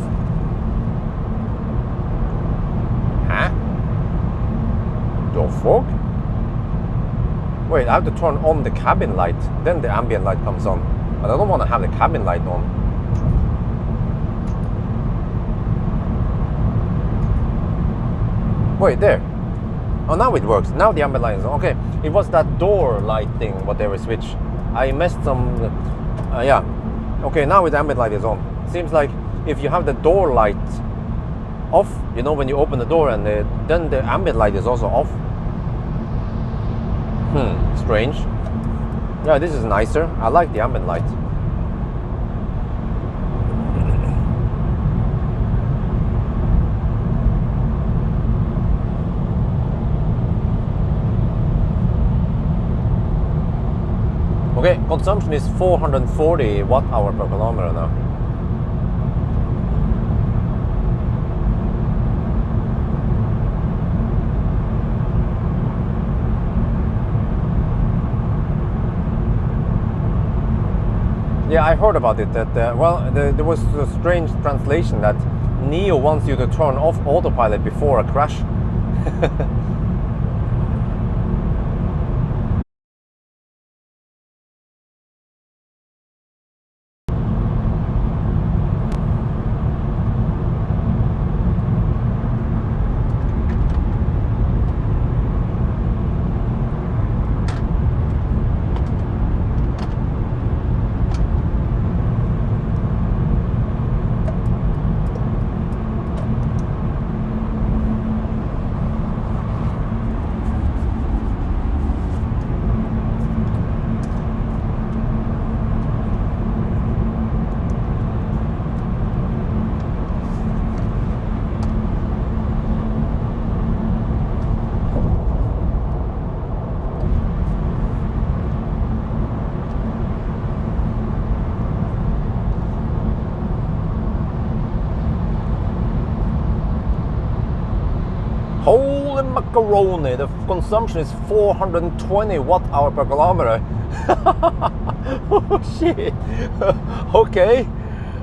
Huh? The fog? Wait, I have to turn on the cabin light, then the ambient light comes on. But I don't want to have the cabin light on. Wait, there. Oh, now it works. Now the ambient light is on. Okay, it was that door light thing, whatever switch. I messed some. Yeah. Okay, now the ambient light is on. Seems like if you have the door light off, you know, when you open the door, and then the ambient light is also off. Strange. Yeah, this is nicer. I like the ambient light. Okay, consumption is 440 watt-hour per kilometer now. Yeah, I heard about it. That there was a strange translation that Neo wants you to turn off autopilot before a crash. Holy macaroni, the consumption is 420 watt-hour per kilometer. Oh shit. Okay,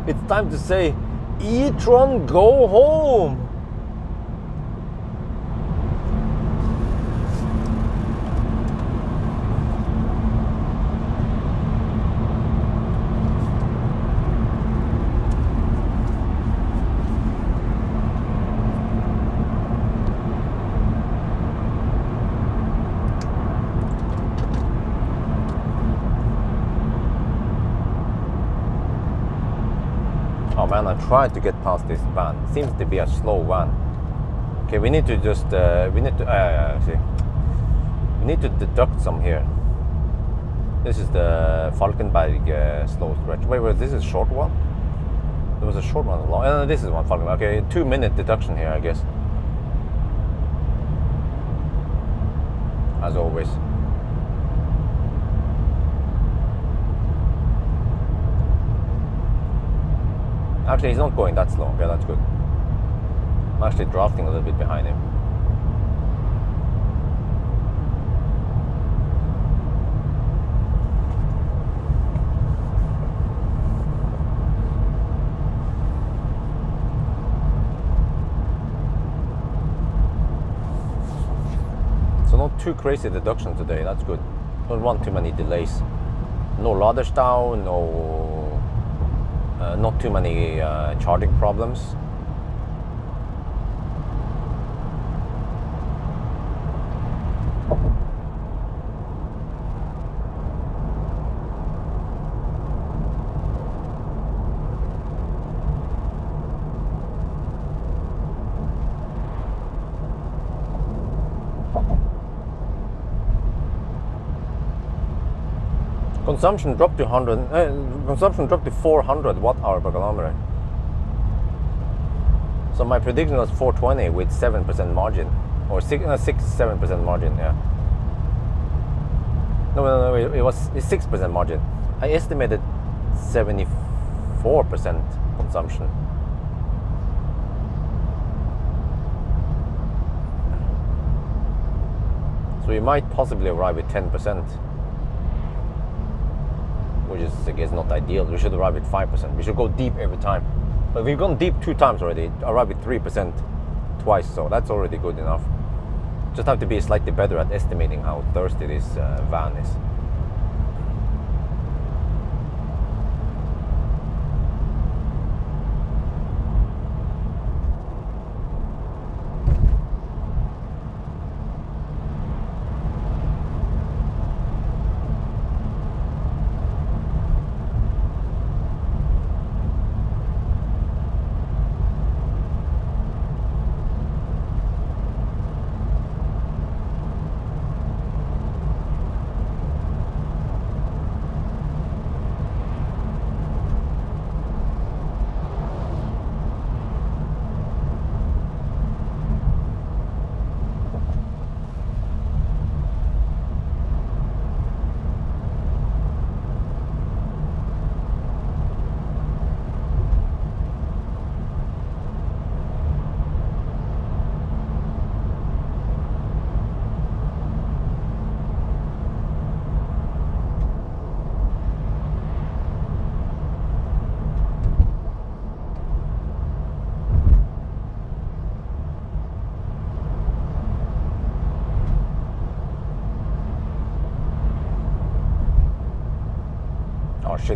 it's time to say, e-tron, go home. Oh man, I tried to get past this van. It seems to be a slow van. Okay, we need to just, we need to deduct some here. This is the Falkenberg slow stretch. Wait, this is a short one? There was a short one long. This is one Falkenberg. Okay, 2-minute deduction here, I guess. As always. Actually, he's not going that slow. Okay, that's good. I'm actually drafting a little bit behind him. So not too crazy deduction today. That's good. Don't want too many delays. No Laderstau, no. Not too many charging problems. Consumption dropped to 400 watt-hour per kilometer. So my prediction was 420 with 7% margin, or 7% margin. Yeah. No, it was 6% margin. I estimated 74% consumption. So you might possibly arrive with 10%. Which is, I guess, not ideal. We should arrive at 5%. We should go deep every time. But we've gone deep 2 times already. Arrived at 3% twice, so that's already good enough. Just have to be slightly better at estimating how thirsty this van is.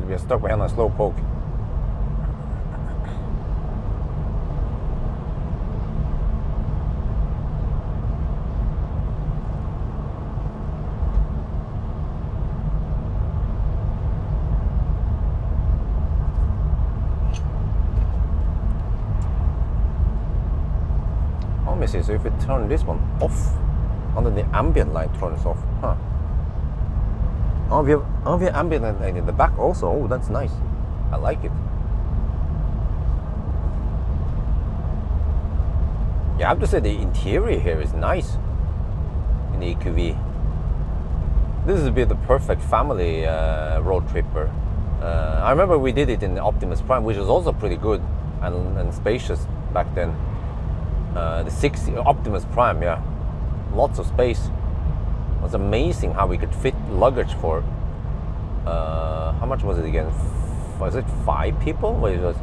shit, we are stuck behind a slow poke. Let me see, so if we turn this one off, and then the ambient light turns off, huh? Oh, we have ambient light in the back also. Oh, that's nice. I like it. Yeah, I have to say the interior here is nice in the EQV. This is a bit the perfect family road tripper. I remember we did it in the Optimus Prime, which was also pretty good and spacious back then. The 60 Optimus Prime, yeah, lots of space. It was amazing how we could fit luggage for how much was it again? Was it 5 people? Well, it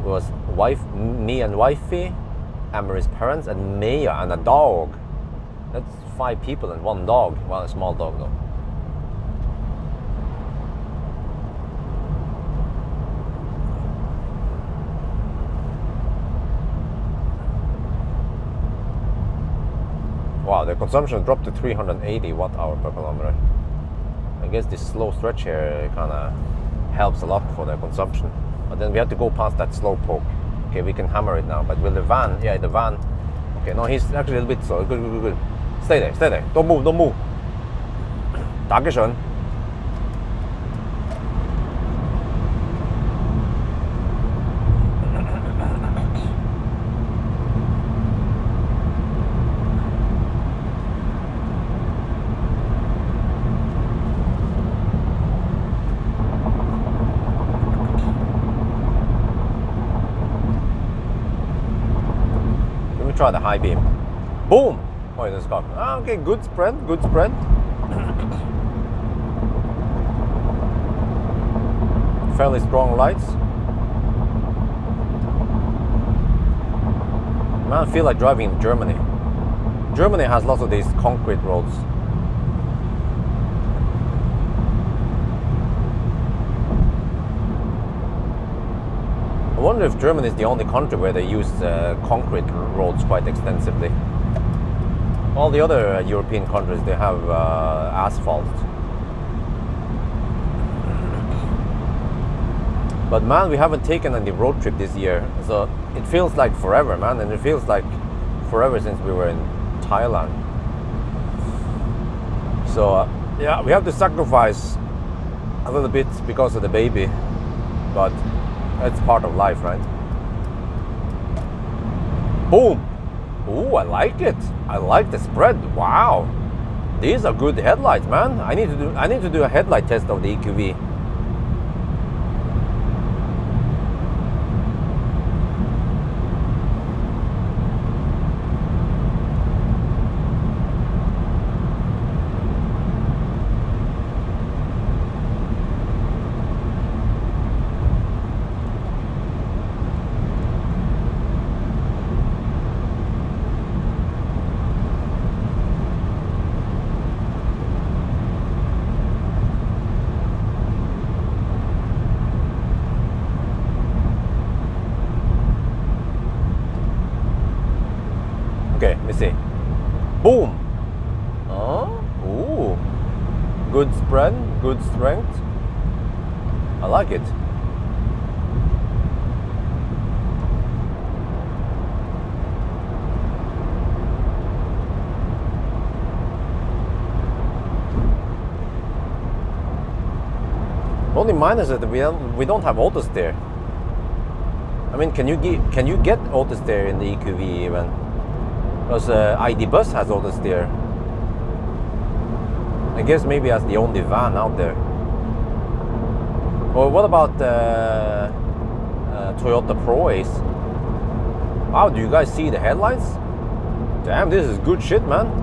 was me and wifey, Amory's parents, and Maya and a dog. That's 5 people and 1 dog. Well, a small dog though. Wow, the consumption dropped to 380 watt-hour per kilometer. I guess this slow stretch here kind of helps a lot for the consumption. But then we have to go past that slow poke. Okay, we can hammer it now. But with the van, yeah, the van. Okay, no, he's actually a little bit slow. Good. Stay there. Don't move. Dankeschön. Try the high beam. Boom! Oh, it has got. Okay, good spread. Fairly strong lights. Man, I feel like driving in Germany. Germany has lots of these concrete roads. I wonder if Germany is the only country where they use concrete roads quite extensively. All the other European countries, they have asphalt. But man, we haven't taken any road trip this year, so it feels like forever, man, and it feels like forever since we were in Thailand. So yeah, we have to sacrifice a little bit because of the baby, but it's part of life, right? Boom! Ooh, I like it. I like the spread. Wow, these are good headlights, man. I need to do a headlight test of the EQV. Okay, let me see. Boom! Oh, ooh. Good spread, good strength. I like it. Only minus is that we don't have auto steer. I mean, can you get auto steer in the EQV even? Because ID Bus has auto steer. I guess maybe as the only van out there. Or what about Toyota Pro Ace? Wow, do you guys see the headlights? Damn, this is good shit, man.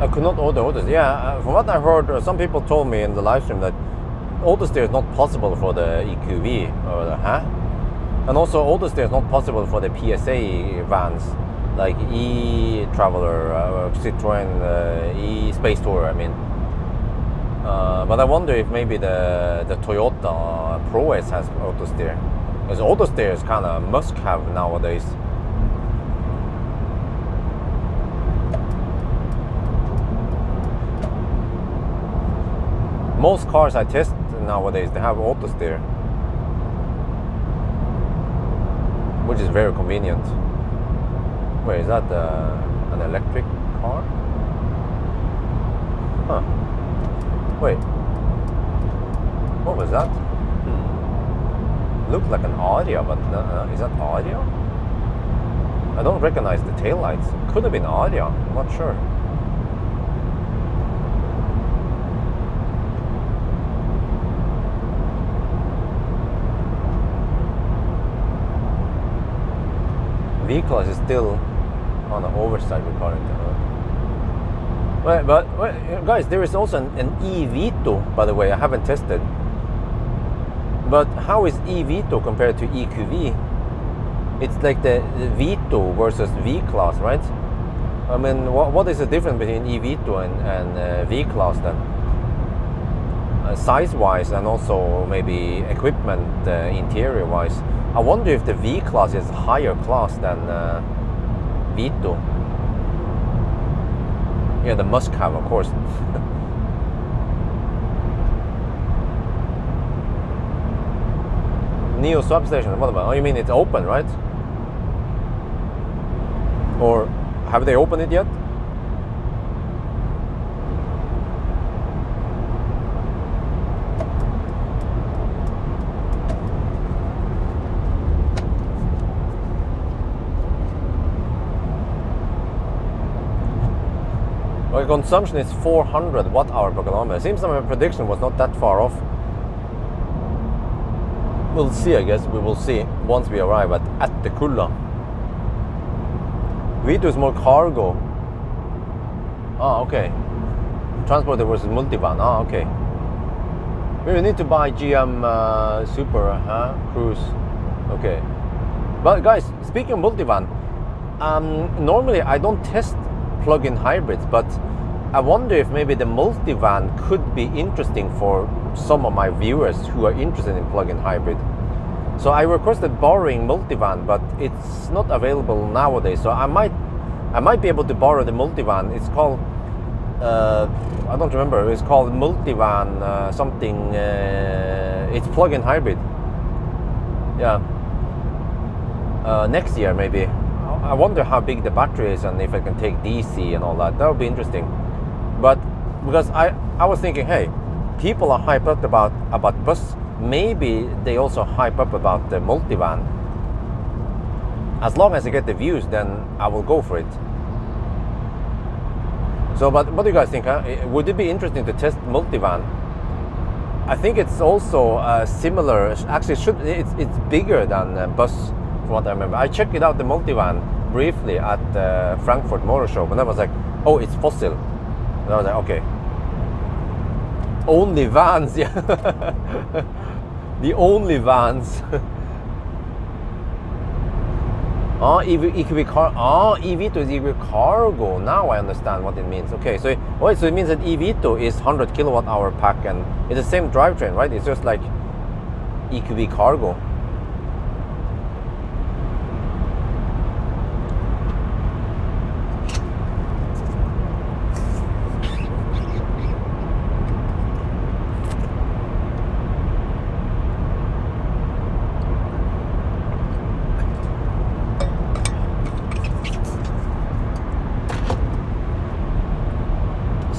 I could not order auto steer. Yeah, from what I heard, some people told me in the live stream that auto steer is not possible for the EQV or the and also auto steer is not possible for the PSA vans like E-Traveler, Citroën, E-Space Tourer. I mean, but I wonder if maybe the Toyota ProAce has auto steer, because auto steer is kind of must have nowadays. Most cars I test nowadays, they have auto steer, which is very convenient. Wait, is that an electric car? Huh. Wait. What was that? Looked like an Aria, but is that Aria? I don't recognize the taillights. Could have been Aria, I'm not sure. V-Class is still on the oversized according to her. But guys, there is also an E-Vito, by the way, I haven't tested. But how is E-Vito compared to EQV? It's like the Vito versus V-Class, right? I mean, what is the difference between E-Vito and V-Class then? Size-wise and also maybe equipment interior-wise. I wonder if the V-Class is higher class than Vito. Yeah, the must have, of course. Neo swap station, what about? Oh, you mean it's open, right? Or have they opened it yet? Okay, consumption is 400 watt-hour per kilometer. Seems like my prediction was not that far off. We'll see, I guess. We will see once we arrive at the Kulla. Vito is more cargo. Ah, okay. Transporter versus multivan. Ah, okay. We need to buy GM Super Cruise. Okay. But guys, speaking of multivan, normally I don't test plug-in hybrids, but I wonder if maybe the multivan could be interesting for some of my viewers who are interested in plug-in hybrid. So I requested borrowing multivan, but it's not available nowadays. So I might be able to borrow the multivan. It's called I don't remember. It's called multivan something. It's plug-in hybrid. Yeah. Next year maybe. I wonder how big the battery is and if I can take DC and all that. That would be interesting. But because I was thinking, hey, people are hyped up about bus. Maybe they also hype up about the multivan. As long as I get the views, then I will go for it. So, but what do you guys think? Would it be interesting to test multivan? I think it's also similar. Actually, it's bigger than bus. From what I remember, I checked it out, the multivan, briefly at the Frankfurt Motor Show, and I was like, oh, it's fossil. And I was like, okay. Only vans, yeah. The only vans. EQV car. EV2 is EQV cargo. Now I understand what it means. Okay, so it means that EV2 is 100 kilowatt hour pack and it's the same drivetrain, right? It's just like EQV cargo.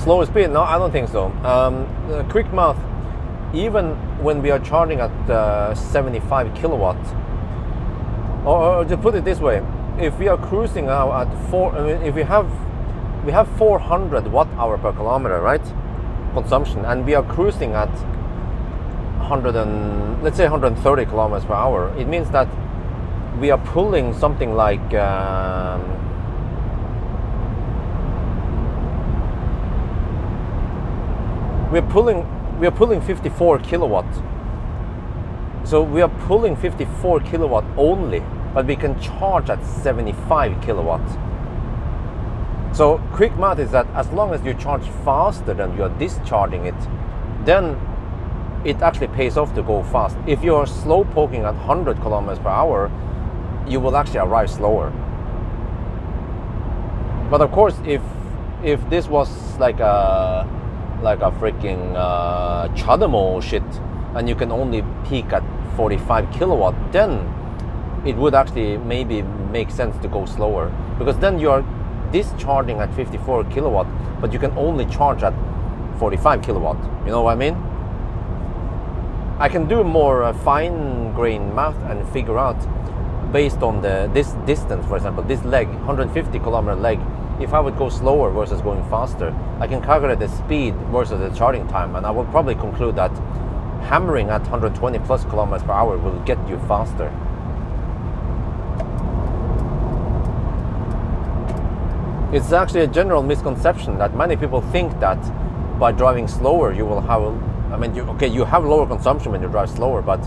Slower speed? No, I don't think so. Quick math, even when we are charging at 75 kilowatts, or to put it this way, if we are cruising now at if we have 400 watt hour per kilometer, right, consumption, and we are cruising at 130 kilometers per hour, it means that we are pulling something like we're pulling 54 kilowatt. So we are pulling 54 kilowatt only, but we can charge at 75 kilowatt. So quick math is that as long as you charge faster than you are discharging it, then it actually pays off to go fast. If you're slow poking at 100 kilometers per hour, you will actually arrive slower. But of course, if this was like a freaking Chadamo shit, and you can only peak at 45 kilowatt, then it would actually maybe make sense to go slower, because then you are discharging at 54 kilowatt, but you can only charge at 45 kilowatt. You know what I mean? I can do more fine-grained math and figure out, based on this distance, for example, this leg, 150 kilometer leg, if I would go slower versus going faster, I can calculate the speed versus the charging time, and I will probably conclude that hammering at 120 plus kilometers per hour will get you faster. It's actually a general misconception that many people think that by driving slower you will have, you have lower consumption when you drive slower, but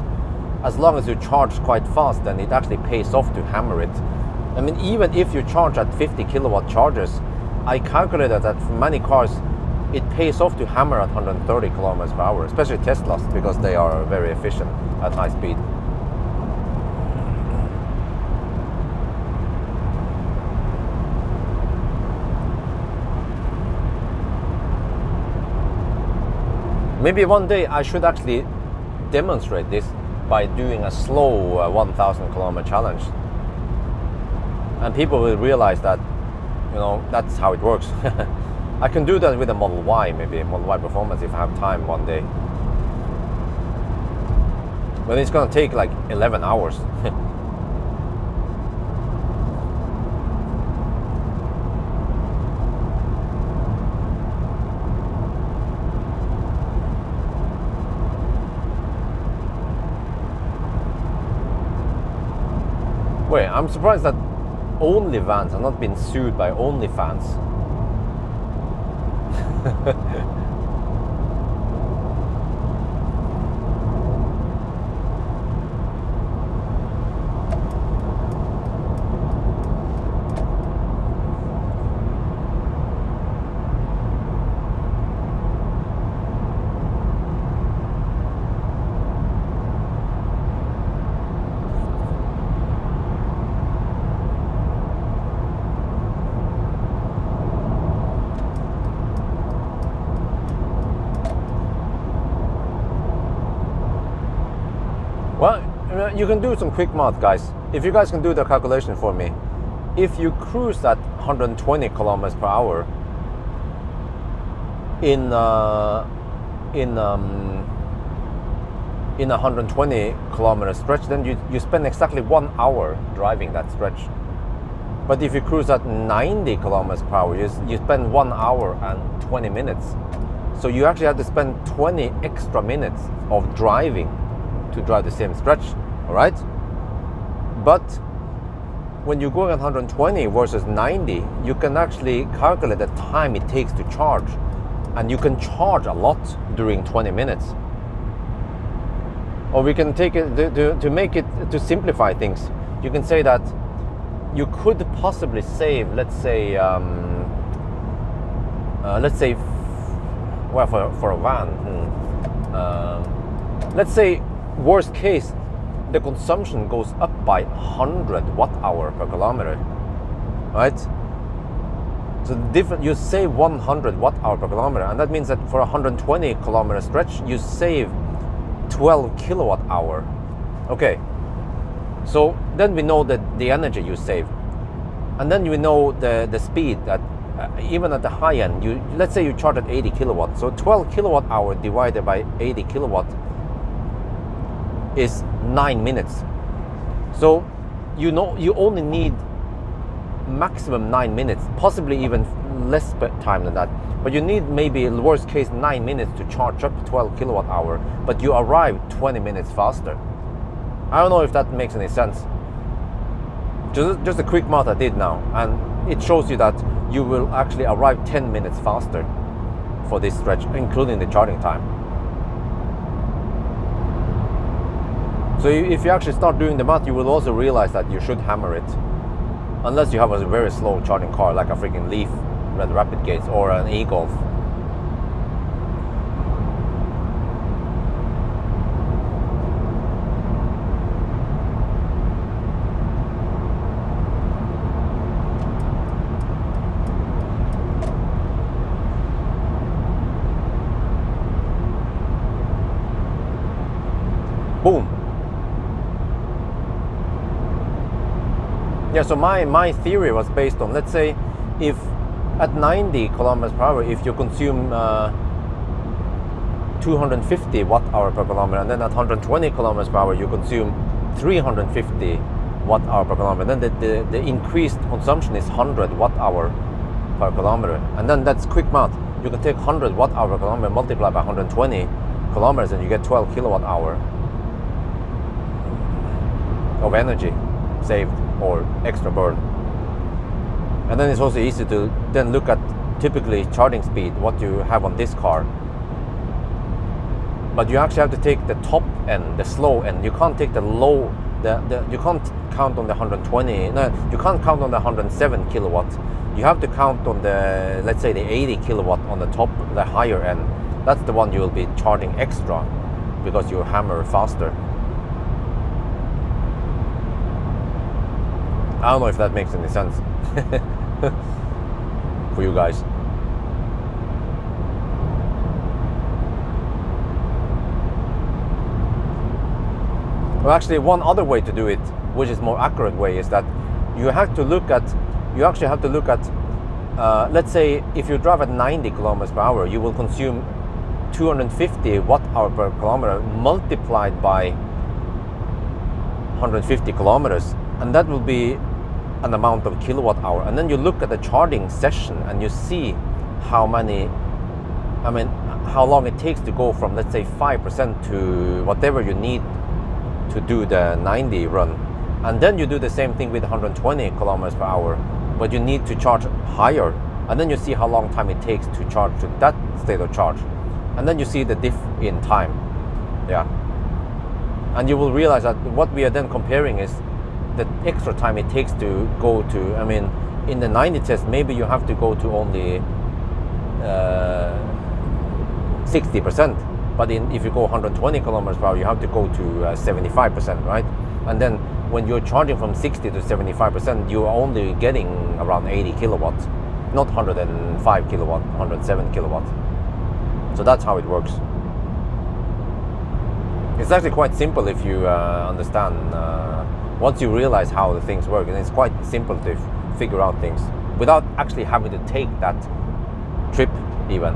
as long as you charge quite fast, then it actually pays off to hammer it. I mean, even if you charge at 50 kilowatt chargers, I calculated that for many cars it pays off to hammer at 130 kilometers per hour, especially Teslas, because they are very efficient at high speed. Maybe one day I should actually demonstrate this by doing a slow 1000 kilometer challenge, and people will realize that, you know, that's how it works. I can do that with a Model Y, maybe Model Y Performance, if I have time one day, but it's gonna take like 11 hours. Wait, I'm surprised that OnlyFans have not been sued by OnlyFans. Well, you can do some quick math, guys. If you guys can do the calculation for me, if you cruise at 120 kilometers per hour in a 120 kilometer stretch, then you spend exactly 1 hour driving that stretch. But if you cruise at 90 kilometers per hour, you spend 1 hour and 20 minutes. So you actually have to spend 20 extra minutes of driving to drive the same stretch, all right? But when you're going at 120 versus 90, you can actually calculate the time it takes to charge, and you can charge a lot during 20 minutes. Or we can take it to simplify things. You can say that you could possibly save, let's say for a van, let's say worst case, the consumption goes up by 100 watt-hour per kilometer, right? So you save 100 watt-hour per kilometer, and that means that for a 120 kilometer stretch, you save 12 kilowatt-hour. Okay, so then we know that the energy you save, and then we know the speed that even at the high end, let's say you charge at 80 kilowatt, so 12 kilowatt-hour divided by 80 kilowatt is 9 minutes. So you only need maximum 9 minutes, possibly even less time than that, but you need maybe worst case 9 minutes to charge up 12 kilowatt hour, but you arrive 20 minutes faster. I don't know if that makes any sense. Just a quick math I did now, and it shows you that you will actually arrive 10 minutes faster for this stretch, including the charging time. So if you actually start doing the math, you will also realize that you should hammer it, unless you have a very slow charging car like a freaking Leaf with rapid gates or an e-Golf. Boom. Yeah, so my theory was based on, let's say, if at 90 kilometers per hour, if you consume 250 watt-hour per kilometer, and then at 120 kilometers per hour, you consume 350 watt-hour per kilometer, then the increased consumption is 100 watt-hour per kilometer. And then that's quick math. You can take 100 watt-hour per kilometer, multiply by 120 kilometers, and you get 12 kilowatt-hour of energy saved or extra burn. And then it's also easy to then look at typically charging speed, what you have on this car. But you actually have to take the top end, the slow end. You can't take the low, you can't count on the 120, no, you can't count on the 107 kilowatt. You have to count on the, let's say, the 80 kilowatt on the top, the higher end. That's the one you will be charging extra because you hammer faster. I don't know if that makes any sense for you guys. Well, actually, one other way to do it, which is more accurate way, is that you actually have to look at, let's say, if you drive at 90 kilometers per hour, you will consume 250 watt-hour per kilometer multiplied by 150 kilometers. And that will be an amount of kilowatt hour. And then you look at the charging session and you see how long it takes to go from, let's say, 5% to whatever you need to do the 90 run. And then you do the same thing with 120 kilometers per hour, but you need to charge higher. And then you see how long time it takes to charge to that state of charge. And then you see the diff in time. Yeah. And you will realize that what we are then comparing is the extra time it takes to go to, in the 90 test, maybe you have to go to only 60%. But if you go 120 kilometers per hour, you have to go to 75%, right? And then when you're charging from 60 to 75%, you're only getting around 80 kilowatts, not 105 kilowatt, 107 kilowatts. So that's how it works. It's actually quite simple if you understand. Once you realize how the things work, and it's quite simple to figure out things without actually having to take that trip even.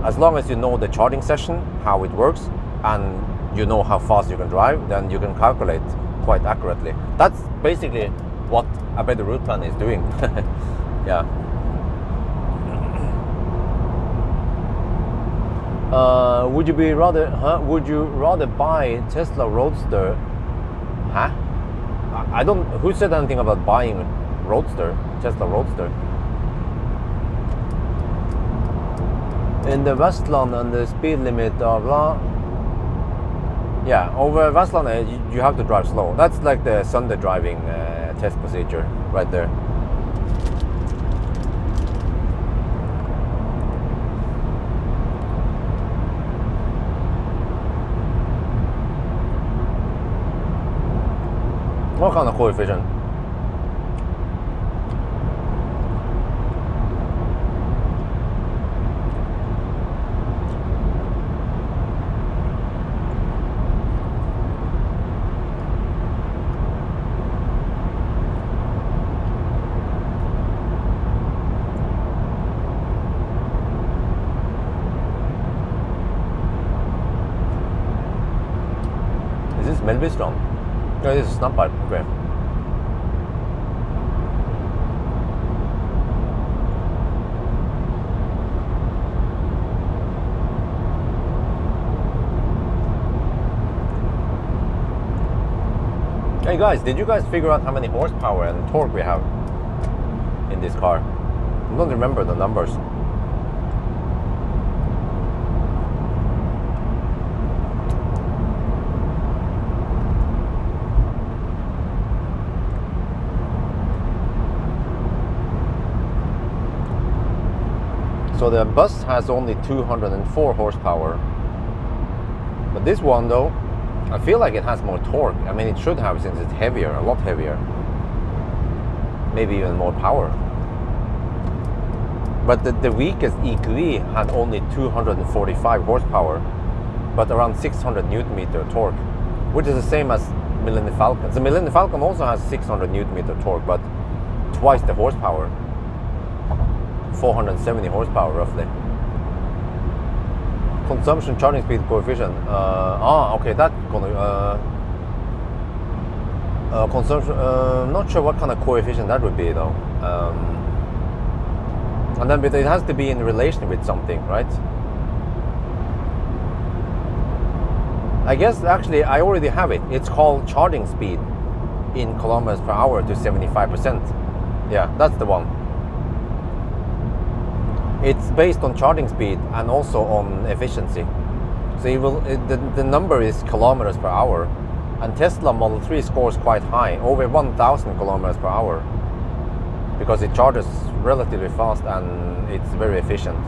As long as you know the charging session, how it works, and you know how fast you can drive, then you can calculate quite accurately. That's basically what a better route plan is doing. Yeah. Would you rather buy Tesla Roadster? Huh? I don't. Who said anything about buying Roadster? Tesla Roadster. In the Westland and the speed limit of blah. Yeah, over Westland you have to drive slow. That's like the Sunday driving test procedure right there. What kind of coefficient? Is this Melbystrand? No, this is Snappar. Okay. Hey guys, did you guys figure out how many horsepower and torque we have in this car? I don't remember the numbers. So the bus has only 204 horsepower. But this one though, I feel like it has more torque. I mean, it should have since it's heavier, a lot heavier. Maybe even more power. But the weakest EQV had only 245 horsepower, but around 600 Newton meter torque, which is the same as Millennium Falcon. The Millennium Falcon also has 600 Newton meter torque, but twice the horsepower. 470 horsepower roughly. Consumption charging speed coefficient. Okay, that's gonna consumption. Not sure what kind of coefficient that would be though. And then, but it has to be in relation with something, right? I guess actually I already have it. It's called charging speed in kilometers per hour to 75%. Yeah, that's the one. It's based on charging speed and also on efficiency. So the number is kilometers per hour, and Tesla Model 3 scores quite high, over 1,000 kilometers per hour, because it charges relatively fast and it's very efficient.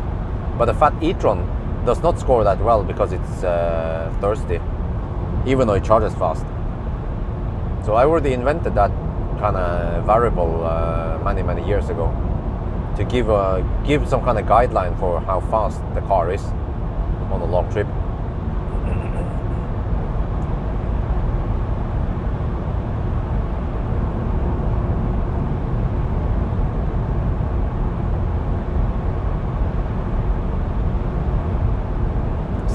But the Fat e-tron does not score that well because it's thirsty, even though it charges fast. So I already invented that kind of variable many years ago, to give some kind of guideline for how fast the car is on a long trip.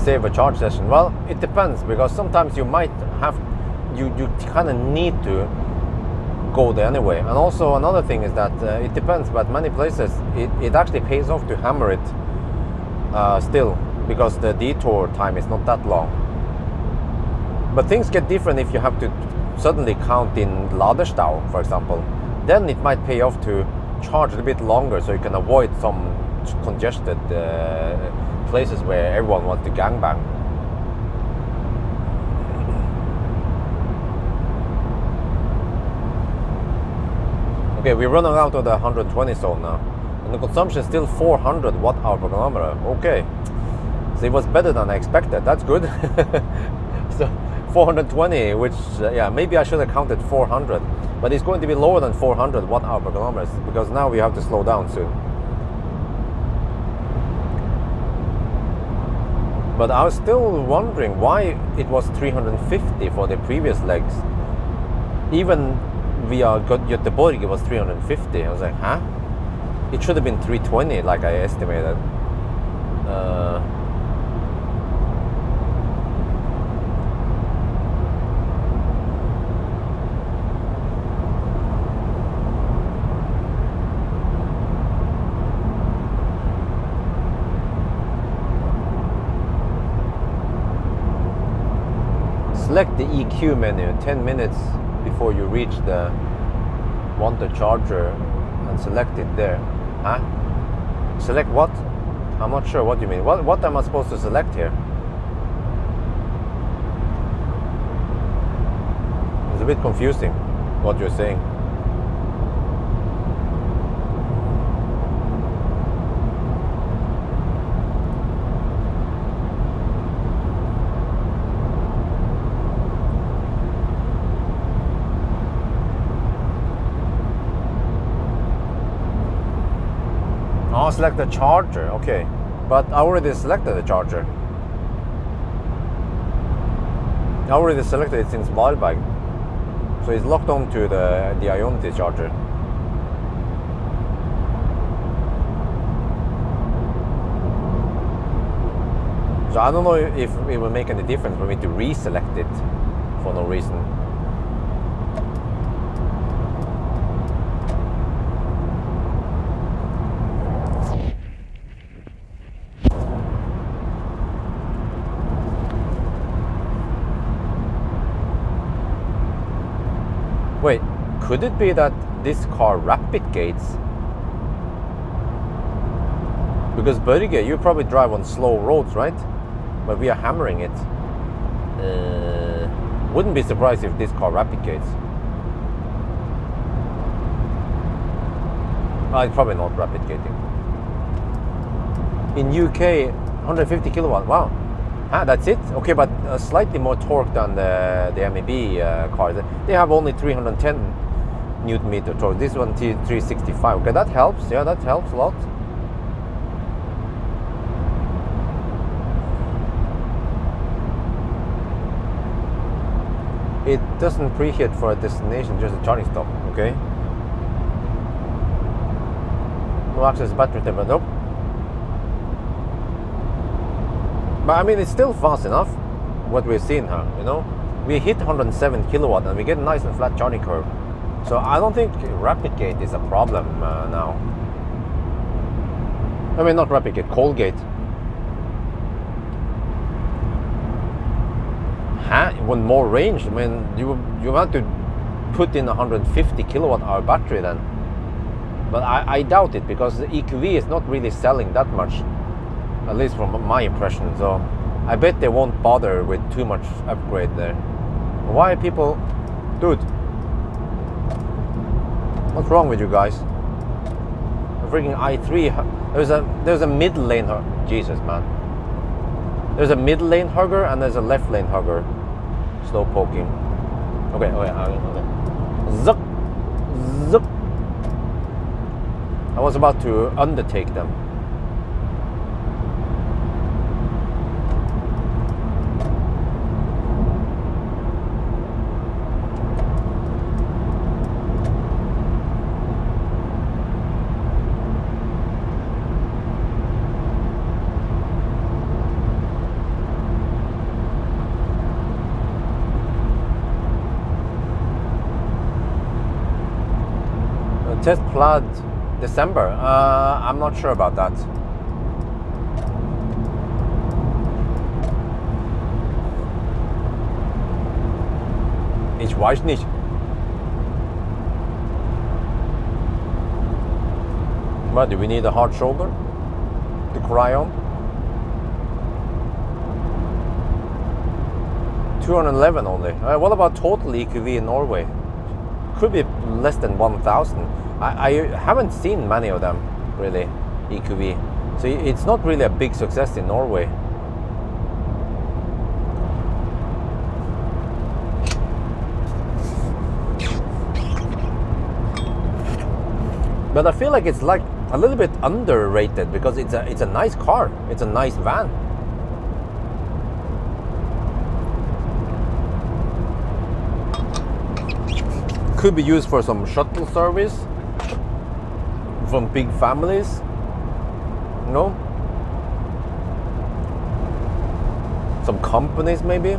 Save a charge session. Well, it depends, because sometimes you might have, you kind of need to go there anyway. And also another thing is that it depends, but many places it actually pays off to hammer it still, because the detour time is not that long. But things get different if you have to suddenly count in Laderstau, for example. Then it might pay off to charge a little bit longer, so you can avoid some congested places where everyone wants to gangbang. Okay, we're running out of the 120 zone now, and the consumption is still 400 watt-hour per kilometer. Okay, so it was better than I expected. That's good. So 420, which yeah, maybe I should have counted 400, but it's going to be lower than 400 watt-hour per kilometer, because now we have to slow down soon. But I was still wondering why it was 350 for the previous legs. Even via Göteborg it was 350. I was like, huh? It should have been 320 like I estimated. Select the EQ menu 10 minutes before you reach the wanted charger and select it there. Huh? Select what? I'm not sure what you mean. What am I supposed to select here? It's a bit confusing what you're saying. Oh, select the charger, okay. But I already selected the charger. I already selected it since Baalbag. So it's locked on to the Ionity charger. So I don't know if it will make any difference for me to reselect it for no reason. Wait, could it be that this car rapid gates? Because Børge, you probably drive on slow roads, right? But we are hammering it. Wouldn't be surprised if this car rapid gates. It's probably not rapid gating. In UK, 150 kilowatt. Wow. That's it? Okay, but slightly more torque than the MEB cars. They have only 310 Newton meter torque. This one 365. Okay, that helps. Yeah, that helps a lot. It doesn't preheat for a destination, just a charging stop. Okay. No access battery temper. Nope. But I mean, it's still fast enough. What we've seen here, you know, we hit 107 kilowatt and we get a nice and flat charging curve. So I don't think rapid gate is a problem now. I mean, not rapid gate, cold gate. One more range. I mean, you have to put in a 150 kilowatt hour battery then. But I doubt it, because the EQV is not really selling that much, at least from my impression. So I bet they won't bother with too much upgrade there. Why people, dude? What's wrong with you guys? A freaking i3. There's a mid lane. Jesus, man. There's a mid lane hugger and there's a left lane hugger. Slow poking. Okay. Zuck, zuck. I was about to undertake them. Test planned December. I'm not sure about that. Ich weiß nicht. But do we need a hard shoulder to cry on? 211 only. What about total EQV in Norway? Could be less than 1,000. I haven't seen many of them, really, EQV. So it's not really a big success in Norway. But I feel like it's like a little bit underrated, because it's a nice car. It's a nice van. Could be used for some shuttle service from big families, you know, some companies, maybe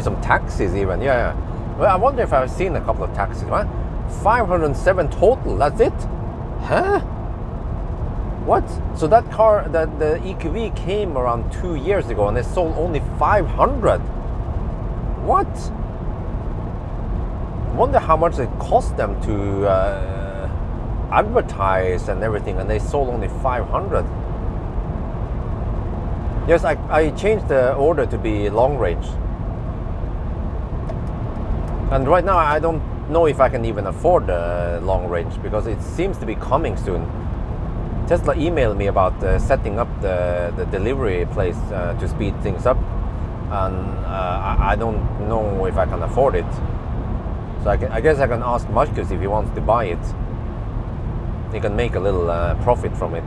some taxis even. Yeah. Well, I wonder if I've seen a couple of taxis. Right? 507 total. That's it? Huh? What? So that car, the EQV came around 2 years ago, and they sold only 500. What? I wonder how much it cost them to advertise and everything, and they sold only 500. Yes, I changed the order to be long range. And right now I don't know if I can even afford long range, because it seems to be coming soon. Tesla emailed me about setting up the delivery place to speed things up. And I don't know if I can afford it. So I guess I can ask Marcus if he wants to buy it. He can make a little profit from it.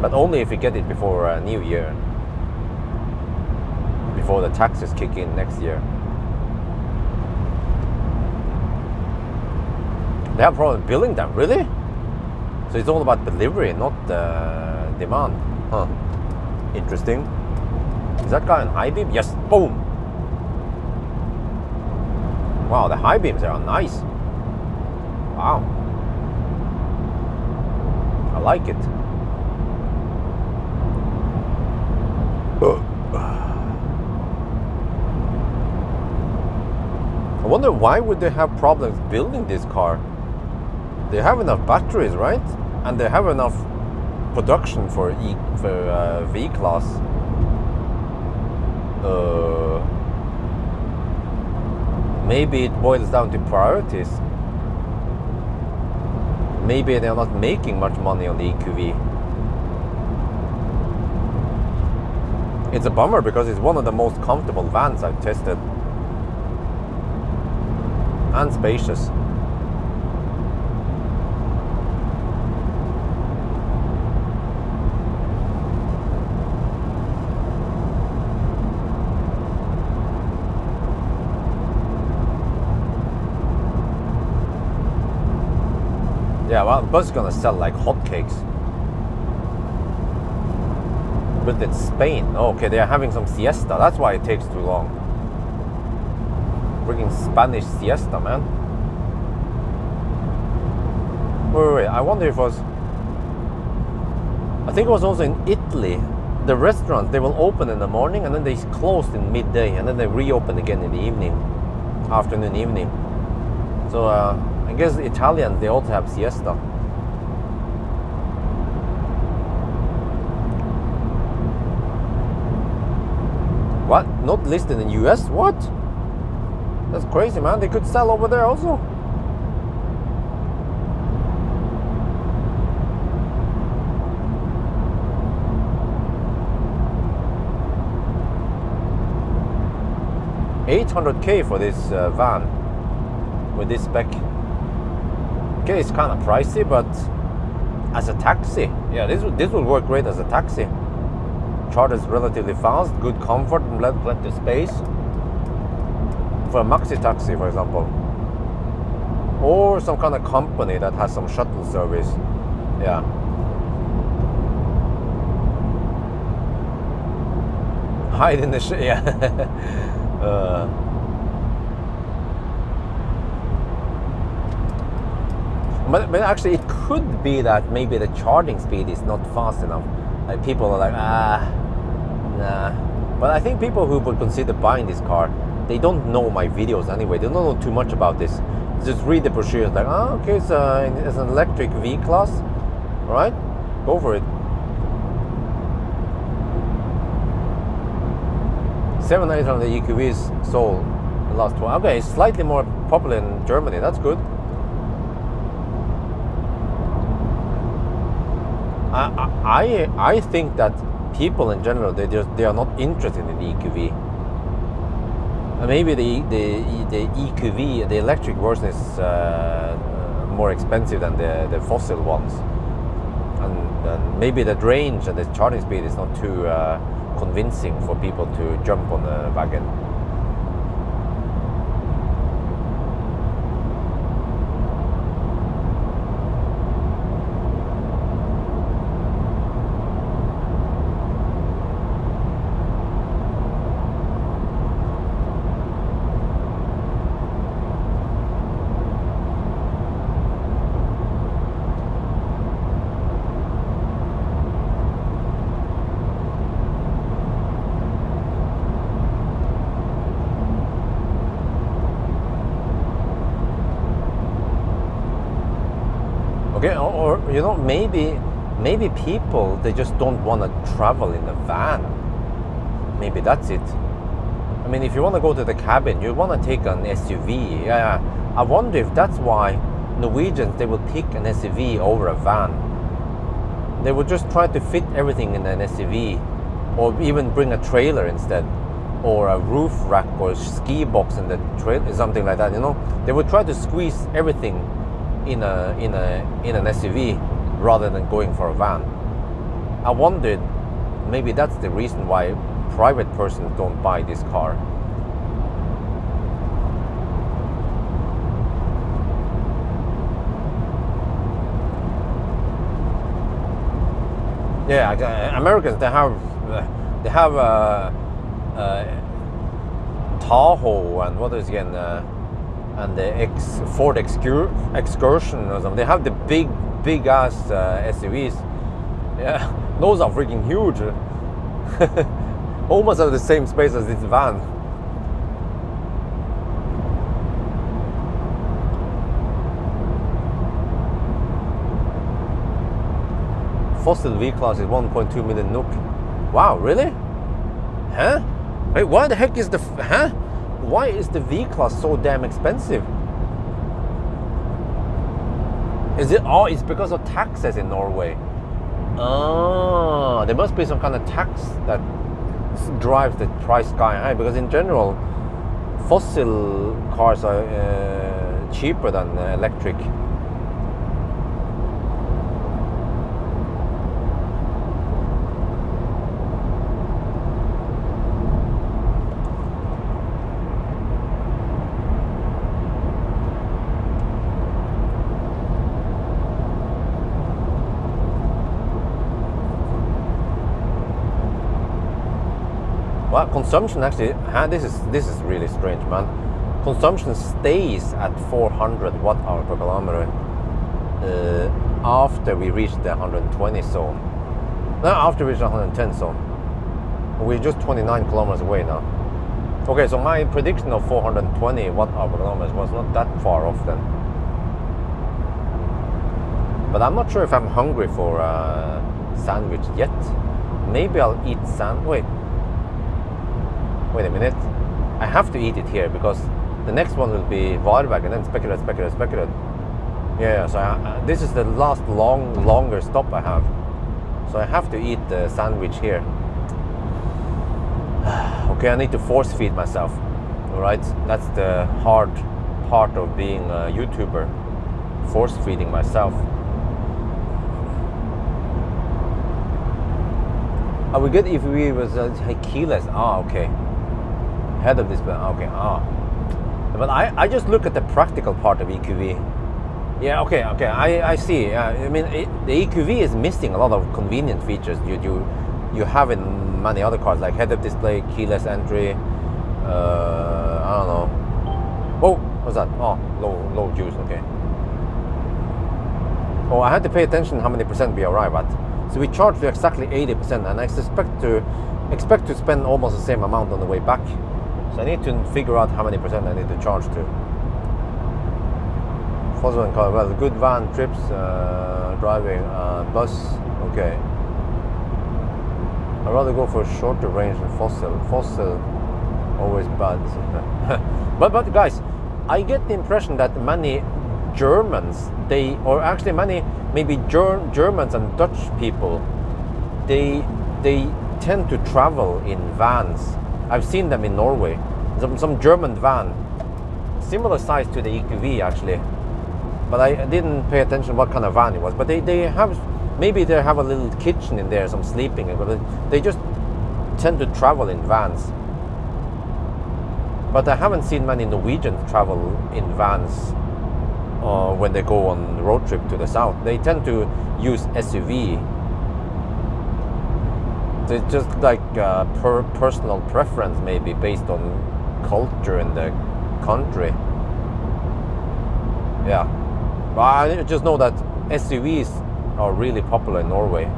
But only if we get it before New Year. Before the taxes kick in next year. They have problem billing them, really? So it's all about delivery, not demand. Huh. Interesting. Is that guy on high beam? Yes. Boom. Wow, the high beams are nice. Wow. I like it. I wonder why would they have problems building this car? They have enough batteries, right? And they have enough production for V class. Maybe it boils down to priorities. maybe they're not making much money on the EQV. It's a bummer because it's one of the most comfortable vans I've tested. And spacious. Yeah, well, the bus is gonna sell like hotcakes. But it's Spain. Okay, they're having some siesta. That's why it takes too long. Freaking Spanish siesta, man. Wait. I wonder if it was... I think it was also in Italy. The restaurants, they will open in the morning and then they close in midday and then they reopen again in the evening. Afternoon, evening. So, I guess Italians, they also have siesta. What? Not listed in US? What? That's crazy, man. They could sell over there also. $800K for this van with this spec. Okay, it's kind of pricey, but as a taxi, yeah, this will work great as a taxi. Charges relatively fast, good comfort, and plenty of space. For a maxi taxi, for example, or some kind of company that has some shuttle service. Yeah. Hide in the yeah. But actually, it could be that maybe the charging speed is not fast enough. Like people are like, nah. But I think people who would consider buying this car, they don't know my videos anyway. They don't know too much about this. Just read the brochure. Like, okay, it's an electric V-Class. All right, go for it. 700 EQVs sold the last 12. Okay, it's slightly more popular in Germany. That's good. I think that people in general, they are not interested in the EQV. Maybe the EQV, the electric version, is more expensive than the fossil ones, and maybe the range and the charging speed is not too convincing for people to jump on the wagon. Okay, or you know, maybe people, they just don't want to travel in a van. Maybe that's it. I mean, if you want to go to the cabin, you want to take an SUV. Yeah, I wonder if that's why Norwegians, they will pick an SUV over a van. They would just try to fit everything in an SUV, or even bring a trailer instead, or a roof rack or ski box in the trailer, something like that. You know, they would try to squeeze everything in an SUV rather than going for a van. I wondered, maybe that's the reason why private persons don't buy this car. Yeah, Americans, they have Tahoe and what is again, and the Ford Excursion or something. They have the big ass SUVs. Yeah, those are freaking huge. Almost have the same space as this van. Fossil V-Class is 1.2 million NOK. Wow, really? Huh? Wait, why the heck is the... Huh? Why is the V-Class so damn expensive? Is it? Oh, it's because of taxes in Norway. Ah, there must be some kind of tax that drives the price sky high. Because in general, fossil cars are cheaper than electric. Well, consumption actually, this is really strange, man. Consumption stays at 400 watt hour per kilometer after we reach the 120 zone. No, after we reach the 110 zone. We're just 29 kilometers away now. Okay, so my prediction of 420 watt hour per kilometer was not that far off then. But I'm not sure if I'm hungry for a sandwich yet. Maybe I'll eat Wait a minute. I have to eat it here because the next one will be Varberg and then Spekerød. Yeah, so this is the last longer stop I have. So I have to eat the sandwich here. Okay, I need to force feed myself. Alright, that's the hard part of being a YouTuber. Force feeding myself. Are we good if we was keyless? Ah, okay. Head of display. Okay. Ah. But I just look at the practical part of EQV. Yeah. Okay. I see. I mean, the EQV is missing a lot of convenient features you have in many other cars, like head-up display, keyless entry. I don't know. Oh, what's that? Oh, low juice. Okay. Oh, I had to pay attention how many percent we arrive at. So we charge to exactly 80%, and I expect to spend almost the same amount on the way back. So I need to figure out how many percent I need to charge to. Fossil car, well, good van trips, driving, bus, okay. I'd rather go for a shorter range than fossil. Fossil, always bad. but guys, I get the impression that many Germans, maybe Germans and Dutch people, they tend to travel in vans. I've seen them in Norway. Some German van, similar size to the EQV actually, but I didn't pay attention what kind of van it was. But they have a little kitchen in there, some sleeping, but they just tend to travel in vans. But I haven't seen many Norwegians travel in vans when they go on road trip to the south. They tend to use SUV. It's just like personal preference, maybe based on culture in the country. Yeah, but I just know that SUVs are really popular in Norway.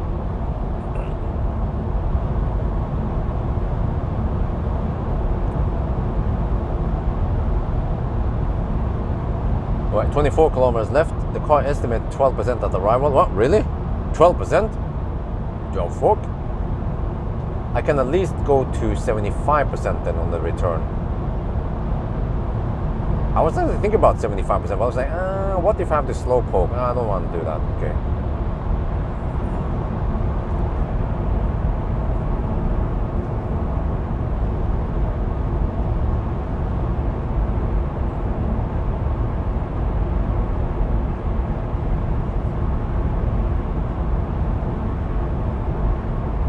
Right, 24 kilometers left. The car estimates 12% at arrival. What, really? 12%? Joe fuck. I can at least go to 75% then on the return. I was starting to think about 75%, but I was like, what if I have to slow poke? I don't want to do that. Okay.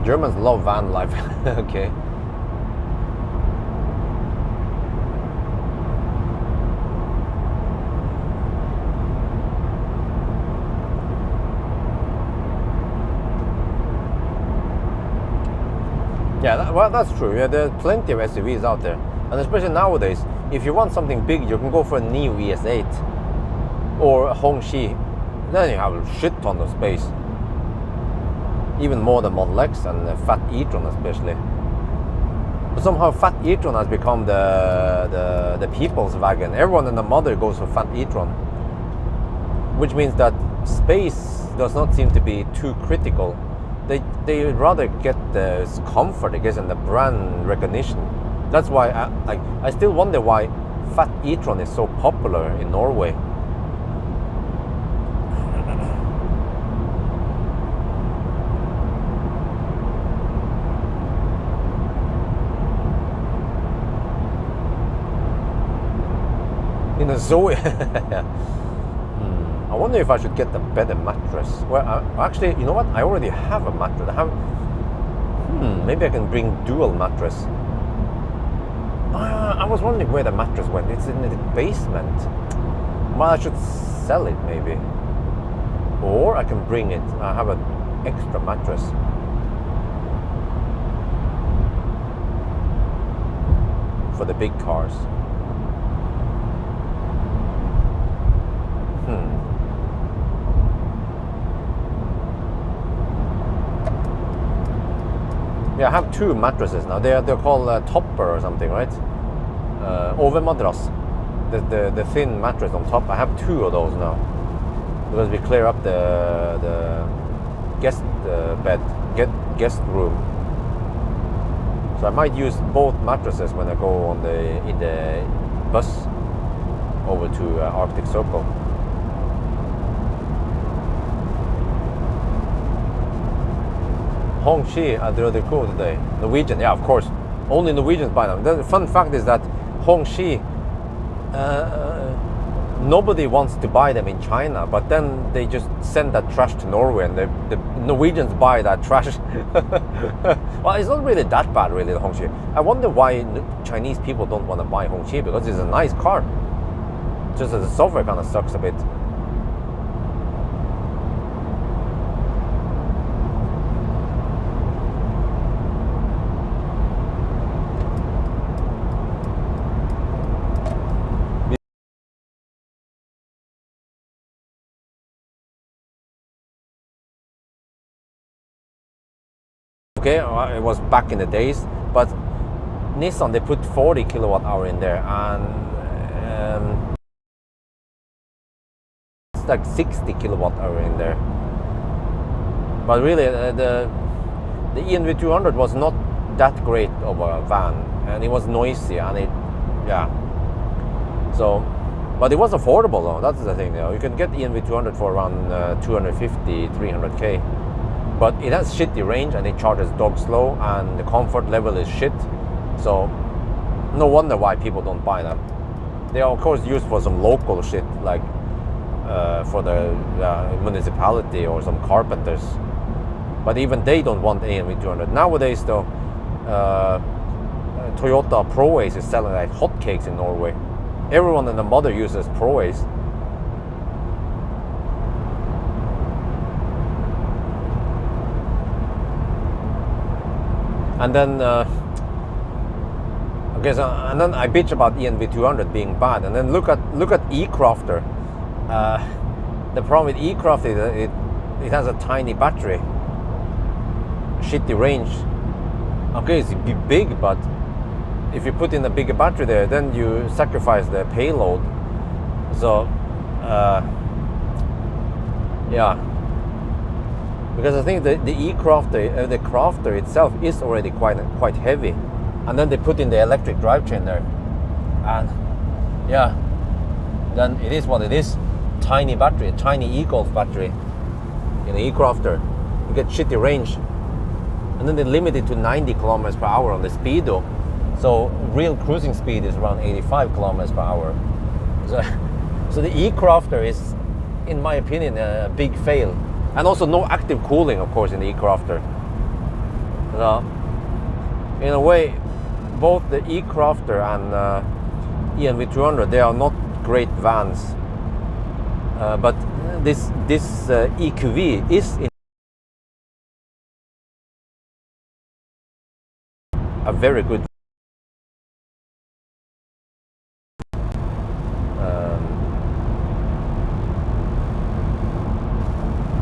Germans love van life. Okay. Yeah, well, that's true. Yeah, there's plenty of SUVs out there, and especially nowadays, if you want something big, you can go for a Neo ES8 or a Hongqi. Then you have a shit ton of space. Even more than Model X and Fat e-tron especially. But somehow Fat e-tron has become the people's wagon. Everyone and the mother goes for Fat e-tron, which means that space does not seem to be too critical. They rather get the comfort, I guess, and the brand recognition. That's why I still wonder why Fat e-tron is so popular in Norway. a Zoe. I wonder if I should get a better mattress. Well, actually, you know what? I already have a mattress. Maybe I can bring dual mattress. I was wondering where the mattress went. It's in the basement. Well, I should sell it maybe. Or I can bring it. I have an extra mattress. For the big cars. Yeah, I have 2 mattresses now. They're called topper or something, right? Overmadras. The thin mattress on top. I have 2 of those now because we clear up the guest bed, guest room. So I might use both mattresses when I go in the bus over to Arctic Circle. Hongqi are really cool today. Norwegian, yeah, of course. Only Norwegians buy them. The fun fact is that Hongqi, nobody wants to buy them in China, but then they just send that trash to Norway, and the Norwegians buy that trash. Well, it's not really that bad, really, the Hongqi. I wonder why Chinese people don't want to buy Hongqi, because it's a nice car. Just that the software kind of sucks a bit. Okay, it was back in the days, but Nissan, they put 40 kilowatt hour in there, and it's like 60 kilowatt hour in there. But really, the ENV 200 was not that great of a van, and it was noisy, and so, but it was affordable though. That's the thing. You can get ENV 200 for around 250, 300k. But it has shitty range, and it charges dog slow, and the comfort level is shit. So no wonder why people don't buy them. They are of course used for some local shit, like for the municipality or some carpenters. But even they don't want ENV 200. Nowadays though, Toyota ProAce is selling like hotcakes in Norway. Everyone and the mother uses ProAce. And then, and then I bitch about ENV 200 being bad. And then look at eCrafter. The problem with eCrafter is it has a tiny battery, shitty range. Okay, it's big, but if you put in a bigger battery there, then you sacrifice the payload. So, yeah. Because I think the eCrafter, the Crafter itself is already quite heavy, and then they put in the electric drivetrain there, and yeah, then it is what it is. Tiny battery, a tiny e-Golf battery in the eCrafter. You get shitty range, and then they limit it to 90 kilometers per hour on the speedo. So real cruising speed is around 85 kilometers per hour. So the eCrafter is, in my opinion, a big fail. And also no active cooling, of course, in the eCrafter. So, in a way, both the eCrafter and ENV 200, they are not great vans. But this EQV is a very good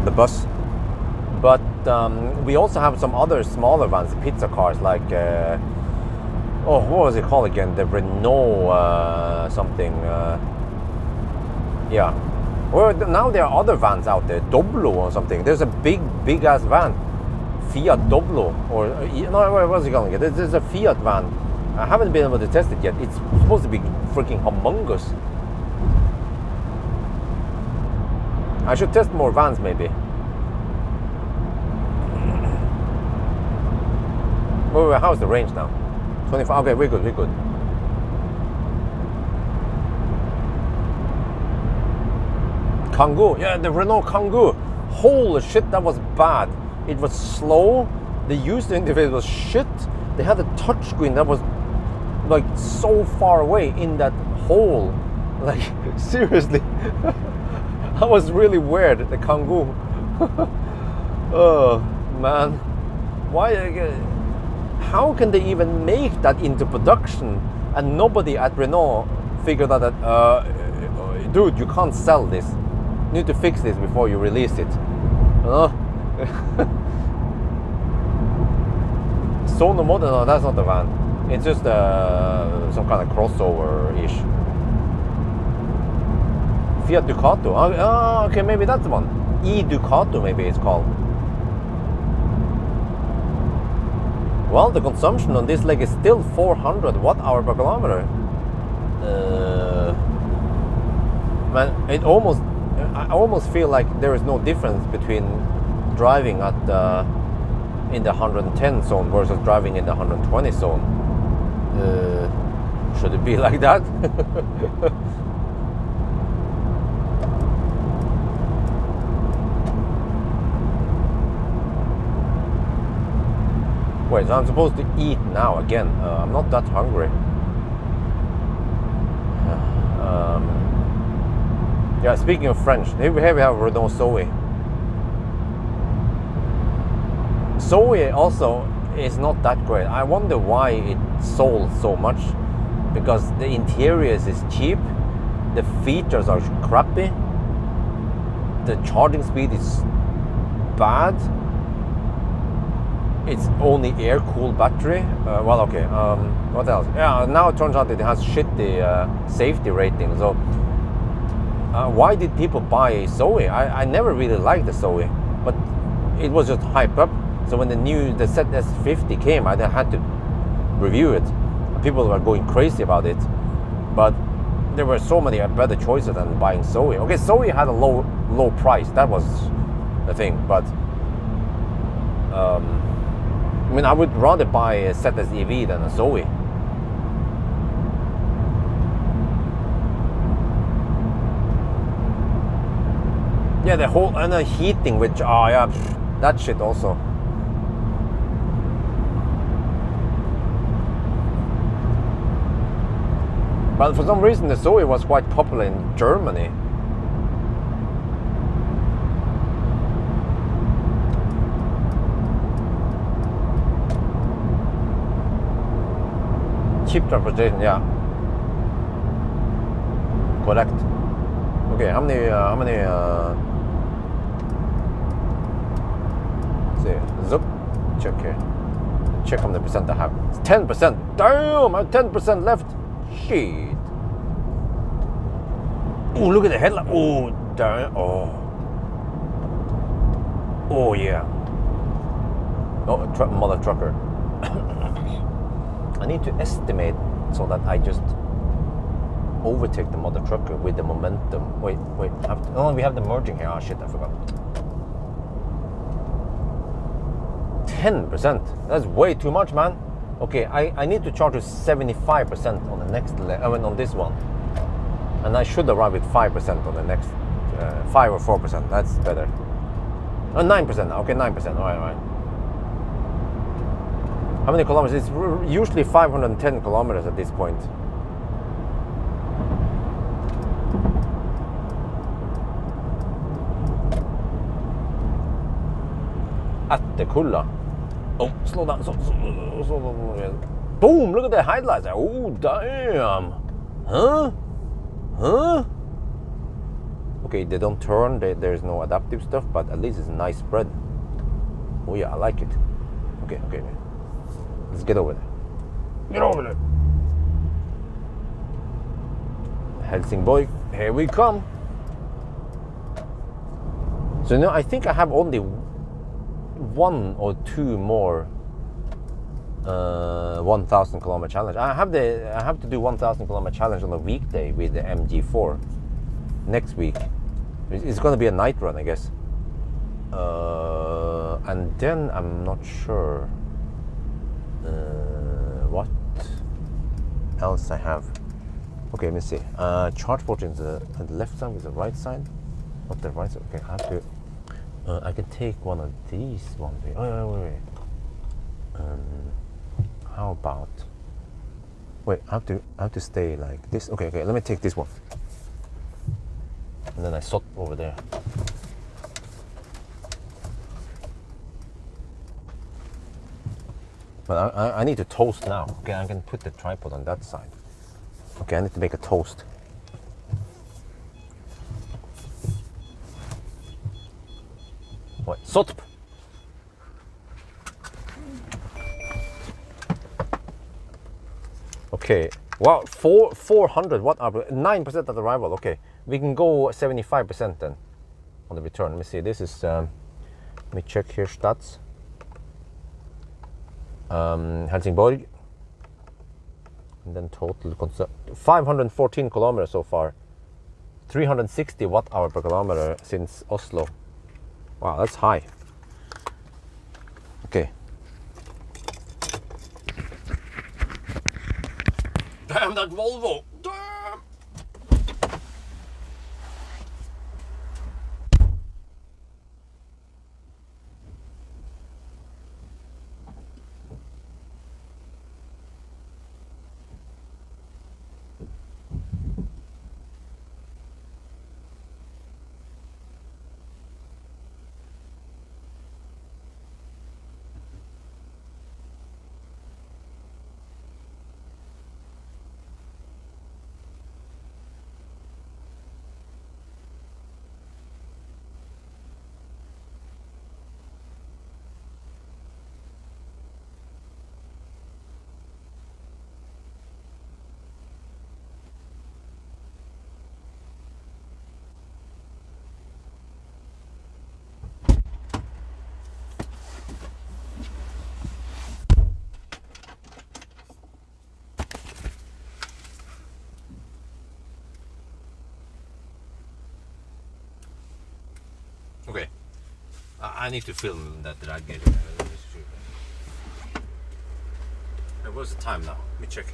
the bus. But we also have some other smaller vans, pizza cars, like what was it called again? The Renault something. Yeah. Well, now there are other vans out there, Doblo or something. There's a big ass van, Fiat Doblo, or no, what was it called again? There's a Fiat van. I haven't been able to test it yet. It's supposed to be freaking humongous. I should test more vans maybe. Wait, how's the range now? 25. Okay, we're good. Kangoo, yeah, the Renault Kangoo. Holy shit, that was bad. It was slow. The user interface was shit. They had a touchscreen that was like so far away in that hole. Like seriously, that was really weird. The Kangoo. Oh man, why? How can they even make that into production? And nobody at Renault figured out that, dude, you can't sell this. You need to fix this before you release it. Sono Model, no, that's not the van. It's just some kind of crossover-ish. Fiat Ducato. Oh, okay, maybe that's the one. E-Ducato, maybe it's called. Well, the consumption on this leg is still 400 watt-hour per kilometer. Man, I almost feel like there is no difference between driving at in the 110 zone versus driving in the 120 zone. Should it be like that? Wait, so I'm supposed to eat now again. I'm not that hungry. Yeah, speaking of French, here we have Renault Zoe. Zoe also is not that great. I wonder why it sold so much. Because the interiors is cheap, the features are crappy, the charging speed is bad. It's only air-cooled battery. Well, okay. What else? Yeah, now it turns out that it has shitty safety rating. So, why did people buy Zoe? I never really liked the Zoe, but it was just hyped up. So when the ZS50 came, I had to review it. People were going crazy about it, but there were so many better choices than buying Zoe. Okay, Zoe had a low price. That was the thing, but. I mean, I would rather buy a ZS EV than a Zoe. Yeah, the whole and the heating, which yeah, that shit also. But for some reason, the Zoe was quite popular in Germany. Cheap transportation, yeah. Correct. Okay, how many let's see, zup, check here. Check how many percent I have. It's 10%. Damn, I have 10% left. Shit. Oh, look at the headlight. Oh, damn. Oh. Oh, yeah. Oh, mother trucker. I need to estimate so that I just overtake the mother trucker with the momentum. Wait. Oh, we have the merging here. Oh shit, I forgot. 10%. That's way too much, man. Okay, I need to charge to 75% on the next on this one. And I should arrive with 5% on the next 5 or 4%. That's better. 9%. Okay, 9%. All right. How many kilometers? It's usually 510 kilometers at this point. At the Kulla. Oh, slow down. So, boom! Look at the headlights. Oh, damn. Huh? Okay, they don't turn. There's no adaptive stuff, but at least it's a nice spread. Oh yeah, I like it. Okay. Let's get over there. Get over there. Helsingborg, here we come. So now I think I have only 1 or 2 more 1,000 kilometer challenge. I have to do 1,000 kilometer challenge on a weekday with the MG4 next week. It's going to be a night run, I guess. And then I'm not sure what else I have. Okay, let me see. Charge port is on the left side with the right side. what device? Okay, I have to. I can take one of these one day. Wait. How about? Wait, I have to stay like this. Okay. Let me take this one, and then I swap over there. But I need to toast now. Okay, I can put the tripod on that side. Okay, I need to make a toast. What? Sotp. Okay. Wow, 400 watt hour, 9% at arrival. Okay, we can go 75% then on the return. Let me see. This is. Let me check here stats. Helsingborg, and then total 514 kilometers so far, 360 watt hour per kilometer since Oslo. Wow, that's high. Okay. Damn that Volvo! Damn! Okay, I need to film that I get it. What's the time now? Let me check.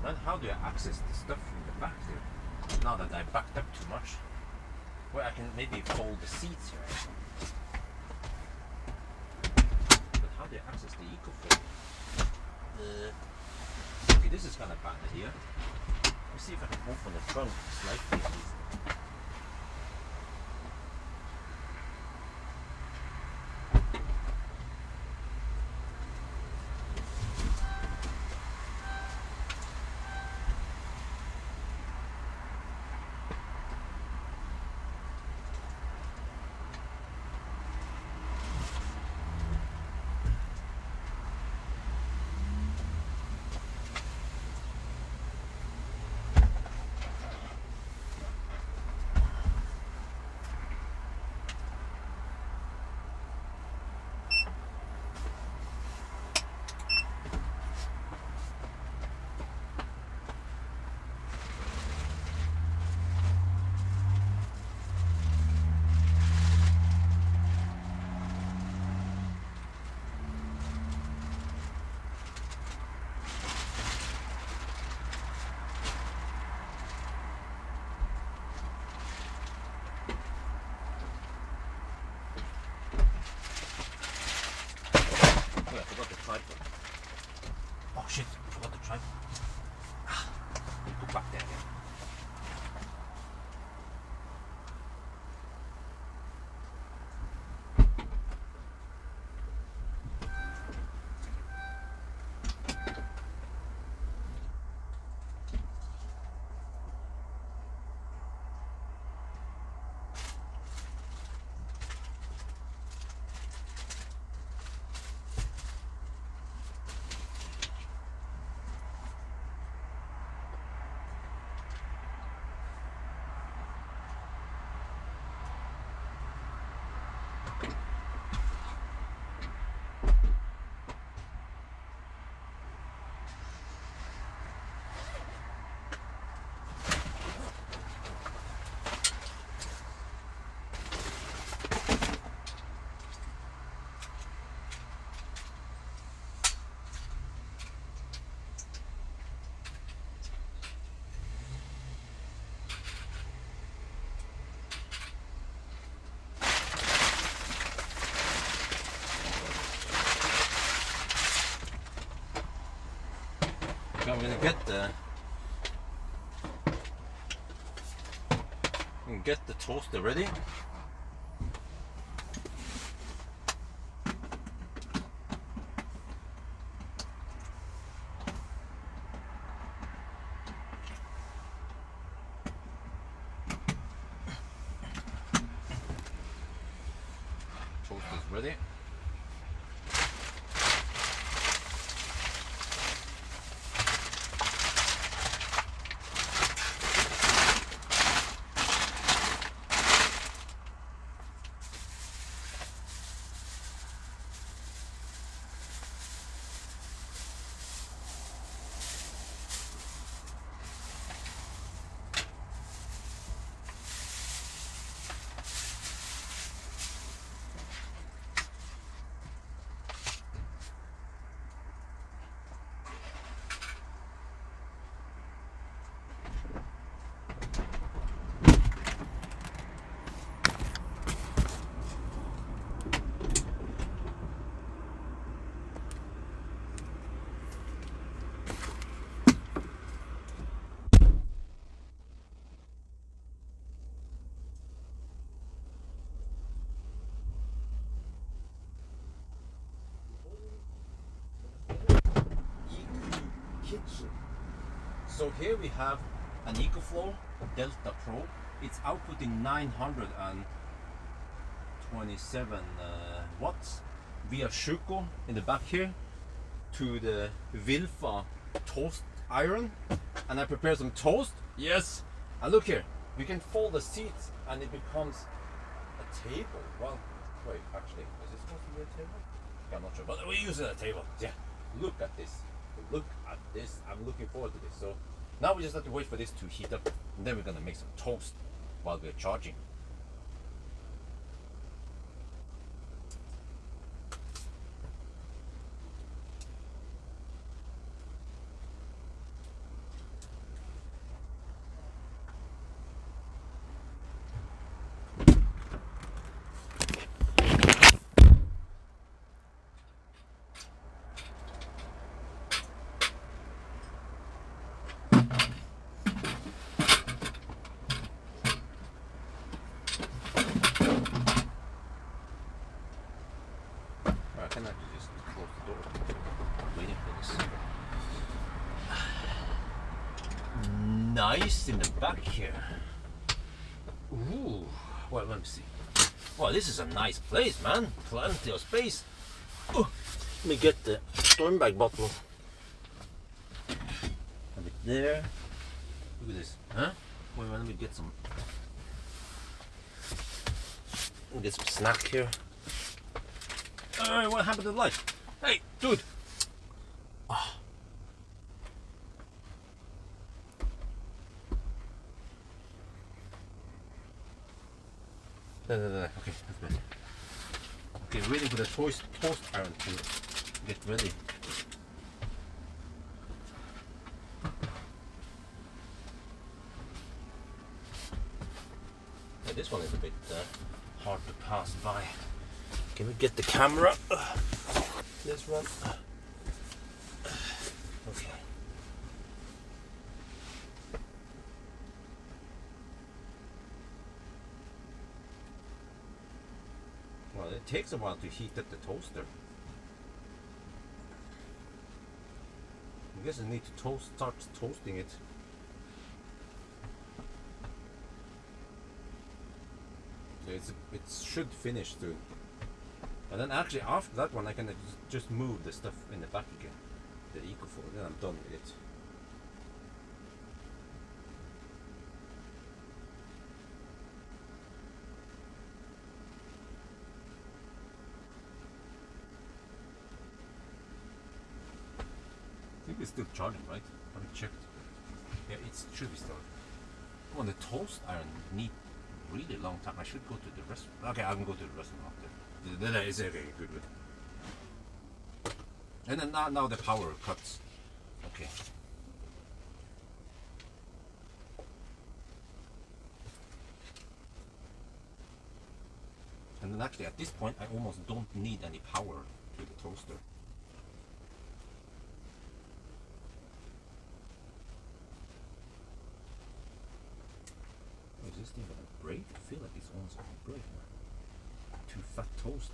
And how do I access the stuff from the back here? Now that I backed up too much. Well, I can maybe fold the seats here. Okay, this is kind of bad here. Let's see if I can open the trunk slightly at least. Oh shit, I forgot the tripod. Put back there again. I'm gonna get the toaster ready. Toaster's ready. So here we have an EcoFlow Delta Pro. It's outputting 927 watts via Schuko in the back here to the Wilfa toast iron. And I prepare some toast. Yes. And look here, we can fold the seats and it becomes a table. Well, wait, actually, is this supposed to be a table? Yeah, I'm not sure, but we use it as a table. Yeah, look at this. Look at this. I'm looking forward to this. So now we just have to wait for this to heat up, and then we're gonna make some toast while we're charging. close the door. I'm waiting for this. Nice in the back here. Ooh, well, let me see. Well, this is a nice place, man. Plenty of space. Ooh, let me get the storm bag bottle. Have it there. Look at this, huh? Wait, let me get some. Let me get some snack here. What happened to the light? Hey, dude. Oh. No. Okay, that's better. Okay, waiting for the toast iron to get ready. Yeah, this one is a bit hard to pass by. Can we get the camera? This one. Okay. Well, it takes a while to heat up the toaster. I guess I need to start toasting it. It should finish soon. And then actually after that one I can just move the stuff in the back again. The EQV, then I'm done with it. I think it's still charging, right? I haven't checked. Yeah, it should be still. Well, the toast iron need really long time. I should go to the restaurant. Okay, I can go to the restaurant after. That is okay, good. And then now the power cuts. Okay. And then actually at this point I almost don't need any power to the toaster. Is this thing gonna break? I feel like it's almost gonna break. Too fat toast.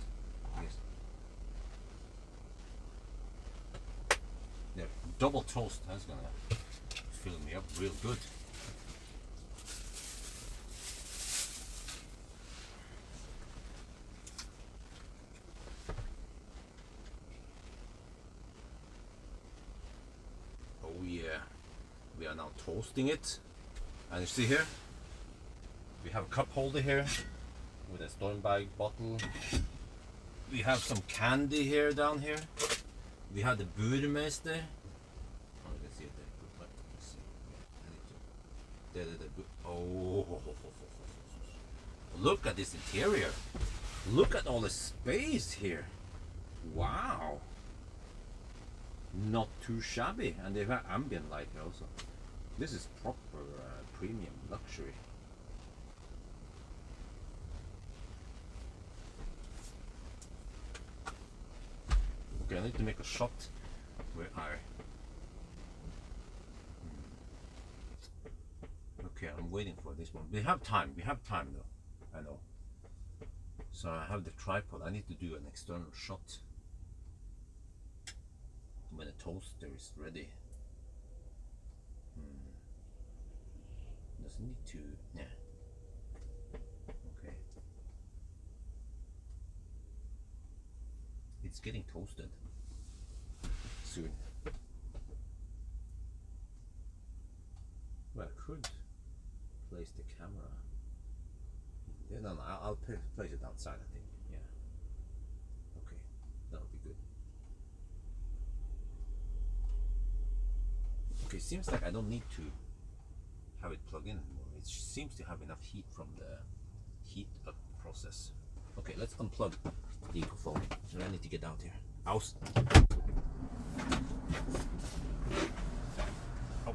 Yes. Yeah, double toast. That's gonna fill me up real good. Oh yeah, we are now toasting it, and you see here, we have a cup holder here with a storm bag bottle. We have some candy here down here. We have the Burmeister. Oh, you can see it there. Let's see. Oh, look at this interior. Look at all the space here. Wow. Not too shabby. And they have ambient light here also. This is proper premium luxury. Okay, I need to make a shot where Okay, I'm waiting for this one. We have time though, I know. So I have the tripod. I need to do an external shot when the toaster is ready. Doesn't need to, yeah. Okay. It's getting toasted soon. Well, I could place the camera. Yeah, no, I'll place it outside, I think. Yeah. Okay, that'll be good. Okay, seems like I don't need to have it plugged in anymore. It seems to have enough heat from the heat up process. Okay, let's unplug the EQV. So I need to get out here. Aus. Oh.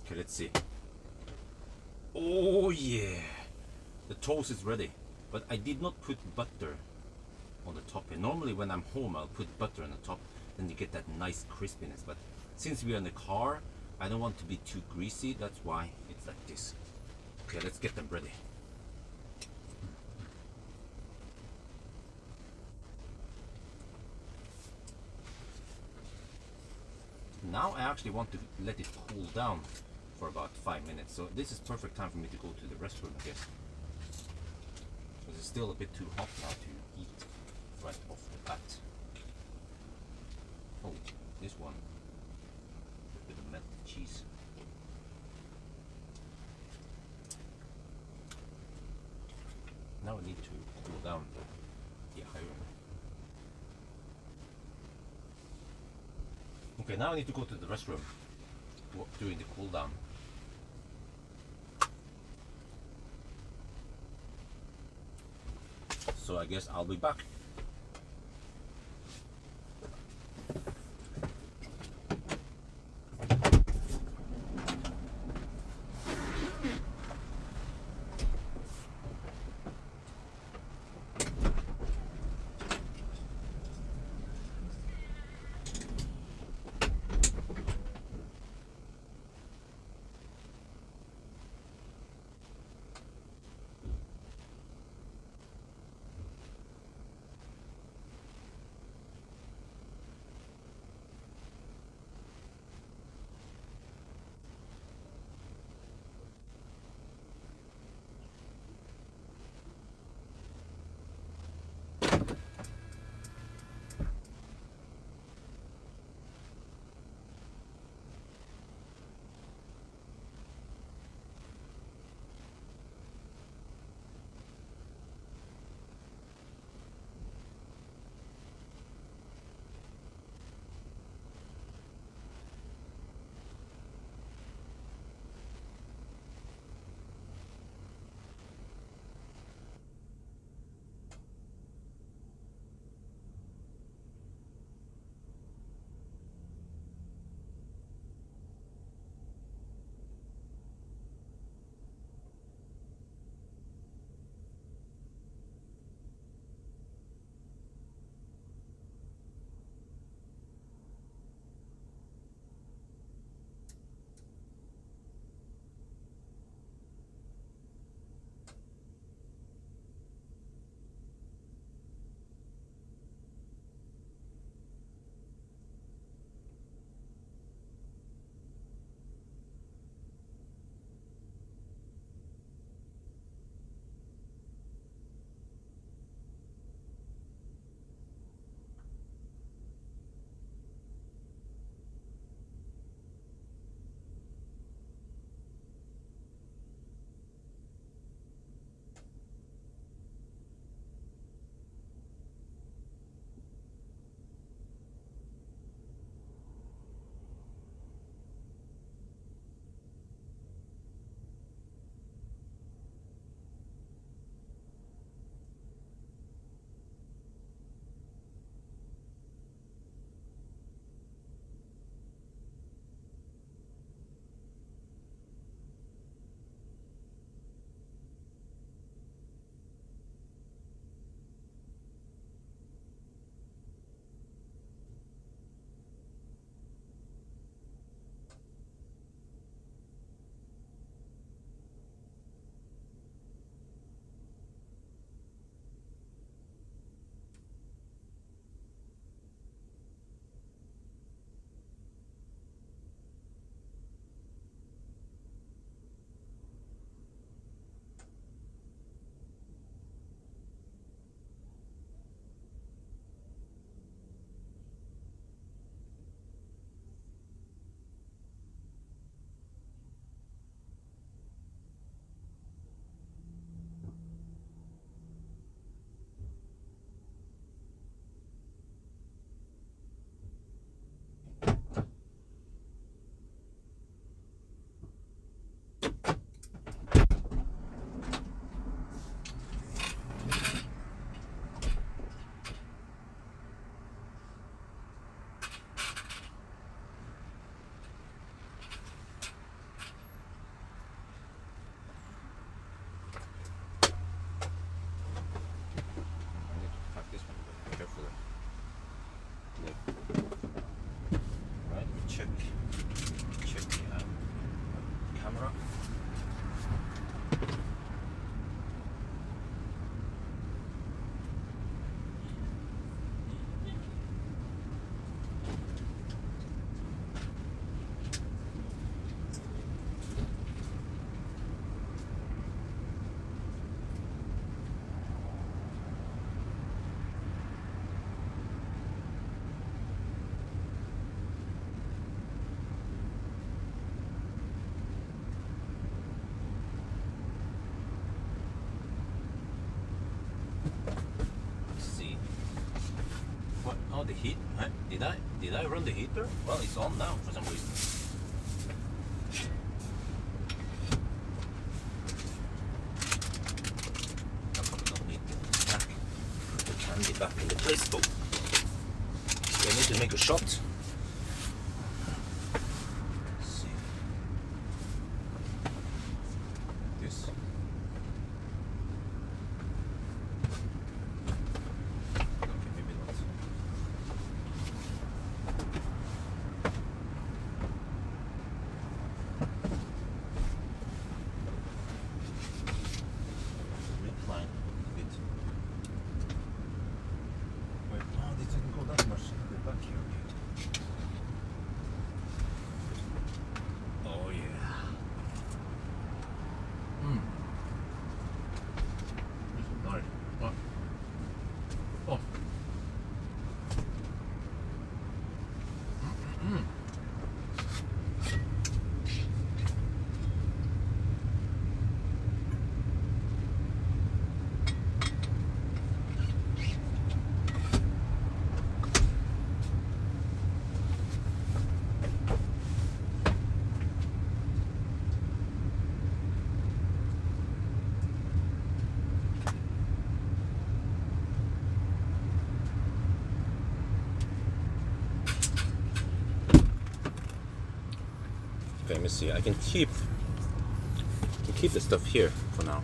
Okay, let's see. Oh yeah, the toast is ready, but I did not put butter on the top here. Normally when I'm home I'll put butter on the top, then you get that nice crispiness, but since we're in the car I don't want to be too greasy, that's why it's like this. Okay, let's get them ready. Now I actually want to let it cool down for about 5 minutes, so this is perfect time for me to go to the restroom, I guess. Because it's still a bit too hot now to eat right off the bat. Oh, this one with the melted cheese. Now I need to cool down the iron. Okay, now I need to go to the restroom during the cool down. So I guess I'll be back. Did I run the heater? Well, it's on now for some reason. I probably don't need to pack the candy back in the place, though. So I need to make a shot. Let's see. This. Okay, maybe not. Recline a bit. Wait, no, this didn't go that much. Get back here. Oh yeah. This is nice. Oh. Oh. Okay, let me see. I can keep the stuff here for now.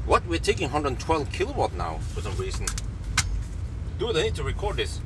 What? We're taking 112 kilowatt now for some reason. Dude, I need to record this.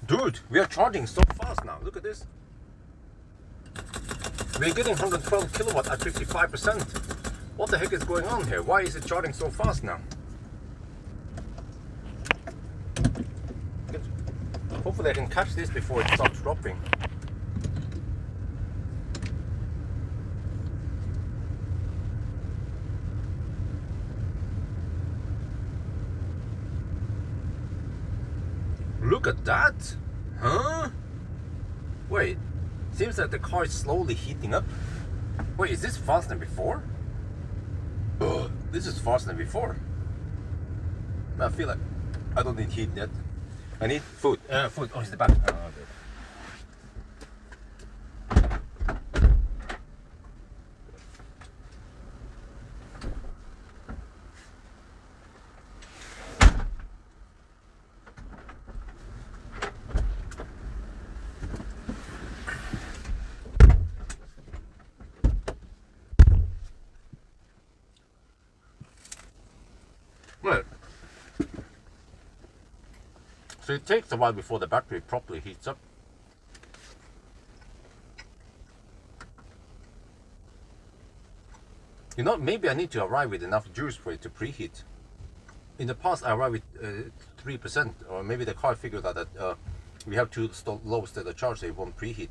Dude, we are charging so fast now. Look at this. We're getting 112 kilowatt at 55%. What the heck is going on here? Why is it charging so fast now? Good. Hopefully I can catch this before it starts dropping. Look at that! Huh? Wait, seems that the car is slowly heating up. Wait, is this faster than before? Ugh, this is faster than before. I feel like I don't need heat yet. I need food. Food. Oh, it's the back. Oh, okay. So it takes a while before the battery properly heats up. You know, maybe I need to arrive with enough juice for it to preheat. In the past, I arrived with 3%, or maybe the car figured out that we have too low state of charge, so it won't preheat.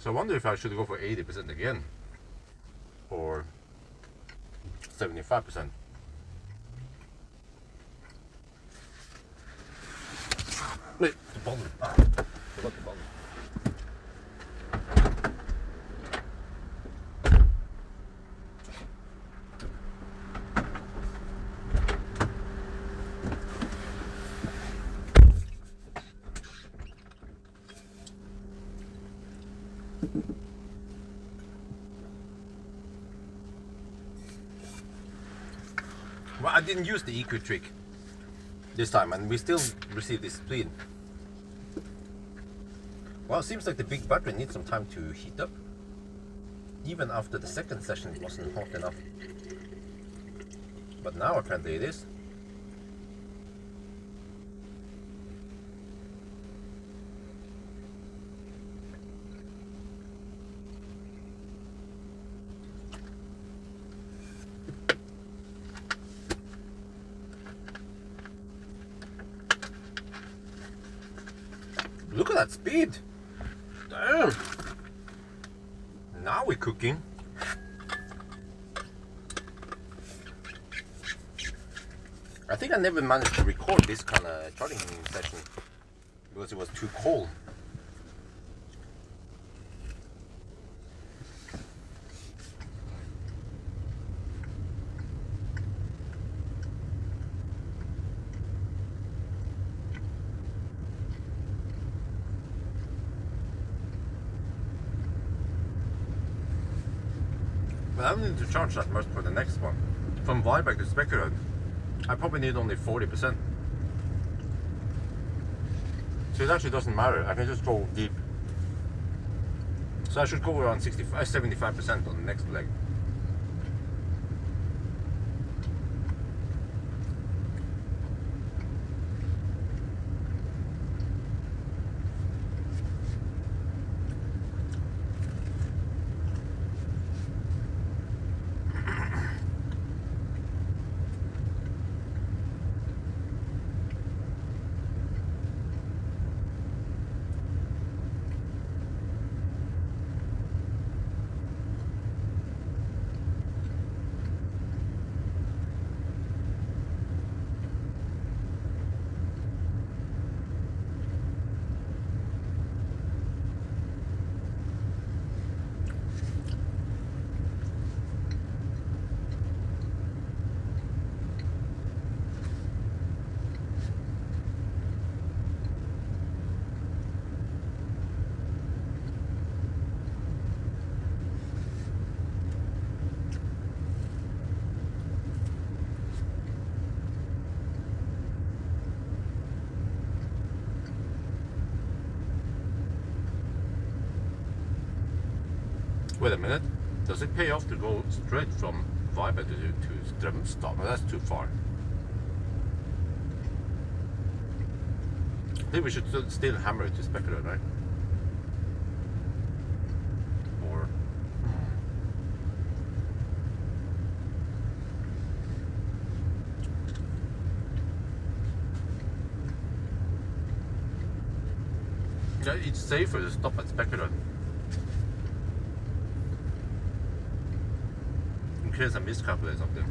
So I wonder if I should go for 80% again, or 75%. Wait, the bottle. Forgot the bottle. Well, I didn't use the EQ trick this time, and we still received this speed. Well, it seems like the big battery needs some time to heat up. Even after the second session, it wasn't hot enough. But now apparently it is. Look at that speed! Damn! Now we're cooking. I think I never managed to record this kind of charging session because it was too cold. But I don't need to charge that much for the next one. From Vibeck to Spectre, I probably need only 40%. So it actually doesn't matter. I can just go deep. So I should go around 75% on the next leg. Wait a minute, does it pay off to go straight from Vibeck to Strömstad? Well, that's too far. I think we should still hammer it to Spectre, right? Or... yeah, it's safer to stop at Spectre. In case I miscalculate something.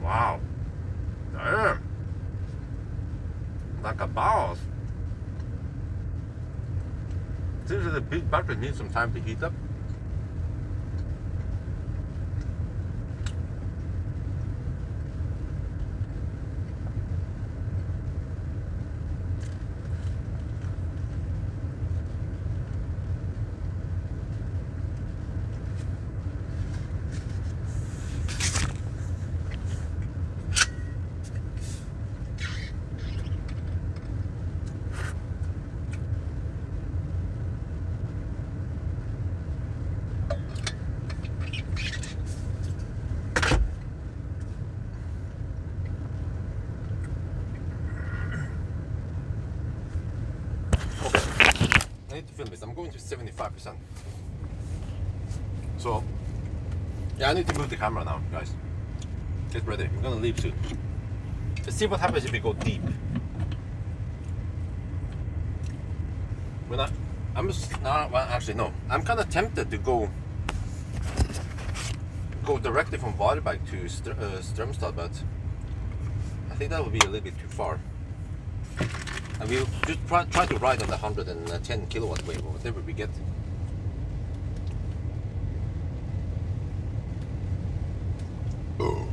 Wow. Damn. Like a boss. Seems that the big battery needs some time to heat up. I need to film this. I'm going to 75%. So, yeah, I need to move the camera now, guys. Get ready. We're gonna leave soon. Let's see what happens if we go deep. When I'm just, no, well, actually no. I'm kind of tempted to go directly from Varberg to Strömstad, but I think that would be a little bit too far. And we'll just try to ride on the 110 kilowatt wave or whatever we get. Oh.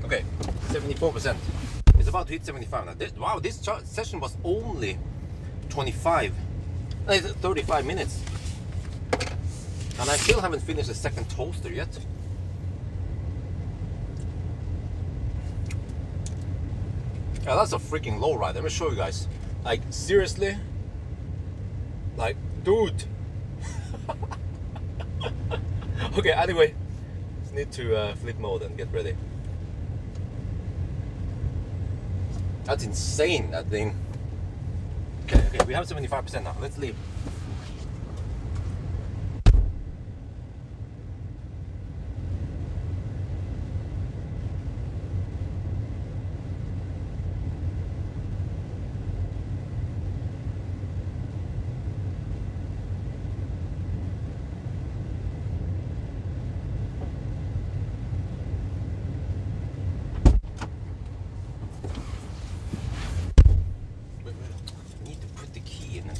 Okay, 74%. It's about to hit 75 now. Wow, this session was only 35 minutes. And I still haven't finished the second toaster yet. Yeah, that's a freaking low ride. Let me show you guys. Like, seriously? Like, dude. Okay, anyway. Just need to flip mode and get ready. That's insane, that thing. Okay, we have 75% now. Let's leave.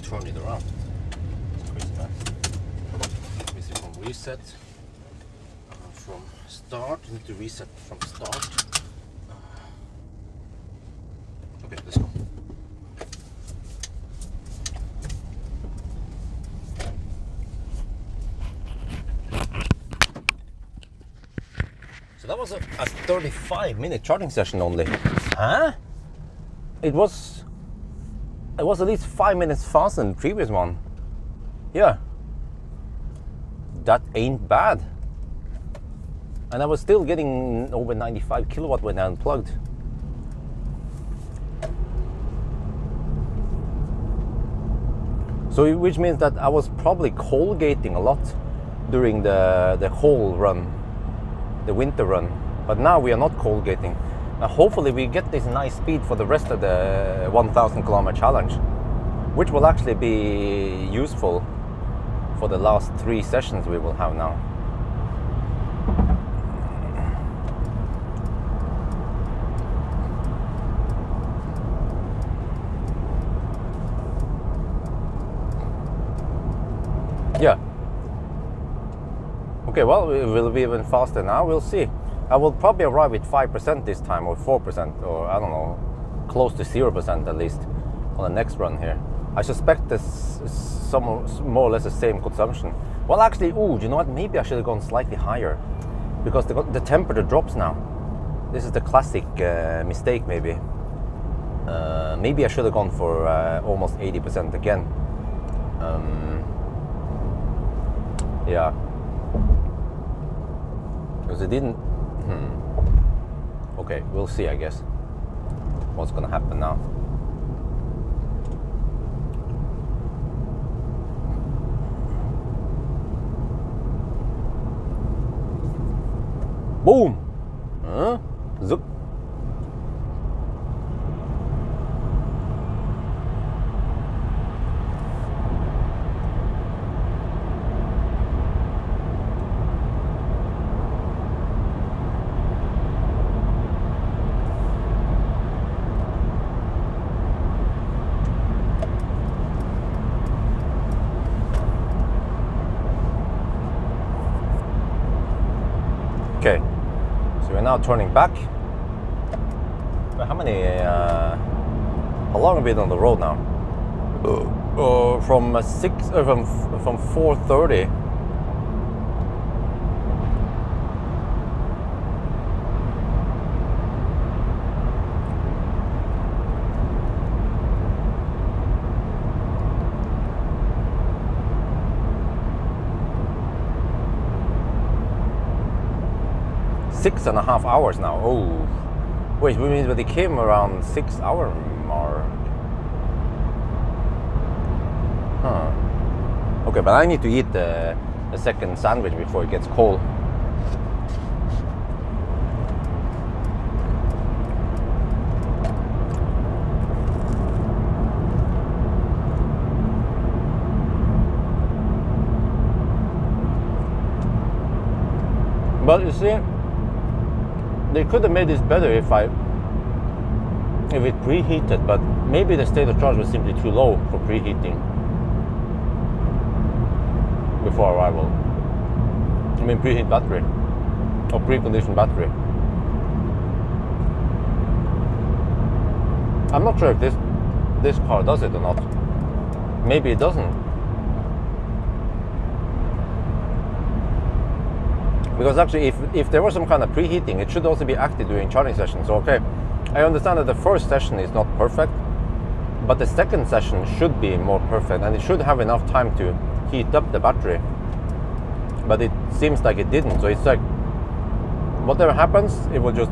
Turn it around. Reset from start. You need to reset from start. Okay, let's go. So that was a 35-minute charging session only. Huh? It was at least 5 minutes faster than the previous one. Yeah. That ain't bad. And I was still getting over 95 kilowatt when I unplugged. So which means that I was probably cold gating a lot during the whole run, the winter run. But now we are not cold gating. Hopefully we get this nice speed for the rest of the 1,000 kilometer challenge, which will actually be useful for the last 3 sessions we will have now. Yeah. Okay, well, it will be even faster now. We'll see. I will probably arrive with 5% this time, or 4%, or I don't know, close to 0% at least on the next run here. I suspect this is some more or less the same consumption. Well, actually, you know what? Maybe I should have gone slightly higher because the temperature drops now. This is the classic mistake, maybe. Maybe I should have gone for almost 80% again. Yeah. Because it didn't. Okay, we'll see, I guess, what's gonna happen now. Boom! Zoop. Okay, so we're now turning back. How many? How long have we been on the road now? From 4:30. Six and a half hours now. Oh, wait, which means that they came around 6 hour mark. Huh. Okay, but I need to eat the second sandwich before it gets cold. But you see, they could have made this better if it preheated, but maybe the state of charge was simply too low for preheating before arrival. I mean preheat battery or preconditioned battery. I'm not sure if this car does it or not. Maybe it doesn't. Because actually, if there was some kind of preheating, it should also be active during charging sessions. So, okay, I understand that the first session is not perfect, but the second session should be more perfect, and it should have enough time to heat up the battery. But it seems like it didn't. So it's like, whatever happens, it will just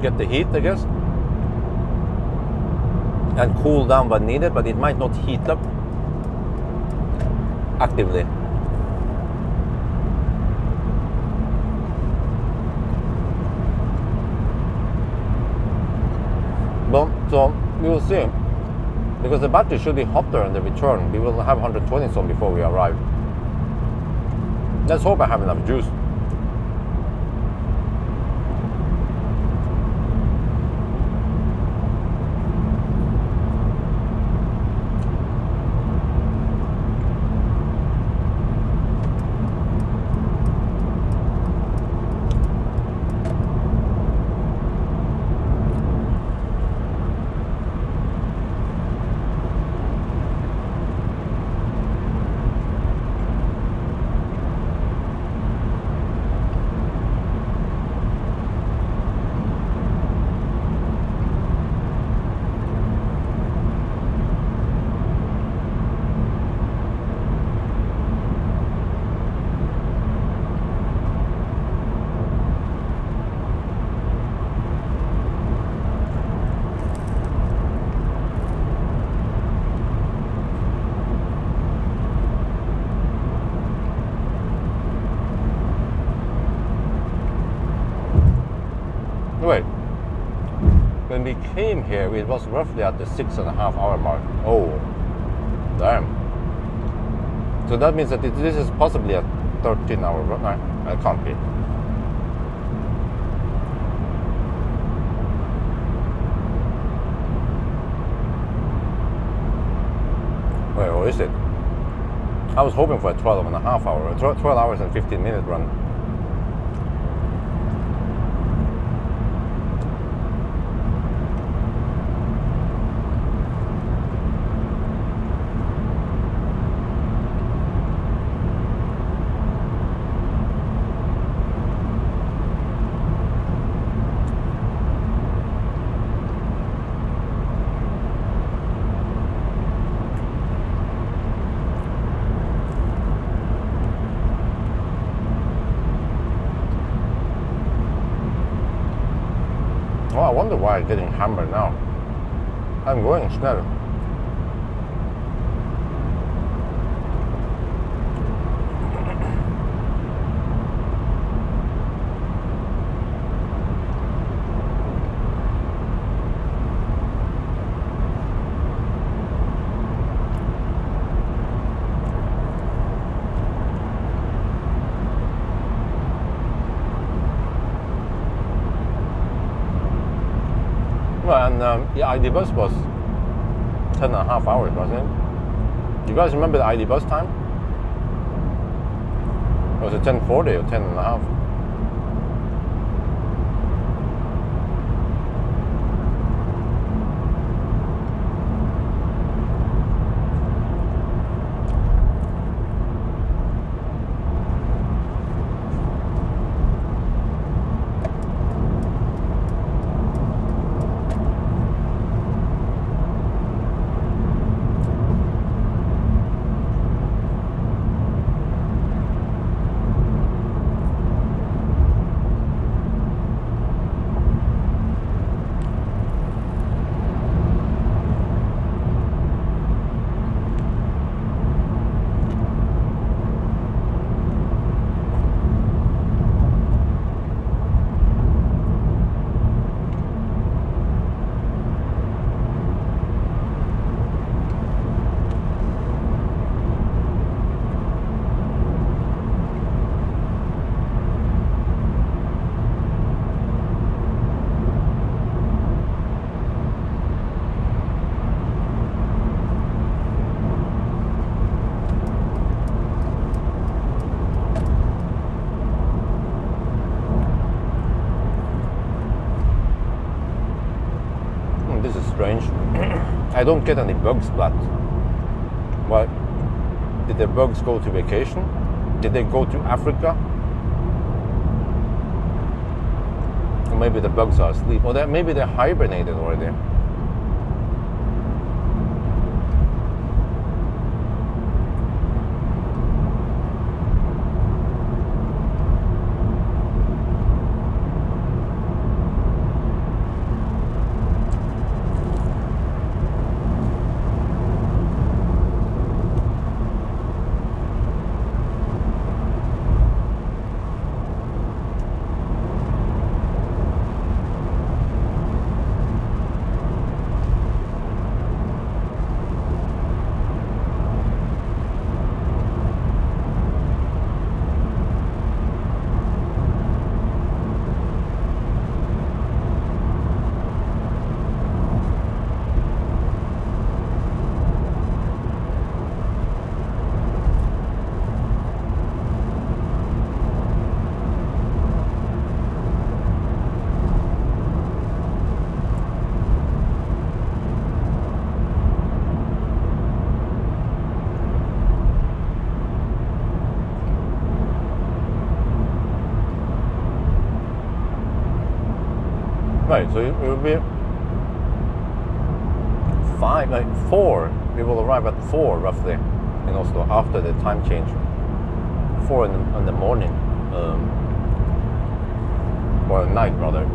get the heat, I guess, and cool down when needed, but it might not heat up actively. Well, so we will see, because the battery should be hotter on the return. We will have 120 some before we arrive. Let's hope I have enough juice. Wait. When we came here, it was roughly at the 6.5 hour mark. Oh, damn. So that means that this is possibly a 13-hour run. No, it can't be. Wait, or is it? I was hoping for a 12.5 hour, 12 hours and 15-minute run. Oh, I wonder why I'm getting hammered now. I'm going snel. Well, and the ID bus was 10.5 hours, wasn't it? You guys remember the ID bus time? Was it 10:40 or 10.5? This is strange. I don't get any bug splat. Why? Did the bugs go to vacation? Did they go to Africa? Or maybe the bugs are asleep. Or maybe they hibernated already. Right, so it will be 4. We will arrive at 4 roughly in Oslo after the time change. 4 in the morning, or at night rather.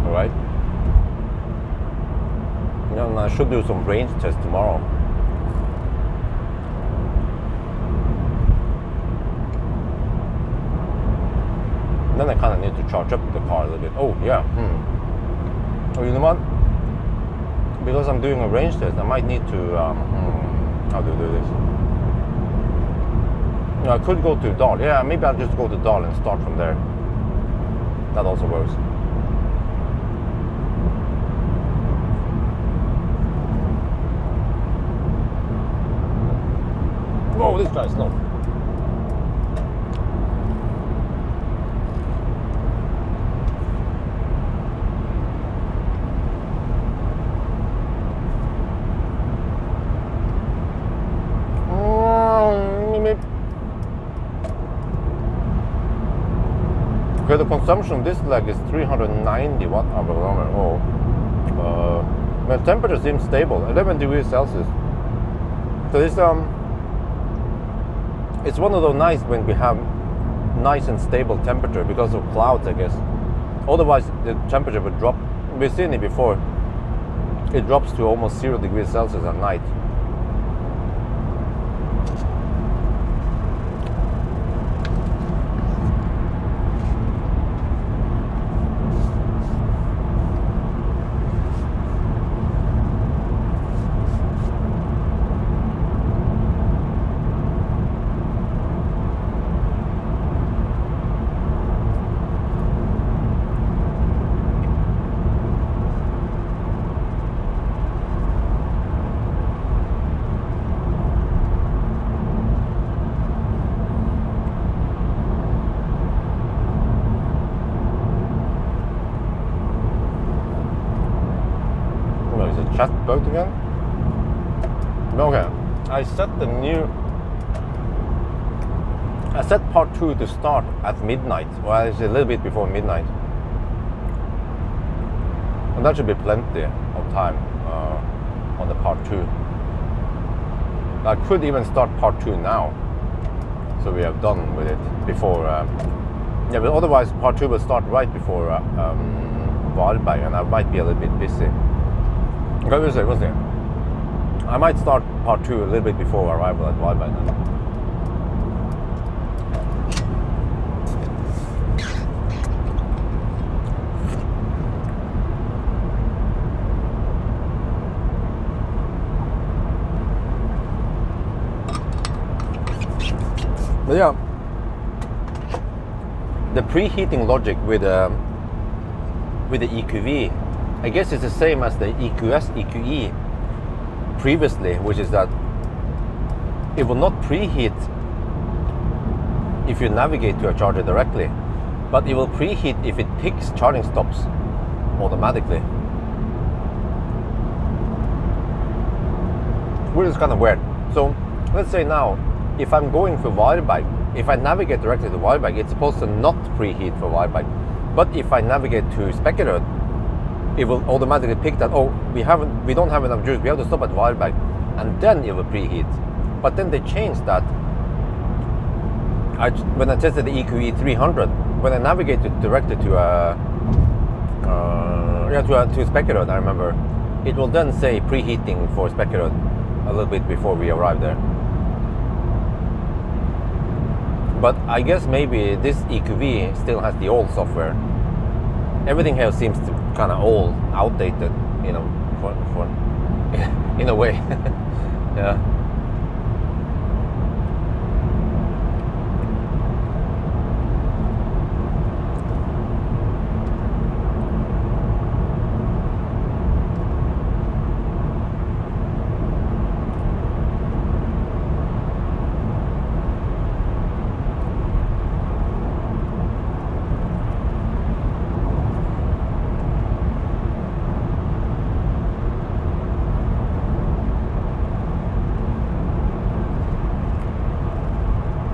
All right. I should do some range tests tomorrow. Then I kind of need to charge up the car a little bit. Oh yeah. Oh, you know what? Because I'm doing a range test, I might need to. How do I do this? I could go to Dal. Yeah, maybe I'll just go to Dal and start from there. That also works. Whoa, this guy's slow. Okay, the consumption of this leg is 390 watt hour per kilometer. Oh, the temperature seems stable, 11 degrees Celsius. So it's one of those nights when we have nice and stable temperature because of clouds, I guess. Otherwise, the temperature would drop. We've seen it before. It drops to almost 0 degrees Celsius at night. Chat bugged again? Okay, I set part 2 to start at midnight. Well, it's a little bit before midnight. And that should be plenty of time on the part 2. I could even start part 2 now. So we have done with it before. Yeah, but otherwise part 2 will start right before Varberg, and I might be a little bit busy. Okay, we'll see. I might start part 2 a little bit before arrival at Varberg then. But yeah, the preheating logic with the EQV, I guess it's the same as the EQS, EQE previously, which is that it will not preheat if you navigate to a charger directly, but it will preheat if it picks charging stops automatically. Which is kind of weird. So let's say now, if I'm going for Varberg, if I navigate directly to Varberg, it's supposed to not preheat for Varberg. But if I navigate to Spekkerød, it will automatically pick that, oh, we don't have enough juice, we have to stop at Varberg, and then it will preheat. But then they changed that. When I tested the EQE 300, when I navigated directly to Spekkerød, I remember, it will then say preheating for Spekkerød a little bit before we arrive there. But I guess maybe this EQV still has the old software. Everything here seems to kind of all outdated, you know, for in a way. Yeah.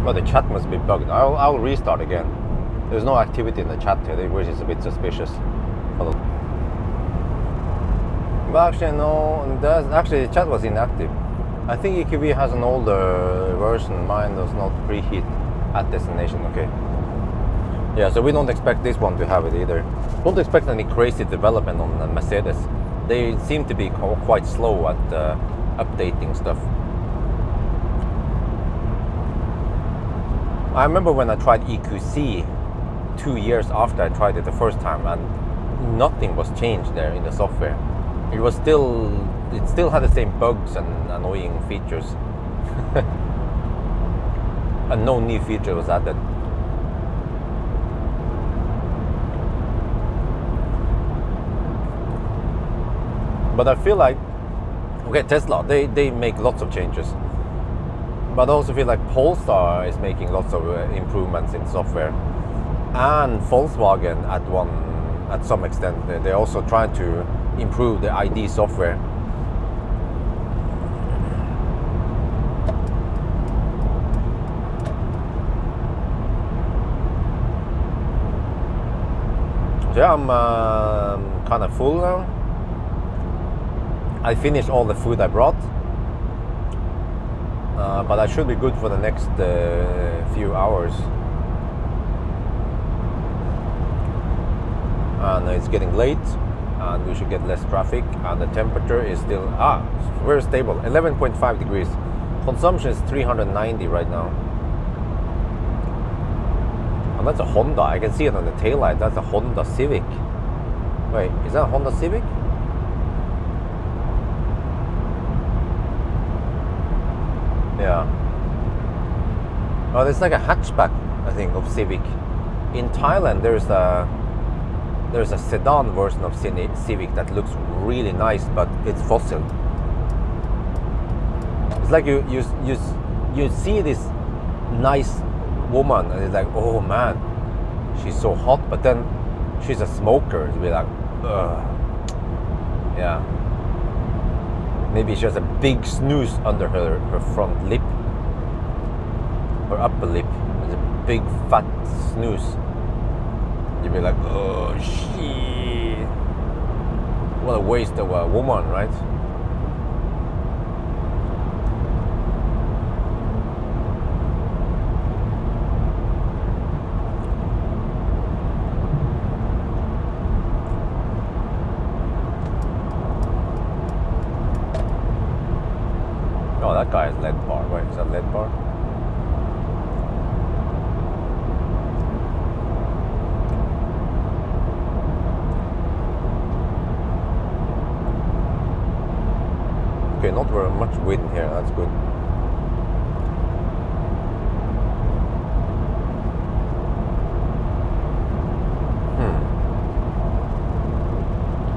Well, the chat must be bugged. I'll restart again. There's no activity in the chat today, which is a bit suspicious. But actually, no. Actually, the chat was inactive. I think EQV has an older version. Mine does not preheat at destination. Okay. Yeah, so we don't expect this one to have it either. Don't expect any crazy development on the Mercedes. They seem to be quite slow at updating stuff. I remember when I tried EQC 2 years after I tried it the first time, and nothing was changed there in the software. It still had the same bugs and annoying features. And no new feature was added. But I feel like, okay, Tesla, they make lots of changes. But I also feel like Polestar is making lots of improvements in software. And Volkswagen at some extent, they're also trying to improve the ID software. So yeah, I'm kind of full now. I finished all the food I brought, but I should be good for the next few hours. And it's getting late, and we should get less traffic, and the temperature is still very stable, 11.5 degrees. Consumption is 390 right now. And that's a Honda. I can see it on the taillight. That's a Honda Civic. Wait, is that a Honda Civic? Yeah. Oh, it's like a hatchback, I think, of Civic. In Thailand, there's a sedan version of Civic that looks really nice, but it's fossil. It's like you see this nice woman, and it's like, oh man, she's so hot, but then she's a smoker. It'll be like, ugh. Yeah. Maybe she has a big snooze under her front lip, her upper lip. It's a big fat snooze. You'd be like, oh shit. What a waste of a woman, right? Oh, that guy is lead bar. Wait, is that lead bar? Okay, not very much wind here. That's good.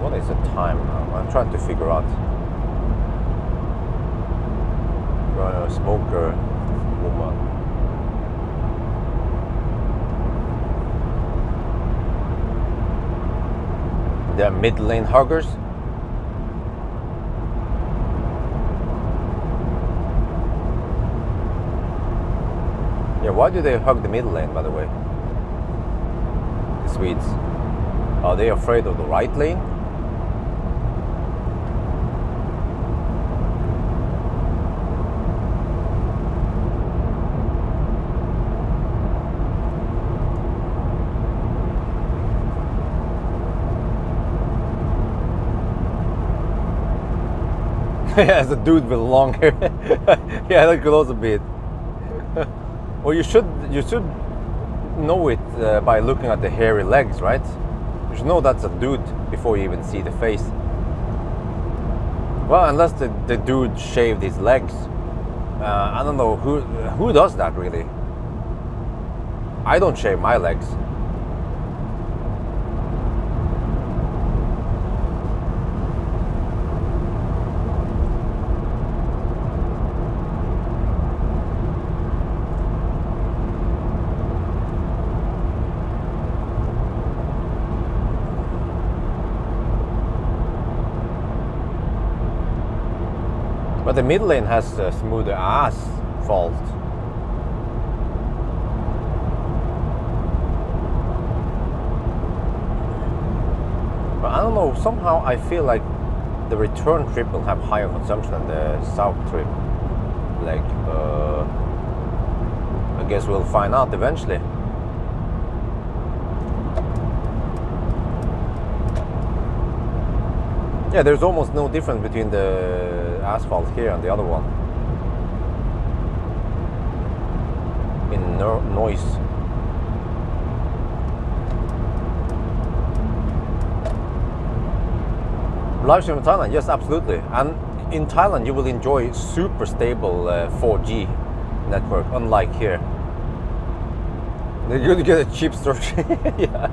What is the time now? I'm trying to figure out. A smoker woman. They're mid-lane huggers. Yeah, why do they hug the middle lane, by the way? The Swedes. Are they afraid of the right lane? Yeah, it's a dude with long hair. Yeah, that could also be it. Well, you should know it by looking at the hairy legs, right? You should know that's a dude before you even see the face. Well, unless the dude shaved his legs. I don't know who does that really. I don't shave my legs. But the middle lane has a smoother asphalt. But I don't know, somehow I feel like the return trip will have higher consumption than the south trip. Like, I guess we'll find out eventually. Yeah, there's almost no difference between the asphalt here and the other one in noise. Live stream in Thailand, yes, absolutely. And in Thailand, you will enjoy super stable 4G network, unlike here. You're gonna get a cheap storage. Yeah.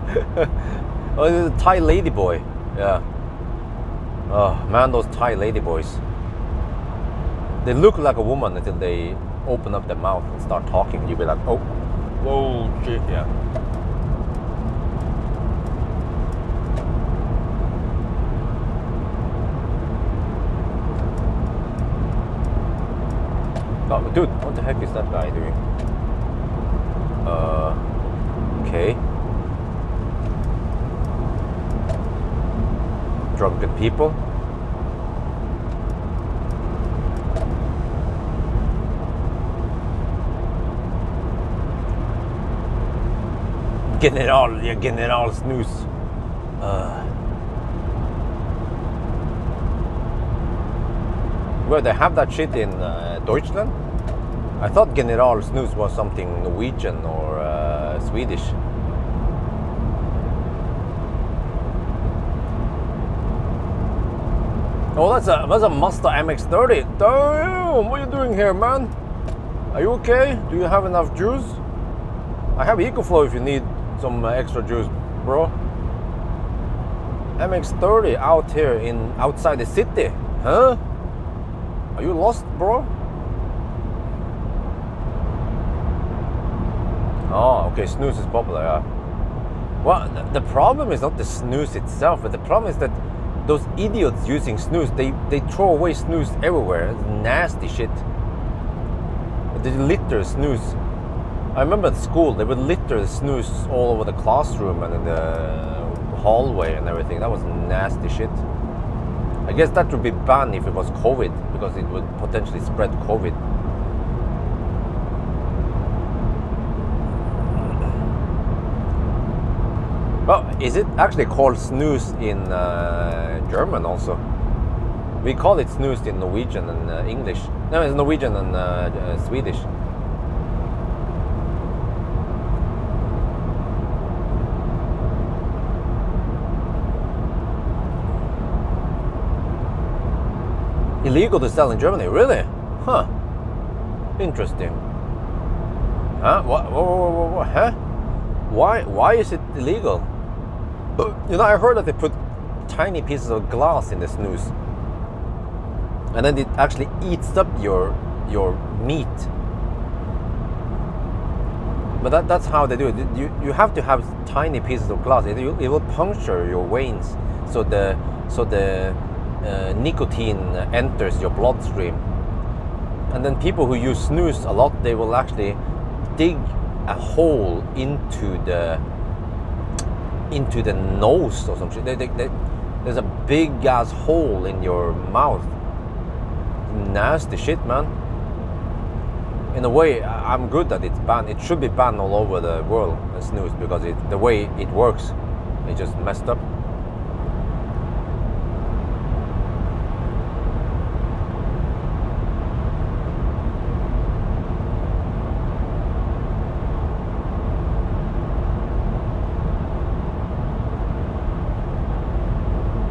Oh, this is a Thai ladyboy. Yeah. Oh man, those Thai ladyboys. They look like a woman until they open up their mouth and start talking. You'll be like, oh, whoa, shit, yeah. Oh, dude, what the heck is that guy doing? Okay. Drunken people. General snooze. Well, they have that shit in Deutschland. I thought General snooze was something Norwegian or Swedish. Oh, that's a Mazda MX-30. Damn, what are you doing here, man? Are you okay? Do you have enough juice? I have EcoFlow if you need some extra juice, bro. MX-30 out here outside the city, huh? Are you lost, bro? Oh, okay, snooze is popular, yeah. Well, the problem is not the snooze itself, but the problem is that those idiots using snooze, they throw away snooze everywhere. It's nasty shit. They litter snooze. I remember at school, they would litter the snooze all over the classroom and in the hallway and everything. That was nasty shit. I guess that would be banned if it was COVID, because it would potentially spread COVID. Well, is it actually called snooze in German also? We call it snooze in Norwegian and English. No, it's Norwegian and Swedish. Illegal to sell in Germany, really? Huh. Interesting. Huh? What? Huh? Why is it illegal? You know, I heard that they put tiny pieces of glass in the snooze, and then it actually eats up your meat. But that's how they do it. You have to have tiny pieces of glass. It will puncture your veins, so the nicotine enters your bloodstream. And then people who use snooze a lot, they will actually dig a hole into the nose or something. There's a big ass hole in your mouth. Nasty shit, man. In a way, I'm good that it's banned. It should be banned all over the world, the snooze, because the way it works, it's just messed up.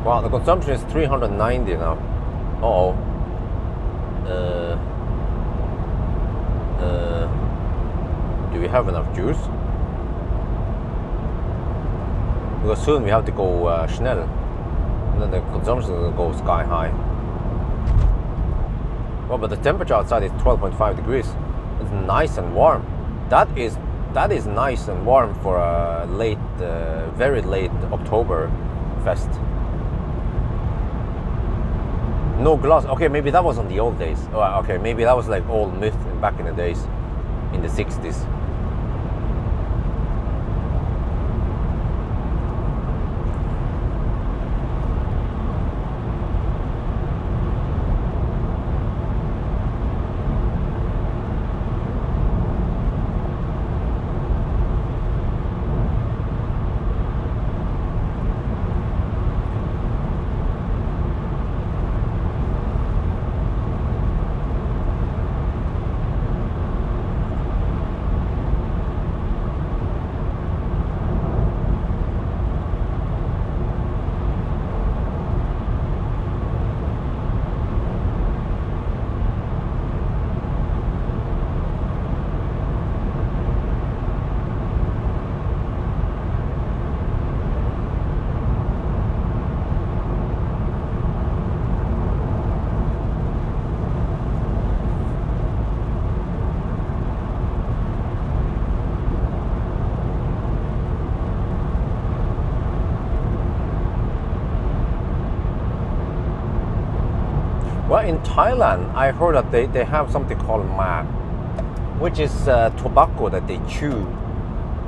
Wow, the consumption is 390 now. Uh-oh. Do we have enough juice? Because soon we have to go Schnell, and then the consumption will go sky high. Well, but the temperature outside is 12.5 degrees. It's nice and warm. That is nice and warm for a very late October fest. No glass. Okay, maybe that was on the old days. Oh, okay, maybe that was like old myth back in the days, in the 60s. Well, in Thailand, I heard that they have something called mak, which is tobacco that they chew.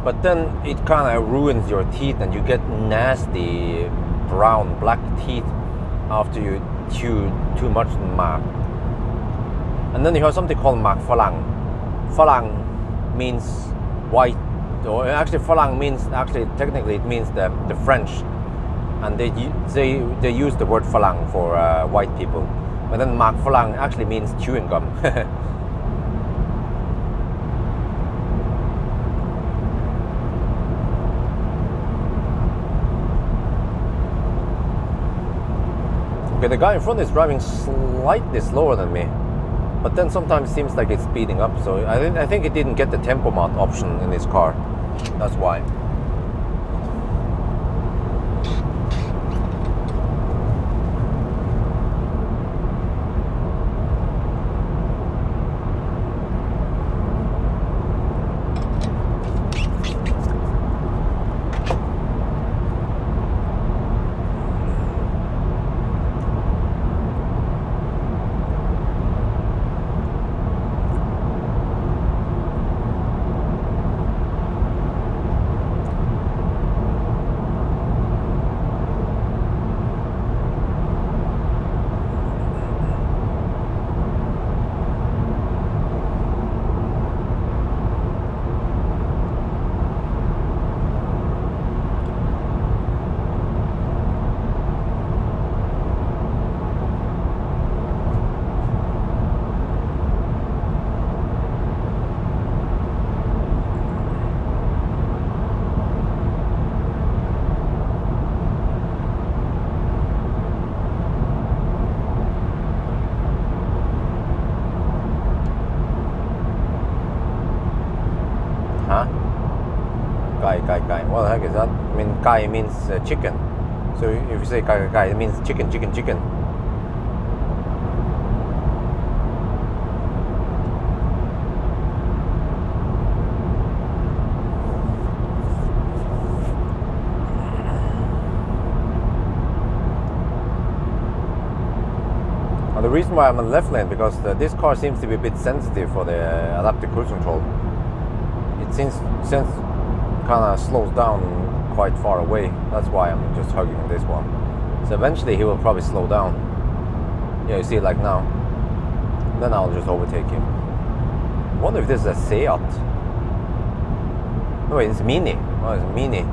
But then it kind of ruins your teeth and you get nasty brown, black teeth after you chew too much mak. And then you have something called mak phalang. Phalang means white, or actually phalang means, actually technically it means the French. And they use the word phalang for white people. But then mak phalang actually means chewing gum. Okay, the guy in front is driving slightly slower than me, but then sometimes it seems like it's speeding up. So I think it didn't get the tempomat option in his car. That's why. Gai. What the heck is that? I mean, gai means chicken. So if you say gai, it means chicken. The reason why I'm on the left lane, because this car seems to be a bit sensitive for the adaptive cruise control. It seems kind of slows down quite far away. That's why I'm just hugging this one. So eventually he will probably slow down. Yeah, you see, like now. Then I'll just overtake him. I wonder if this is a Seat. No, wait, it's Mini. Oh, it's Mini.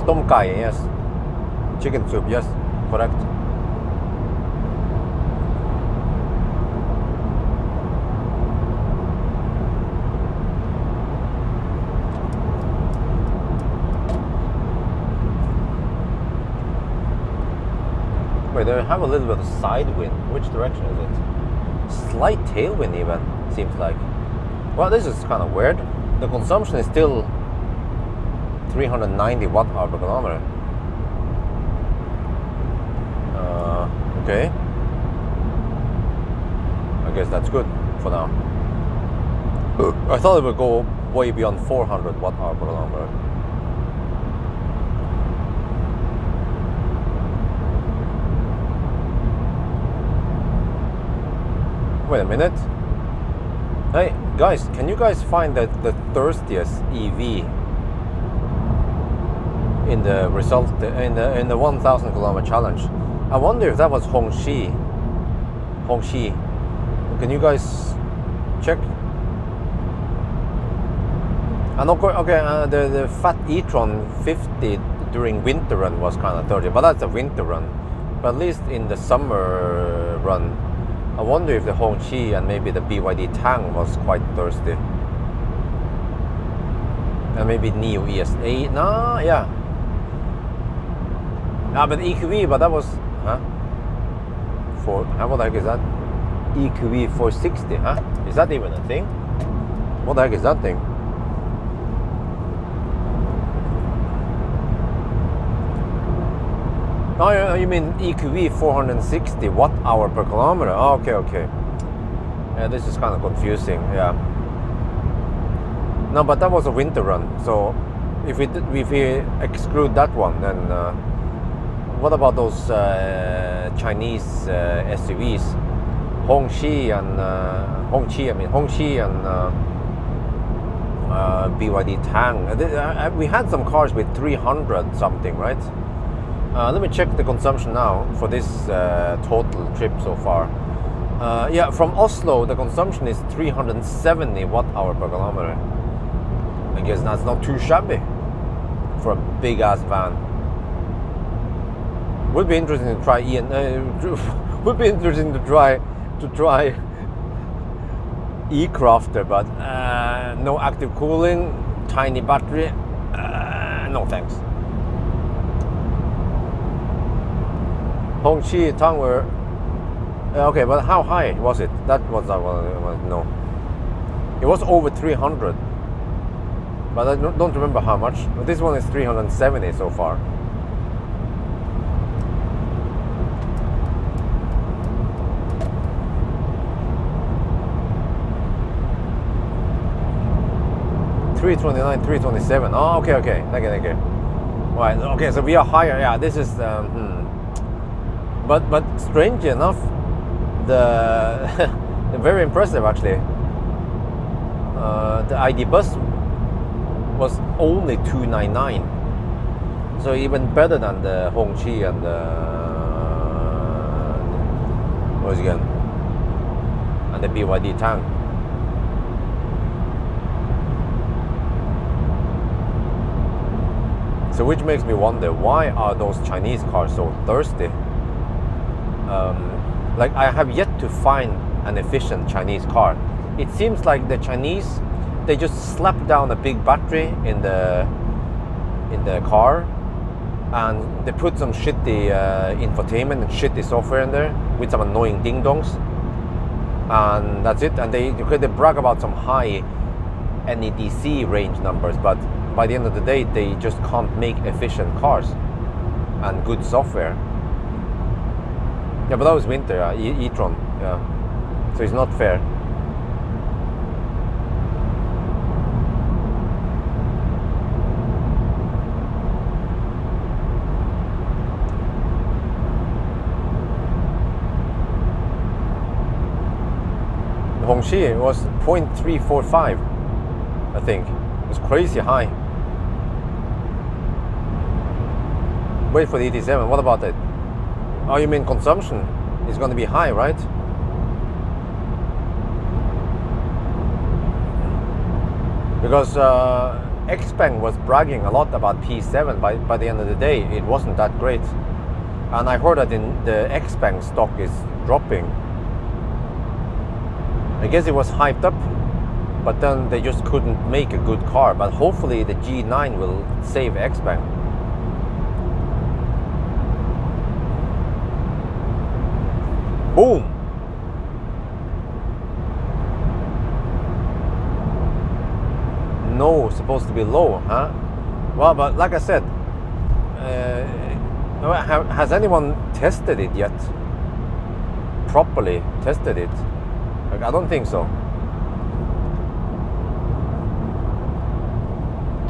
Tom kai, yes. Chicken soup, yes, correct. Wait, they have a little bit of side wind. Which direction is it? Slight tailwind even, seems like. Well, this is kind of weird. The consumption is still 390 watt-hour per kilometer. Okay. I guess that's good for now. I thought it would go way beyond 400 watt-hour per kilometer. Wait a minute. Hey guys, can you guys find the thirstiest EV in the result in the 1,000 kilometer challenge? I wonder if that was Hongxi. Can you guys check? And okay, the Fat e-tron 50 during winter run was kind of 30, but that's a winter run. But at least in the summer run, I wonder if the Hongxi and maybe the BYD Tang was quite thirsty. And maybe Neo ES8. No, yeah. Ah, but EQV, but that was, huh? What the heck is that? EQV 460, huh? Is that even a thing? What the heck is that thing? Oh, you mean EQV 460 watt-hour per kilometer? Oh, okay. Yeah, this is kind of confusing. Yeah. No, but that was a winter run. So if we exclude that one, then what about those Chinese SUVs, Hongqi and BYD Tang? We had some cars with 300 something, right? Let me check the consumption now for this total trip so far. Yeah, from Oslo the consumption is 370 watt-hour per kilometer. I guess that's not too shabby for a big ass van. Would be interesting to try would be interesting to try E-Crafter, but no active cooling, tiny battery. No thanks. Hongqi Tang were okay, but how high was it? That was I want to know. It was over 300, but I don't remember how much. This one is 370 so far. $329, $327. Oh, okay. Okay. Right. Okay, so we are higher. Yeah, this is. But strange enough, the very impressive actually. The ID bus was only $299, so even better than the Hongqi and the what was it again? And the BYD Tang. So which makes me wonder, why are those Chinese cars so thirsty? Like, I have yet to find an efficient Chinese car. It seems like the Chinese, they just slap down a big battery in the car, and they put some shitty infotainment and shitty software in there with some annoying ding dongs, and that's it. And they brag about some high NEDC range numbers, but by the end of the day, they just can't make efficient cars and good software. Yeah, but that was winter, e-tron, yeah. So it's not fair. Hongqi was 0.345, I think. It was crazy high. Wait for the ET7, what about it? Oh, you mean consumption is going to be high, right? Because Xpeng was bragging a lot about P7. By the end of the day, it wasn't that great. And I heard that the Xpeng stock is dropping. I guess it was hyped up, but then they just couldn't make a good car. But hopefully the G9 will save Xpeng. Boom! No, supposed to be low, huh? Well, but like I said, has anyone tested it yet? Properly tested it? Like, I don't think so.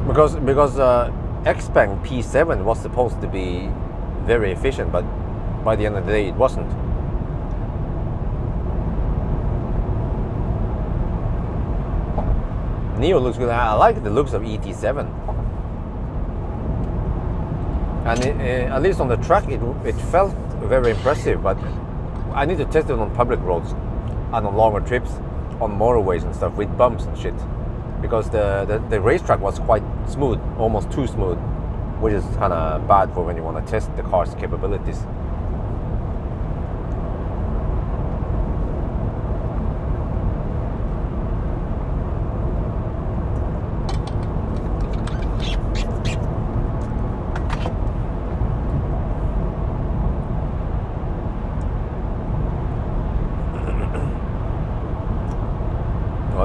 Because Xpeng P7 was supposed to be very efficient, but by the end of the day, it wasn't. Neo looks good. I like the looks of ET7, and at least on the track it felt very impressive. But I need to test it on public roads and on longer trips, on motorways and stuff with bumps and shit, because the racetrack was quite smooth, almost too smooth, which is kind of bad for when you want to test the car's capabilities.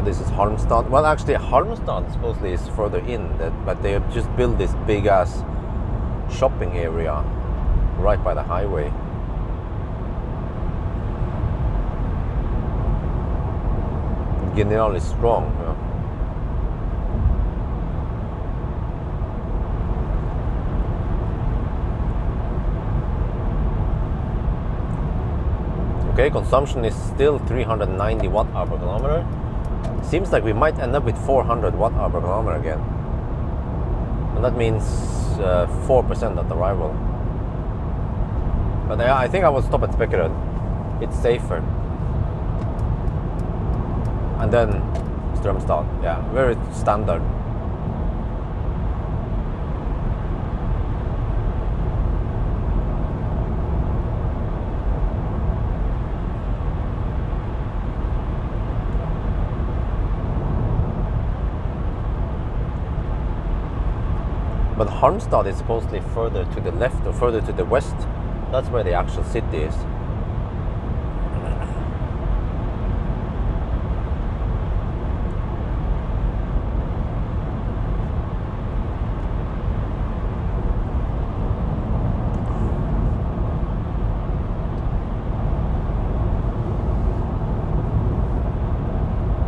This is Halmstad. Well, actually, Halmstad supposedly is further in, but they have just built this big ass shopping area right by the highway. General is strong. Yeah. Okay, consumption is still 390 watt-hour per kilometer. Seems like we might end up with 400 watt-hour per kilometer again. And that means 4% at arrival. But I think I will stop at Spekerød. It's safer. And then Strømstad. Yeah, very standard. But Harmstad is supposedly further to the left or further to the west. That's where the actual city is.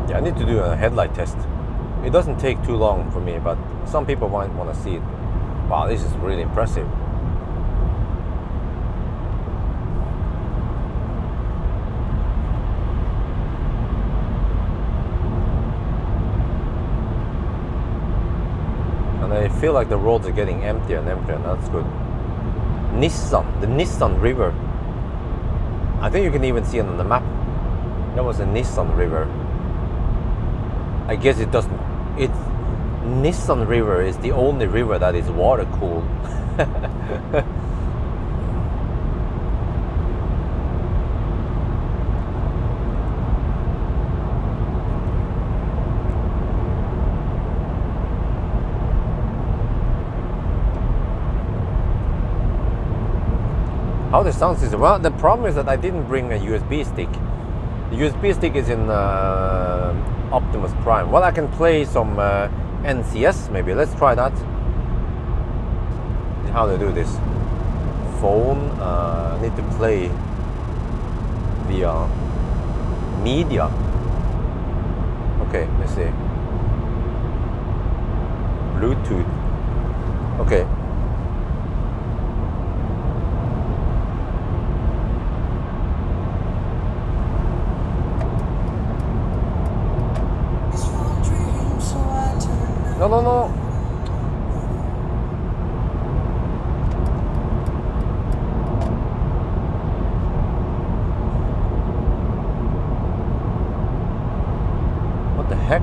Yeah, I need to do a headlight test. It doesn't take too long for me, but some people might want to see it. Wow, this is really impressive. And I feel like the roads are getting emptier and emptier, and that's good. Nissan, the Nissan River. I think you can even see it on the map. There was a Nissan River. I guess it doesn't. Nissan River is the only river that is water cooled. How this sounds is, well, the problem is that I didn't bring a USB stick. The USB stick is in Optimus Prime. Well, I can play some NCS maybe. Let's try that. How to do this? Phone. I need to play via media. Okay, let's see. Bluetooth. Okay. No. What the heck?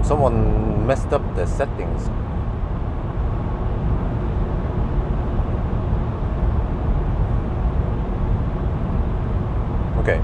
Someone messed up the settings. Okay.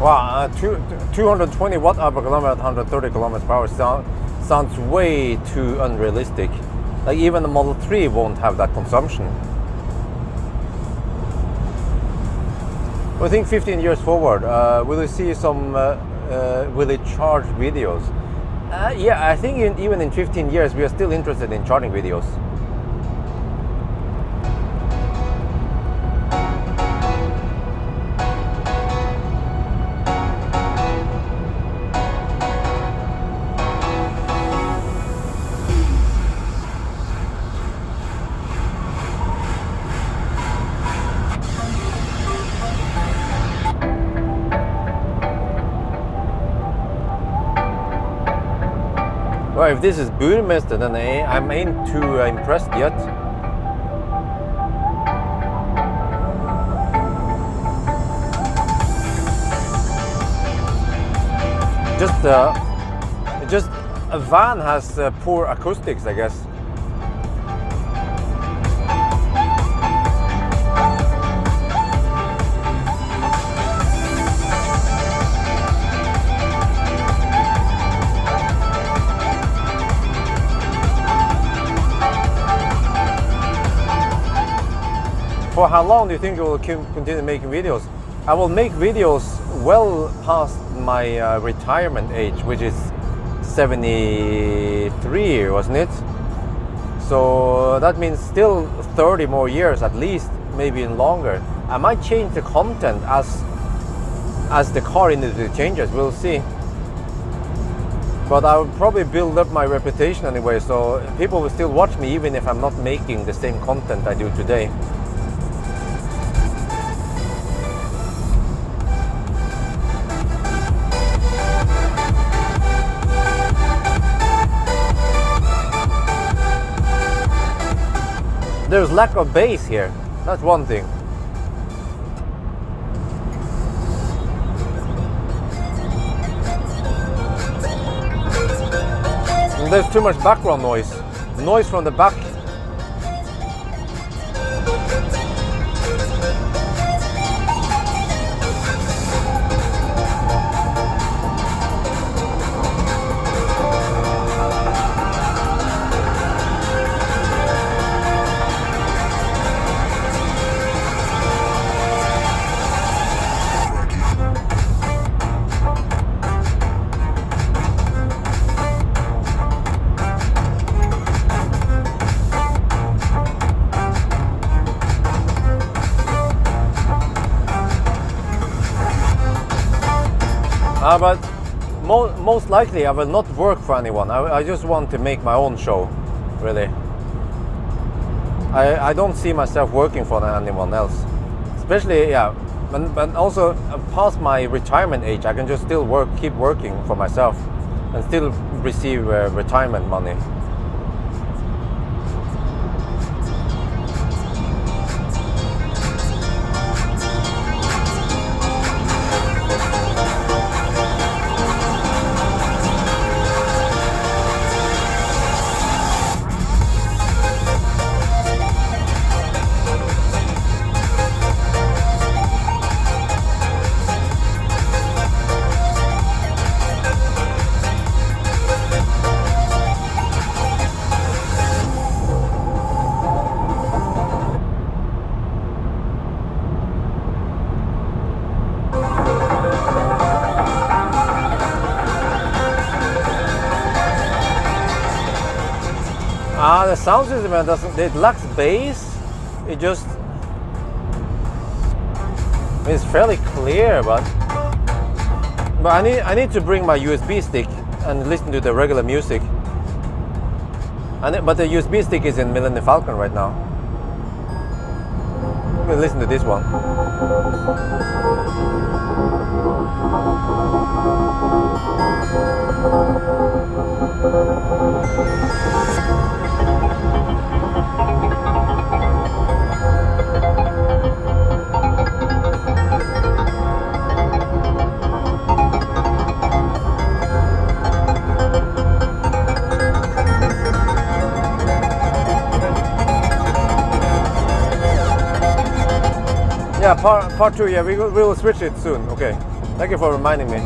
Wow, 220 watt-hour per kilometer at 130 kilometers per hour sounds way too unrealistic. Like even the Model 3 won't have that consumption. I think 15 years forward, will we see some, will it charge videos? Yeah, I think even in 15 years we are still interested in charging videos. Well, if this is Burmester, then I'm ain't too impressed yet. Just a van has poor acoustics, I guess. For how long do you think you will continue making videos? I will make videos well past my retirement age, which is 73, wasn't it? So that means still 30 more years at least, maybe even longer. I might change the content as the car industry changes, we'll see. But I will probably build up my reputation anyway, so people will still watch me even if I'm not making the same content I do today. There's lack of bass here, that's one thing. And there's too much background noise. Noise from the back. But most likely I will not work for anyone. I just want to make my own show, really. I don't see myself working for anyone else. Especially, yeah, but also past my retirement age, I can just still keep working for myself and still receive retirement money. The sound system it lacks bass. It's fairly clear, but I need to bring my USB stick and listen to the regular music. But the USB stick is in Millennium Falcon right now. We'll listen to this one. Yeah, part two. Yeah, we will switch it soon. Okay, thank you for reminding me.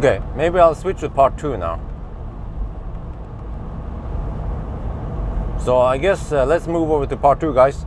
Okay, maybe I'll switch to part 2 now. So I guess let's move over to part 2, guys.